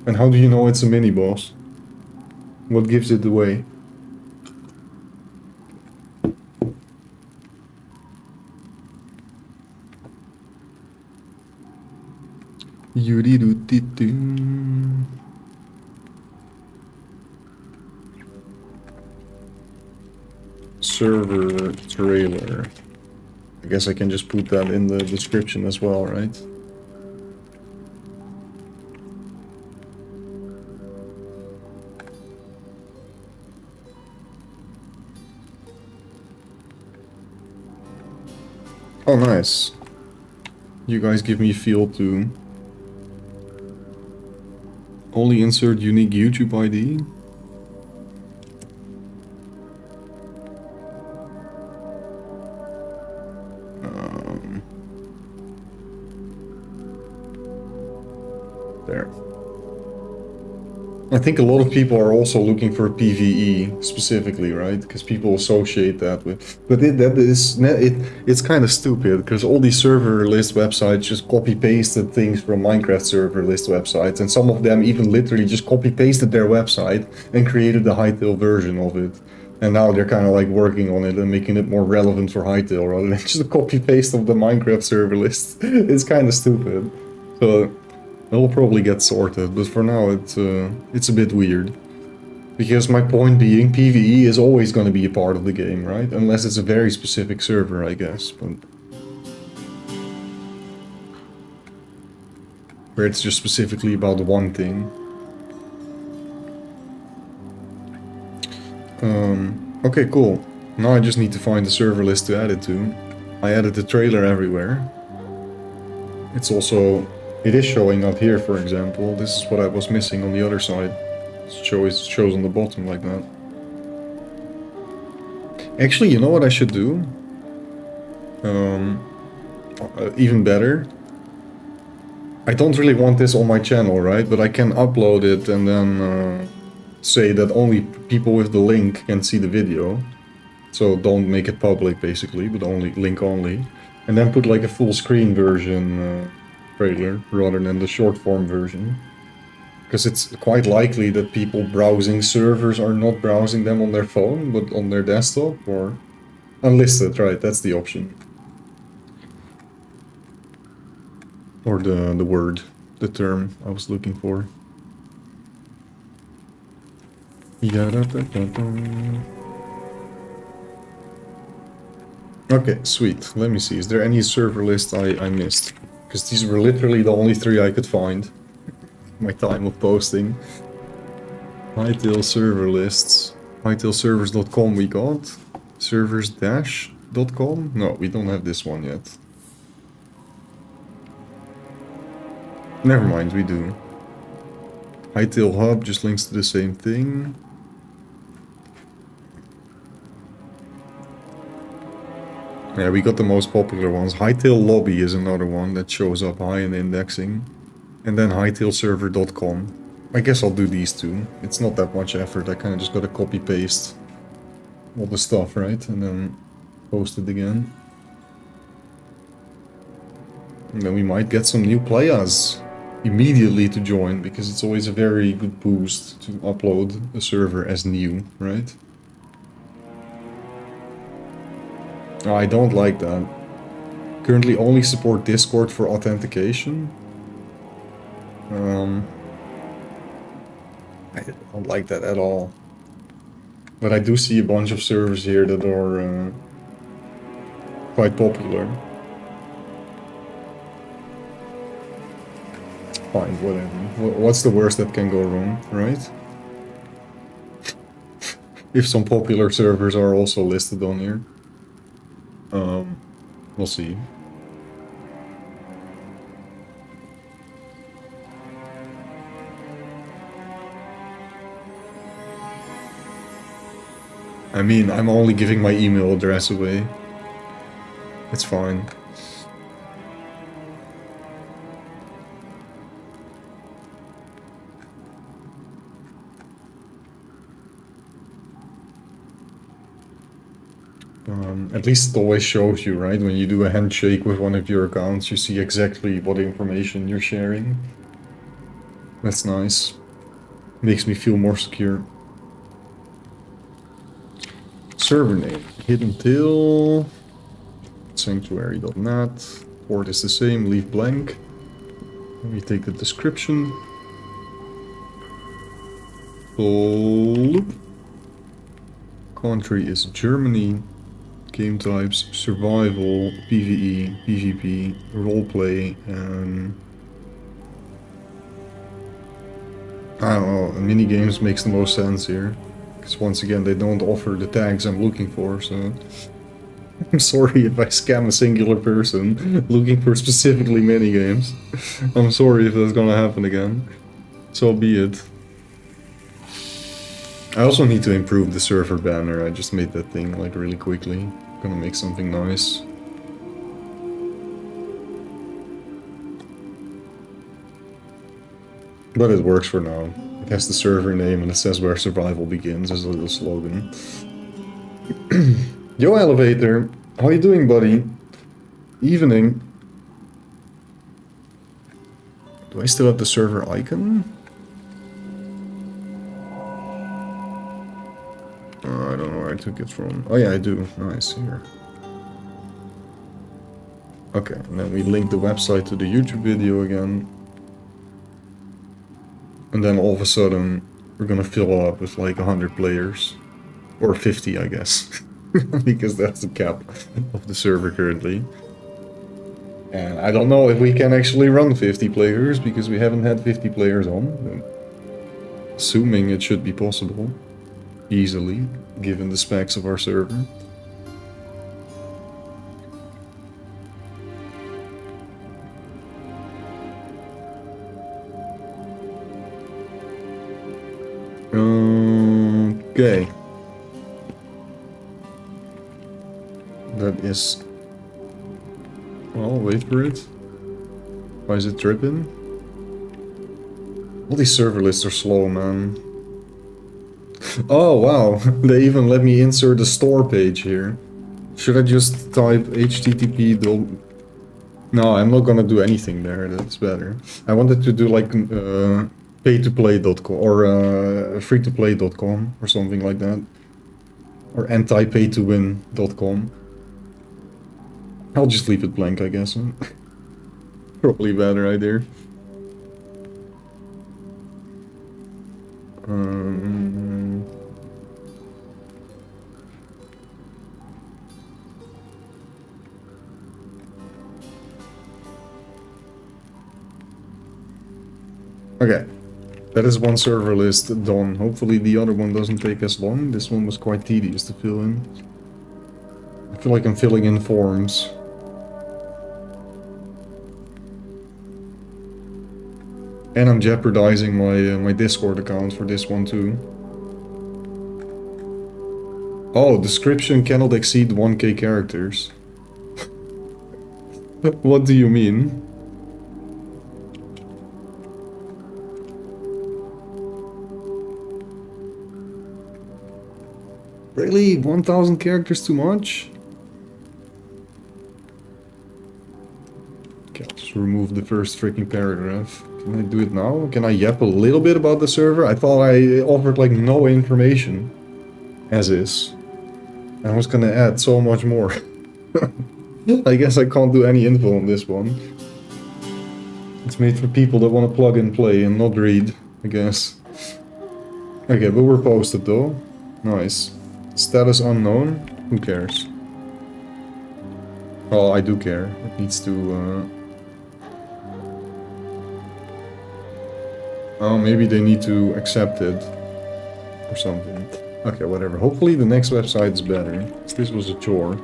And how do you know it's a mini-boss? What gives it away? Yuri-doo-dee-doo. Server trailer. I guess I can just put that in the description as well, right? Oh, nice. You guys give me field too. Only insert unique YouTube ID. There. I think a lot of people are also looking for PvE specifically, right? Because people associate that with. But it's kind of stupid because all these server list websites just copy pasted things from Minecraft server list websites, and some of them even literally just copy pasted their website and created the Hytale version of it. And now they're kind of like working on it and making it more relevant for Hytale rather than just a copy paste of the Minecraft server list. It's kind of stupid. So it'll probably get sorted, but for now it's a bit weird. Because my point being, PvE is always going to be a part of the game, right? Unless it's a very specific server, I guess. But where it's just specifically about one thing. Okay, cool. Now I just need to find the server list to add it to. I added the trailer everywhere. It's also... It is showing up here, for example. This is what I was missing on the other side. It shows on the bottom like that. Actually, you know what I should do? Even better. I don't really want this on my channel, right? But I can upload it and then say that only people with the link can see the video. So don't make it public, basically, but only link only. And then put like a full screen version trailer rather than the short form version. Because it's quite likely that people browsing servers are not browsing them on their phone, but on their desktop or unlisted, right? That's the option. Or the word, the term I was looking for. Okay, sweet. Let me see. Is there any server list I missed? Because these were literally the only three I could find. My time of posting. Hytale server lists. HytaleServers.com we got. Servers-.com? No, we don't have this one yet. Never mind, we do. Hytale Hub just links to the same thing. Yeah, we got the most popular ones. Hytale Lobby is another one that shows up high in indexing. And then HytaleServer.com. I guess I'll do these two. It's not that much effort. I kind of just gotta copy paste all the stuff, right? And then post it again. And then we might get some new players immediately to join, because it's always a very good boost to upload a server as new, right? Oh, I don't like that. Currently only support Discord for authentication. I don't like that at all. But I do see a bunch of servers here that are quite popular. Fine, whatever. What's the worst that can go wrong, right? If some popular servers are also listed on here. We'll see. I mean, I'm only giving my email address away. It's fine. At least it always shows you, right? When you do a handshake with one of your accounts, you see exactly what information you're sharing. That's nice. Makes me feel more secure. Server name, Hiddentale, sanctuary.net, port is the same, leave blank. Let me take the description. Bloop. Country is Germany. Game types, survival, PvE, PvP, roleplay, I don't know, mini games makes the most sense here. Because once again, they don't offer the tags I'm looking for, so... I'm sorry if I scam a singular person looking for specifically minigames. I'm sorry if that's gonna happen again. So be it. I also need to improve the server banner. I just made that thing like really quickly. Gonna make something nice. But it works for now. It has the server name and it says where survival begins as a little slogan. Yo, Elevator. How you doing, buddy? Evening. Do I still have the server icon? I don't know where I took it from. Oh yeah, I do. Nice, here. Okay, and then we link the website to the YouTube video again. And then all of a sudden, we're gonna fill up with like 100 players. Or 50, I guess. Because that's the cap of the server currently. And I don't know if we can actually run 50 players, because we haven't had 50 players on. But assuming it should be possible. Easily, given the specs of our server. Okay. That is... Well, wait for it. Why is it tripping? All these server lists are slow, man. Oh, wow. They even let me insert the store page here. Should I just type http? No, I'm not gonna do anything there. That's better. I wanted to do like pay-to-play.com or free-to-play.com or something like that. Or anti-pay-to-win.com. I'll just leave it blank, I guess. Probably a better idea. Okay, that is one server list done. Hopefully the other one doesn't take as long. This one was quite tedious to fill in. I feel like I'm filling in forms. And I'm jeopardizing my Discord account for this one too. Oh, description cannot exceed 1k characters. What do you mean? Really? 1000 characters too much? Okay, I'll just remove the first freaking paragraph. Can I do it now? Can I yap a little bit about the server? I thought I offered like no information. As is. I was gonna add so much more. I guess I can't do any info on this one. It's made for people that want to plug and play and not read, I guess. Okay, but we're posted though. Nice. Status unknown? Who cares? Well, I do care. It needs to... Oh, maybe they need to accept it. Or something. Okay, whatever. Hopefully the next website is better. This was a chore.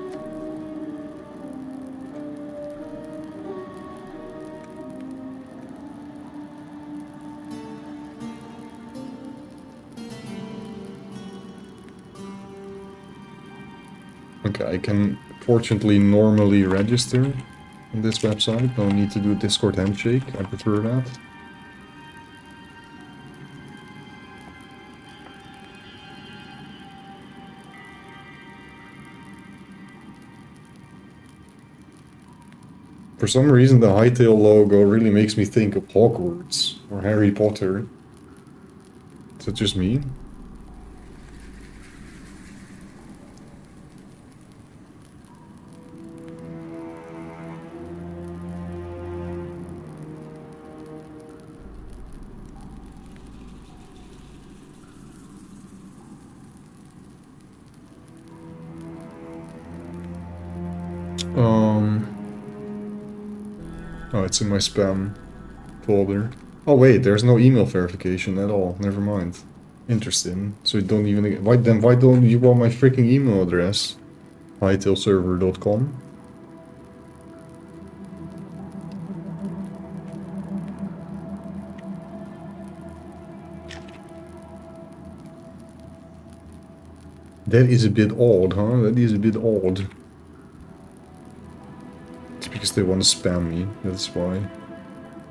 Okay, I can fortunately normally register on this website. No need to do a Discord handshake. I prefer that. For some reason the Hytale logo really makes me think of Hogwarts or Harry Potter. Is that just me? Oh, it's in my spam folder. Oh wait, there's no email verification at all. Never mind. Interesting. So you don't even... Why don't you want my freaking email address? Hytaleserver.com. That is a bit odd, huh? That is a bit odd. It's because they want to spam me, that's why.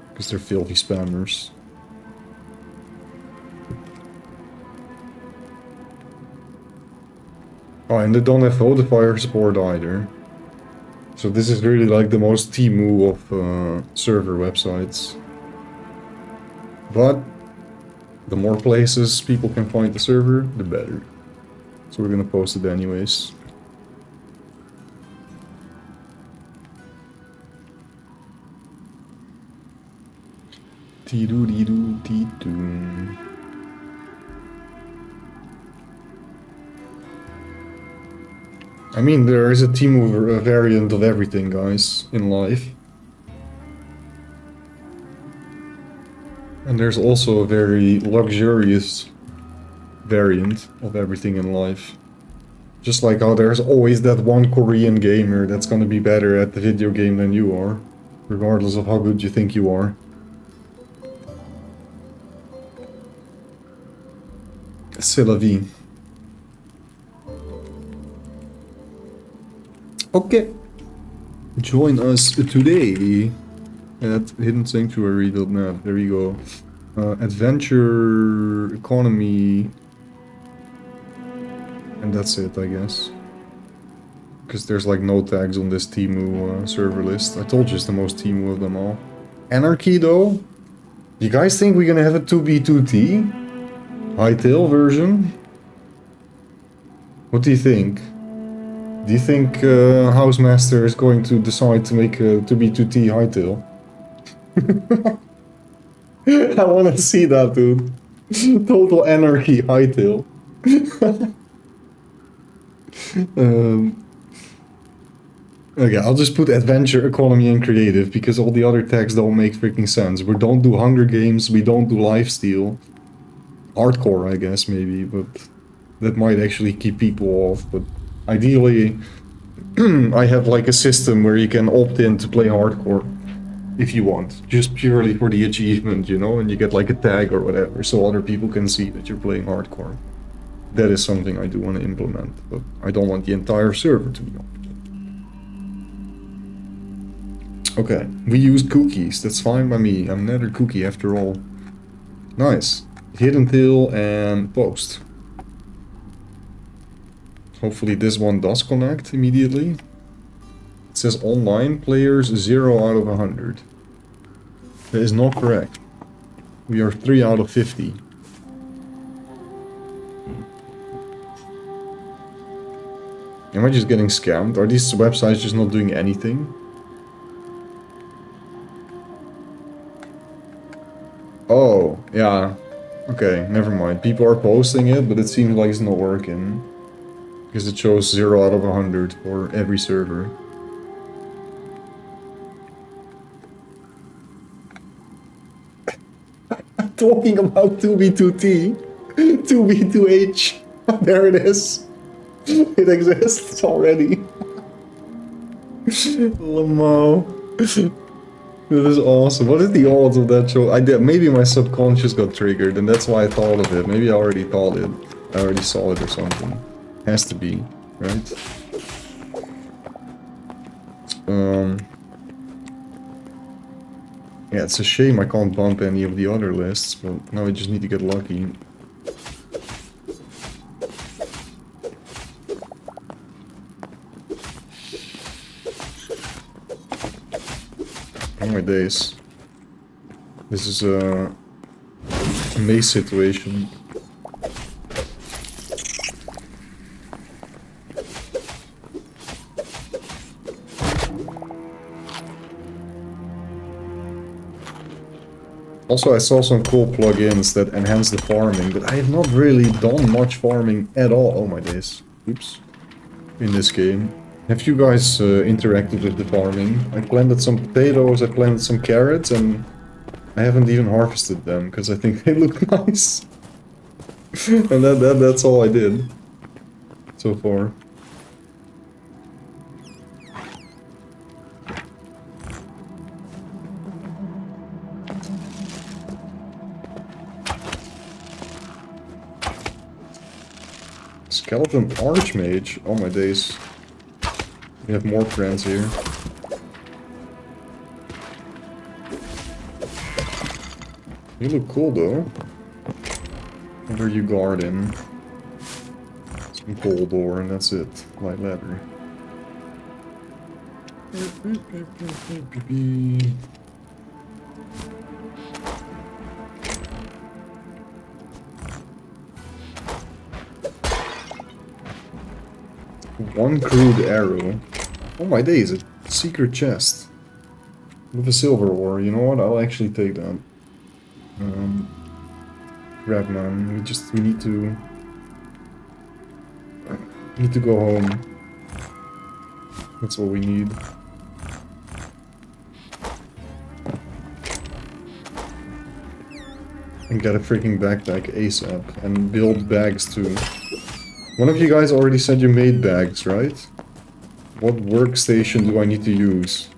Because they're filthy spammers. Oh, and they don't have Vodafire support either. So this is really like the most Temu of server websites. But the more places people can find the server, the better. So we're gonna post it anyways. Dee-doo-dee-doo-dee-doo. I mean, there is a Temu variant of everything, guys, in life. And there's also a very luxurious variant of everything in life. Just like how there's always that one Korean gamer that's gonna be better at the video game than you are, regardless of how good you think you are. C'est la vie. Okay. Join us today at hiddensanctuary.net. There you go. Adventure, economy, and that's it, I guess. Because there's like no tags on this Temu server list. I told you it's the most Temu of them all. Anarchy though? You guys think we're gonna have a 2B2T? Hytale version? What do you think? Do you think Housemaster is going to decide to make a 2B2T Hytale? I want to see that, dude. Total anarchy Hytale. Okay, I'll just put adventure, economy, and creative because all the other tags don't make freaking sense. We don't do Hunger Games, we don't do lifesteal. Hardcore, I guess, maybe, but that might actually keep people off. But ideally, I have like a system where you can opt in to play hardcore if you want, just purely for the achievement, you know, and you get like a tag or whatever, so other people can see that you're playing hardcore. That is something I do want to implement, but I don't want the entire server to be on. Okay, we use cookies, that's fine by me. I'm Knetterkoekje after all. Nice. Hiddentale and post. Hopefully this one does connect immediately. It says online players 0 out of 100. That is not correct. We are 3 out of 50. Am I just getting scammed? Are these websites just not doing anything? Oh, yeah. Okay, never mind. People are posting it, but it seems like it's not working. Because it shows 0 out of 100 for every server. I'm talking about 2B2T. 2B2H. There it is. It exists already. Lamo. That is awesome. What is the odds of that show? Maybe my subconscious got triggered and that's why I thought of it. Maybe I already thought it. I already saw it or something. Has to be, right? Yeah, it's a shame I can't bump any of the other lists, but now I just need to get lucky. Oh my days. This is a maze situation. Also, I saw some cool plugins that enhance the farming, but I have not really done much farming at all. Oh my days. Oops. In this game. Have you guys interacted with the farming? I planted some potatoes, I planted some carrots, and I haven't even harvested them, because I think they look nice. And that's all I did. So far. Skeleton Archmage. Oh my days. We have more friends here. You look cool though. What are you guarding? Some coal door and that's it. Light ladder. One crude arrow. Oh my days, a secret chest. With a silver ore. You know what? I'll actually take that. Grab man. We need to go home. That's all we need. And get a freaking backpack ASAP. And build bags too. One of you guys already said you made bags, right? What workstation do I need to use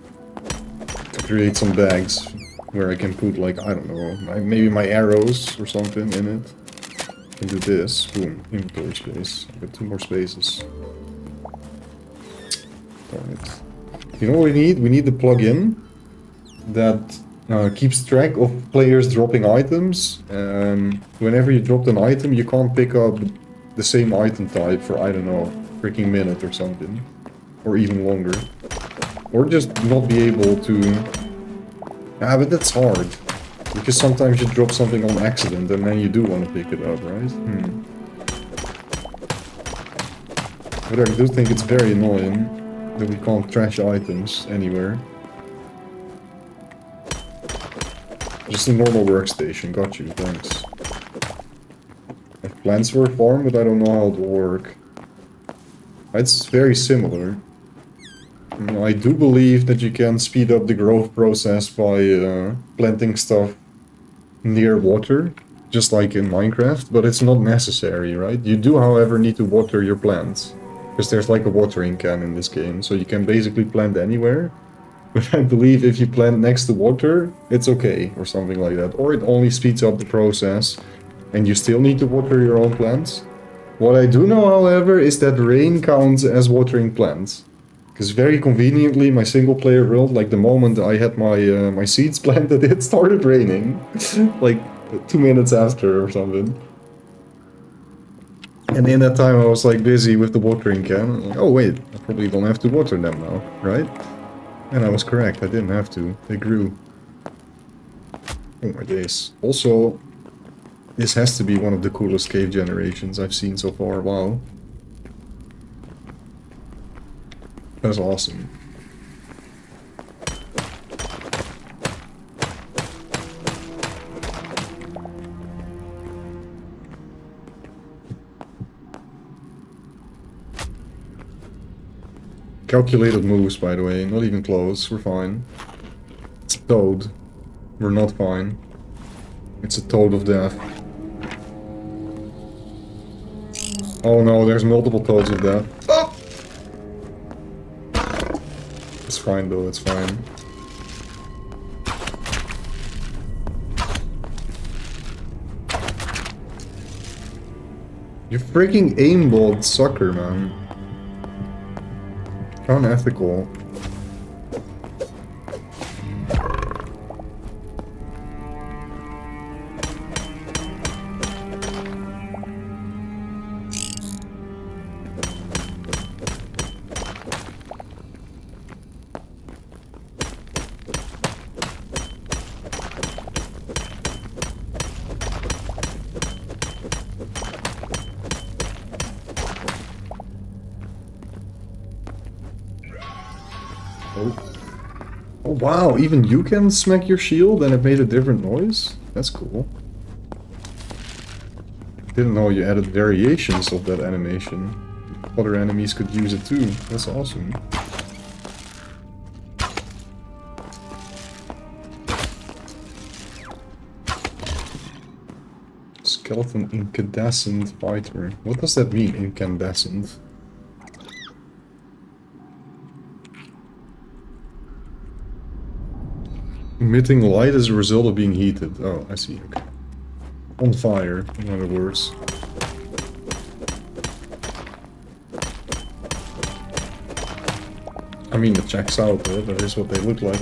to create some bags where I can put, like, I don't know, maybe my arrows or something in it? I can do this. Boom, inventory space. I've got 2 more spaces. Darn it. You know what we need? We need the plugin that keeps track of players dropping items. Whenever you dropped an item, you can't pick up the same item type for, I don't know, freaking minute or something. Or even longer. Or just not be able to... Ah, but that's hard. Because sometimes you drop something on accident and then you do want to pick it up, right? But I do think it's very annoying that we can't trash items anywhere. Just a normal workstation, got you, thanks. I have plans for a farm, but I don't know how it will work. It's very similar. I do believe that you can speed up the growth process by planting stuff near water, just like in Minecraft, but it's not necessary, right? You do, however, need to water your plants, because there's like a watering can in this game, so you can basically plant anywhere. But I believe if you plant next to water, it's okay, or something like that. Or it only speeds up the process, and you still need to water your own plants. What I do know, however, is that rain counts as watering plants. Because very conveniently, my single-player world, like the moment I had my my seeds planted, it started raining. Like 2 minutes after or something. And in that time I was like busy with the watering can. Like, oh wait, I probably don't have to water them now, right? And I was correct, I didn't have to. They grew. Oh my days. Also, this has to be one of the coolest cave generations I've seen so far. Wow. That's awesome. Calculated moves, by the way, not even close, we're fine. It's a toad. We're not fine. It's a toad of death. Oh no, there's multiple toads of death. Oh! It's fine though, it's fine. You freaking aimbot sucker, man. Unethical. Oh wow, even you can smack your shield and it made a different noise? That's cool. Didn't know you added variations of that animation. Other enemies could use it too. That's awesome. Skeleton incandescent fighter. What does that mean, incandescent? Emitting light as a result of being heated. Oh, I see, okay. On fire, in other words. I mean, it checks out, though. That is what they look like.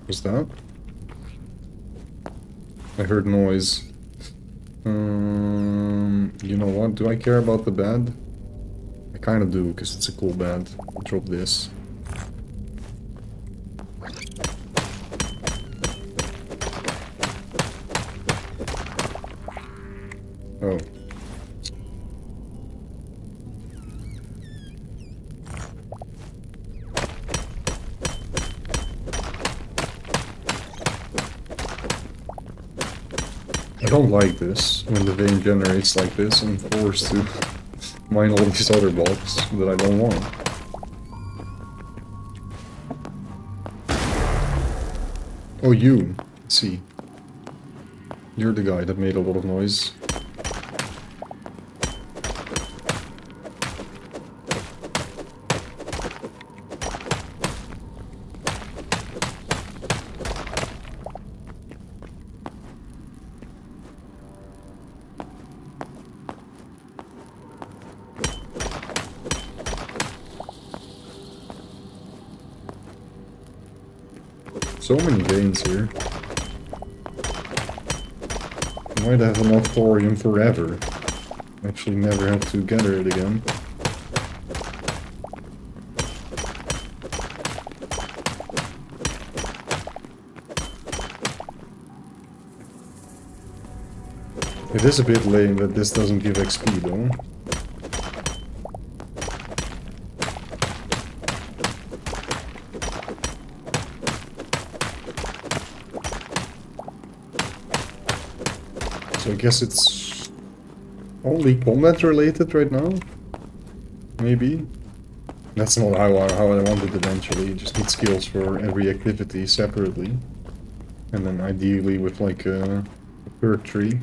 What's that? I heard noise. You know what? Do I care about the bed? I kind of do, because it's a cool bed. I'll drop this. Oh. I don't like this, when the vein generates like this and I'm forced to mine all these other blocks that I don't want. Oh, you. Let's see. You're the guy that made a lot of noise. So many veins here. I might have enough thorium forever. Actually never have to gather it again. It is a bit lame that this doesn't give XP though. I guess it's only combat related right now. Maybe. That's not how I want it eventually. You just need skills for every activity separately. And then ideally with like a perk tree.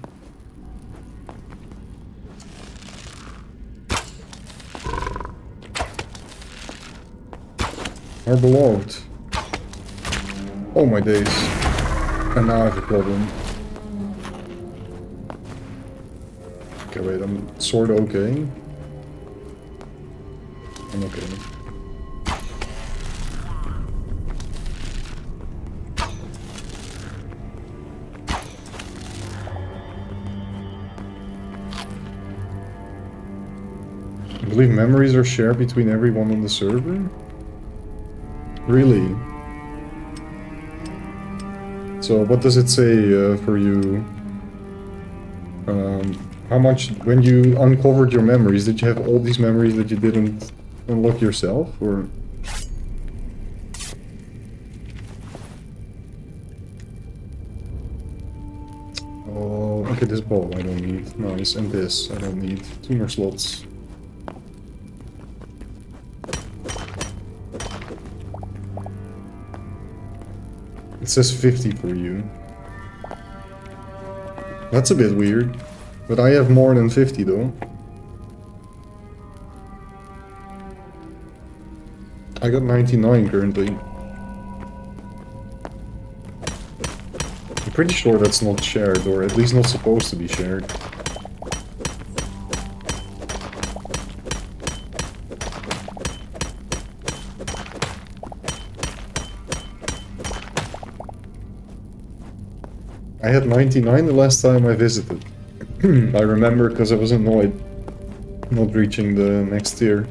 Our beloved. Oh my days. And now I have a problem. Okay, wait, I'm sorta okay. I'm okay. I believe memories are shared between everyone on the server? Really? So what does it say for you? How much, when you uncovered your memories, did you have all these memories that you didn't unlock yourself, or? Oh, okay, this ball I don't need. Nice, and this I don't need. 2 more slots. It says 50 for you. That's a bit weird. But I have more than 50 though. I got 99 currently. I'm pretty sure that's not shared, or at least not supposed to be shared. I had 99 the last time I visited. I remember because I was annoyed not reaching the next tier.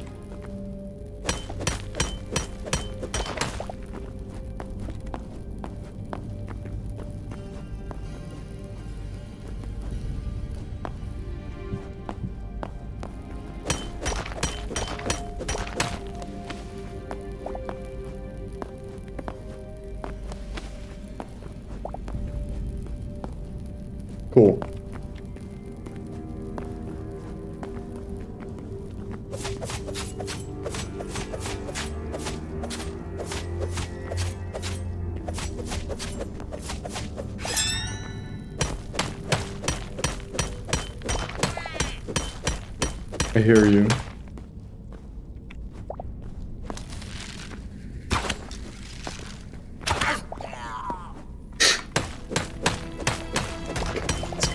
Cool. I hear you.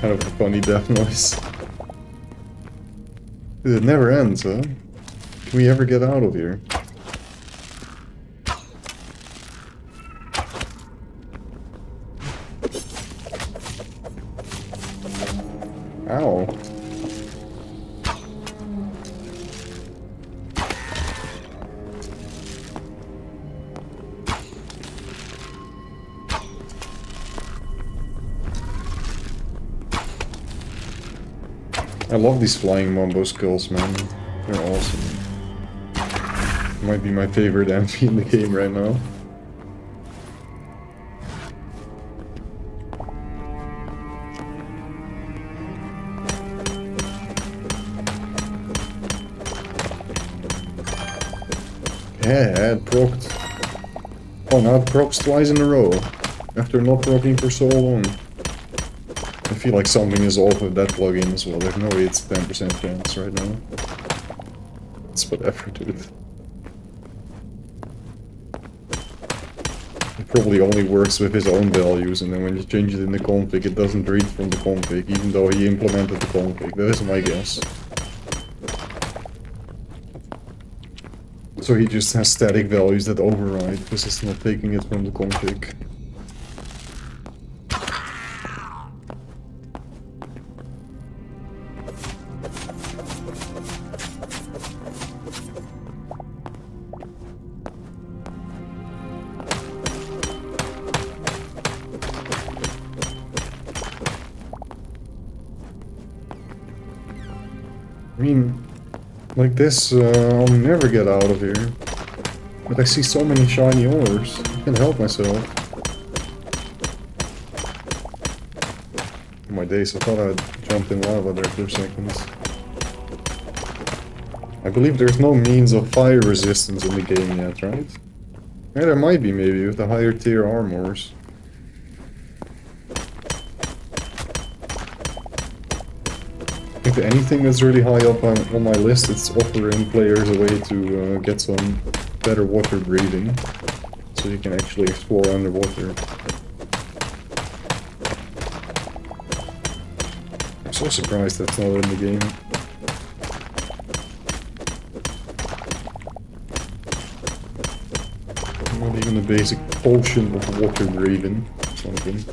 Kind of a funny death noise. It never ends, huh? Can we ever get out of here? Ow. I love these flying Mambo skulls, man. They're awesome. Might be my favorite enemy in the game right now. Yeah, it procced. Oh, now it procs twice in a row. After not proccing for so long. I feel like something is off with that plugin as well. There's no way it's 10% chance right now. It's whatever, dude. It probably only works with his own values, and then when you change it in the config, it doesn't read from the config, even though he implemented the config. That is my guess. So he just has static values that override, because it's not taking it from the config. I mean, like this, I'll never get out of here. But I see so many shiny ores. I can't help myself. Oh my days, I thought I'd jumped in lava there for a second. I believe there's no means of fire resistance in the game yet, right? Yeah, there might be maybe with the higher tier armors. If anything that's really high up on my list, it's offering players a way to get some better water breathing, so you can actually explore underwater. I'm so surprised that's not in the game. Not even a basic potion of water breathing or something.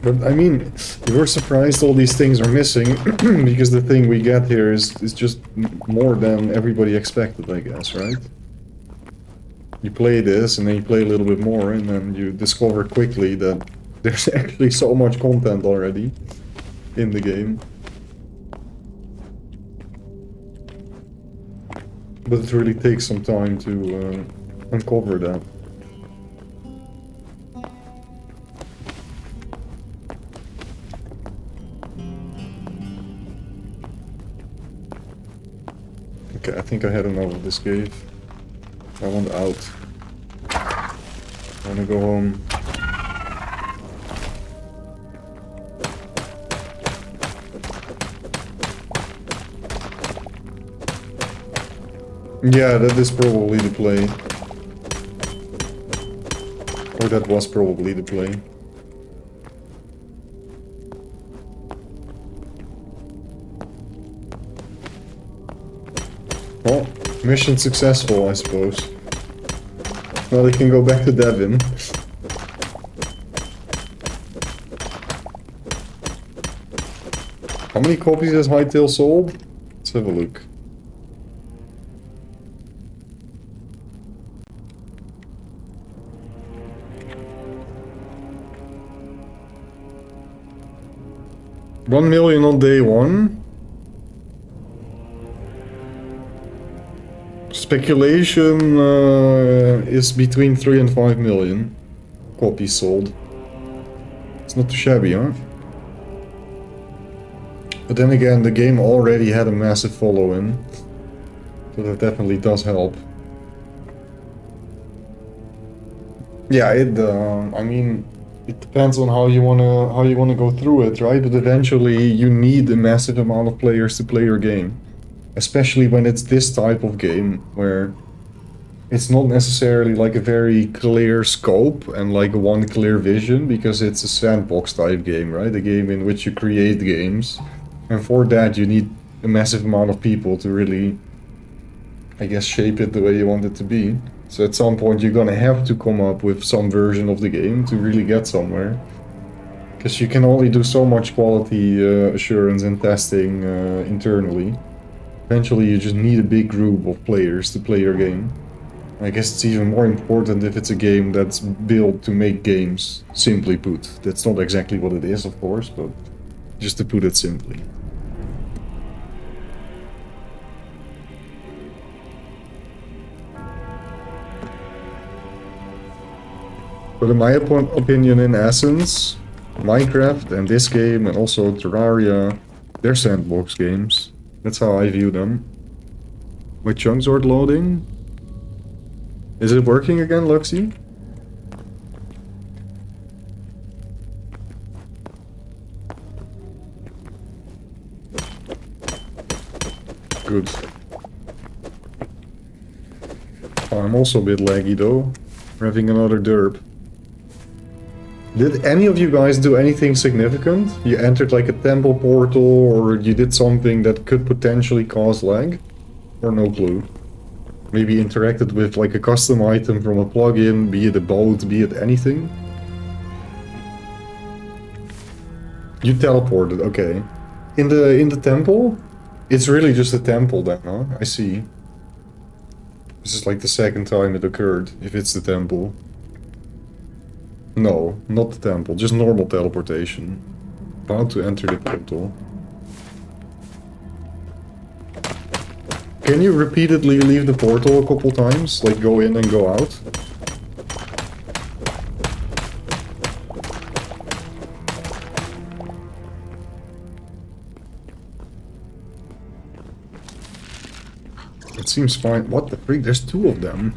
But I mean, you're surprised all these things are missing, because the thing we get here is just more than everybody expected, I guess, right? You play this, and then you play a little bit more, and then you discover quickly that there's actually so much content already in the game. But it really takes some time to uncover that. Okay, I think I had enough of this cave. I want out. I want to go home. Yeah, that is probably the play. Or that was probably the play. Well, mission successful, I suppose. Now they can go back to Devon. How many copies has Hytale sold? Let's have a look. $1 million on day one. Speculation is between 3 and 5 million copies sold. It's not too shabby, huh? But then again, the game already had a massive following, so that definitely does help. Yeah, I mean, it depends on how you wanna go through it, right? But eventually, you need a massive amount of players to play your game. Especially when it's this type of game, where it's not necessarily like a very clear scope and like one clear vision, because it's a sandbox type game, right? A game in which you create games. And for that you need a massive amount of people to really, I guess, shape it the way you want it to be. So at some point you're gonna have to come up with some version of the game to really get somewhere. Because you can only do so much quality assurance and testing internally. Eventually you just need a big group of players to play your game. I guess it's even more important if it's a game that's built to make games, simply put. That's not exactly what it is, of course, but just to put it simply. But in my opinion, in essence, Minecraft and this game and also Terraria, they're sandbox games. That's how I view them. My chunks aren't loading. Is it working again, Luxie? Good. Oh, I'm also a bit laggy though. We're having another derp. Did any of you guys do anything significant? You entered like a temple portal, or you did something that could potentially cause lag? Or no clue? Maybe interacted with like a custom item from a plugin, be it a boat, be it anything? You teleported, okay. In the temple? It's really just a temple then, huh? I see. This is like the second time it occurred, if it's the temple. No, not the temple, just normal teleportation. About to enter the portal. Can you repeatedly leave the portal a couple times? Like go in and go out? It seems fine. What the freak? There's two of them.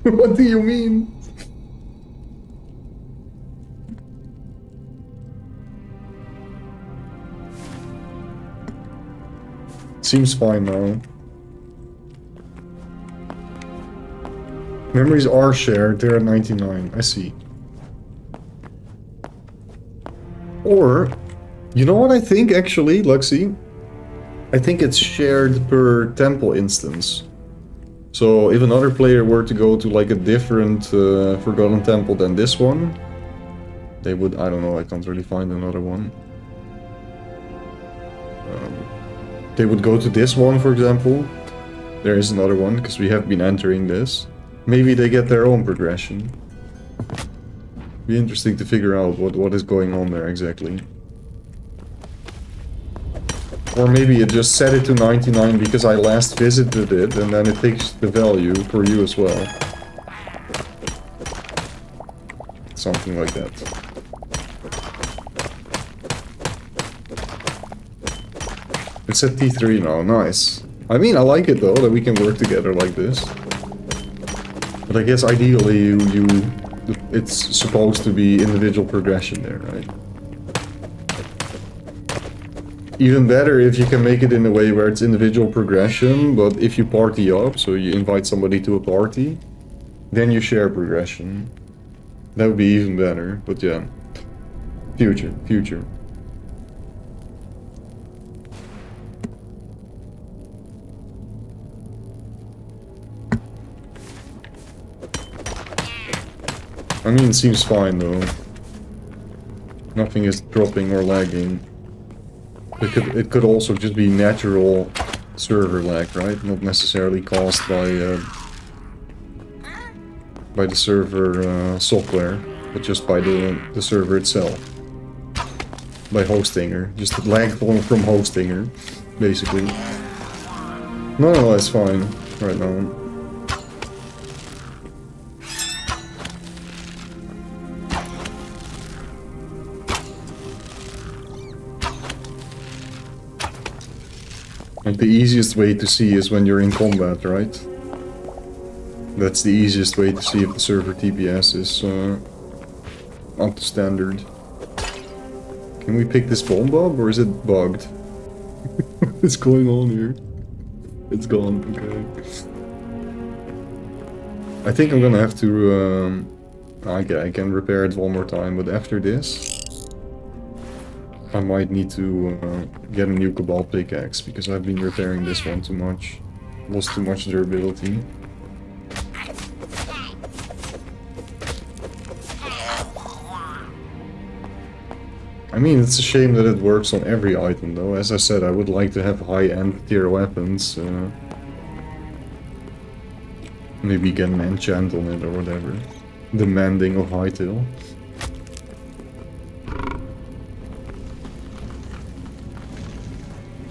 What do you mean? Seems fine now. Memories are shared, they're at 99, I see. Or, you know what I think actually, Luxie? I think it's shared per temple instance. So if another player were to go to like a different Forgotten Temple than this one, they would, I don't know, I can't really find another one. They would go to this one, for example. There is another one, because we have been entering this. Maybe they get their own progression. Be interesting to figure out what is going on there exactly. Or maybe it just set it to 99 because I last visited it, and then it takes the value for you as well. Something like that. It's at T3 now, nice. I mean, I like it though, that we can work together like this. But I guess ideally it's supposed to be individual progression there, right? Even better if you can make it in a way where it's individual progression, but if you party up, so you invite somebody to a party, then you share progression. That would be even better, but yeah. Future. I mean, it seems fine though. Nothing is dropping or lagging. It could also just be natural server lag, right? Not necessarily caused by the server software, but just by the server itself. By Hostinger. Just lag from Hostinger, basically. No, it's fine right now. Like the easiest way to see is when you're in combat, right? That's the easiest way to see if the server TPS is up to standard. Can we pick this bomb up, or is it bugged? What's going on here? It's gone, okay. I think I'm gonna have to... I can repair it one more time, but after this... I might need to get a new cobalt pickaxe, because I've been repairing this one too much. Lost too much durability. I mean, it's a shame that it works on every item, though. As I said, I would like to have high-end tier weapons. Maybe get an enchant on it or whatever. Demanding of Hytale.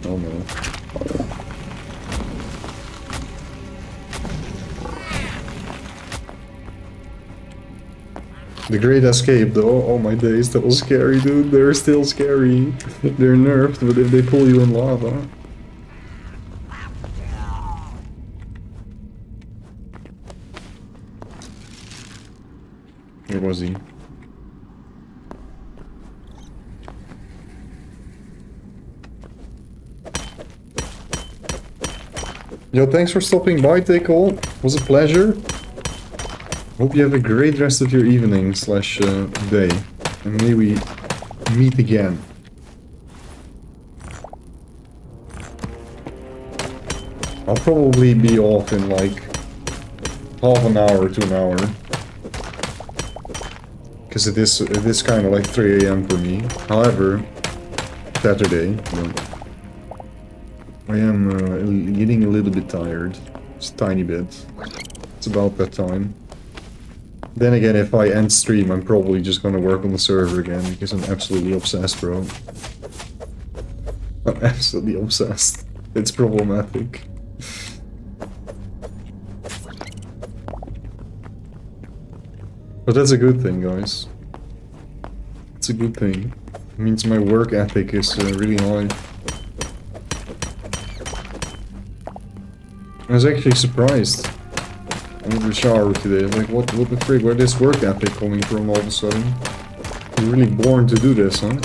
Oh no. The Great Escape, though, oh my days, that was scary, dude. They're still scary. They're nerfed, but if they pull you in lava... Where was he? Yo, thanks for stopping by, Tickle. It was a pleasure. Hope you have a great rest of your evening slash day. And may we meet again. I'll probably be off in like half an hour to an hour. Because it is kind of like 3 AM for me. However, Saturday. I am getting a little bit tired. Just a tiny bit. It's about that time. Then again, if I end stream, I'm probably just gonna work on the server again, because I'm absolutely obsessed, bro. I'm absolutely obsessed. It's problematic. But that's a good thing, guys. It's a good thing. It means my work ethic is really high. I was actually surprised. I went to the shower today. Like, what the frick? Where this work ethic coming from all of a sudden? You're really born to do this, huh?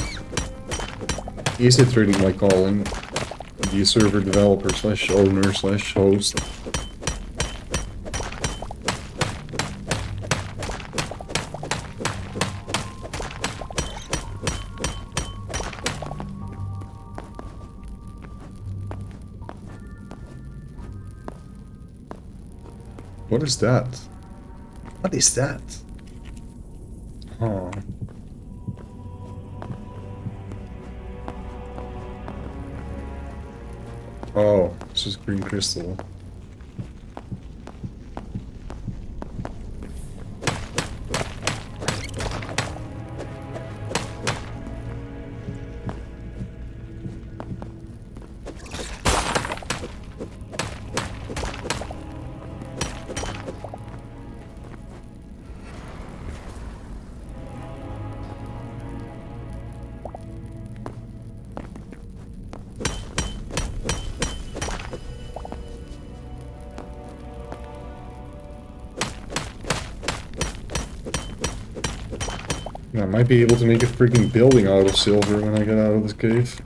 Is it really my calling? Be a server developer slash owner slash host. What is that? What is that? Huh. Oh, it's just green crystal. I might be able to make a freaking building out of silver when I get out of this cave.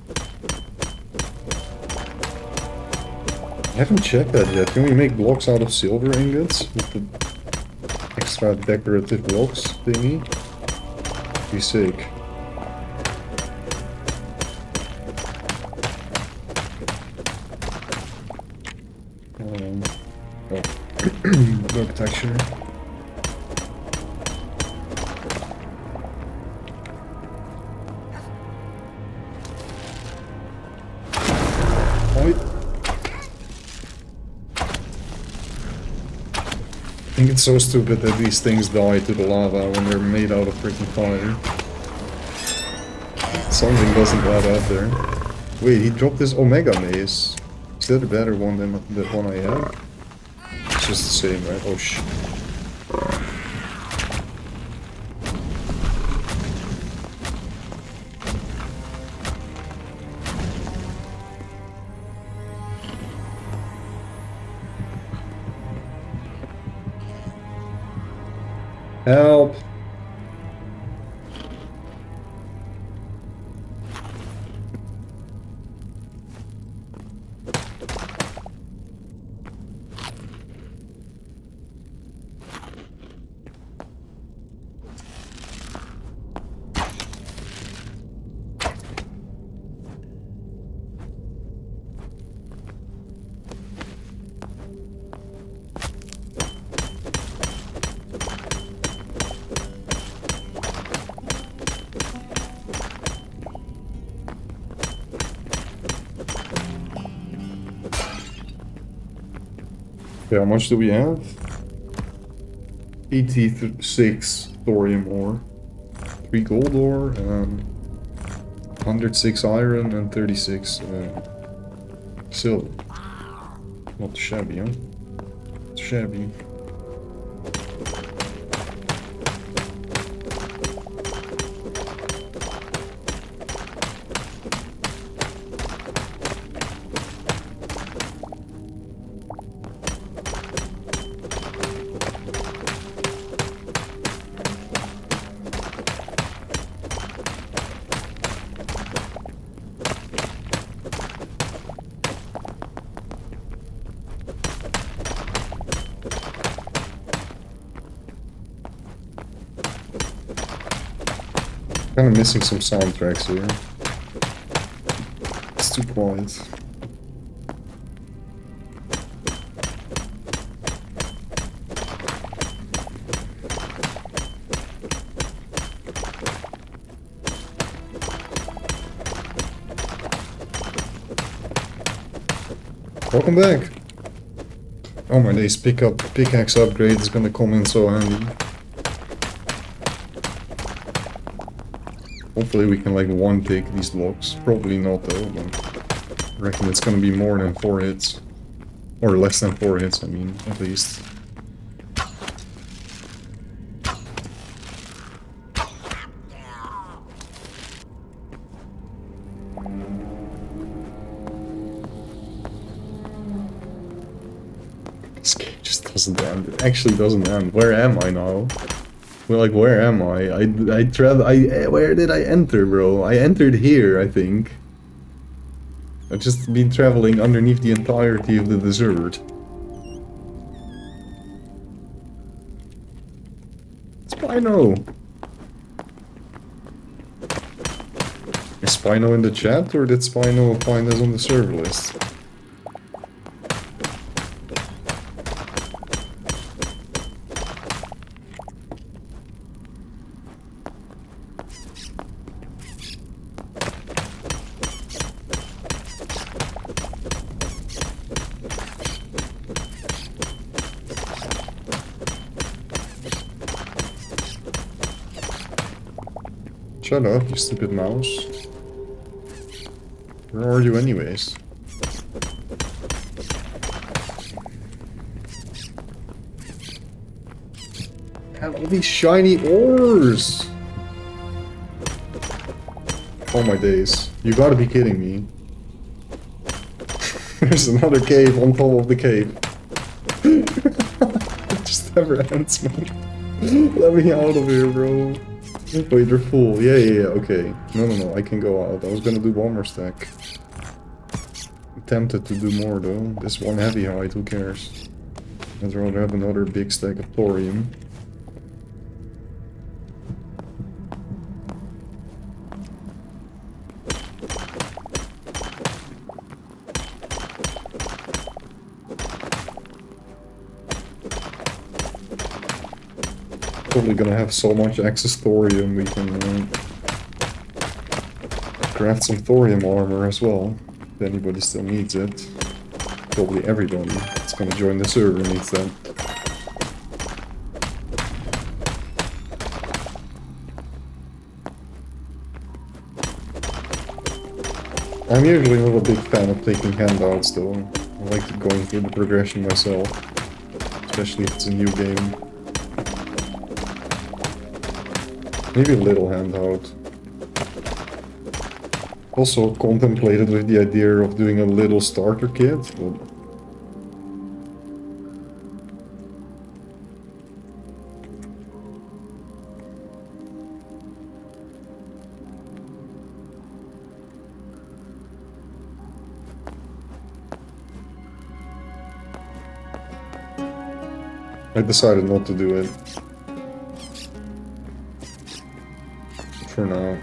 I haven't checked that yet. Can we make blocks out of silver ingots with the extra decorative blocks thingy? Be sick. Block texture. I think it's so stupid that these things die to the lava when they're made out of freaking fire. Something doesn't add up there. Wait, he dropped this Omega Maze. Is that a better one than the one I have? It's just the same, right? Oh shit. Help! Okay, how much do we have? 86 thorium ore, 3 gold ore, 106 iron and 36 silver. Not shabby, huh? Not shabby. Kind of missing some soundtracks here. It's too quiet. Welcome back. Oh my days, pickaxe upgrade is gonna come in so handy. Hopefully we can like one pick these blocks. Probably not though, but I reckon it's gonna be more than 4 hits. Or less than 4 hits, I mean, at least. This game just doesn't end. It actually doesn't end. Where am I now? Well, like, where am I? Where did I enter, bro? I entered here, I think. I've just been traveling underneath the entirety of the desert. Spino! Is Spino in the chat, or did Spino find us on the server list? Shut up, you stupid mouse. Where are you anyways? Have all these shiny ores! Oh my days. You gotta be kidding me. There's another cave on top of the cave. It just never ends, man. Let me out of here, bro. Wait, you're full. Yeah, okay. No, I can go out. I was gonna do one more stack. I'm tempted to do more though. This one heavy hide, who cares? I'd rather have another big stack of thorium. Probably gonna have so much excess thorium we can craft some thorium armor as well, if anybody still needs it. Probably everybody that's gonna join the server needs that. I'm usually not a big fan of taking handouts though. I like going through the progression myself, especially if it's a new game. Maybe a little handout. Also contemplated with the idea of doing a little starter kit, but I decided not to do it. For now.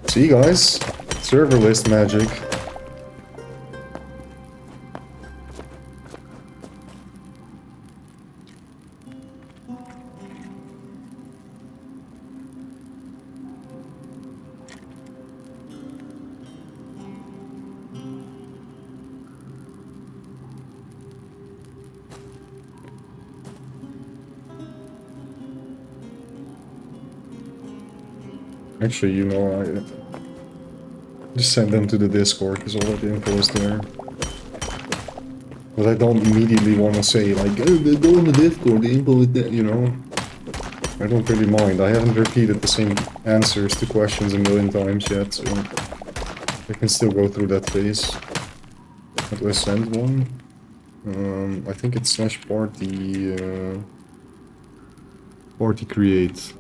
See guys, server list magic. Actually, you know, I just send them to the Discord because all that info is there. But I don't immediately want to say like, oh, go on the Discord, the info is there, you know. I don't really mind. I haven't repeated the same answers to questions a million times yet, so I can still go through that phase. How do I send one? I think it's /party, party create.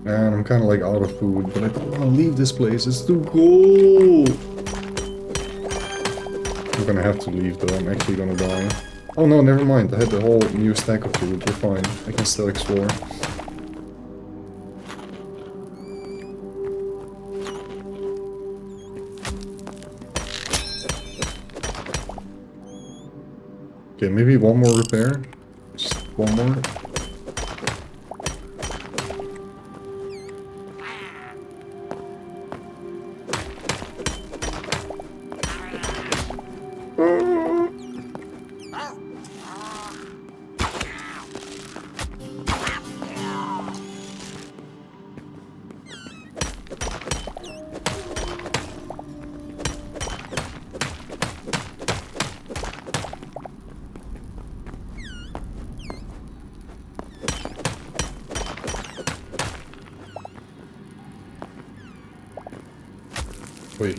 Man, I'm kind of like out of food, but I don't want to leave this place. It's too cool. I'm gonna have to leave though. I'm actually gonna die. Oh no, never mind. I had the whole new stack of food. We're fine. I can still explore. Okay, maybe one more repair. Just one more. Wait.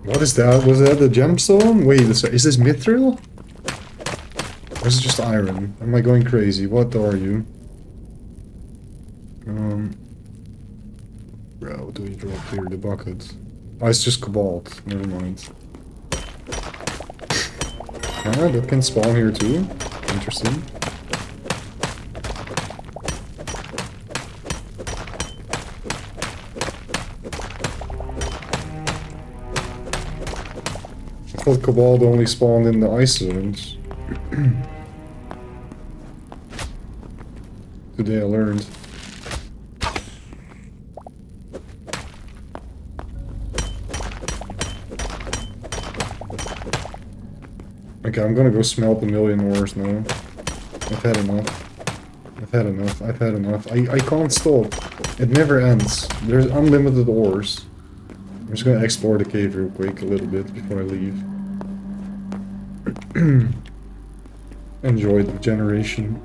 What is that? Was that the gemstone? Wait, is this mithril? Or is it just iron? Am I going crazy? What are you? Bro, do we drop here the bucket? Oh, it's just cobalt. Never mind. Ah, that can spawn here too. Interesting. I thought cobalt only spawned in the ice zones. Today I learned. Okay, I'm gonna go smelt a million ores now. I've had enough. I've had enough. I've had enough. I can't stop. It never ends. There's unlimited ores. I'm just gonna explore the cave real quick a little bit before I leave. Enjoy the generation.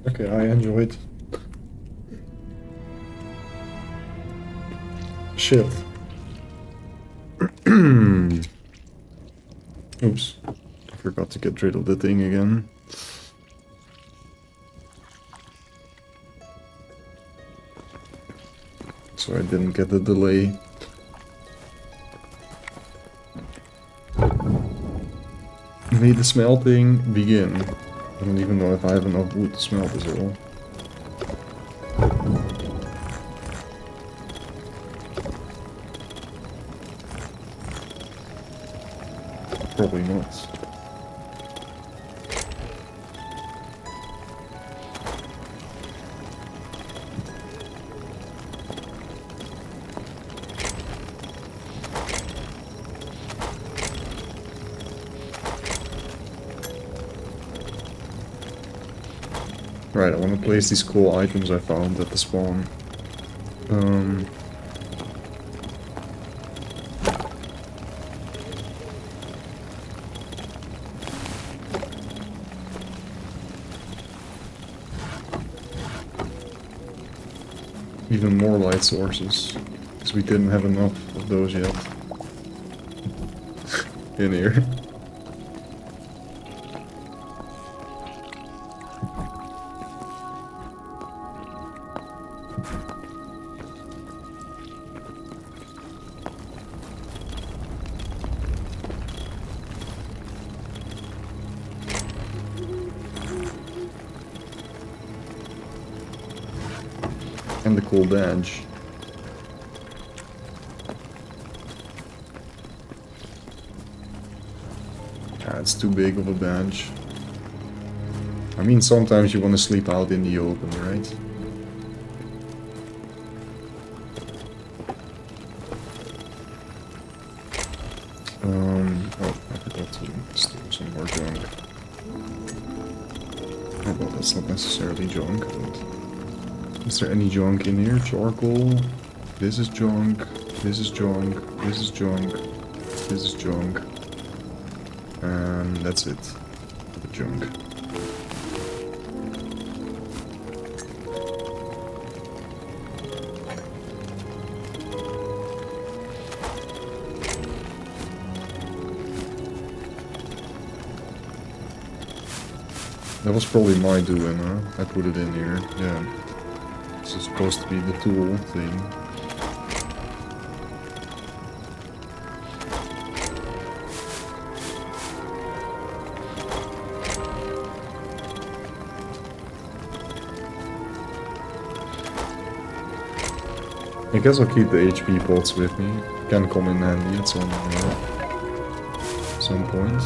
Okay, I enjoyed. Shit. Oops. I forgot to get rid of the thing again. So I didn't get the delay. May the smelting begin. I don't even know if I have enough wood to smelt this at all. Probably not. Right, I want to place these cool items I found at the spawn. Even more light sources. Because we didn't have enough of those yet. In here. And the cool badge. Ah, it's too big of a badge. I mean, sometimes you want to sleep out in the open, right? Oh, I forgot to store some more junk. Oh, well, that's not necessarily junk, but... Is there any junk in here? Charcoal. This is junk. This is junk. This is junk. This is junk. And that's it. The junk. That was probably my doing, huh? I put it in here. Yeah. This is supposed to be the tool thing. I guess I'll keep the HP pots with me. Can come in handy at some point.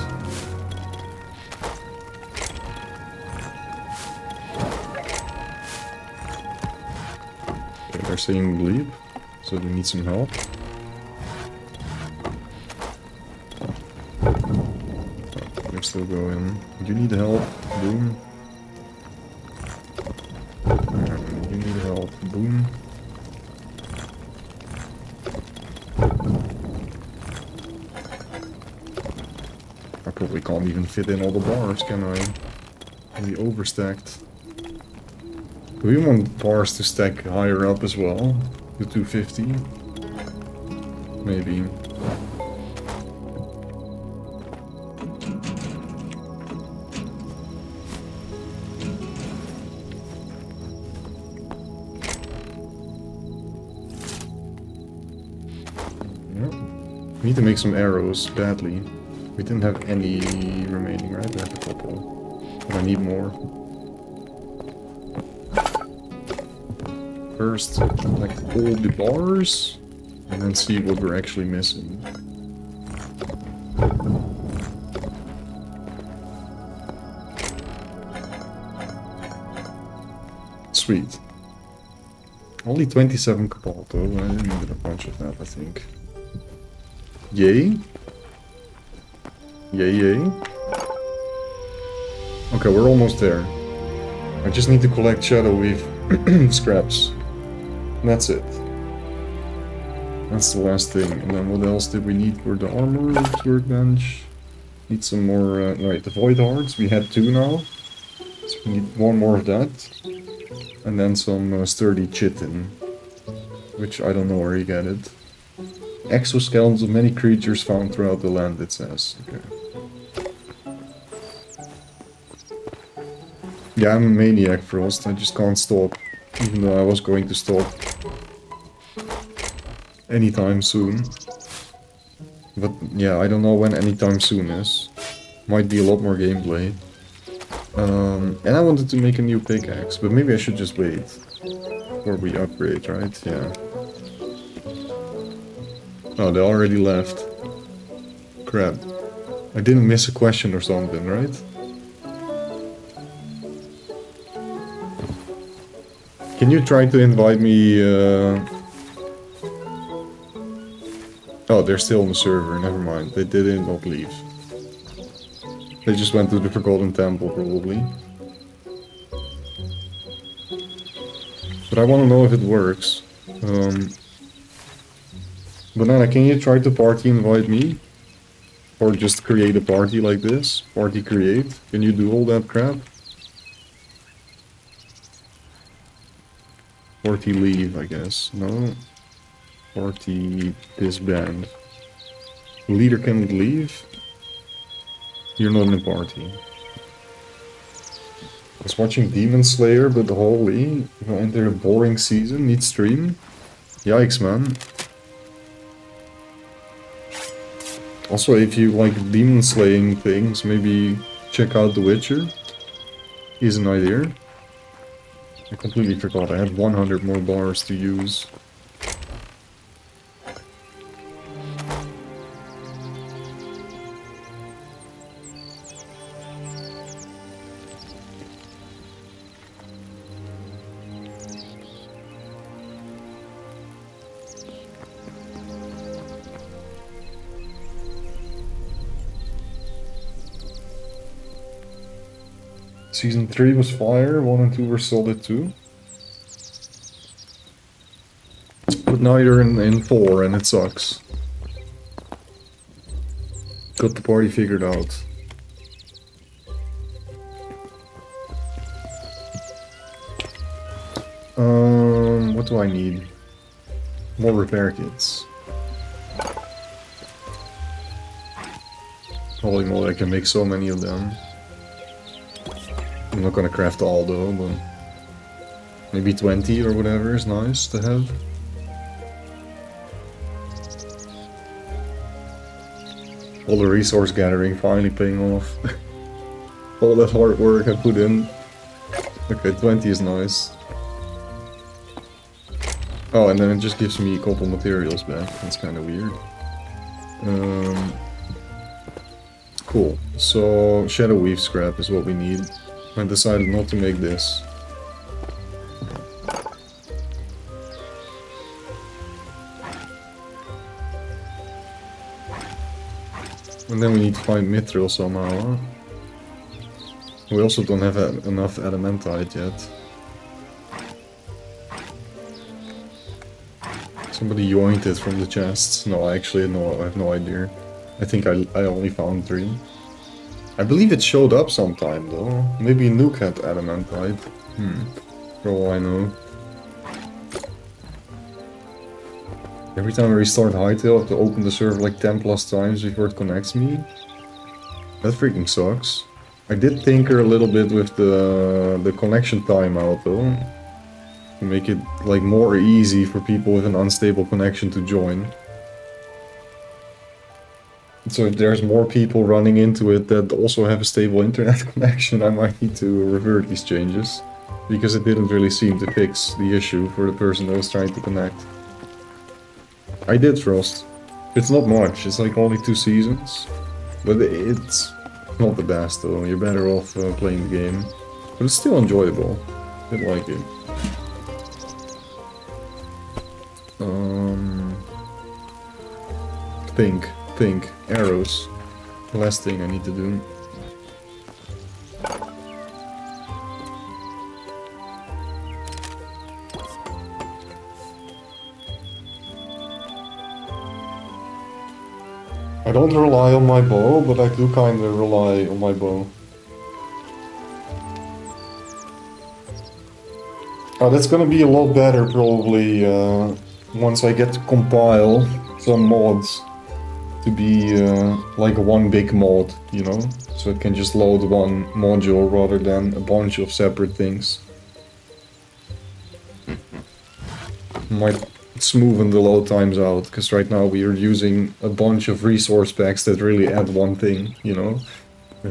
They're saying bleep, so we need some help. Oh, they're still going. You need help, boom. You need help, boom. I probably can't even fit in all the bars, can I? Really overstacked. Do we want bars to stack higher up as well? To 250? Maybe. Yeah. We need to make some arrows badly. We didn't have any remaining, right? I have a couple. But I need more. First, collect all the bars, and then see what we're actually missing. Sweet. Only 27 cobalt though, I didn't need a bunch of that, I think. Yay? Yay, yay. Okay, we're almost there. I just need to collect shadow weave scraps. And that's it. That's the last thing. And then what else did we need for the armor workbench? Need some more, right, the void hearts. We had 2 now. So we need 1 more of that. And then some sturdy chitin. Which I don't know where you get it. Exoskeletons of many creatures found throughout the land, it says. Okay. Yeah, I'm a maniac, Frost. I just can't stop. Even though I was going to stop anytime soon. But yeah, I don't know when anytime soon is. Might be a lot more gameplay. And I wanted to make a new pickaxe, but maybe I should just wait. Before we upgrade, right? Yeah. Oh, they already left. Crap. I didn't miss a question or something, right? Can you try to invite me? Oh, they're still on the server, never mind. They did not leave. They just went to the Forgotten Temple, probably. But I want to know if it works. Banana, can you try to party invite me? Or just create a party like this? Party create? Can you do all that crap? 40 leave, I guess. No. 40 disband. Leader can leave. You're not in a party. I was watching Demon Slayer, but holy, we'll enter a boring season. Need stream. Yikes, man. Also, if you like demon slaying things, maybe check out The Witcher. Is an idea. I completely forgot. I had 100 more bars to use. Season 3 was fire, 1 and 2 were solid too. But now you're in 4 and it sucks. Got the party figured out. What do I need? More repair kits. Holy moly, I can make so many of them. I'm not gonna craft all though, but maybe 20 or whatever is nice to have. All the resource gathering finally paying off. All that hard work I put in. Okay, 20 is nice. Oh, and then it just gives me a couple materials back. That's kind of weird. Cool. So, Shadow Weave scrap is what we need. I decided not to make this. And then we need to find mithril somehow. Huh? We also don't have enough adamantite yet. Somebody yoinked it from the chests. No, actually, no, I have no idea. I think I only found 3. I believe it showed up sometime though. Maybe Nuke had adamantite. For all I know. Every time I restart Hytale, I have to open the server like 10 plus times before it connects me. That freaking sucks. I did tinker a little bit with the connection timeout though. To make it like more easy for people with an unstable connection to join. So if there's more people running into it that also have a stable internet connection, I might need to revert these changes. Because it didn't really seem to fix the issue for the person that was trying to connect. I did Frost. It's not much, it's like only 2 seasons. But it's not the best though, you're better off playing the game. But it's still enjoyable. I did like it. Think. Arrows. The last thing I need to do. I don't rely on my bow, but I do kind of rely on my bow. Oh, that's gonna be a lot better probably once I get to compile some mods to be like one big mod, you know? So it can just load one module rather than a bunch of separate things. Might smoothen the load times out, because right now we are using a bunch of resource packs that really add one thing, you know?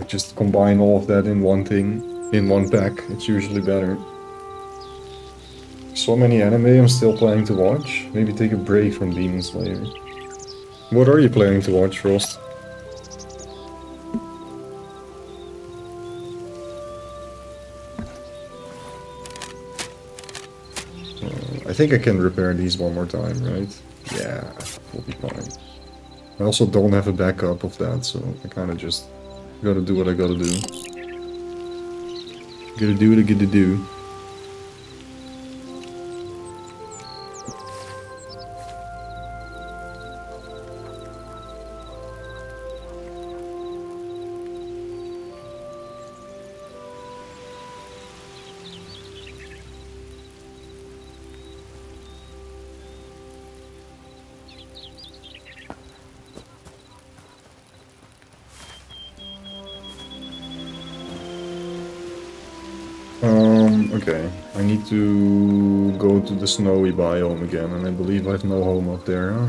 Just combine all of that in one thing, in one pack, it's usually better. So many anime I'm still planning to watch. Maybe take a break from Demon Slayer. What are you planning to watch, Frost? I think I can repair these one more time, right? Yeah, we'll be fine. I also don't have a backup of that, so I kind of just gotta do what I gotta do. Gotta do what I gotta do. Okay. I need to go to the snowy biome again, and I believe I have no home up there. Huh?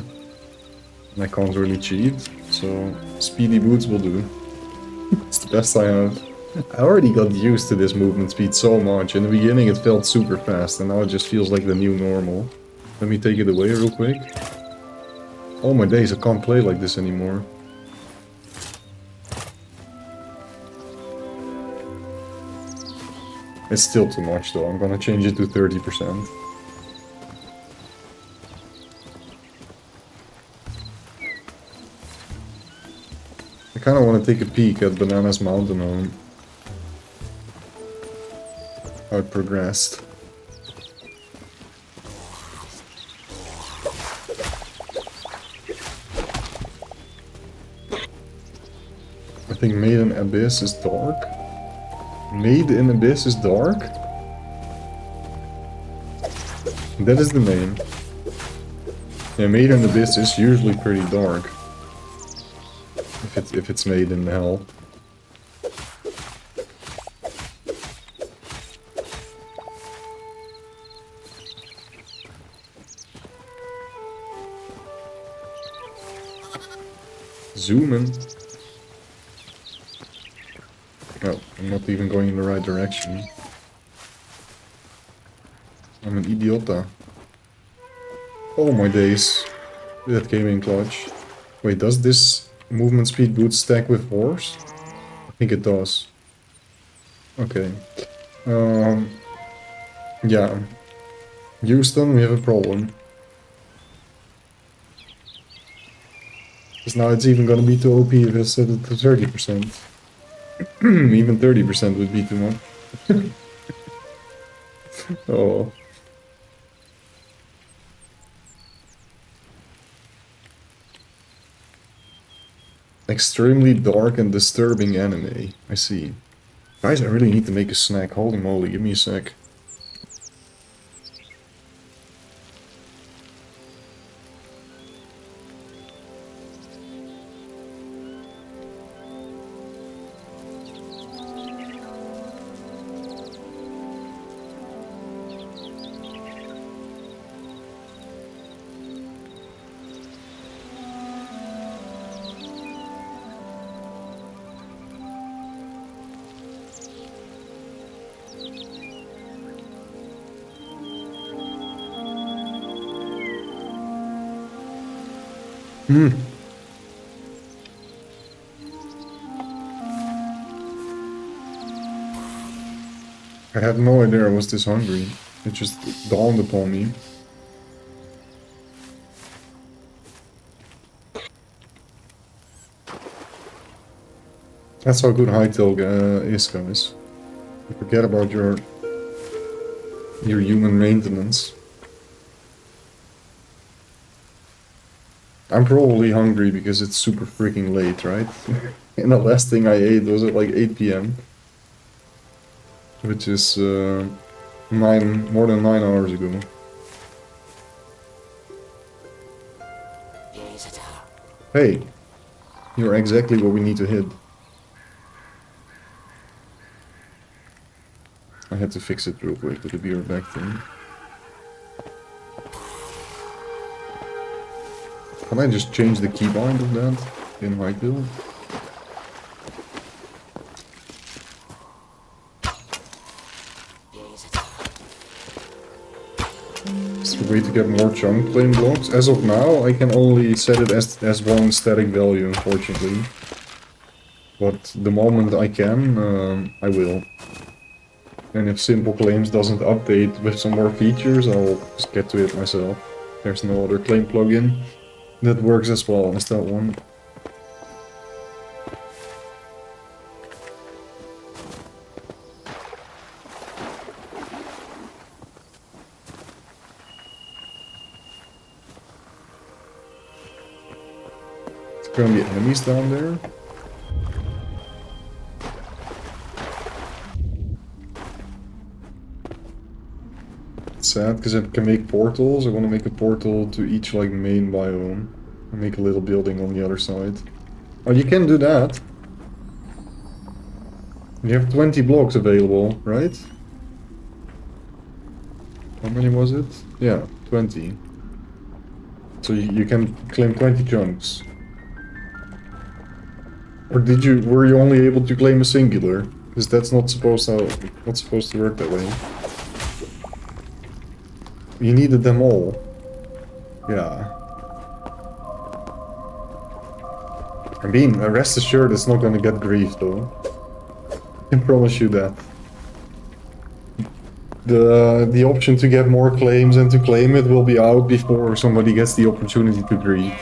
And I can't really cheat, so speedy boots will do. It's the best I have. I already got used to this movement speed so much. In the beginning it felt super fast, and now it just feels like the new normal. Let me take it away real quick. Oh my days, I can't play like this anymore. It's still too much though, I'm gonna change it to 30%. I kinda wanna take a peek at Banana's mountain home. How it progressed. I think Made in Abyss is dark. Made in Abyss is dark? That is the name. Yeah, Made in Abyss is usually pretty dark. If it's made in hell. Zoom in. Oh, I'm not even going in the right direction. I'm an idiota. Oh my days. That came in clutch. Wait, does this movement speed boost stack with horse? I think it does. Okay. Yeah. Houston, we have a problem. Because now it's even gonna be too OP if I set it to 30%. Even 30% would be too much. Oh. Extremely dark and disturbing anime. I see. Guys, I really need to make a snack. Holy moly, give me a sec. I had no idea I was this hungry. It just dawned upon me. That's how good Hytale is, guys. You forget about your human maintenance. I'm probably hungry because it's super freaking late, right? And the last thing I ate was at like 8 PM. Which is more than 9 hours ago. Hey, you're exactly what we need to hit. I had to fix it real quick with the beer back thing. Can I just change the keybind of that in Hytale? Is there a way to get more chunk plane blocks? As of now, I can only set it as one static value, unfortunately. But the moment I can, I will. And if Simple Claims doesn't update with some more features, I'll just get to it myself. There's no other claim plugin that works as well as that one. There's gonna be enemies down there. Sad because I can make portals. I want to make a portal to each like main biome and make a little building on the other side. Oh, you can do that. You have 20 blocks available, right? How many was it? Yeah, 20. So you can claim 20 chunks. Or were you only able to claim a singular? Because that's not supposed to work that way. You needed them all. Yeah. I mean, rest assured it's not gonna get griefed though. I can promise you that. The option to get more claims and to claim it will be out before somebody gets the opportunity to grieve.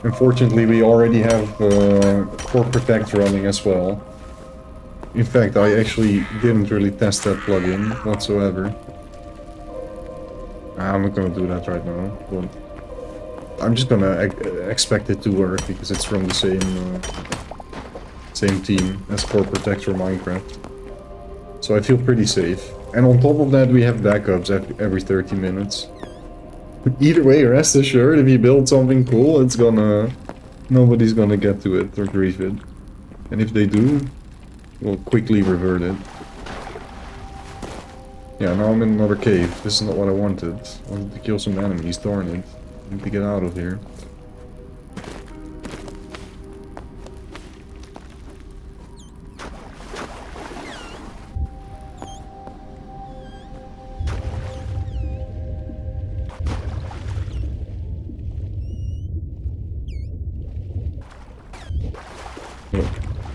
Unfortunately, we already have Core Protect running as well. In fact, I actually didn't really test that plugin whatsoever. I'm not gonna do that right now, but I'm just gonna expect it to work because it's from the same team as Core Protect for Minecraft. So I feel pretty safe. And on top of that, we have backups every 30 minutes. Either way, rest assured, if you build something cool, it's gonna... nobody's gonna get to it or grief it. And if they do, we'll quickly revert it. Yeah, now I'm in another cave. This is not what I wanted. I wanted to kill some enemies, darn it. I need to get out of here.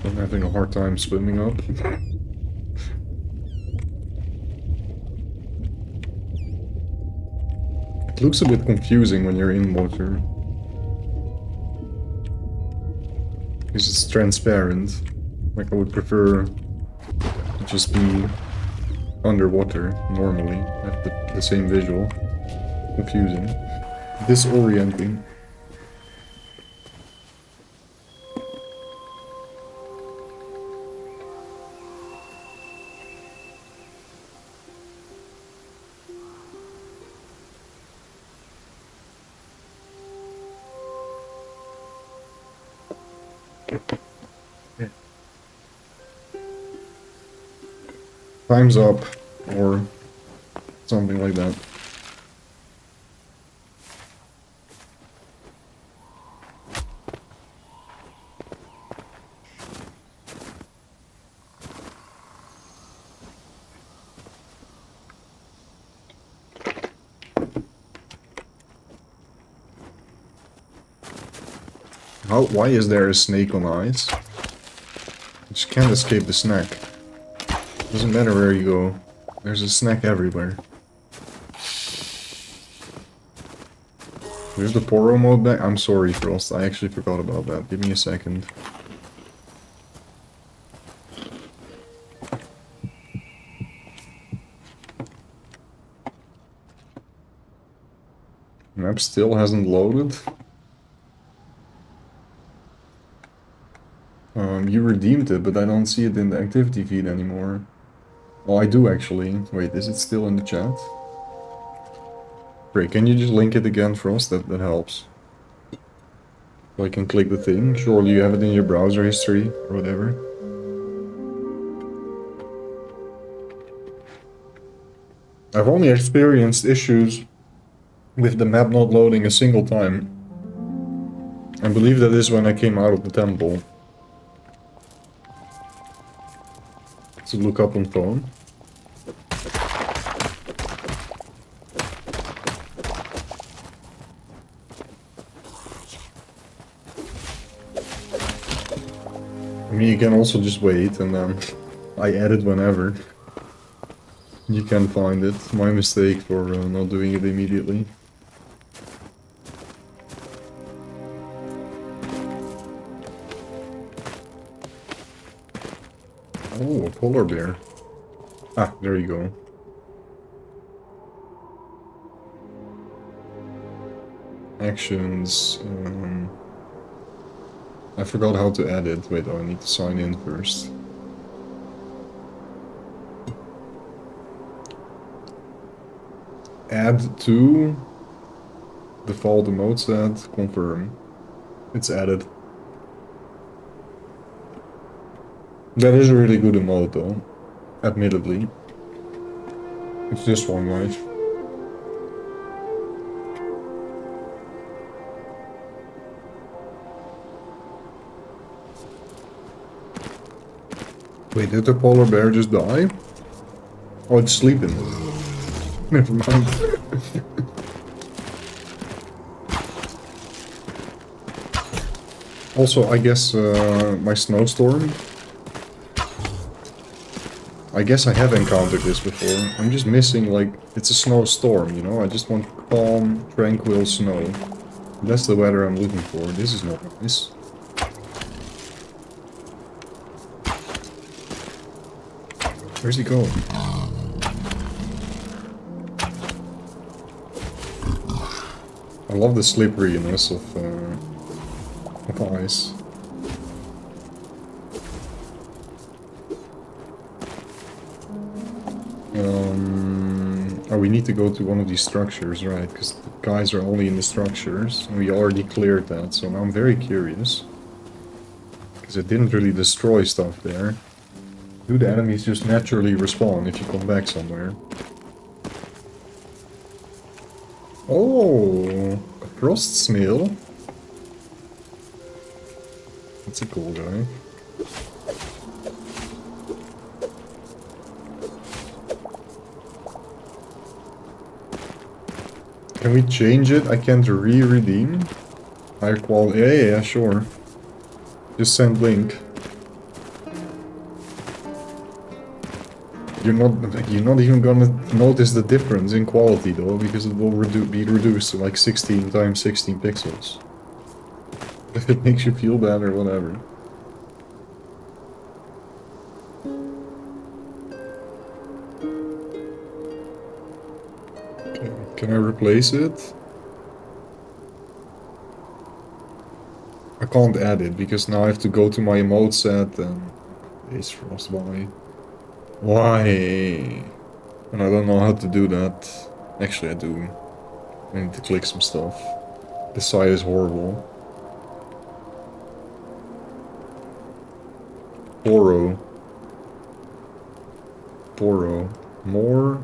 I'm having a hard time swimming up. It looks a bit confusing when you're in water. Because it's transparent. Like I would prefer to just be underwater normally. Have the same visual. Confusing. Disorienting. Time's up, or something like that. Why is there a snake on ice? You just can't escape the snack. Doesn't matter where you go, there's a snack everywhere. There's the Poro mode back. I'm sorry, Frost, I actually forgot about that. Give me a second. Map still hasn't loaded. You redeemed it, but I don't see it in the activity feed anymore. Oh, I do actually. Wait, is it still in the chat? Great, can you just link it again for us? That helps. So I can click the thing. Surely you have it in your browser history or whatever. I've only experienced issues with the map not loading a single time. I believe that is when I came out of the temple. To look up on phone. I mean, you can also just wait and then I edit whenever. You can find it. My mistake for not doing it immediately. Oh, a polar bear. Ah, there you go. Actions. I forgot how to add it. Wait, I need to sign in first. Add to default emote set, confirm. It's added. That is a really good emote though, admittedly. It's this one, right? Wait, did the polar bear just die? Oh, it's sleeping. Never mind. Also, I guess my snowstorm. I guess I have encountered this before. I'm just missing, like, it's a snowstorm, you know? I just want calm, tranquil snow. That's the weather I'm looking for. This is not nice. Where's he going? I love the slipperiness of ice. Oh, we need to go to one of these structures, right? Because the guys are only in the structures, and we already cleared that, so now I'm very curious. Because it didn't really destroy stuff there. Do the enemies just naturally respawn if you come back somewhere? Oh, a frost snail. That's a cool guy. Can we change it? I can't re-redeem. Higher quality. Yeah, sure. Just send link. You're not even gonna notice the difference in quality though, because it will be reduced to like 16 times 16 pixels. If it makes you feel bad or whatever. Okay, can I replace it? I can't add it because now I have to go to my emote set and it's frostbite. Why? And I don't know how to do that. Actually, I do. I need to click some stuff. The site is horrible. Poro. More.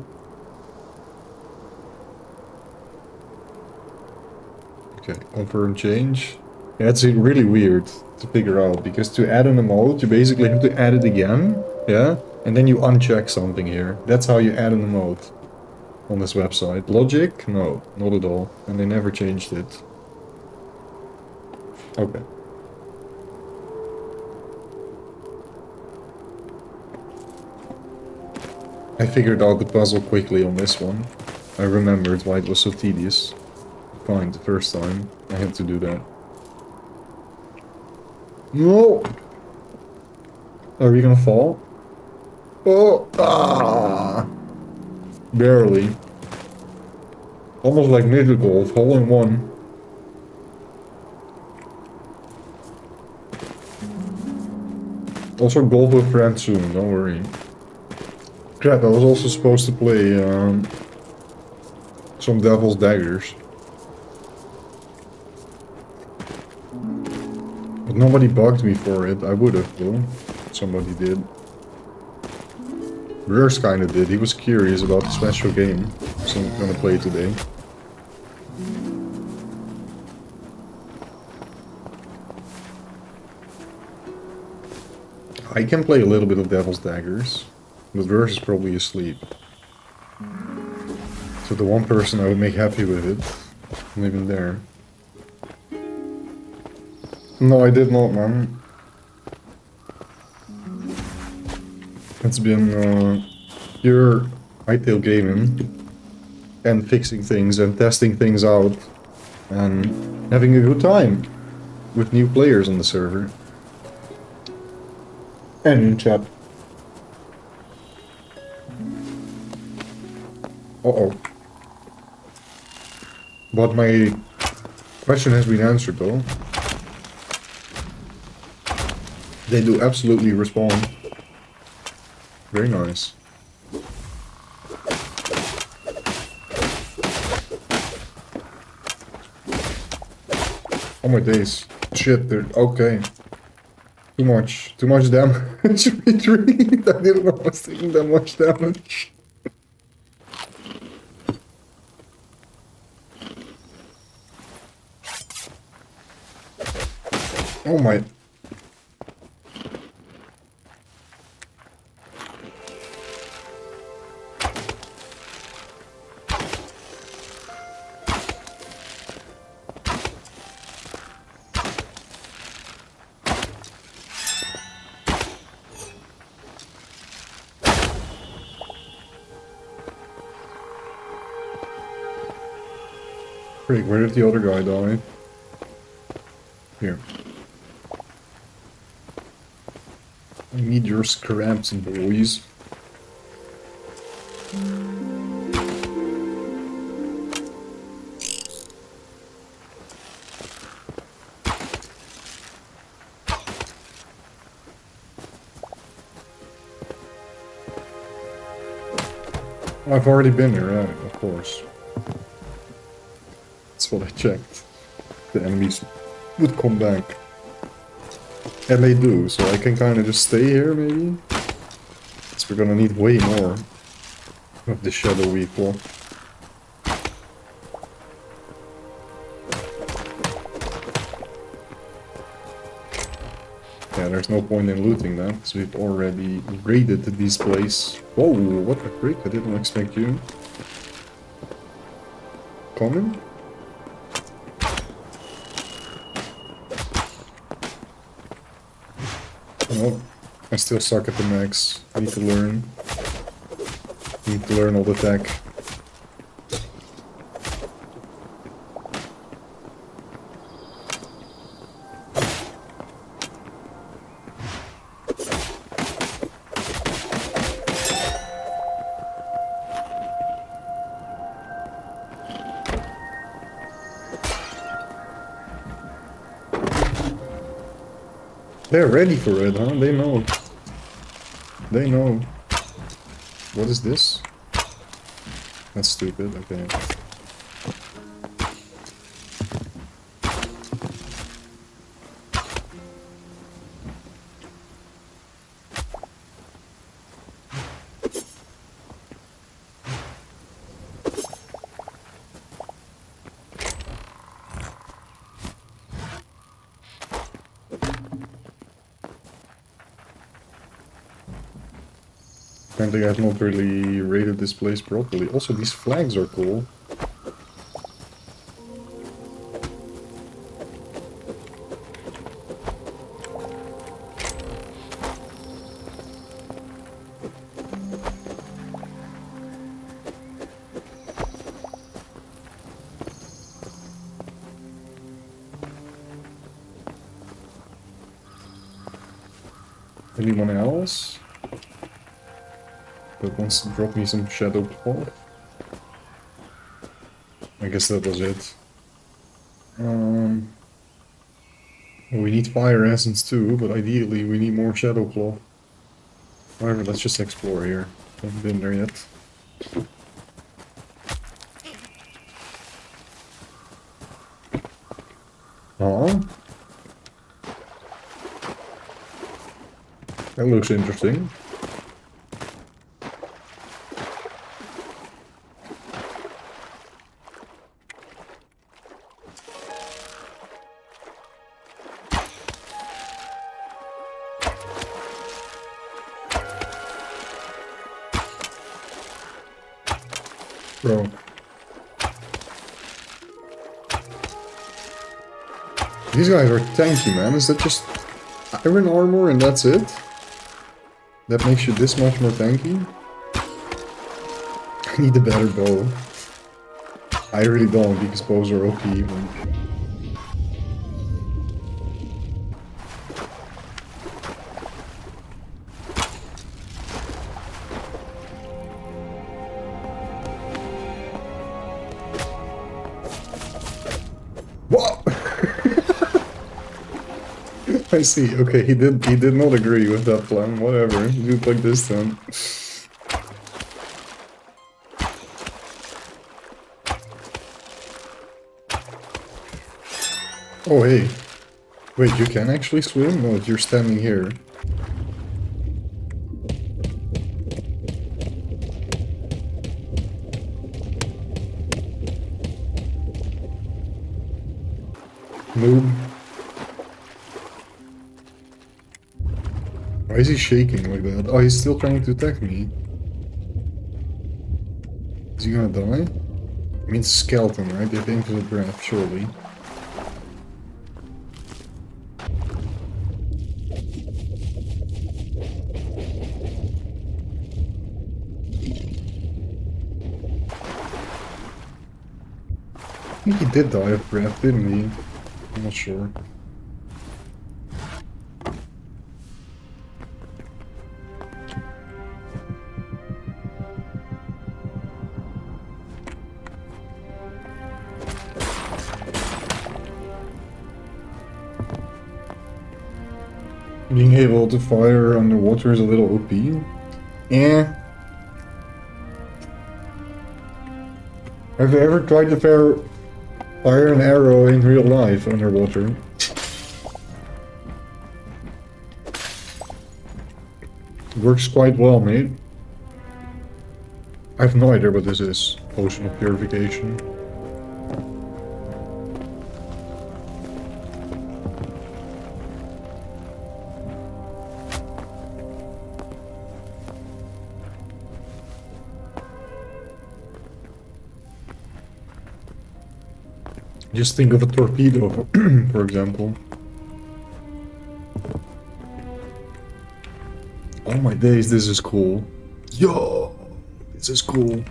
Okay, confirm change. Yeah, it's really weird to figure out, because to add an emote, you basically have to add it again, yeah? And then you uncheck something here. That's how you add an emote on this website. Logic? No, not at all. And they never changed it. Okay. I figured out the puzzle quickly on this one. I remembered why it was so tedious. Fine, the first time I had to do that. No! Are we gonna fall? Oh! Ah! Barely. Almost like Ninja Golf, hole in one. Also golf with friends soon, don't worry. Crap, I was also supposed to play some Devil's Daggers. But nobody bugged me for it. I would have though. Somebody did. Rurs kinda did. He was curious about the special game. So I'm gonna play today. I can play a little bit of Devil's Daggers. But Rurs is probably asleep. So the one person I would make happy with it, not even there. No, I did not, man. It's been pure Hytale gaming and fixing things and testing things out and having a good time with new players on the server and in chat. Uh-oh. But my question has been answered though. They do absolutely respond. Very nice. Oh my days. Shit, they're okay. Too much damage. Retreat. I didn't know I was taking that much damage. Oh my. Frick, where did the other guy die? Here. I need your scraps, boys. I've already been here, right? Of course. That's what I checked. The enemies would come back. And they do, so I can kind of just stay here, maybe? Because we're gonna need way more of the shadow equal. Yeah, there's no point in looting that, because we've already raided this place. Whoa, what the frick? I didn't expect you. Coming? Oh, I still suck at the max. I need to learn. Need to learn all the tech. They're ready for it, huh? They know. They know. What is this? That's stupid, okay. Apparently I've not really raided this place properly. Also, these flags are cool. Anyone else that wants to drop me some shadow cloth? I guess that was it. We need fire essence too, but ideally we need more shadow cloth. However, let's just explore here. Haven't been there yet. Oh, that looks interesting. Bro. These guys are tanky, man. Is that just iron armor and that's it? That makes you this much more tanky? I need a better bow. I really don't, because bows are OP even. I see. Okay, he did not agree with that plan. Whatever. Do it like this then. Oh hey. Wait, you can actually swim? No, you're standing here. Noob. Why is he shaking like that? Oh, he's still trying to attack me. Is he gonna die? I mean, skeleton, right? They have infinite breath, surely. I think he did die of breath, didn't he? I'm not sure. Being able to fire underwater is a little OP. Eh. Have you ever tried to fire an arrow in real life underwater? Works quite well, mate. I have no idea what this is. Potion of purification. Just think of a torpedo, for example. Oh my days, this is cool. Yo, this is cool.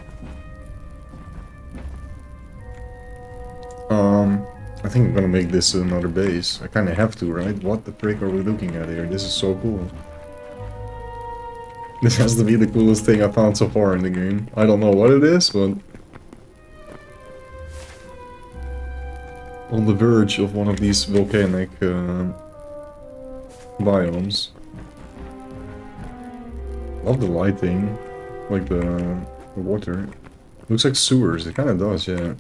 I think I'm gonna make this another base. I kinda have to, right? What the frick are we looking at here? This is so cool. This has to be the coolest thing I found so far in the game. I don't know what it is, but... on the verge of one of these volcanic biomes. Love the lighting, like the water. Looks like sewers, it kinda does, yeah.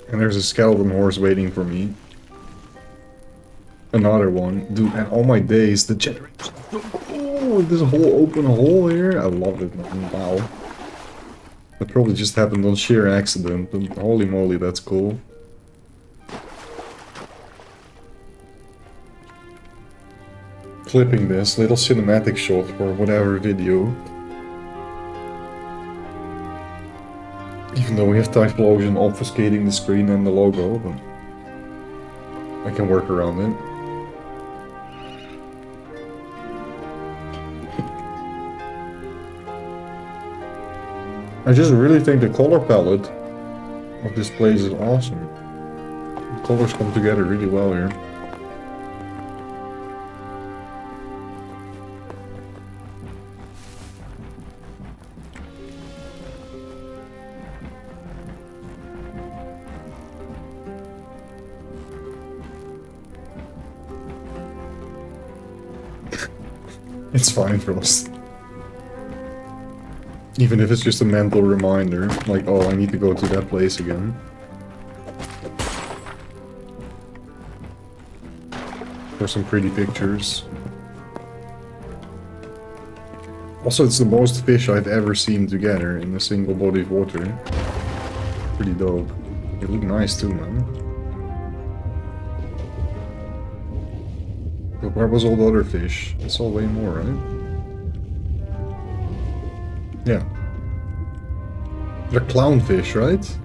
And there's a skeleton horse waiting for me. Another one. Dude, and all my days, the generator's so cool! There's a whole open hole here. I love it, man. Wow. That probably just happened on sheer accident, but holy moly, that's cool. Clipping this little cinematic shot for whatever video. Even though we have Typhlosion obfuscating the screen and the logo, but I can work around it. I just really think the color palette of this place is awesome. The colors come together really well here. It's fine, Frost. Even if it's just a mental reminder, like, oh, I need to go to that place again. For some pretty pictures. Also, it's the most fish I've ever seen together in a single body of water. Pretty dope. They look nice too, man. But where was all the other fish? I saw way more, right? Yeah. They're clownfish, right?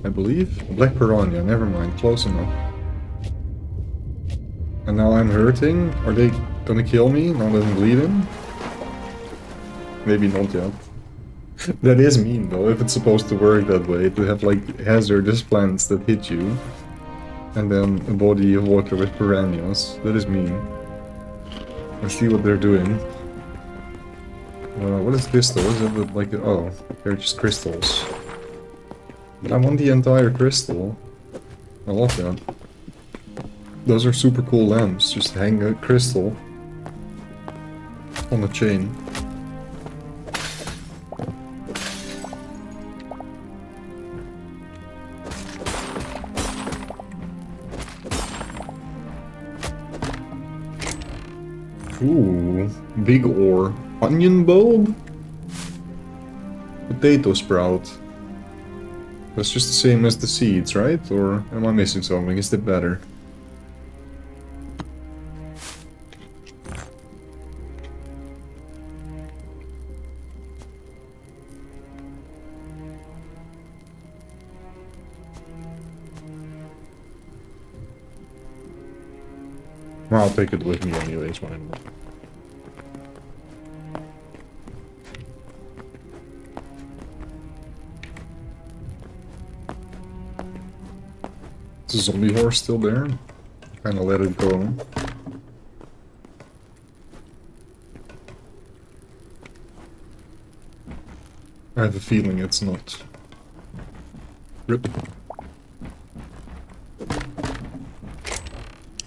I believe? Black piranha, never mind, close enough. And now I'm hurting? Are they gonna kill me now that I'm bleeding? Maybe not yet. That is mean though, if it's supposed to work that way, to have like hazardous plants that hit you. And then a body of water with piranhas. That is mean. I see what they're doing. What is this though? Is it like... oh, they're just crystals. But I want the entire crystal. I love that. Those are super cool lamps. Just hang a crystal on a chain. Ooh, big ore. Onion bulb? Potato sprout. That's just the same as the seeds, right? Or am I missing something? Is it better? Well, I'll take it with me anyways when I'm... Is the zombie horse still there? Kinda let it go. I have a feeling it's not. Rip.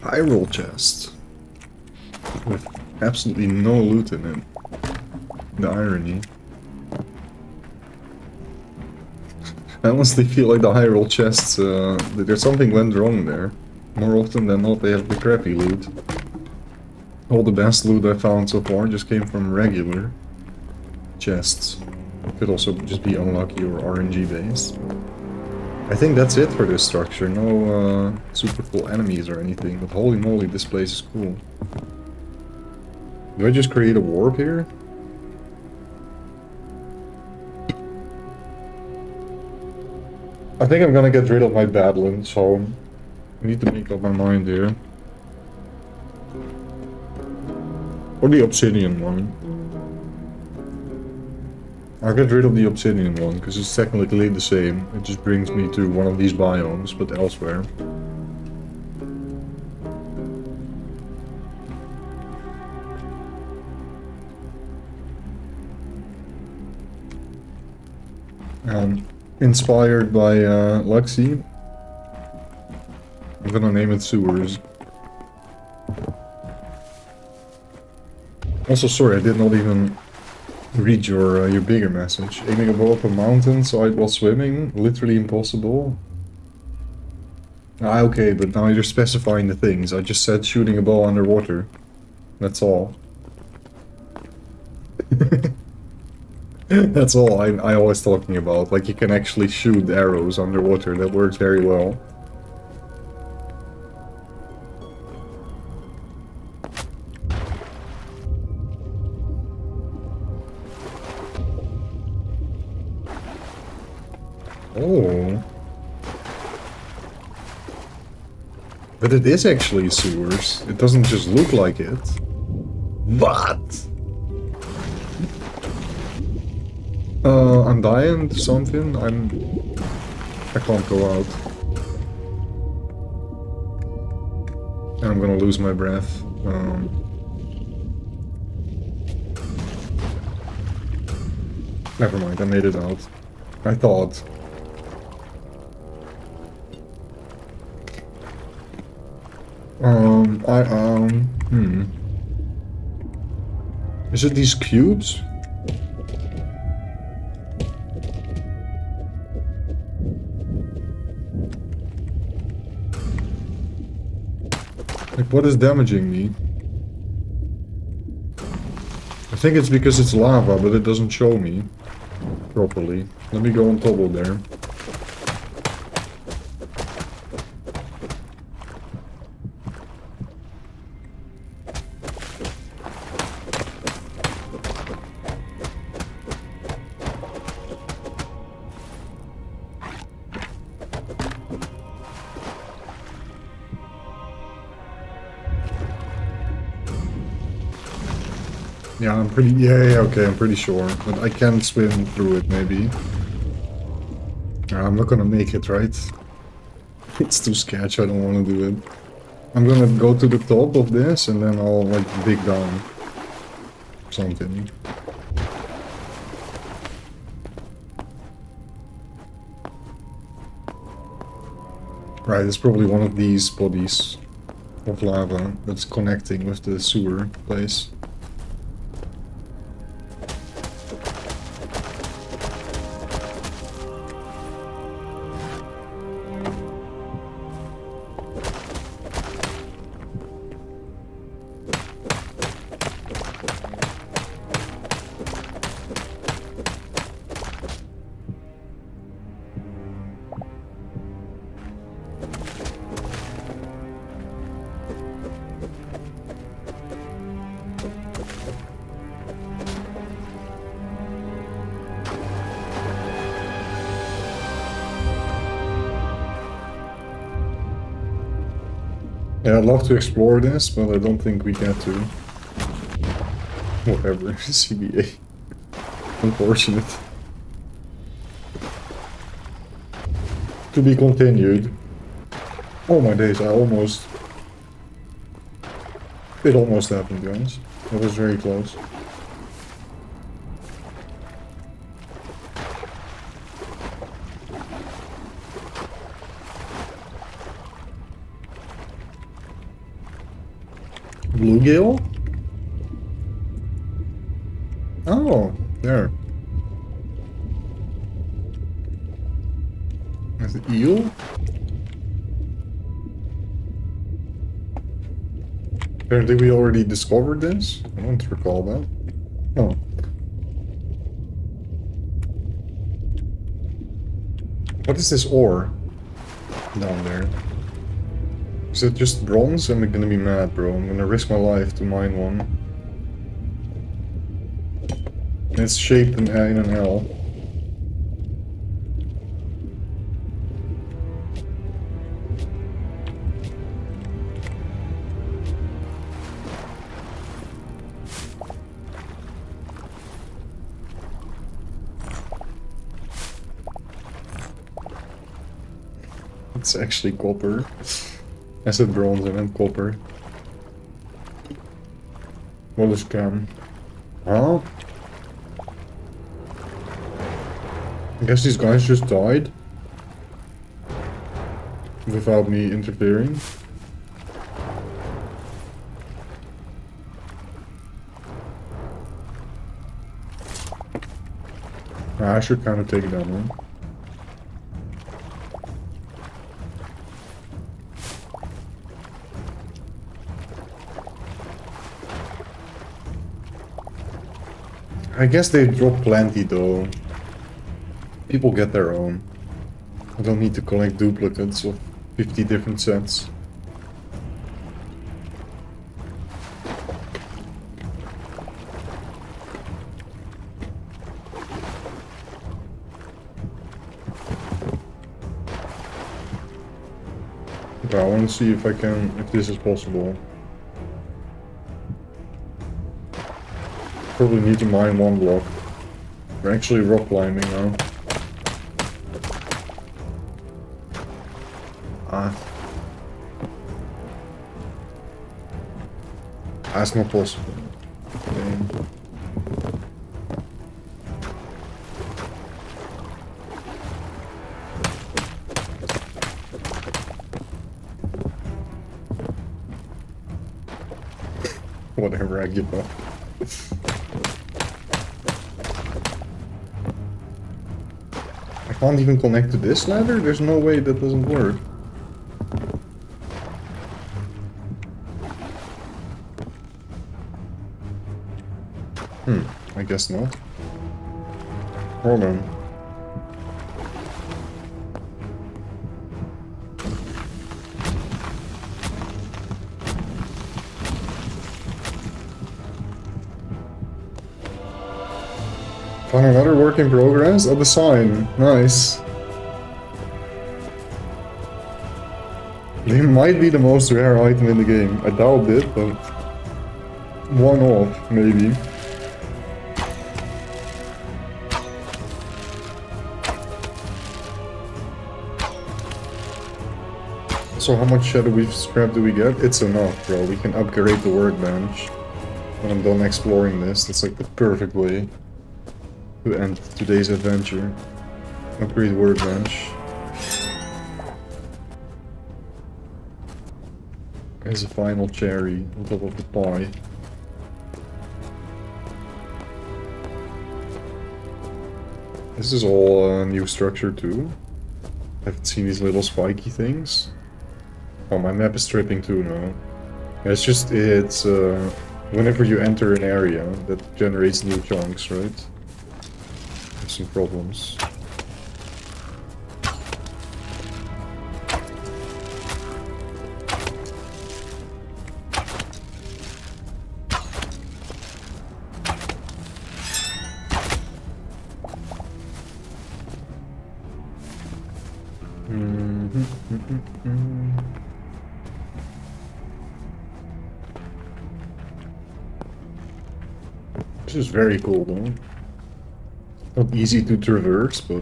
High roll chest. With absolutely no loot in it. The irony. I honestly feel like the high roll chests, there's something went wrong there. More often than not they have the crappy loot. All the best loot I found so far just came from regular chests. It could also just be unlucky or RNG based. I think that's it for this structure. No super cool enemies or anything, but holy moly, this place is cool. Do I just create a warp here? I think I'm gonna get rid of my Badland, so I need to make up my mind here. Or the Obsidian one. I'll get rid of the Obsidian one, because it's technically the same. It just brings me to one of these biomes, but elsewhere. Inspired by Luxie, I'm gonna name it Sewers. Also, sorry, I did not even read your bigger message. Aiming above a mountain while swimming, literally impossible. Ah, okay, but now you're specifying the things. I just said shooting a bow underwater. That's all. That's all I was talking about. Like, you can actually shoot arrows underwater. That works very well. Oh. But it is actually sewers. It doesn't just look like it. What? I'm dying to something. I can't go out. And I'm gonna lose my breath. Never mind, I made it out. I thought. Is it these cubes? Like, what is damaging me? I think it's because it's lava, but it doesn't show me properly. Let me go on top of there. Yeah, okay, I'm pretty sure. But I can swim through it, maybe. I'm not gonna make it, right? It's too sketch, I don't want to do it. I'm gonna go to the top of this, and then I'll, like, dig down. Something. Right, it's probably one of these bodies of lava that's connecting with the sewer place. Yeah, I'd love to explore this, but I don't think we get to. Whatever, CBA. Unfortunate. To be continued. Oh my days, I almost... It almost happened, guys. That was very close. Bluegill? Oh, there. Is it eel? Apparently we already discovered this. I don't recall that. Oh. What is this ore down there? Is it just bronze? I'm gonna be mad, bro. I'm gonna risk my life to mine one. It's shaped in an L. It's actually copper. I said bronze, I meant copper. What a scam. Huh? I guess these guys just died. Without me interfering. I should kind of take it down, man. I guess they drop plenty though. People get their own. I don't need to collect duplicates of 50 different sets. Okay, I want to see if this is possible. Probably need to mine one block. We're actually rock climbing now. That's not possible. Okay. Whatever, I give up. I can't even connect to this ladder? There's no way that doesn't work. I guess not. Hold on. Found another work in progress? Oh, the sign. Nice. They might be the most rare item in the game. I doubt it, but... one off, maybe. So how much shadowy scrap do we get? It's enough, bro. We can upgrade the workbench. When I'm done exploring this, that's like the perfect way to end today's adventure. Upgrade workbench. Here's a final cherry on top of the pie. This is all a new structure too. I haven't seen these little spiky things. Oh, my map is tripping too now. Yeah, it's whenever you enter an area, that generates new chunks, right? There's some problems. This is very cool though. Not easy to traverse, but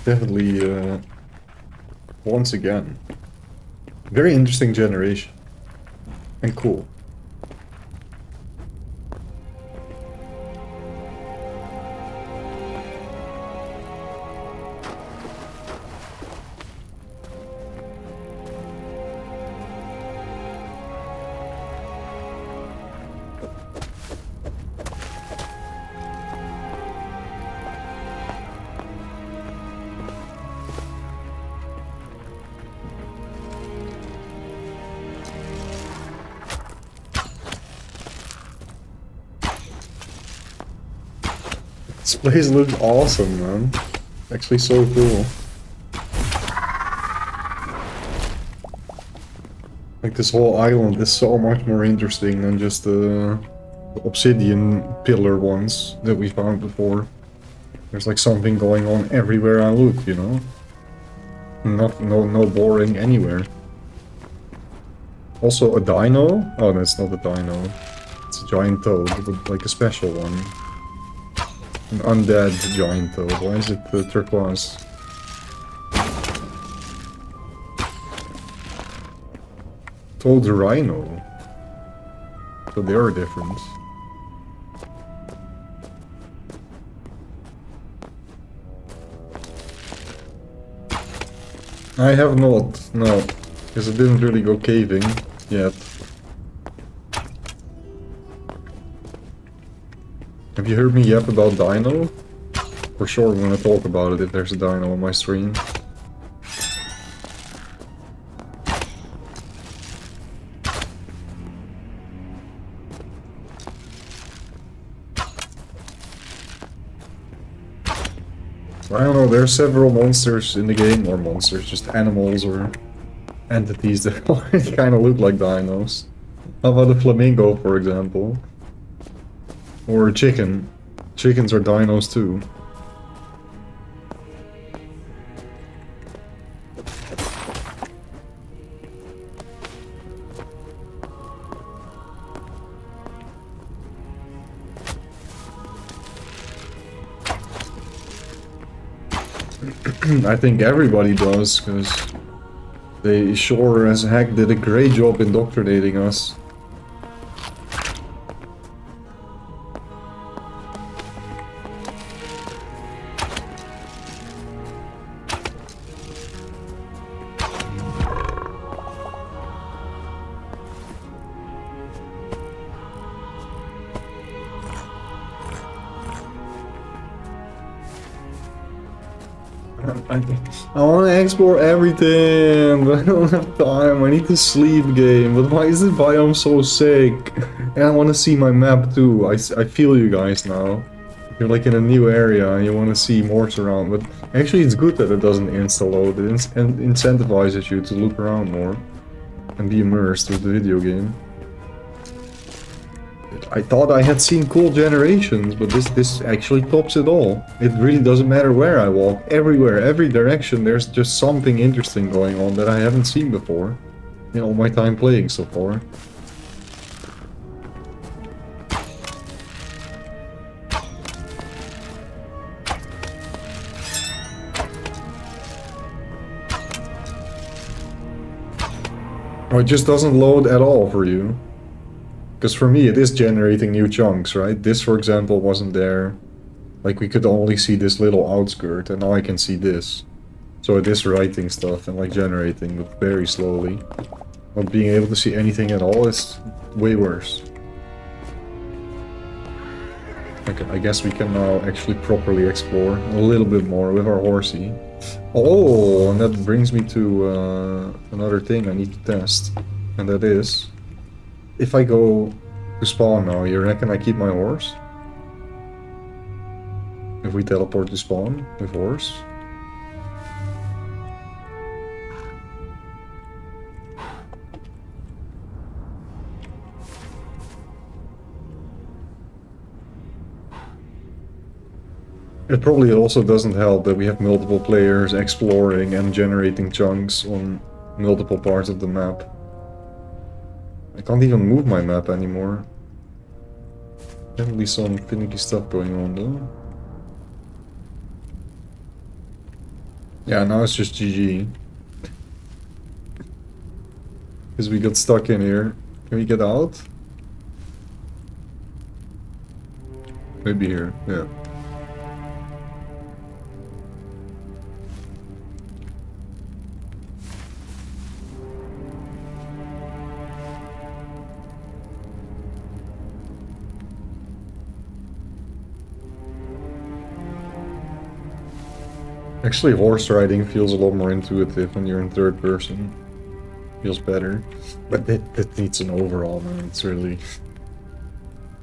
definitely once again Very interesting generation. And cool. This place looks awesome, man. Actually so cool. Like this whole island is so much more interesting than just the obsidian pillar ones that we found before. There's like something going on everywhere I look, you know? No boring anywhere. Also a dino? Oh, that's not a dino. It's a giant toad, but like a special one. An undead giant toad. Why is it turquoise? Toad rhino. So they are different. I have not, no. Because I didn't really go caving yet. Have you heard me yap about dino? For sure I'm gonna talk about it if there's a dino on my stream. I don't know, there are several monsters in the game, or monsters, just animals or entities that kind of look like dinos. How about a flamingo, for example? Or a chicken. Chickens are dinos too. I think everybody does, because they sure as heck did a great job indoctrinating us. I want to explore everything, but I don't have time. I need to sleep, game. But why is this biome so sick? And I want to see my map too. I feel you guys now. You're like in a new area and you want to see more surround. But actually it's good that it doesn't insta-load. It incentivizes you to look around more and be immersed with the video game. I thought I had seen cool generations, but this actually tops it all. It really doesn't matter where I walk. Everywhere, every direction, there's just something interesting going on that I haven't seen before in all my time playing so far. Oh, it just doesn't load at all for you. Because for me it is generating new chunks, right? This, for example, wasn't there. Like, we could only see this little outskirt, and now I can see this. So it is writing stuff and like generating, but very slowly. Not being able to see anything at all is way worse. Okay, I guess we can now actually properly explore a little bit more with our horsey. Oh, and that brings me to another thing I need to test. And that is... if I go to spawn now, you reckon I keep my horse? If we teleport to spawn with horse? It probably also doesn't help that we have multiple players exploring and generating chunks on multiple parts of the map. I can't even move my map anymore. Definitely some finicky stuff going on though. Yeah, now it's just GG. Because we got stuck in here. Can we get out? Maybe here, yeah. Actually, horse riding feels a lot more intuitive when you're in third person. Feels better. But it needs an overhaul, man. It's really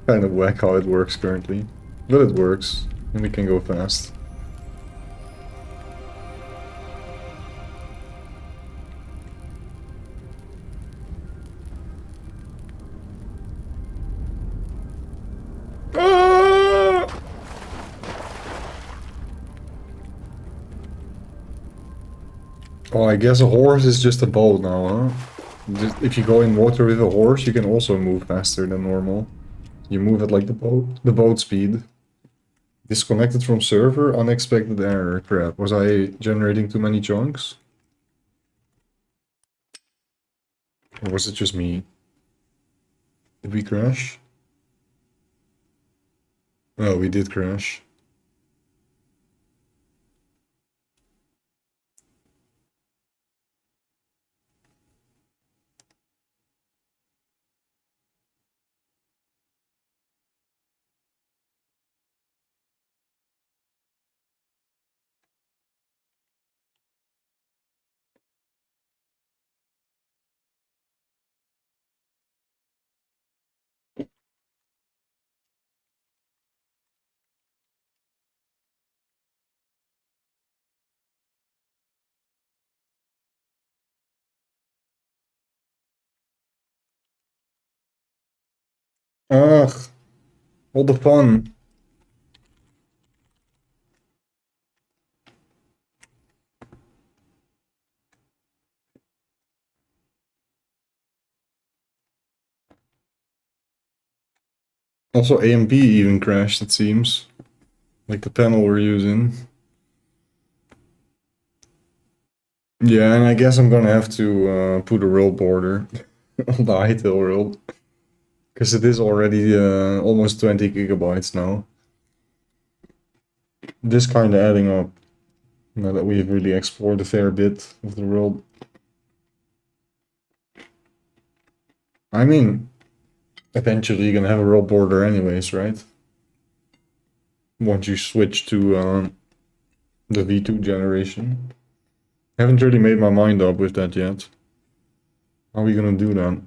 kind of whack how it works currently. But it works, and we can go fast. Oh, I guess a horse is just a boat now, huh? If you go in water with a horse, you can also move faster than normal. You move at like the boat speed. Disconnected from server, unexpected error. Crap, was I generating too many chunks? Or was it just me? Did we crash? Oh, we did crash. Ugh, all the fun. Also, A and B even crashed, it seems. Like the panel we're using. Yeah, and I guess I'm gonna have to put a world border on the Hytale world. Because it is already almost 20 gigabytes now. This kind of adding up. Now that we've really explored a fair bit of the world. I mean, eventually you're gonna have a world border anyways, right? Once you switch to the V2 generation. Haven't really made my mind up with that yet. How are we gonna do that?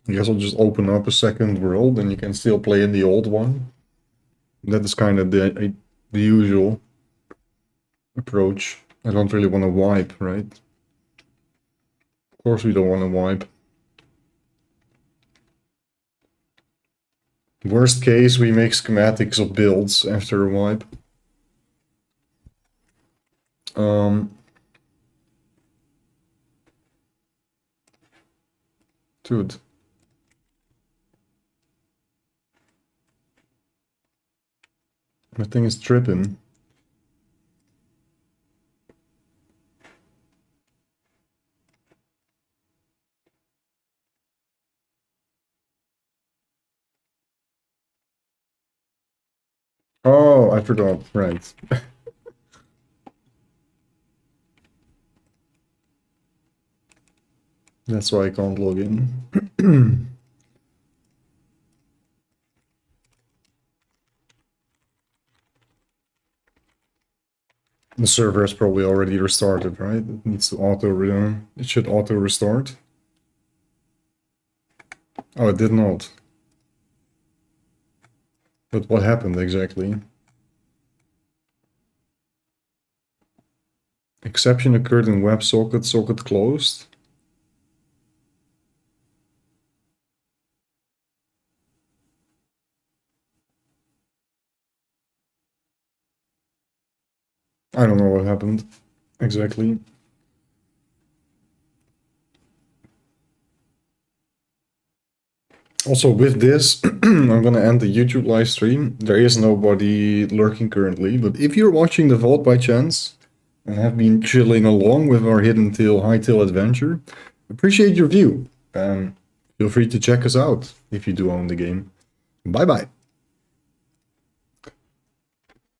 I guess I'll just open up a second world and you can still play in the old one. That is kind of the usual approach. I don't really want to wipe, right? Of course we don't want to wipe. Worst case, we make schematics of builds after a wipe. Dude. My thing is tripping. Oh, I forgot, right. That's why I can't log in. The server has probably already restarted, right? It needs to it should auto restart. Oh, it did not. But what happened exactly? Exception occurred in WebSocket, socket closed. I don't know what happened exactly. Also, with this, I'm gonna end the YouTube live stream. There is nobody lurking currently, but if you're watching the vault by chance and have been chilling along with our Hiddentale Hytale adventure, appreciate your view. Feel free to check us out if you do own the game. Bye bye.